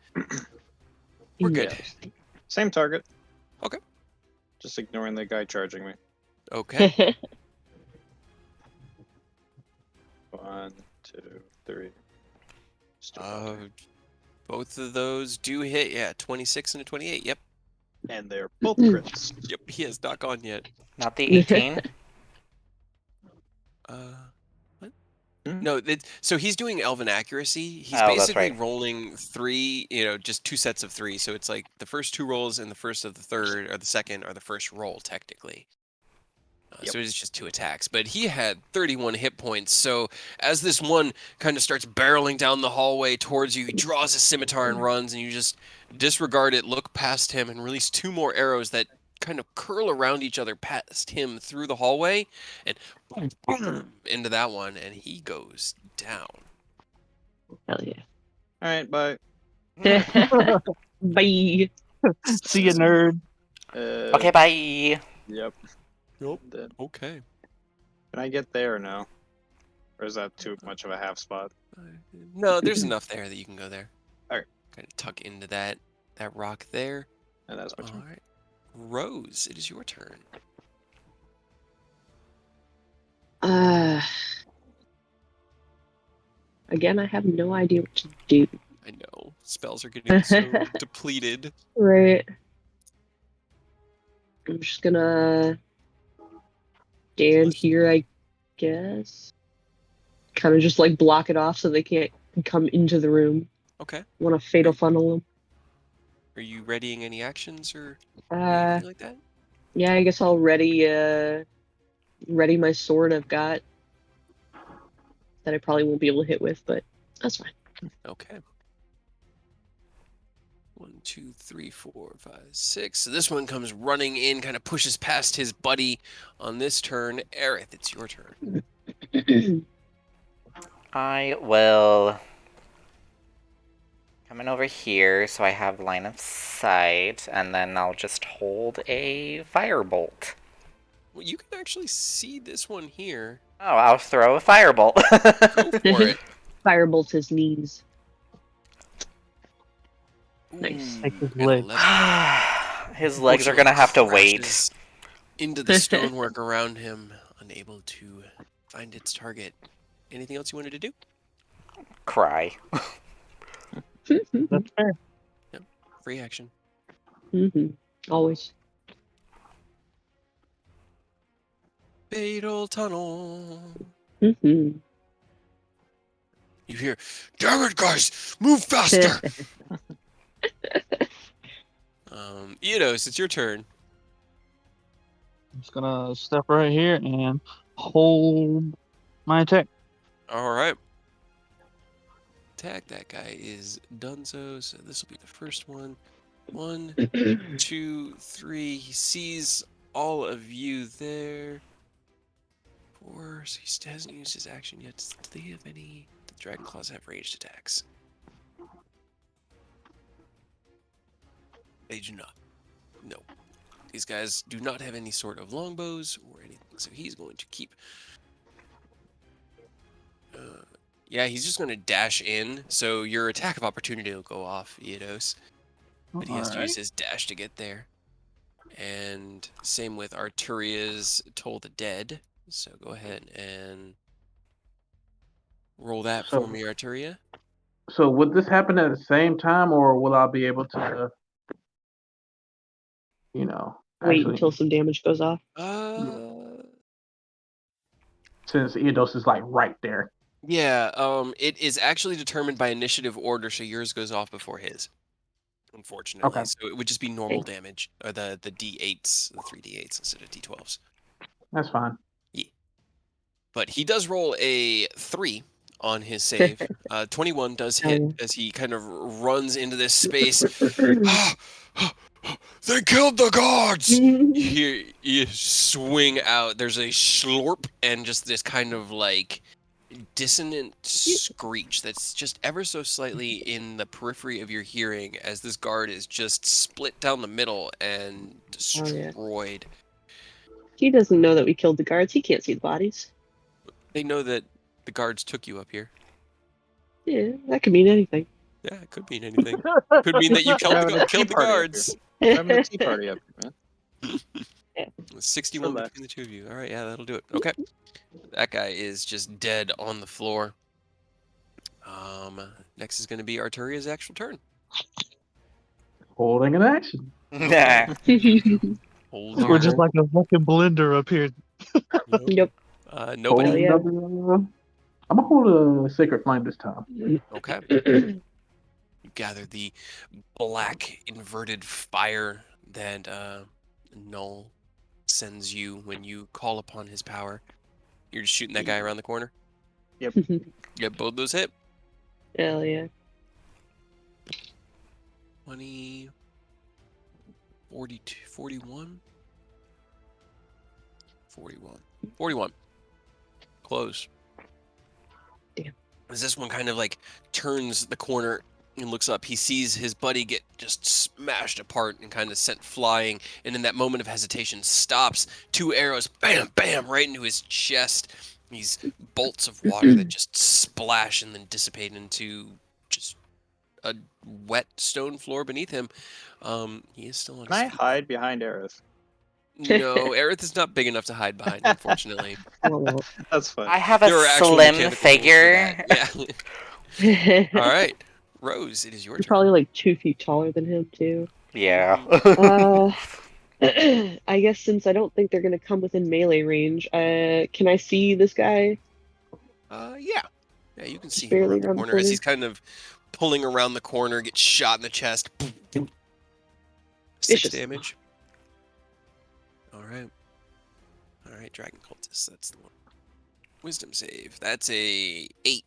S2: We're good.
S4: Same target.
S2: Okay.
S4: Just ignoring the guy charging me.
S2: Okay.
S4: 1, 2, 3.
S2: Both of those do hit. Yeah, 26 and a 28. Yep.
S4: And they're both crits.
S2: Yep. He has not gone yet.
S1: Not the 18.
S2: What?
S4: Hmm?
S2: No, so he's doing Elven Accuracy. He's
S1: Oh, that's
S2: basically
S1: right.
S2: rolling 3, just 2 sets of 3. So it's like the first 2 rolls and the first of the third or the second are the first roll, technically. So it's just 2 attacks. But he had 31 hit points. So as this one kind of starts barreling down the hallway towards you, he draws his scimitar and runs, and you just disregard it, look past him, and release 2 more arrows that kind of curl around each other past him through the hallway, and boom, into that one, and he goes down.
S3: Hell yeah.
S4: All right, bye.
S3: Bye.
S5: See you, nerd.
S1: Okay, bye.
S4: Yep.
S2: Nope.
S4: Dead.
S2: Okay.
S4: Can I get there now? Or is that too much of a half spot?
S2: No, there's enough there that you can go there.
S4: Alright.
S2: Kind of tuck into that rock there.
S4: And that's my
S2: All
S4: turn.
S2: right. Rose, it is your turn.
S3: Again, I have no idea what to do.
S2: I know. Spells are getting so depleted.
S3: Right. I'm just gonna stand here, I guess. Kind of just like block it off so they can't come into the room.
S2: Okay.
S3: Want to fatal funnel them.
S2: Are you readying any actions or
S3: Uh,
S2: anything like that?
S3: yeah, I guess I'll ready my sword I've got that I probably won't be able to hit with, but that's fine.
S2: Okay. 1, 2, 3, 4, 5, 6. So this one comes running in, kind of pushes past his buddy on this turn. Aerith, it's your turn.
S1: I will come in over here so I have line of sight, and then I'll just hold a firebolt.
S2: Well, you can actually see this one here.
S1: Oh, I'll throw a firebolt.
S2: Go for it.
S3: Firebolt his knees. Nice.
S5: Take his
S2: Ooh, an
S5: leg.
S2: 11.
S1: His legs are gonna have to wait.
S2: Crashes into the stonework around him, unable to find its target. Anything else you wanted to do?
S1: Cry.
S5: That's fair.
S2: Free action.
S3: Always.
S2: Fatal tunnel.
S3: Mm-hmm.
S2: You hear, damn it, guys, move faster. Eidos, it's your turn.
S5: I'm just gonna step right here and hold my attack.
S2: All right. Attack. That guy is donezo, so this will be the first one. 1, 2, 3. He sees all of you there. 4, so he hasn't used his action yet. Do they have any? The Dragon Claws have ranged attacks. They do not. No. These guys do not have any sort of longbows or anything, so he's going to keep... yeah, he's just going to dash in, so your attack of opportunity will go off, Eidos. But he has to use his dash to get there. And same with Arturia's Toll the Dead. So go ahead and roll that for me, Arturia.
S6: So would this happen at the same time, or will I be able to,
S3: Wait
S6: actually,
S3: until some damage goes off.
S6: since Eidos is like right there?
S2: Yeah, it is actually determined by initiative order, so yours goes off before his. Unfortunately.
S6: Okay.
S2: So it would just be normal damage, or the D8s, the 3D8s instead of D12s.
S6: That's fine.
S2: Yeah. But he does roll a 3 on his save. 21 does hit as he kind of runs into this space. They killed the guards! You swing out. There's a slurp and just this kind of like dissonant screech that's just ever so slightly in the periphery of your hearing as this guard is just split down the middle and destroyed.
S3: He doesn't know that we killed the guards. He can't see the bodies.
S2: They know that the guards took you up here.
S3: Yeah, that could mean anything.
S2: Yeah, it could mean anything. Could mean that you killed the guards.
S4: We're having a tea party up here, man.
S2: 61 between the two of you. All right, yeah, that'll do it. Okay. That guy is just dead on the floor. Next is going to be Arturia's actual turn.
S6: Holding an action.
S1: Nah.
S2: Hold
S5: We're
S2: your
S5: just like a fucking blender up here.
S3: Yep.
S2: Nobody.
S3: Hell yeah.
S6: I'm gonna hold a Sacred Flame this time.
S2: Okay. You gather the black inverted fire that Null sends you when you call upon his power. You're just shooting that guy around the corner. Get both those hit.
S3: Hell yeah.
S2: 20, 42, 41, 41, 41. Close.
S3: Damn.
S2: As this one kind of like turns the corner and looks up, he sees his buddy get just smashed apart and kind of sent flying, and in that moment of hesitation stops. 2 arrows, bam, bam, right into his chest. These bolts of water that just splash and then dissipate into just a wet stone floor beneath him. He is still on
S4: Can I
S2: his feet.
S4: hide behind Aerith?
S2: No, Aerith is not big enough to hide behind, unfortunately.
S3: Well,
S4: That's fine.
S1: I have a
S2: There are actual
S1: slim
S2: mechanical rules for
S1: figure.
S2: that. Yeah.
S3: you're
S2: All right, Rose, it is your turn.
S3: probably like 2 feet taller than him too.
S1: Yeah.
S3: I guess since I don't think they're gonna come within melee range, can I see this guy?
S2: Yeah, you can see
S3: Just
S2: him
S3: barely
S2: around the
S3: around the
S2: corner as
S3: corner.
S2: he's kind of pulling around the corner, gets shot in the chest. 6
S3: Vicious.
S2: damage. All right, Dragon Cultist, that's the one. Wisdom save. That's a 8.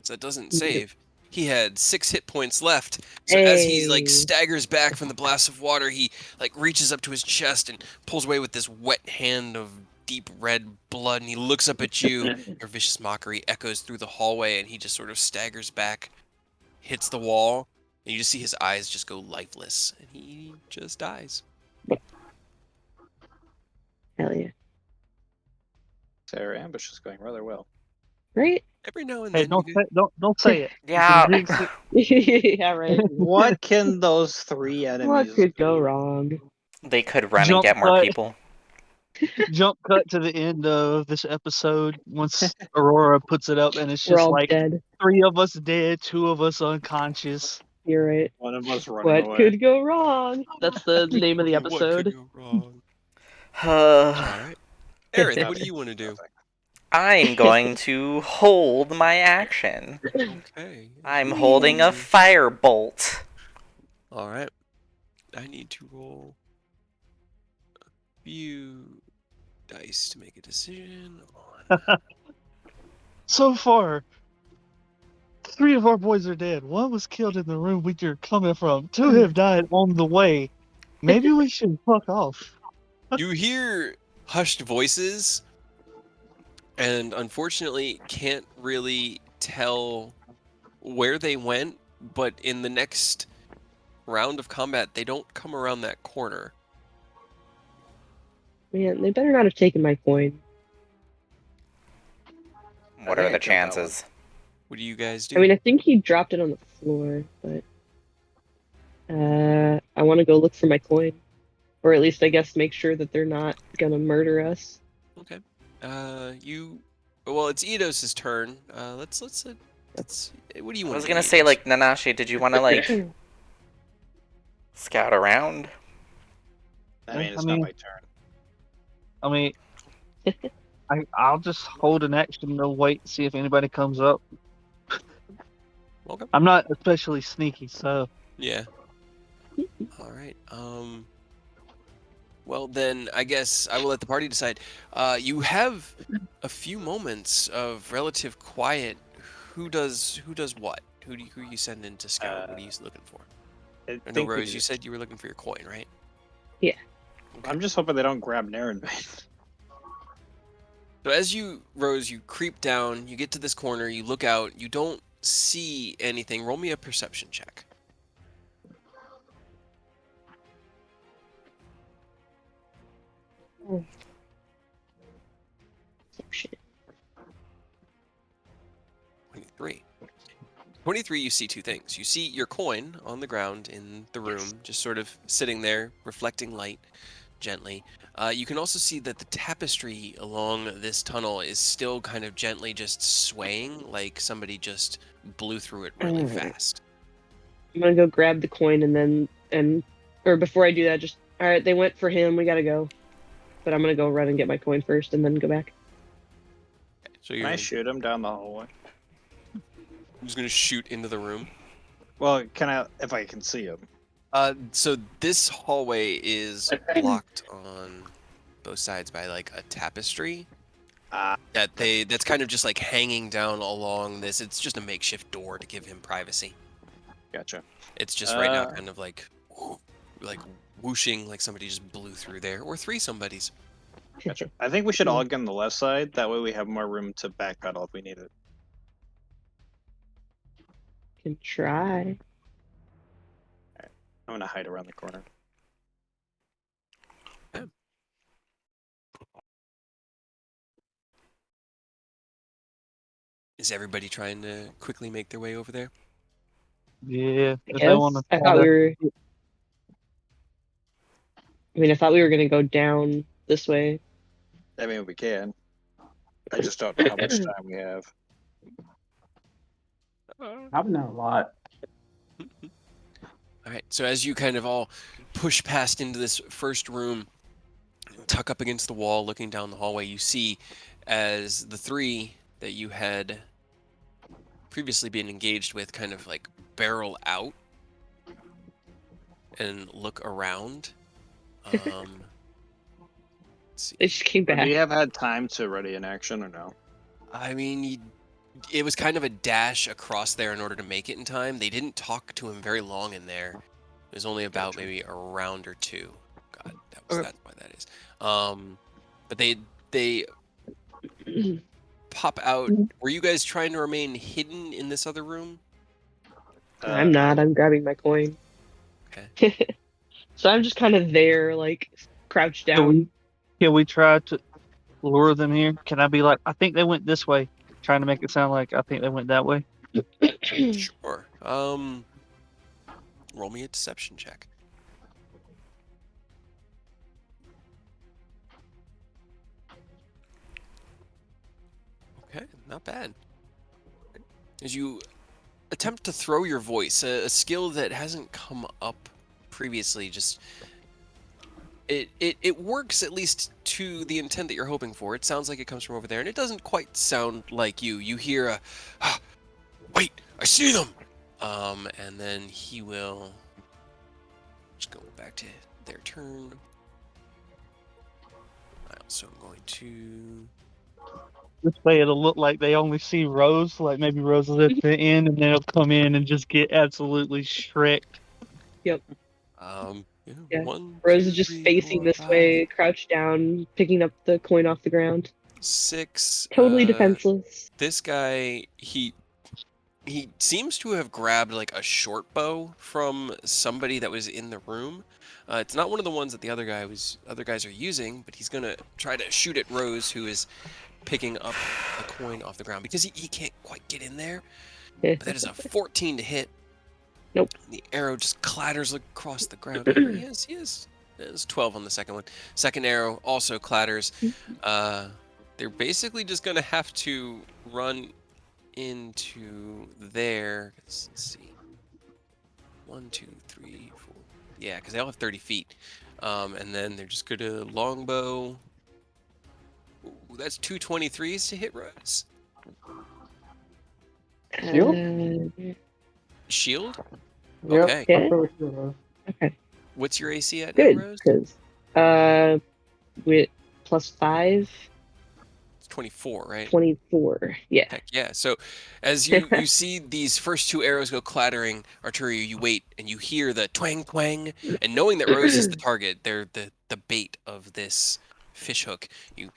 S2: So that doesn't save. He had 6 hit points left. So as he like
S3: Hey.
S2: staggers back from the blast of water, he like reaches up to his chest and pulls away with this wet hand of deep red blood, and he looks up at you. Your vicious mockery echoes through the hallway, and he just sort of staggers back, hits the wall, and you just see his eyes just go lifeless, and he just dies.
S3: Hell yeah.
S4: Sarah ambush is going rather well.
S3: Right?
S2: Every now and
S5: Hey,
S2: then,
S5: don't say it. You
S1: Yeah.
S5: can jinx it.
S3: Yeah, right.
S4: What can those 3
S3: What
S4: enemies
S3: could go
S4: do?
S3: wrong?
S1: They could run and
S5: Jump
S1: get more
S5: cut.
S1: people.
S5: Jump cut to the end of this episode once Aurora puts it up, and it's
S3: We're
S5: just
S3: all
S5: like
S3: dead.
S5: 3 of us dead, 2 of us unconscious.
S3: You're right.
S4: One of us running
S3: What
S4: away.
S3: could go wrong? That's the name of the
S2: what could
S3: episode.
S2: go wrong? All right, Aerith, what do
S4: Nothing.
S2: you want to do?
S4: Nothing.
S1: I'm going to hold my action.
S2: Okay.
S1: I'm holding a firebolt.
S2: All right. I need to roll a few dice to make a decision on.
S5: So far, 3 of our boys are dead. 1 was killed in the room we were coming from. 2 have died on the way. Maybe we should fuck off.
S2: You hear hushed voices, and unfortunately can't really tell where they went, but in the next round of combat, they don't come around that corner.
S3: Man, they better not have taken my coin.
S1: What
S4: I
S1: are
S4: think
S1: the
S4: I killed that
S1: chances?
S2: What do you guys do?
S3: I mean, I think he dropped it on the floor, but I want to go look for my coin, or at least I guess make sure that they're not gonna murder us.
S2: Okay. Well, it's Eidos' turn. Let's what do you
S1: I
S2: want
S1: was
S2: to
S1: gonna
S2: do,
S1: say,
S2: Eidos?
S1: like, Nanashi, did you want to, like, scout around?
S4: I mean, it's
S5: I
S4: not
S5: mean-
S4: my turn.
S5: I mean, I'll just hold an action to wait, see if anybody comes up.
S2: Okay.
S5: I'm not especially sneaky, so
S2: Yeah. All right. Well, then I guess I will let the party decide. You have a few moments of relative quiet. Who does what? Who you send in to scout? What are you looking for?
S4: I
S2: Or no,
S4: think we
S2: Rose, you
S4: just-
S2: said you were looking for your coin, right?
S3: Yeah.
S2: Okay.
S4: I'm just hoping they don't grab Naren.
S2: So as you, Rose, you creep down, you get to this corner, you look out, you don't see anything. Roll me a perception check.
S3: Oh, shit.
S2: 23. 23, you see 2 things. You see your coin on the ground in the room, just sort of sitting there, reflecting light. gently. You can also see that the tapestry along this tunnel is still kind of gently just swaying, like somebody just blew through it really
S3: Alright.
S2: fast.
S3: I'm gonna go grab the coin or before I do that, just all right. They went for him. We gotta go. But I'm gonna go run and get my coin first, and then go back.
S2: So
S4: Can
S2: you're
S4: I shoot him down the hallway?
S2: just gonna shoot into the room.
S4: Well, can I, if I can see him?
S2: So this hallway is blocked on both sides by like a tapestry that's kind of just like hanging down along this. It's just a makeshift door to give him privacy.
S4: Gotcha.
S2: It's just right now kind of like whooshing, like somebody just blew through there, or three somebodies.
S4: Gotcha. I think we should all get on the left side. That way we have more room to backpedal if we need it.
S3: Can try.
S4: I'm gonna hide around the corner.
S2: Is everybody trying to quickly make their way over there?
S5: Yeah, if they
S3: Yes.
S5: want to
S3: I
S5: try
S3: thought
S5: to.
S3: we were. I mean, I thought we were gonna go down this way.
S4: I mean, we can. I just don't know how much time we have.
S6: I've known a lot.
S2: All right, so as you kind of all push past into this first room, tuck up against the wall, looking down the hallway, you see as the three that you had previously been engaged with kind of like barrel out and look around. Let's see.
S3: They just came
S4: Would we
S3: back.
S4: have had time to ready an action or no?
S2: I mean, it was kind of a dash across there in order to make it in time. They didn't talk to him very long in there. It was only about
S4: Gotcha.
S2: maybe a round or two. God,
S3: Okay.
S2: that's why that is. But they pop out. Were you guys trying to remain hidden in this other room?
S3: I'm not. I'm grabbing my coin.
S2: Okay.
S3: So I'm just kind of there, like crouched
S5: Can
S3: down.
S5: can we try to lure them here? Can I be like, I think they went this way, trying to make it sound like I think they went that way?
S2: Sure. Roll me a deception check. Okay, not bad. As you attempt to throw your voice, a skill that hasn't come up previously, just it works at least to the intent that you're hoping for. It sounds like it comes from over there, and it doesn't quite sound like you. You hear a, wait, I see them. And then he will just go back to their turn. I also am going to.
S5: This way it'll look like they only see Rose, like maybe Rose is at the end, and then it'll come in and just get absolutely shreked.
S3: Yep. Yeah.
S2: One,
S3: Rose
S2: two,
S3: is just
S2: three,
S3: facing
S2: 4,
S3: this
S2: 5,
S3: way, crouched down, picking up the coin off the ground.
S2: 6.
S3: Totally defenseless.
S2: This guy, he seems to have grabbed like a short bow from somebody that was in the room. It's not one of the ones that the other guys are using, but he's gonna try to shoot at Rose, who is picking up a coin off the ground because he can't quite get in there. But that is a 14 to hit.
S3: Nope.
S2: The arrow just clatters across the ground. Yes. It's 12 on the second one. Second arrow also clatters. They're basically just gonna have to run into there. Let's see. 1, 2, 3, 4. Yeah, because they all have 30 feet. And then they're just gonna longbow. Ooh, that's 2 23s to hit Rose. Shield?
S6: Yep,
S2: Okay.
S3: Yeah.
S6: I'm pretty sure.
S3: Okay.
S2: What's your AC at
S3: Good.
S2: now, Rose?
S3: Because with +5,
S2: It's 24, right?
S3: 24. Yeah.
S2: Heck yeah. So as you see these first 2 arrows go clattering, Arturio, you wait and you hear the twang twang, and knowing that Rose is the target, they're the bait of this fishhook. You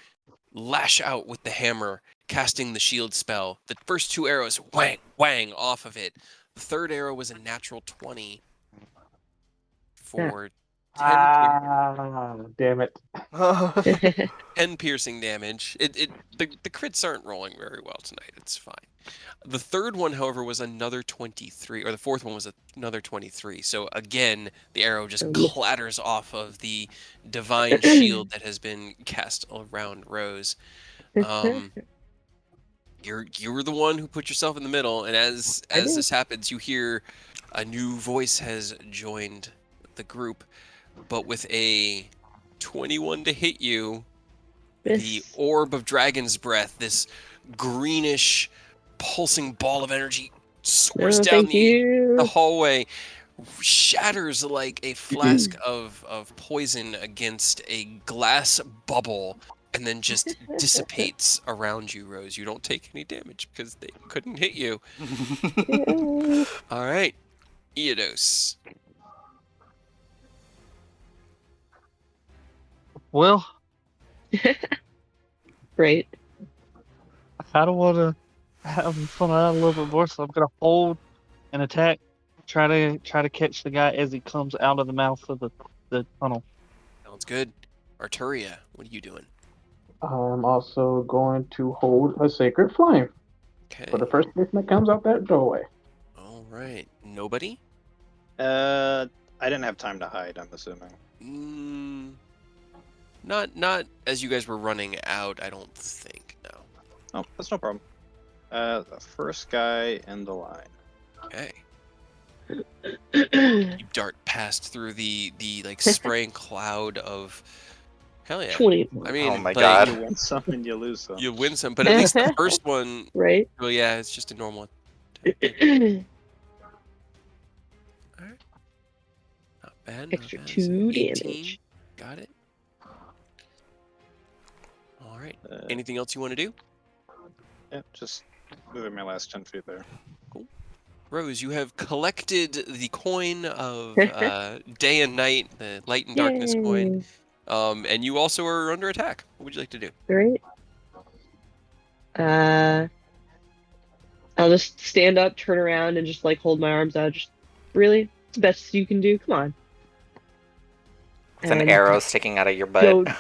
S2: lash out with the hammer, casting the shield spell. The first 2 arrows whang whang off of it. The third arrow was a natural 20 for
S6: Damn it.
S2: 10 piercing damage. The crits aren't rolling very well tonight. It's fine. The third one, however, was another 23, or the fourth one was another 23. So again, the arrow just clatters off of the divine shield that has been cast around Rose. You're the one who put yourself in the middle, and as this happens, you hear a new voice has joined the group, but with a 21 to hit you. The orb of dragon's breath, this greenish pulsing ball of energy, soars down the hallway, shatters like a flask of poison against a glass bubble, and then just dissipates around you, Rose. You don't take any damage because they couldn't hit you. All right, Eodos.
S5: Well,
S3: Great.
S5: I kind of want to have fun out a little bit more, so I'm gonna hold and attack. Try to catch the guy as he comes out of the mouth of the tunnel.
S2: Sounds good. Arturia, what are you doing?
S6: I'm also going to hold a sacred flame
S2: Okay.
S6: for the first person that comes out that doorway.
S2: All right. Nobody?
S4: I didn't have time to hide, I'm assuming.
S2: Not as you guys were running out, I don't think, no.
S4: Oh, that's no problem. The first guy in the line.
S2: Okay. You dart past through the like spraying cloud of hell yeah.
S3: 20.
S2: I mean,
S1: Oh my
S2: like,
S1: God.
S4: You win some and you lose some.
S2: You win some, but at least the first one,
S3: Right?
S2: well, yeah, it's just a normal one. Alright. Not bad.
S3: Extra
S2: not bad.
S3: 2
S2: 18.
S3: damage.
S2: Got it. Alright. Anything else you want to do?
S4: Yeah, just moving my last 10 feet there.
S2: Rose, you have collected the coin of day and night, the light and darkness coin, and you also are under attack. What would you like to do?
S3: Great. I'll just stand up, turn around, and just like hold my arms out. Just really, it's the best you can do. Come on.
S1: It's an
S3: And
S1: arrow sticking out of your butt.
S3: goad-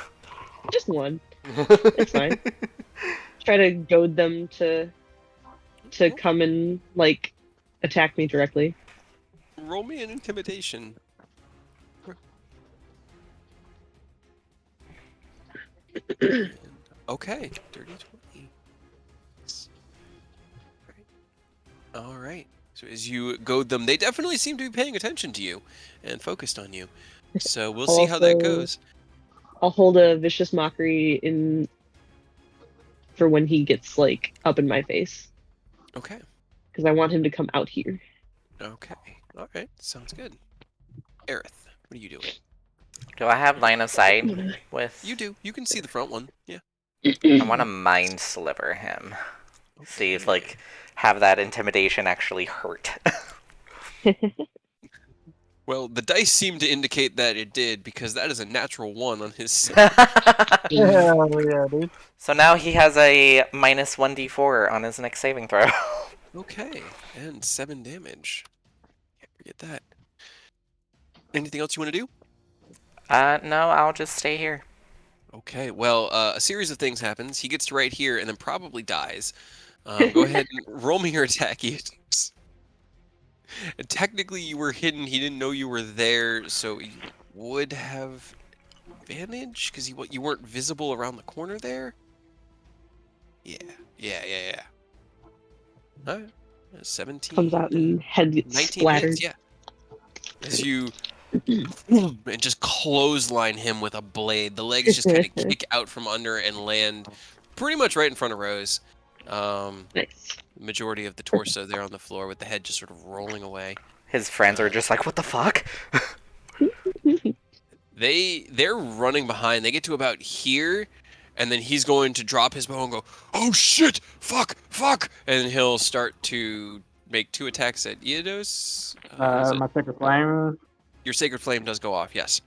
S3: just one. It's fine. Try to goad them to come and like attack me directly.
S2: Roll me an intimidation. Okay, dirty 20. All right. So as you goad them, they definitely seem to be paying attention to you and focused on you. So we'll see how that goes.
S3: I'll hold a vicious mockery in for when he gets like up in my face.
S2: Okay.
S3: Because I want him to come out here.
S2: Okay. All right. Sounds good. Aerith, what are you doing?
S1: Do I have line of sight with?
S2: You do. You can see the front one. Yeah.
S1: I want to mind sliver him. See if like have that intimidation actually hurt.
S2: Well, the dice seem to indicate that it did because that is a natural 1 on his save.
S5: Hell yeah, dude.
S1: So now he has a minus 1d4 on his next saving throw.
S2: Okay, and 7 damage. Can't forget that. Anything else you want to do?
S1: No, I'll just stay here.
S2: Okay, well, a series of things happens. He gets to right here and then probably dies. Go ahead and roll me your attack. Technically, you were hidden. He didn't know you were there, so you would have advantage because you weren't visible around the corner there. Yeah. All right. 17.
S3: Comes out and head gets
S2: 19
S3: splattered.
S2: hits, yeah. As you and just clothesline him with a blade. The legs just kind of kick out from under and land pretty much right in front of Rose.
S3: Nice.
S2: Majority of the torso there on the floor with the head just sort of rolling away.
S1: His friends are just like, what the fuck?
S2: They're running behind. They get to about here, and then he's going to drop his bow and go, oh shit, fuck, and he'll start to make 2 attacks at Eodos.
S6: My sacred flame.
S2: Your sacred flame does go off, yes.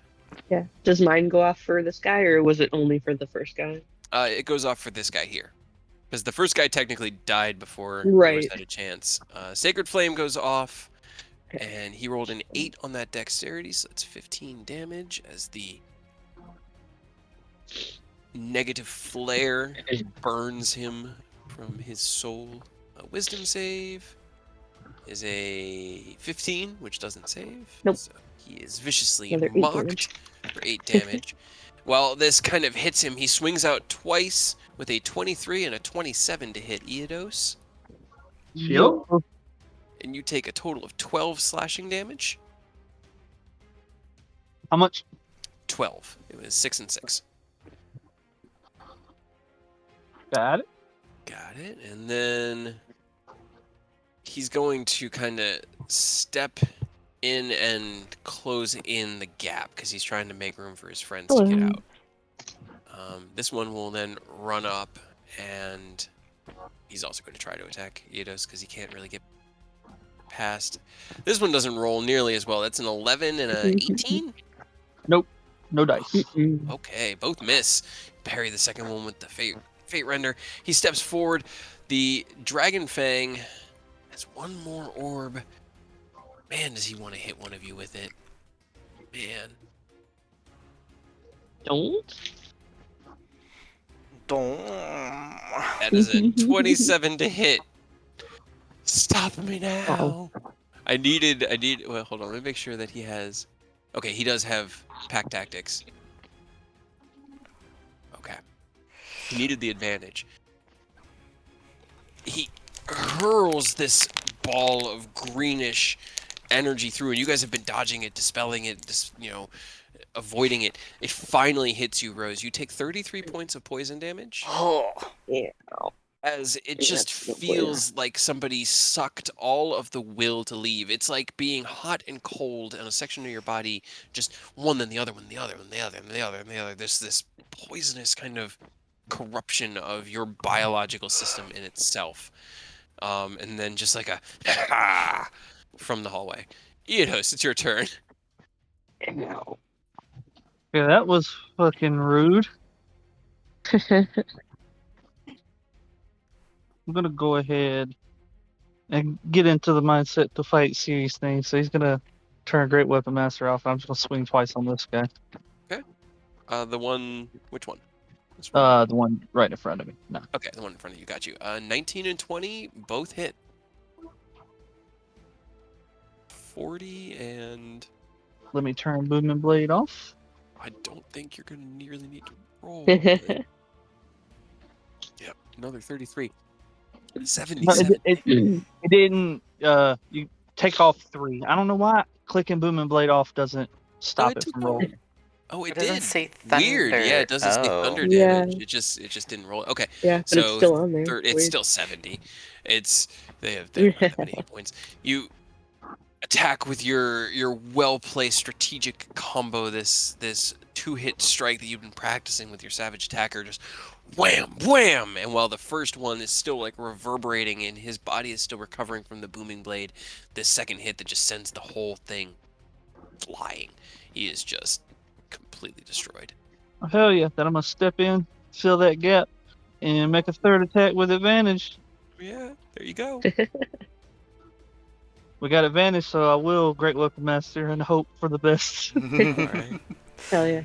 S3: Yeah. Does mine go off for this guy, or was it only for the first guy?
S2: It goes off for this guy here. Because the first guy technically died before
S3: Right.
S2: Rose had a chance. Sacred Flame goes off, And he rolled an 8 on that dexterity, so that's 15 damage as the negative flare burns him from his soul. A wisdom save is a 15, which doesn't save.
S3: Nope.
S2: So he is viciously
S3: Another 8
S2: mocked
S3: damage.
S2: for 8 damage. While this kind of hits him, he swings out twice with a 23 and a 27 to hit Eodos.
S6: Shield?
S2: And you take a total of 12 slashing damage.
S5: How much?
S2: 12. It was 6 and 6.
S5: Got it.
S2: Got it. And then he's going to kind of step in and close in the gap because he's trying to make room for his friends to get
S3: Hello.
S2: out. This one will then run up, and he's also going to try to attack Eidos because he can't really get past. This one doesn't roll nearly as well. That's an 11 and an 18.
S5: Nope. No dice.
S3: Mm-mm.
S2: Okay, both miss. Parry the second one with the fate render. He steps forward. The Dragon Fang has one more orb. Man, does he want to hit one of you with it? Man.
S3: Don't.
S2: That is a 27 to hit. Stop me now.
S3: Uh-oh.
S2: I need, well, hold on, let me make sure that he has, okay, he does have pack tactics. Okay. He needed the advantage. He hurls this ball of greenish energy through, and you guys have been dodging it, dispelling it, just, avoiding it. It finally hits you, Rose. You take 33 points of poison damage.
S1: Oh.
S3: Yeah.
S2: As it
S3: Yeah,
S2: just
S3: that's no
S2: feels like somebody sucked all of the will to leave. It's like being hot and cold in a section of your body, just one then the other one, the other one, the other, and the other, and the other. There's this poisonous kind of corruption of your biological system in itself. And then just like a from the hallway. Eodos, it's your turn.
S5: Yeah, that was fucking rude. I'm gonna go ahead and get into the mindset to fight serious things. So he's gonna turn Great Weapon Master off. I'm just gonna swing twice on this guy.
S2: The one, which one? This one?
S5: The one right in front of me. No.
S2: Okay, the one in front of you, got you. 19 and 20, both hit. 40 and...
S5: Let me turn Booming Blade off.
S2: I don't think you're gonna nearly need to roll. Yep, another 33.
S5: No,
S2: 77.
S5: it didn't. You take off 3. I don't know why clicking Booming Blade off doesn't stop
S2: it
S5: it
S2: took
S5: from
S2: off.
S5: rolling.
S2: Oh, it
S1: It doesn't
S2: did.
S1: say thunder.
S2: Weird. Yeah, it doesn't say
S1: Oh.
S2: thunder
S3: Yeah.
S2: damage. It just didn't roll. Okay,
S3: Yeah, but
S2: so
S3: it's still on there.
S2: it's
S3: Weird.
S2: still 70. They have not that many hit points. You attack with your well-placed strategic combo, this 2-hit strike that you've been practicing with your savage attacker, just wham wham, and while the first one is still like reverberating and his body is still recovering from the booming blade, this second hit that just sends the whole thing flying. He is just completely destroyed.
S5: Oh, hell yeah! Then I'm gonna step in, fill that gap, and make a third attack with advantage.
S2: Yeah, there you go.
S5: We got advantage, so I will Great Weapon Master and hope for the best.
S2: All right.
S3: Hell yeah.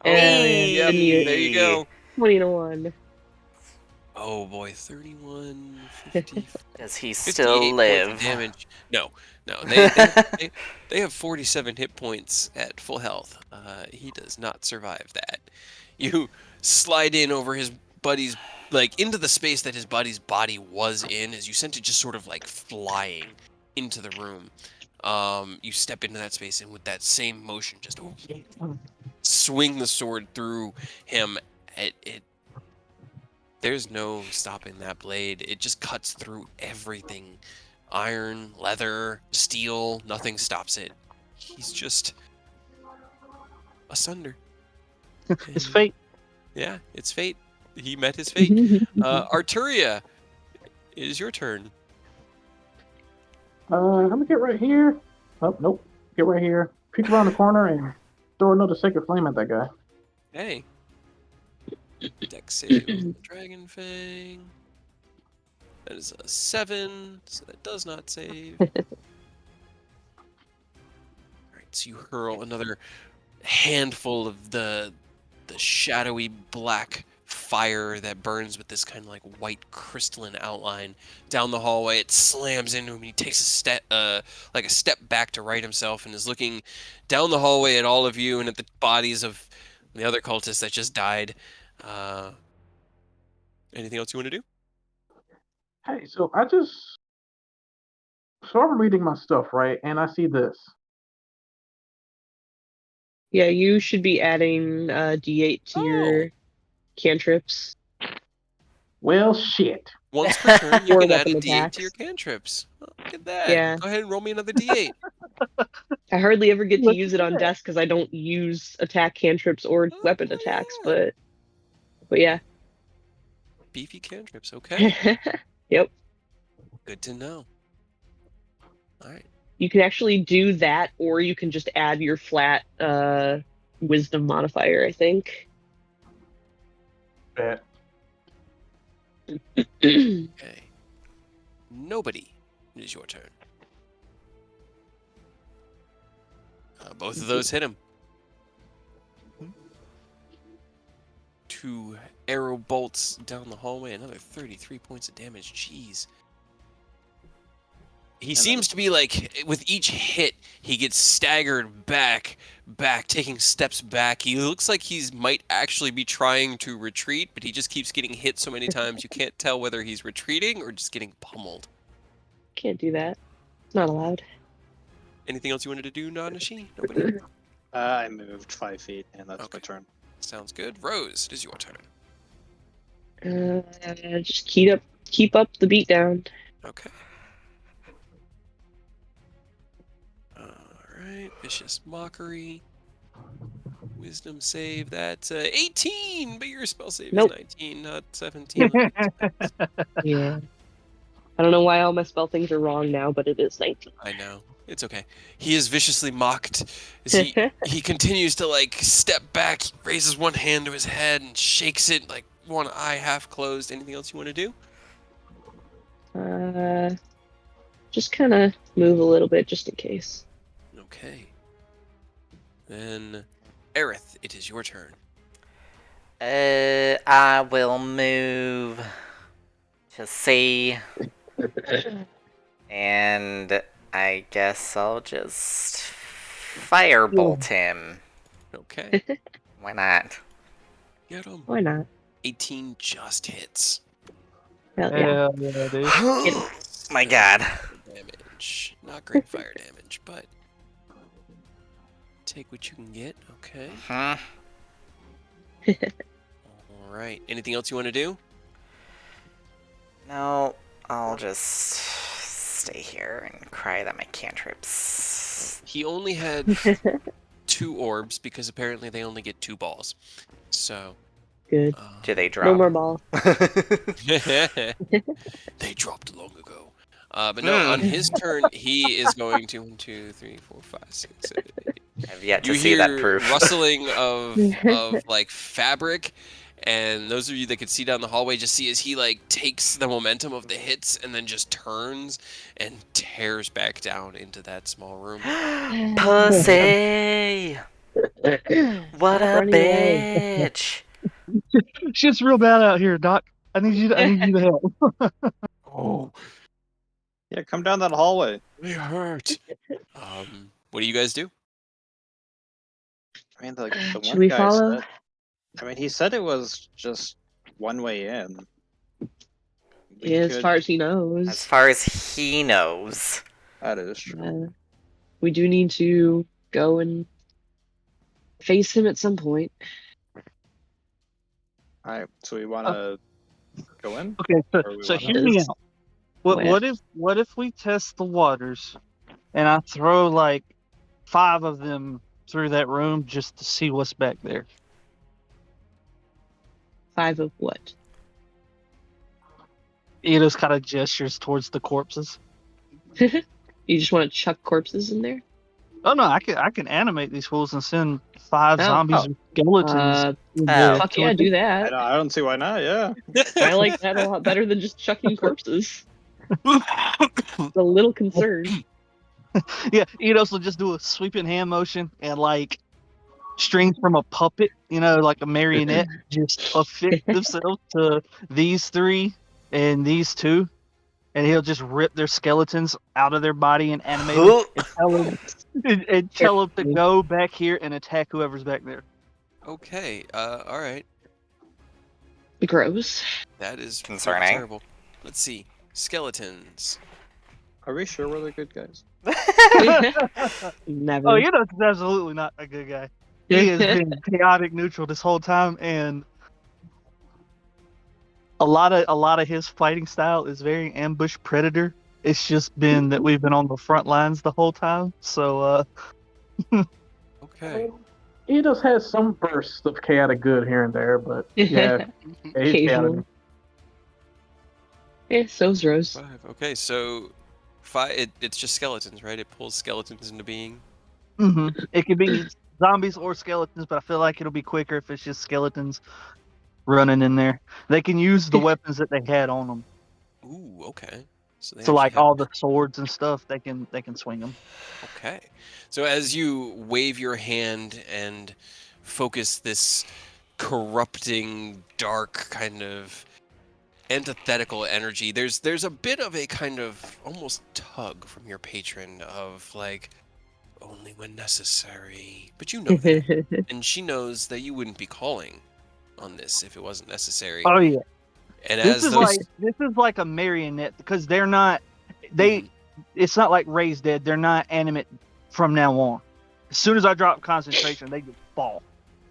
S2: Oh,
S3: And
S2: yep,
S3: then you-
S2: there you go.
S3: 20 to 1.
S2: Oh boy, 31, 50,
S1: Does he
S2: 58
S1: still
S2: points of
S1: live?
S2: damage. No. They have 47 hit points at full health. He does not survive that. You slide in over his buddy's, like, into the space that his buddy's body was in, as you sent it just sort of like flying into the room. You step into that space, and with that same motion, just swing the sword through him. There's no stopping that blade. It just cuts through everything. Iron, leather, steel, nothing stops it. He's just asunder.
S5: It's
S2: And,
S5: fate.
S2: yeah, it's fate. He met his fate. Arturia, it is your turn.
S6: I'm gonna get right here. Oh, nope. Get right here. Peek around the corner and throw another sacred flame at that guy.
S2: Hey. Dex save on the Dragon Fang. That is a 7, so that does not save. So you hurl another handful of the shadowy black fire that burns with this kind of like white crystalline outline down the hallway. It slams into him. He takes a step back to right himself and is looking down the hallway at all of you and at the bodies of the other cultists that just died. Anything else you want to do?
S6: Hey, so I'm reading my stuff, right? And I see this.
S3: Yeah, you should be adding D8 to your cantrips.
S6: Well, shit.
S2: Once per turn, you
S3: Or
S2: can add a
S3: weapon
S2: D8 to your
S3: attacks.
S2: cantrips. Oh, look at that.
S3: Yeah.
S2: Go ahead and roll me another D8.
S3: I hardly ever get to
S5: Look
S3: use
S5: at
S3: it on
S5: that.
S3: desk because I don't use attack cantrips or
S2: Oh,
S3: weapon attacks,
S2: yeah.
S3: but yeah.
S2: Beefy cantrips. Okay.
S3: Yep.
S2: Good to know. All right.
S3: You can actually do that, or you can just add your flat wisdom modifier, I think.
S6: Bet.
S2: Okay. Nobody. It is your turn. Both of those hit him. 2 arrow bolts down the hallway. Another 33 points of damage. Jeez. He seems to be like, with each hit, he gets staggered back, taking steps back. He looks like he might actually be trying to retreat, but he just keeps getting hit so many times you can't tell whether he's retreating or just getting pummeled.
S3: Can't do that. It's not allowed.
S2: Anything else you wanted to do, Nanashi? Nobody?
S4: I moved 5 feet, and that's my
S2: Okay.
S4: turn.
S2: Sounds good. Rose, it is your turn.
S3: Just keep up the beat down.
S2: Okay. Alright, Vicious Mockery. Wisdom save, that's 18, but your spell save
S3: Nope.
S2: is 19, not 17.
S3: Yeah. I don't know why all my spell things are wrong now, but it is 19.
S2: I know. It's okay. He is viciously mocked as he continues to like step back, raises one hand to his head and shakes it, like one eye half closed. Anything else you want to do?
S3: Just kind of move a little bit just in case.
S2: Okay. Then, Aerith, it is your turn.
S1: I will move to C, and I guess I'll just firebolt him.
S2: Okay.
S1: Why not?
S2: Get him.
S3: Why not?
S2: 18 just hits.
S3: Hell yeah.
S5: Yeah, dude.
S1: My God.
S2: Damage. Not great fire damage, but take what you can get. Okay.
S1: Huh?
S2: All right. Anything else you want to do?
S1: No, I'll just stay here and cry that my cantrips.
S2: He only had 2 orbs because apparently they only get 2 balls. So.
S3: Good.
S1: Do they drop?
S3: No more ball.
S2: They dropped long ago. But no, on his turn, he is going to 1, 2, 3, 4, 5, 6, 7, 8.
S1: I've yet
S2: You
S1: to see that
S2: hear
S1: proof.
S2: rustling of like fabric, and those of you that could see down the hallway just see as he like takes the momentum of the hits and then just turns and tears back down into that small room.
S1: Pussy! What
S3: Stop
S1: a
S3: running away.
S1: bitch!
S5: Shit's real bad out here, Doc. I need you to help.
S2: Oh,
S4: Yeah, come down that hallway.
S2: they hurt. What do you guys do?
S4: I mean, the
S3: Should
S4: one
S3: we
S4: guy
S3: follow?
S4: said. I mean, he said it was just one way in. We
S3: Yeah, as
S4: could-
S3: far as he knows.
S1: As far as he knows.
S4: That is true.
S3: We do need to go and face him at some point.
S4: Alright, so we want to go in?
S5: Okay,
S4: Or we
S5: so
S4: wanna-
S5: hear me out.
S3: What?
S5: What if we test the waters, and I throw like 5 of them through that room just to see what's back there?
S3: 5 of what?
S5: He just kind of gestures towards the corpses.
S3: You just want to chuck corpses in there?
S5: Oh no, I can animate these fools and send 5
S3: Oh,
S5: zombies
S3: oh.
S5: or skeletons.
S3: Fuck yeah, do that.
S4: I don't see why not, yeah.
S3: I like that a lot better than just chucking corpses. It's a little concerned.
S5: Yeah, Eidos will just do a sweeping hand motion and like strings from a puppet, like a marionette, just affix themselves to these three and these two, and he'll just rip their skeletons out of their body and animate them and tell them to go back here and attack whoever's back there.
S2: Okay. All right.
S3: Gross.
S2: That is pretty
S1: Concerning.
S2: terrible. Let's see. Skeletons.
S4: Are we sure we're the good guys?
S3: Never.
S5: Oh, Eidos is absolutely not a good guy. He has been chaotic neutral this whole time, and a lot of his fighting style is very ambush predator. It's just been that we've been on the front lines the whole time. So
S2: Okay.
S6: He just has some bursts of chaotic good here and there, but yeah, he's
S3: Occasionally.
S6: chaotic.
S3: Yeah, so's Rose.
S2: 5. Okay, so 5. It's just skeletons, right? It pulls skeletons into being.
S5: it could be zombies or skeletons, but I feel like it'll be quicker if it's just skeletons running in there. They can use the weapons that they had on them.
S2: Ooh, okay. So they
S5: So like
S2: actually have-
S5: all the swords and stuff, they can swing them.
S2: Okay. So as you wave your hand and focus this corrupting, dark kind of antithetical energy, there's a bit of a kind of almost tug from your patron of like only when necessary. But you know that. And she knows that you wouldn't be calling on this if it wasn't necessary.
S5: Oh yeah.
S2: And
S5: This
S2: as
S5: is
S2: those
S5: like a marionette because they're not it's not like Ray's dead. They're not animate from now on. As soon as I drop concentration, they just fall.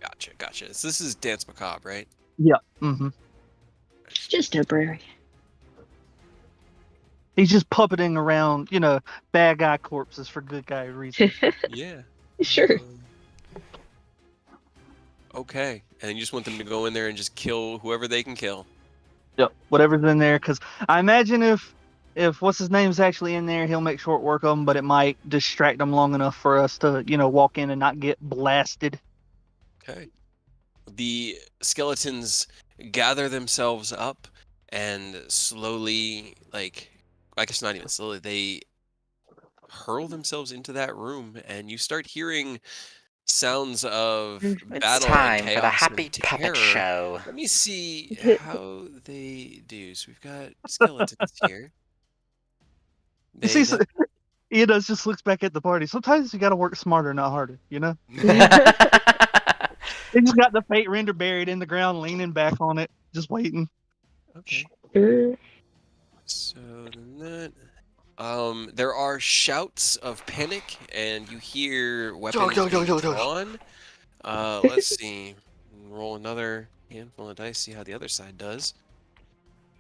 S2: Gotcha. So this is Dance Macabre, right?
S5: Yeah. Mm-hmm.
S3: It's just temporary.
S5: He's just puppeting around, bad guy corpses for good guy reasons.
S2: Yeah.
S3: Sure.
S2: Okay. And you just want them to go in there and just kill whoever they can kill.
S5: Yep. Whatever's in there, because I imagine if what's his name's actually in there, he'll make short work of them, but it might distract them long enough for us to, walk in and not get blasted.
S2: Okay. The skeletons gather themselves up and slowly, like, I guess not even slowly, they hurl themselves into that room, and you start hearing sounds of
S1: It's
S2: battle and
S1: time for the
S2: chaos
S1: happy
S2: and
S1: puppet
S2: terror.
S1: show.
S2: Let me see how they do. So we've got skeletons here.
S5: You see, just looks back at the party. Sometimes you got to work smarter, not harder. They just got the fate render buried in the ground, leaning back on it, just waiting.
S2: Okay.
S3: Sure.
S2: So then that. There are shouts of panic, and you hear weapons being drawn. Let's see. Roll another handful of dice. See how the other side does.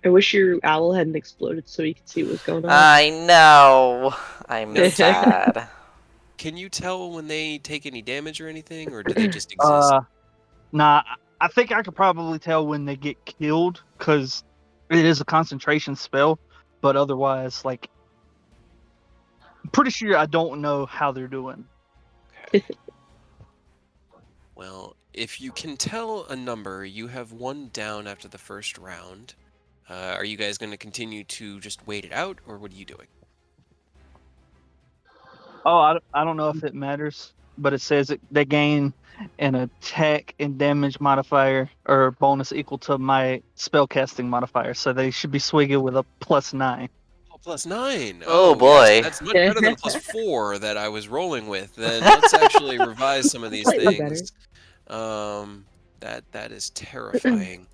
S3: I wish your owl hadn't exploded so you could see what's going on.
S1: I know. I'm sad.
S2: Can you tell when they take any damage or anything, or do they just exist?
S5: Nah, I think I could probably tell when they get killed because it is a concentration spell. But otherwise, like, I'm pretty sure I don't know how they're doing.
S2: Okay. Well, if you can tell a number, you have one down after the first round. Are you guys going to continue to just wait it out, or what are you doing?
S5: Oh, I don't know if it matters, but it says they gain an attack and damage modifier or bonus equal to my spellcasting modifier, so they should be swinging with a +9.
S2: Oh, +9.
S1: Oh,
S2: Yes,
S1: boy.
S2: that's much better than +4 that I was rolling with. Then let's actually revise some of these
S3: Slightly
S2: things. That is terrifying.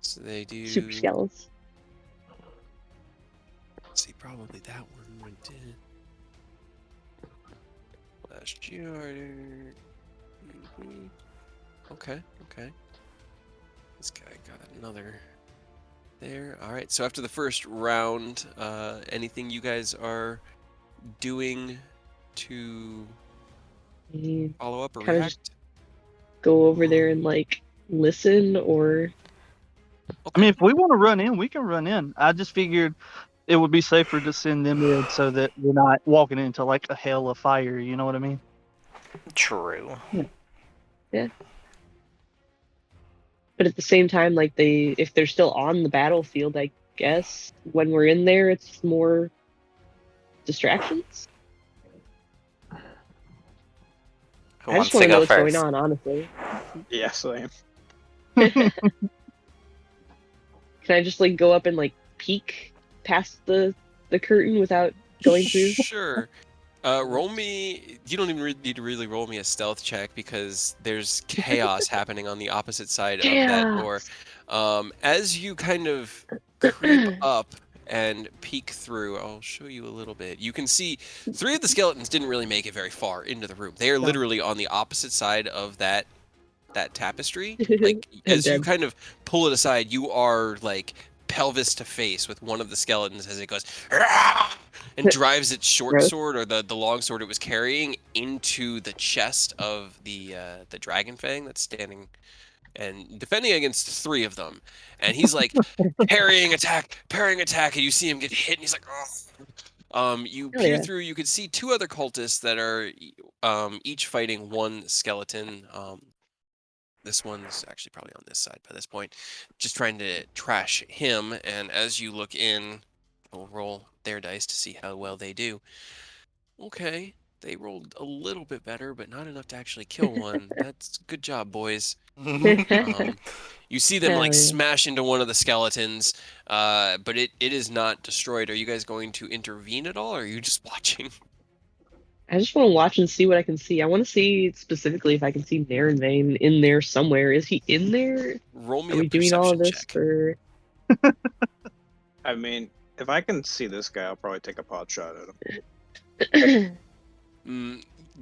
S2: So they do.
S3: Super shells.
S2: See, probably that one went in. Last year. Okay. This guy got another there. All right. So after the first round, anything you guys are doing to follow up or
S3: Kinda
S2: react?
S3: just go over there and like listen or
S5: I mean, if we want to run in, we can run in. I just figured it would be safer to send them in so that we're not walking into like a hell of fire. You know what I mean?
S1: True.
S3: yeah. But at the same time, like if they're still on the battlefield, I guess when we're in there, it's more distractions?
S1: Who
S3: I
S1: wants
S3: just want
S1: to
S3: to know
S1: go
S3: what's going
S1: first?
S3: on, honestly.
S4: Yeah, same.
S3: Can I just like go up and like peek past the curtain without going through?
S2: Sure. Roll me. You don't even need to really roll me a stealth check because there's chaos happening on the opposite side of that door. As you kind of creep up and peek through, I'll show you a little bit. You can see 3 of the skeletons didn't really make it very far into the room. They are literally on the opposite side of that tapestry. Like
S3: I'm
S2: as you
S3: dead.
S2: kind of pull it aside, you are like pelvis to face with one of the skeletons as it goes "Rah!" and drives its short
S3: Gross.
S2: sword or the long sword it was carrying into the chest of the dragon fang that's standing and defending against 3 of them. And he's like parrying attack, and you see him get hit and he's like, oh. You
S3: Hell
S2: peer
S3: yeah.
S2: through, you could see 2 other cultists that are each fighting one skeleton. This one's actually probably on this side by this point, just trying to trash him. And as you look in, we'll roll their dice to see how well they do. Okay, they rolled a little bit better, but not enough to actually kill one. That's good job, boys. You see them
S3: Hell
S2: like
S3: yeah.
S2: smash into one of the skeletons, but it is not destroyed. Are you guys going to intervene at all, or are you just watching?
S3: I just want to watch and see what I can see. I want to see specifically if I can see Naren Vane in there somewhere. Is he in there?
S2: Roll
S3: Are
S2: me a
S3: we doing all of
S2: perception
S3: this
S2: check.
S3: for?
S4: I mean, if I can see this guy, I'll probably take a pot shot at him.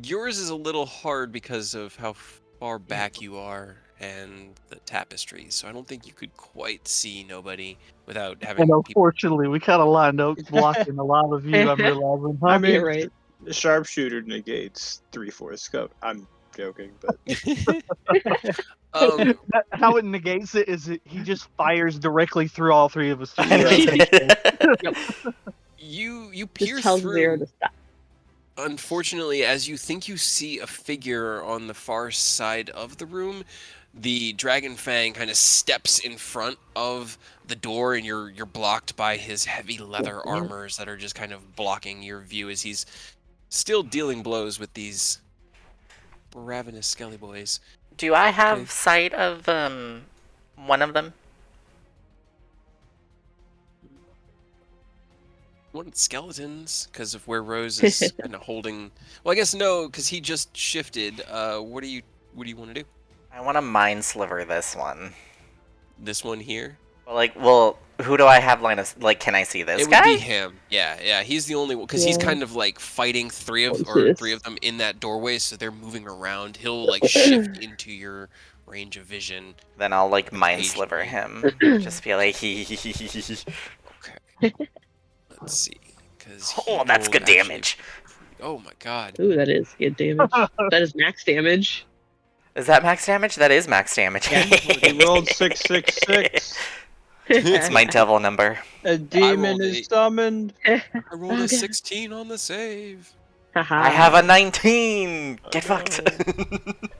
S2: Yours is a little hard because of how far back you are and the tapestry, so I don't think you could quite see nobody without
S5: And
S2: having people.
S5: unfortunately, we kind of lined up blocking a lot of you. I'm realizing, huh?
S4: I mean,
S3: Yeah, right.
S4: sharpshooter negates 3/4 scope. I'm joking, but
S2: um,
S5: How it negates it is he just fires directly through all 3 of us. Just
S2: you
S3: Just
S2: peer
S3: tell Zero to
S2: through.
S3: stop.
S2: Unfortunately, as you think you see a figure on the far side of the room, the dragon fang kind of steps in front of the door, and you're blocked by his heavy leather
S3: Yeah.
S2: armors that are just kind of blocking your view as he's still dealing blows with these ravenous skelly boys.
S1: Do I
S2: Okay.
S1: have sight of one of them?
S2: One of the skeletons, because of where Rose is kind of holding. Well, I guess no, because he just shifted. What do you want to do?
S1: I want to mind sliver this one.
S2: This one here?
S1: Well, who do I have line of? Like, can I see this
S2: It
S1: guy?
S2: would be him. Yeah. He's the only one because he's
S3: Yeah.
S2: kind of like fighting three of
S3: Closest.
S2: them in that doorway, so they're moving around. He'll like shift into your range of vision.
S1: Then I'll like mind sliver
S2: occasionally.
S1: him. Just be like, he.
S2: Okay. Let's see. Because
S1: Oh, that's good damage.
S2: Oh my god.
S3: Ooh, that is good damage. That is max damage.
S1: Is that max damage? That is max damage.
S3: Yeah.
S4: he rolled 666.
S1: It's my devil number.
S4: A demon
S2: rolled
S4: is summoned.
S2: I rolled
S3: Oh,
S2: a
S3: God.
S2: 16 on the save.
S1: I have a 19. Get fucked.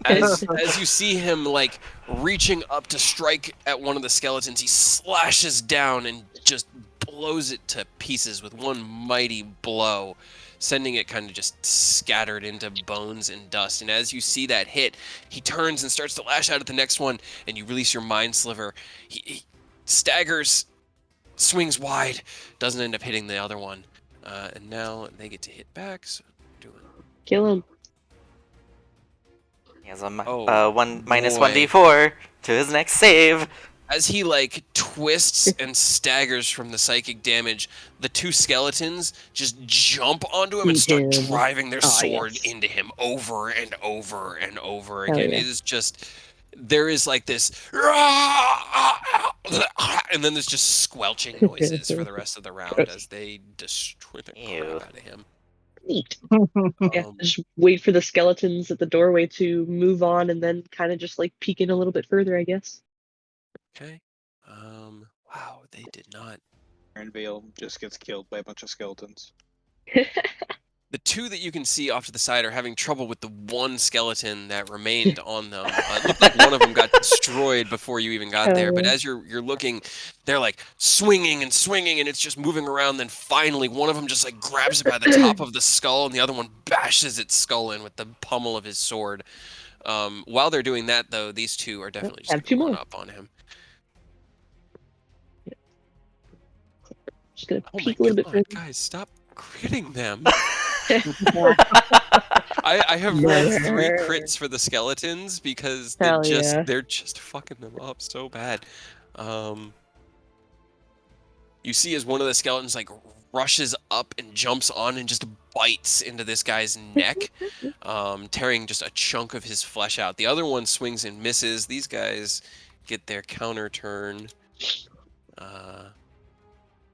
S2: As you see him like reaching up to strike at one of the skeletons, he slashes down and just blows it to pieces with one mighty blow, sending it kind of just scattered into bones and dust. And as you see that hit, he turns and starts to lash out at the next one, and you release your mind sliver. He staggers, swings wide, doesn't end up hitting the other one. And now they get to hit back, so doing.
S3: Kill him.
S1: He has a
S2: Oh,
S1: minus
S2: boy.
S1: 1d4 to his next save.
S2: As he like twists and staggers from the psychic damage, the 2 skeletons just jump onto him and start
S3: Eat him.
S2: driving their
S3: Oh,
S2: sword
S3: yes.
S2: into him over and over and over
S3: Hell
S2: again.
S3: yeah.
S2: It is just, there is like this, and then there's just squelching noises for the rest of the round as they destroy the
S1: Ew.
S2: crap out of him.
S3: Neat. Yeah,
S2: Um,
S3: just wait for the skeletons at the doorway to move on and then kind of just like peek in a little bit further, I guess.
S2: okay. Wow, they did not.
S4: Iron Veil just gets killed by a bunch of skeletons.
S2: The two that you can see off to the side are having trouble with the one skeleton that remained on them. It looked like one of them got destroyed before you even got there, but as you're looking, they're like swinging, and it's just moving around. Then finally, one of them just like grabs it by the top of the skull, and the other one bashes its skull in with the pummel of his sword. While they're doing that, though, these two are definitely just
S3: Have two
S2: going to run
S3: more.
S2: up on him.
S3: Just gonna
S2: Oh my
S3: peek a little bit
S2: god,
S3: further.
S2: guys, stop critting them. I have rolled 3 crits for the skeletons because
S3: Hell yeah.
S2: they're just fucking them up so bad. You see as one of the skeletons like rushes up and jumps on and just bites into this guy's neck, tearing just a chunk of his flesh out. The other one swings and misses. These guys get their counter turn,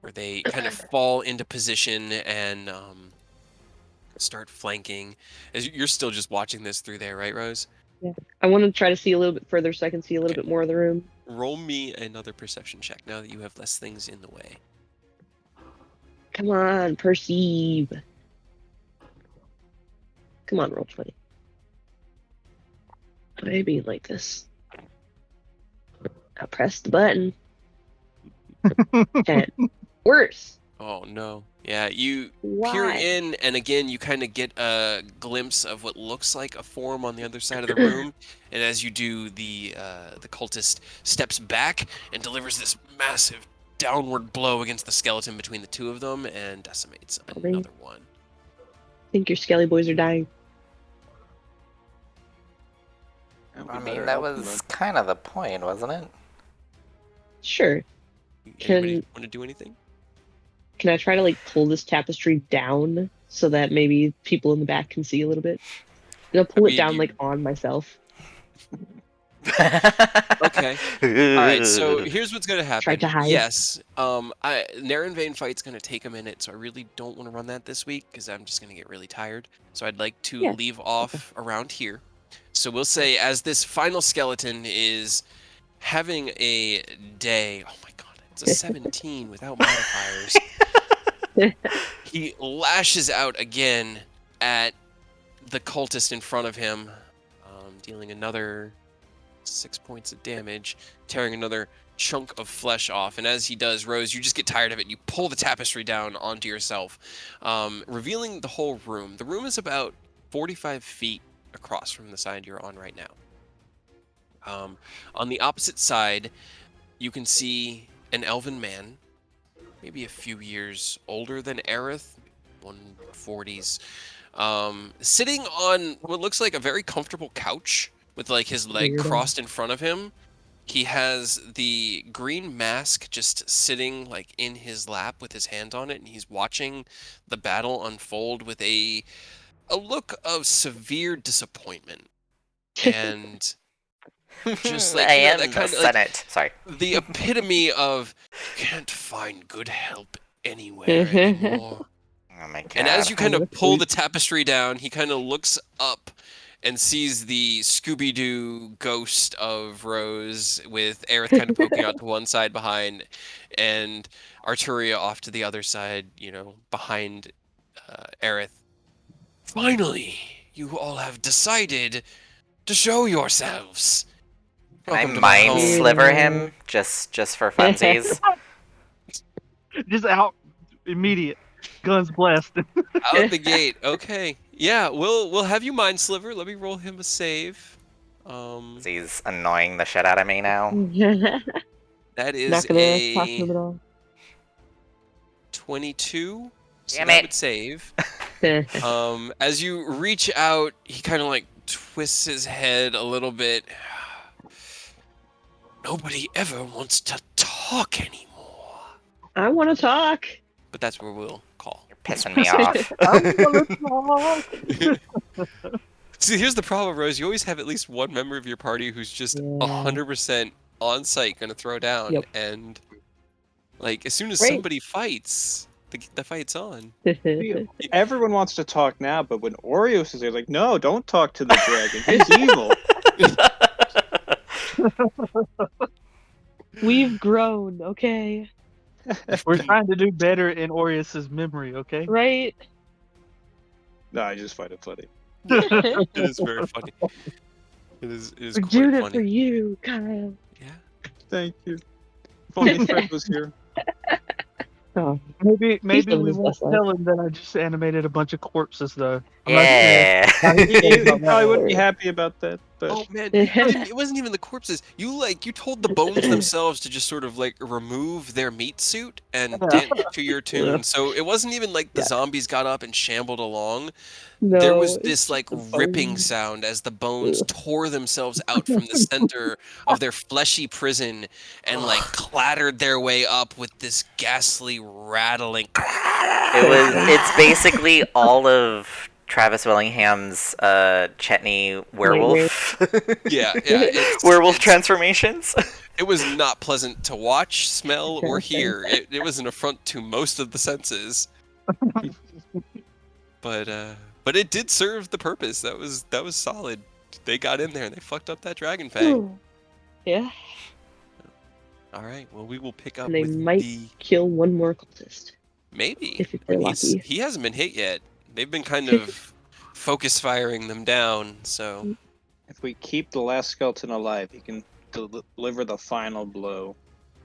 S2: where they kind of fall into position and start flanking. As you're still just watching this through there, right, Rose?
S3: Yeah. I want to try to see a little bit further so I can see a little
S2: Okay.
S3: bit more of the room.
S2: Roll me another perception check now that you have less things in the way.
S3: Come on, perceive. Come on, roll 20. I mean like this. I pressed the button. 10. Worse.
S2: Oh no. Yeah, you
S3: Why?
S2: peer in, and again you kind of get a glimpse of what looks like a form on the other side of the room. And as you do, the cultist steps back and delivers this massive downward blow against the skeleton between the two of them and decimates another one.
S3: I think your skelly boys are dying.
S1: I mean, that was kind of the point, wasn't it?
S3: Sure.
S2: Anybody want to do anything?
S3: Can I try to like pull this tapestry down so that maybe people in the back can see a little bit? I'll pull it down like on myself.
S2: Okay. All right. So here's what's gonna happen.
S3: Try to hide.
S2: Yes. Narenvain fight's gonna take a minute, so I really don't want to run that this week because I'm just gonna get really tired. So I'd like to leave off around here. So we'll say as this final skeleton is having a day. Oh my god, it's a 17 without modifiers. He lashes out again at the cultist in front of him, dealing another 6 points of damage, tearing another chunk of flesh off. And as he does, Rose, you just get tired of it and you pull the tapestry down onto yourself, revealing the whole room. The room is about 45 feet across from the side you're on right now. On the opposite side, you can see an elven man, maybe a few years older than Aerith, 140s, sitting on what looks like a very comfortable couch with like his leg crossed in front of him. He has the green mask just sitting like in his lap with his hand on it, and he's watching the battle unfold with a look of severe disappointment. And just like,
S1: I
S2: you know,
S1: am
S2: that
S1: the
S2: kind of
S1: Senate.
S2: like
S1: Sorry.
S2: the epitome of can't find good help anywhere anymore.
S1: Oh my god.
S2: And as you kind of pull the tapestry down, he kind of looks up and sees the Scooby-Doo ghost of Rose with Aerith kind of poking out to one side behind, and Arturia off to the other side, you know, behind Aerith. Finally, you all have decided to show yourselves.
S1: Can I
S2: Welcome to my
S1: mind
S2: home.
S1: sliver him just for funsies?
S5: Just out, immediate, guns blasting.
S2: Out the gate. Okay. Yeah, we'll have you mind sliver. Let me roll him a save.
S1: He's annoying the shit out of me now.
S2: That is
S3: Not gonna talk to him at
S2: a
S3: all.
S2: 22. So
S1: Damn
S2: that
S1: it.
S2: would save. As you reach out, he kind of like twists his head a little bit. Nobody ever wants to talk anymore.
S3: I want to talk.
S2: But that's where we'll call.
S1: You're pissing me off.
S2: See, here's the problem, Rose. You always have at least one member of your party who's just 100% on site going to throw down.
S3: Yep.
S2: And, like, as soon as
S3: Right.
S2: somebody fights, the fight's on.
S4: Everyone wants to talk now, but when Oreos is there, like, no, don't talk to the dragon. He's evil.
S3: We've grown, okay?
S5: We're trying to do better in Aureus's memory, okay?
S3: Right?
S4: No, I just find it funny.
S2: It is very funny. It is
S3: We're
S2: quite
S3: doing it
S2: funny.
S3: for you, Kyle.
S2: Yeah.
S4: Thank you. If only Fred was here.
S3: Oh,
S5: Maybe
S3: living
S5: we
S3: his
S5: won't
S3: best life.
S5: tell him that I just animated a bunch of corpses, though. I'm
S1: Yeah.
S5: not sure how he feels
S4: He
S5: about that
S4: probably
S5: one.
S4: wouldn't be happy about that, but
S2: Oh man, it wasn't even the corpses. You told the bones themselves to just sort of like remove their meat suit and
S5: Yeah.
S2: dance to your tune.
S3: Ugh.
S2: So it wasn't even like the
S3: Yeah.
S2: zombies got up and shambled along.
S3: No,
S2: There was
S3: it's
S2: this like
S3: the
S2: ripping
S3: bones.
S2: sound as the bones
S3: Ugh.
S2: tore themselves out from the center of their fleshy prison and like clattered their way up with this ghastly rattling.
S1: It's basically all of Travis Willingham's Chetney werewolf
S2: Yeah,
S1: werewolf
S2: it's
S1: transformations.
S2: it was not pleasant to watch, smell, or hear. It was an affront to most of the senses. But it did serve the purpose. That was solid. They got in there and they fucked up that dragon fang.
S3: Yeah,
S2: All right. Well, we will pick up
S3: and they
S2: with
S3: might
S2: the
S3: kill one more cultist.
S2: maybe.
S3: if
S2: I
S3: they're
S2: mean,
S3: lucky.
S2: he hasn't been hit yet. They've been kind of focus firing them down. So
S4: if we keep the last skeleton alive, he can deliver the final blow.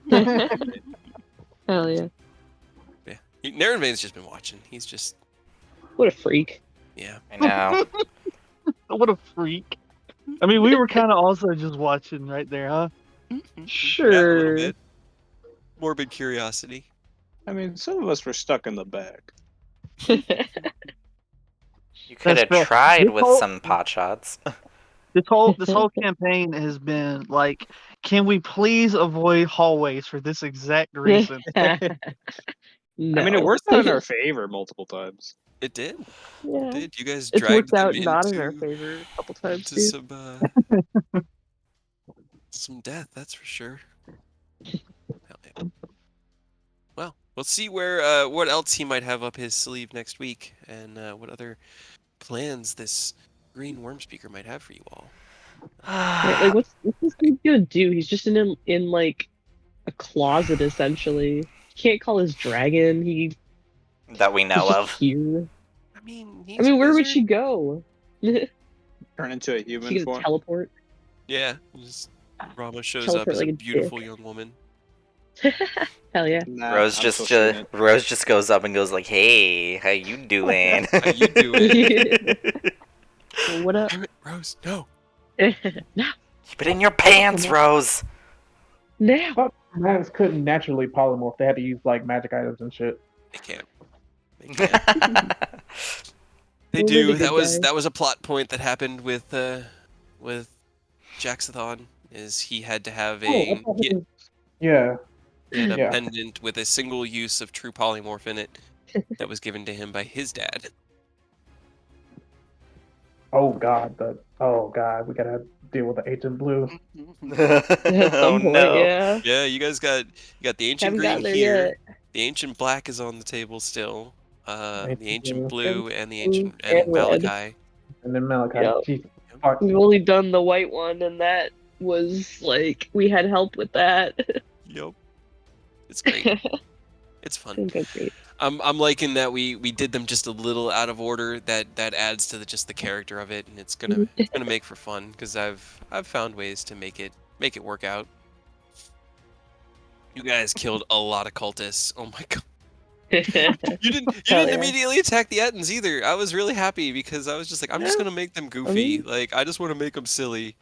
S3: Hell yeah.
S2: yeah, Narenvane's just been watching. He's just
S3: What a freak.
S2: yeah.
S1: I know.
S5: What a freak. I mean, we were kind of also just watching right there, huh?
S2: Yeah, a little
S3: Sure.
S2: bit. Morbid curiosity.
S4: I mean, some of us were stuck in the back.
S1: You could
S5: That's
S1: have
S5: fair.
S1: tried
S5: This
S1: with
S5: whole-
S1: some pot shots.
S5: This whole campaign has been like, can we please avoid hallways for this exact reason?
S3: No.
S4: I mean, it worked out in our favor multiple times.
S2: It did.
S3: Yeah.
S2: It did. You guys
S3: It's
S2: dragged
S3: worked
S2: them
S3: out not in our
S2: into
S3: favor a couple times
S2: into
S3: too.
S2: some death. That's for sure. Hell yeah. Well, we'll see where what else he might have up his sleeve next week, and what other plans this green worm speaker might have for you all.
S3: Right, like what's this dude gonna do? He's just in like a closet essentially. He can't call his dragon.
S1: That we
S3: He's
S1: know
S3: just
S1: of.
S3: here.
S2: I mean,
S3: I
S2: he's
S3: mean,
S2: a
S3: where would
S2: wizard.
S3: she go? She
S4: Turn into a human
S3: gonna
S4: form.
S3: teleport.
S2: Yeah, just Rama shows
S3: Teleport
S2: up as
S3: like
S2: a
S3: a
S2: beautiful
S3: dick.
S2: young woman.
S3: Hell yeah.
S4: Nah,
S1: Rose
S4: I'm
S1: just
S4: still seeing it.
S1: Rose just goes up and goes like, "Hey, how you doing?"
S2: How you doing?
S3: Well, what up?
S2: Damn it, Rose, no.
S3: No,
S1: Keep it in your pants, Rose.
S3: now.
S6: Dragons couldn't naturally polymorph. They had to use like magic items and shit.
S2: They can't. They can't. They
S3: Only
S2: do.
S3: the good guys.
S2: That was a plot point that happened with Jaxathon. Is he had to have
S6: Oh, I thought it was- yeah.
S2: he had a
S6: Yeah.
S2: pendant with a single use of true polymorph in it that was given to him by his dad.
S6: Oh god, we gotta deal with the ancient blue.
S3: At
S1: Oh
S3: some point,
S1: no.
S3: yeah.
S2: Yeah, you got the ancient
S3: Haven't
S2: green
S3: gotten there
S2: here.
S3: yet.
S2: The ancient black is on the table still. The
S6: Ancient
S2: ancient
S6: blue.
S2: blue and the
S3: Blue
S2: ancient and
S3: and red.
S2: Malachi.
S6: And then Malachi.
S3: Yep.
S6: Jesus fuck.
S3: We've only done the white one, and that was like we had help with that.
S2: Yep. It's great. It's fun.
S3: Didn't go great.
S2: I'm liking that we did them just a little out of order. That adds to just the character of it, and it's gonna make for fun because I've found ways to make it work out. You guys killed a lot of cultists. Oh my god. You didn't
S3: Hell yeah.
S2: immediately attack the Ettins either. I was really happy because I was just like, I'm just
S3: Yeah.
S2: gonna make them goofy.
S3: mean-
S2: Like I just want to make them silly.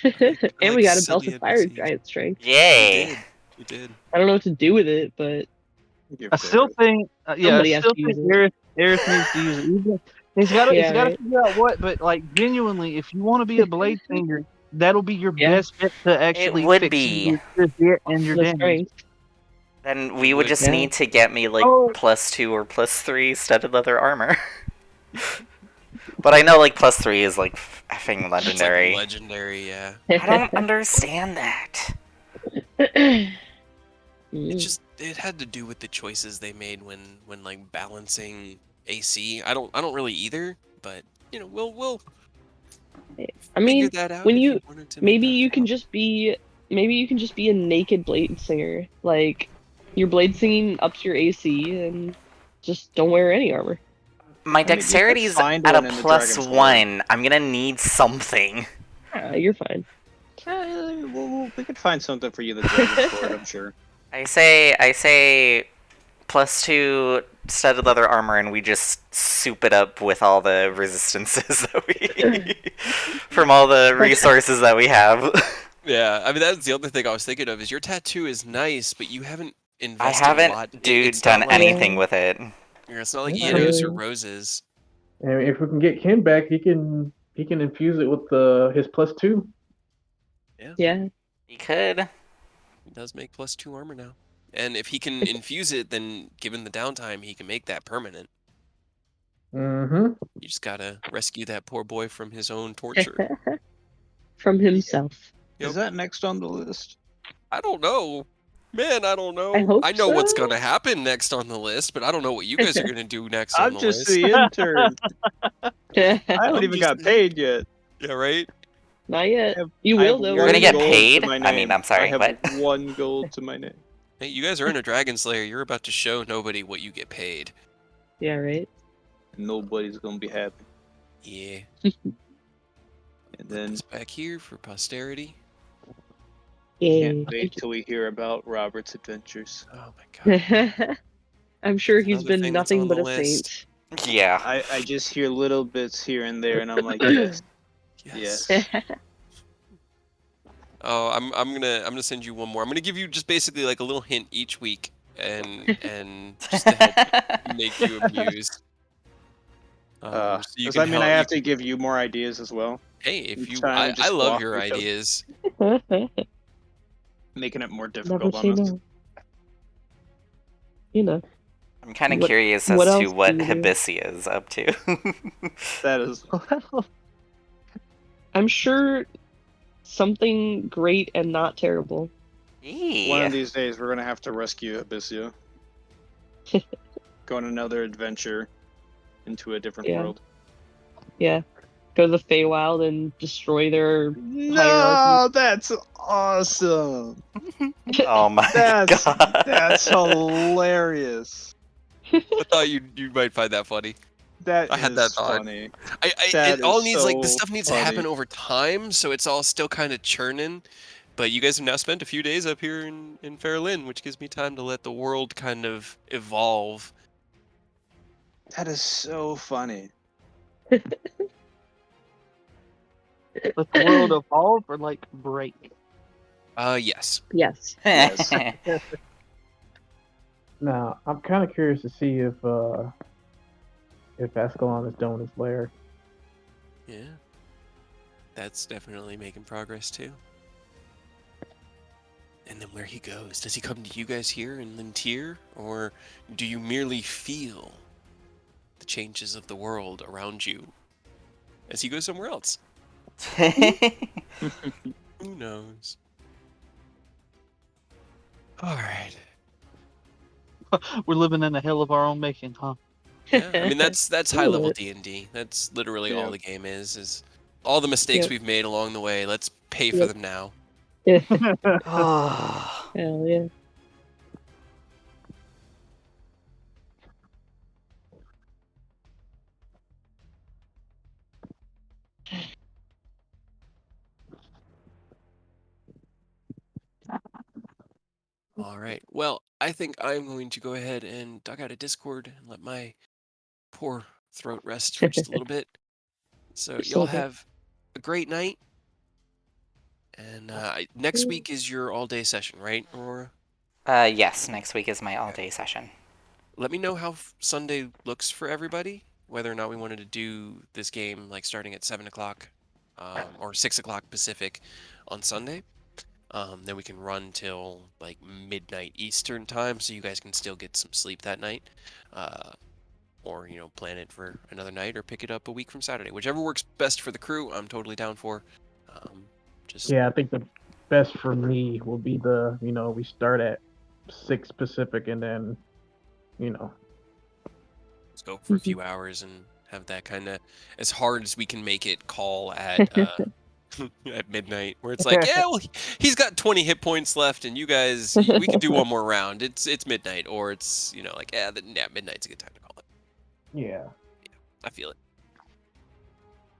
S3: And
S2: like
S3: we got a
S2: silly
S3: belt of fire
S2: NPCs.
S3: giant strength.
S1: Yay.
S2: You did.
S3: I don't know what to do with it, but
S5: I still think,
S3: Somebody
S5: I
S3: has
S5: still
S3: to
S5: think
S3: use
S5: Aerith needs to use it. He's got to
S3: Yeah, right.
S5: figure out what, but like genuinely, if you want to be a blade singer, that'll be your
S3: Yeah.
S5: best bet to actually
S1: would
S5: fix
S1: be.
S5: your hit and your
S3: the
S5: damage.
S3: strength.
S1: Then we would just
S3: Yeah.
S1: need to get me like
S5: Oh.
S1: +2 or +3 studded leather armor. But I know like +3 is like effing
S2: It's like
S1: legendary.
S2: legendary, yeah.
S1: I don't understand that.
S2: It had to do with the choices they made when like balancing AC. I don't really either, but you know, we'll
S3: I mean,
S2: figure that out
S3: when
S2: if
S3: you
S2: wanted to make
S3: maybe
S2: that
S3: you can
S2: swap.
S3: just be a naked blade singer. Like your blade singing ups your AC and just don't wear any armor.
S1: My
S4: I mean, you could
S1: dexterity's
S4: find
S1: at a
S4: one in the
S1: plus
S4: Dragon's Lore.
S1: 1. I'm gonna need something.
S3: You're fine.
S4: We could find something for you in the Dragon's Lore, I'm sure.
S1: I say plus 2 studded leather armor, and we just soup it up with all the resistances that we from all the resources that we have.
S2: Yeah, I mean that's the other thing I was thinking of is your tattoo is nice, but you haven't
S1: I
S2: invested a
S1: haven't,
S2: lot.
S1: dude,
S2: It's
S1: done
S2: not like
S1: anything with it.
S2: it's not like
S6: Yeah.
S2: Enos or Roses.
S6: And if we can get Ken back, he can infuse it with his +2.
S3: Yeah.
S1: He could.
S2: He does make +2 armor now, and if he can infuse it, then given the downtime, he can make that permanent.
S6: Mm-hmm.
S2: You just gotta rescue that poor boy from his own torture.
S3: From himself.
S2: Yep.
S4: Is that next on the list?
S2: I don't know. Man, I don't know.
S3: I hope
S2: know what's
S3: so.
S2: gonna happen next on the list, but I don't know what you guys are gonna do next on
S4: I'm
S2: the
S4: just
S2: list.
S4: the intern. I haven't
S2: I'm
S4: even
S2: just-
S4: got paid yet.
S2: Yeah, right?
S3: Not yet.
S4: I have-
S3: You
S4: I
S3: will
S4: have
S3: though.
S1: You're
S4: one
S1: gonna get
S4: gold to
S1: paid?
S4: my
S1: I mean,
S4: name.
S1: I'm sorry,
S4: I have
S1: what?
S4: 1 gold to my name.
S2: Hey, you guys are in a Dragon Slayer. You're about to show nobody what you get paid.
S3: Yeah, right.
S4: Nobody's gonna be happy.
S2: Yeah.
S4: And
S2: Put
S4: then
S2: this back here for posterity.
S3: Yeah.
S4: can't wait till we hear about Robert's adventures.
S2: Oh my god.
S3: I'm sure he's
S2: Another
S3: been
S2: thing that's
S3: nothing
S2: on
S3: but
S2: the
S3: a
S2: list.
S3: saint.
S1: Yeah.
S4: I just hear little bits here and there, and I'm like, yes.
S2: Yes.
S4: Yes.
S2: Oh, I'm gonna send you one more. I'm gonna give you just basically like a little hint each week, and just to help make you amused. So you
S4: Does
S2: can
S4: that mean I
S2: help-
S4: have to give you more ideas as well?
S2: Hey, if
S4: you
S2: you,
S4: trying to
S2: I
S4: just
S2: love
S4: walk
S2: your
S4: me through?
S2: ideas.
S4: Making it more
S3: Never
S4: difficult
S3: say
S4: on us.
S3: no. You know.
S1: I'm kind of
S3: What-
S1: curious
S3: what
S1: as to
S3: else
S1: what
S3: do you do?
S1: Hibisia is up to.
S4: That is
S3: I'm sure something great and not terrible.
S4: one
S1: Yeah.
S4: of these days we're gonna have to rescue Abyssia. Go on another adventure into a different
S3: Yeah.
S4: world.
S3: Yeah. Go to the Feywild and destroy their
S4: No, that's awesome.
S1: Oh my
S4: That's
S1: god.
S4: that's hilarious.
S2: I thought you might find that funny.
S4: That
S2: I had
S4: is
S2: that thought.
S4: funny.
S2: It
S4: That
S2: all
S4: is
S2: needs like this
S4: so
S2: stuff needs to happen
S4: funny.
S2: over time, so it's all still kind of churning. But you guys have now spent a few days up here in Fairlyn, which gives me time to let the world kind of evolve.
S4: That is so funny.
S5: Let the world evolve or like break.
S2: Yes.
S3: Yes.
S4: Yes.
S6: Now, I'm kind of curious to see if Ascalon is done with his lair.
S2: Yeah. That's definitely making progress too. And then where he goes, does he come to you guys here in Lintier, or do you merely feel the changes of the world around you as he goes somewhere else? Who knows? All right.
S5: We're living in a hell of our own making, huh?
S2: Yeah, I mean that's high level
S3: What?
S2: D&D. That's literally all
S4: Yeah.
S2: the game is all the mistakes
S3: Yep.
S2: we've made along the way. Let's pay for
S3: Yep.
S2: them now.
S1: Oh.
S3: Hell yeah.
S2: All right. Well, I think I'm going to go ahead and duck out of Discord and let my poor throat rest for just a little bit. So
S3: Just a
S2: y'all
S3: little bit.
S2: have a great night. And next week is your all-day session, right, Aurora?
S1: Yes, next week is my all-day session.
S2: Let me know how Sunday looks for everybody. Whether or not we wanted to do this game like starting at 7 o'clock or 6 o'clock Pacific on Sunday. Then we can run till like midnight Eastern time, so you guys can still get some sleep that night. Or, you know, plan it for another night or pick it up a week from Saturday. Whichever works best for the crew, I'm totally down for.
S6: Yeah, I think the best for me will be we start at 6 Pacific and then,
S2: Let's go for a few hours and have that kind of as hard as we can make it call at at midnight, where it's like, yeah, well, he's got 20 hit points left, and you guys, we can do one more round. It's midnight, or it's like, yeah, midnight's a good time to call it.
S6: yeah.
S2: I feel it.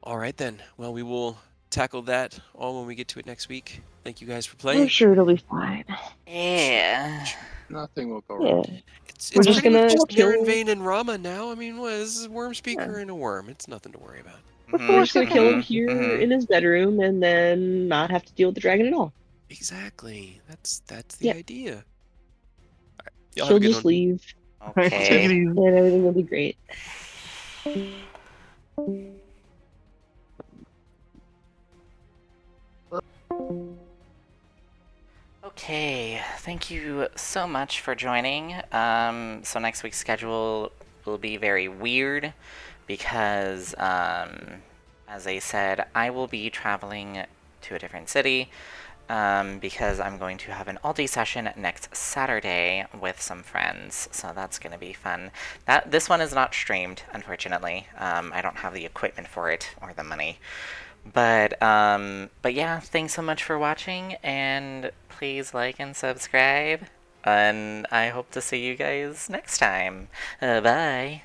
S2: All right then. Well, we will tackle that all when we get to it next week. Thank you guys for
S3: I'm
S2: playing.
S3: sure it'll be fine.
S1: Yeah.
S4: Nothing will go
S3: Yeah.
S4: wrong.
S2: It's
S3: We're just
S2: pretty much
S3: gonna
S2: just Naren,
S3: kill.
S2: Vane, and Rama now. I mean, what is this? Worm Speaker
S3: Yeah.
S2: and a worm. It's nothing to worry about.
S3: We're just gonna kill him
S1: Mhm,
S3: here
S1: mhm.
S3: in his bedroom and then not have to deal with the dragon at all.
S2: Exactly. That's the
S3: Yeah.
S2: idea. All right. Y'all have
S3: She'll
S2: a good
S3: just
S2: one.
S3: leave
S5: Take it
S1: Okay.
S5: easy.
S3: and everything will be great.
S1: Okay, thank you so much for joining. So next week's schedule will be very weird because, as I said, I will be traveling to a different city because I'm going to have an all-day session next Saturday with some friends. So that's going to be fun. This one is not streamed, unfortunately. I don't have the equipment for it or the money. But yeah, thanks so much for watching, and please like and subscribe. And I hope to see you guys next time. Bye.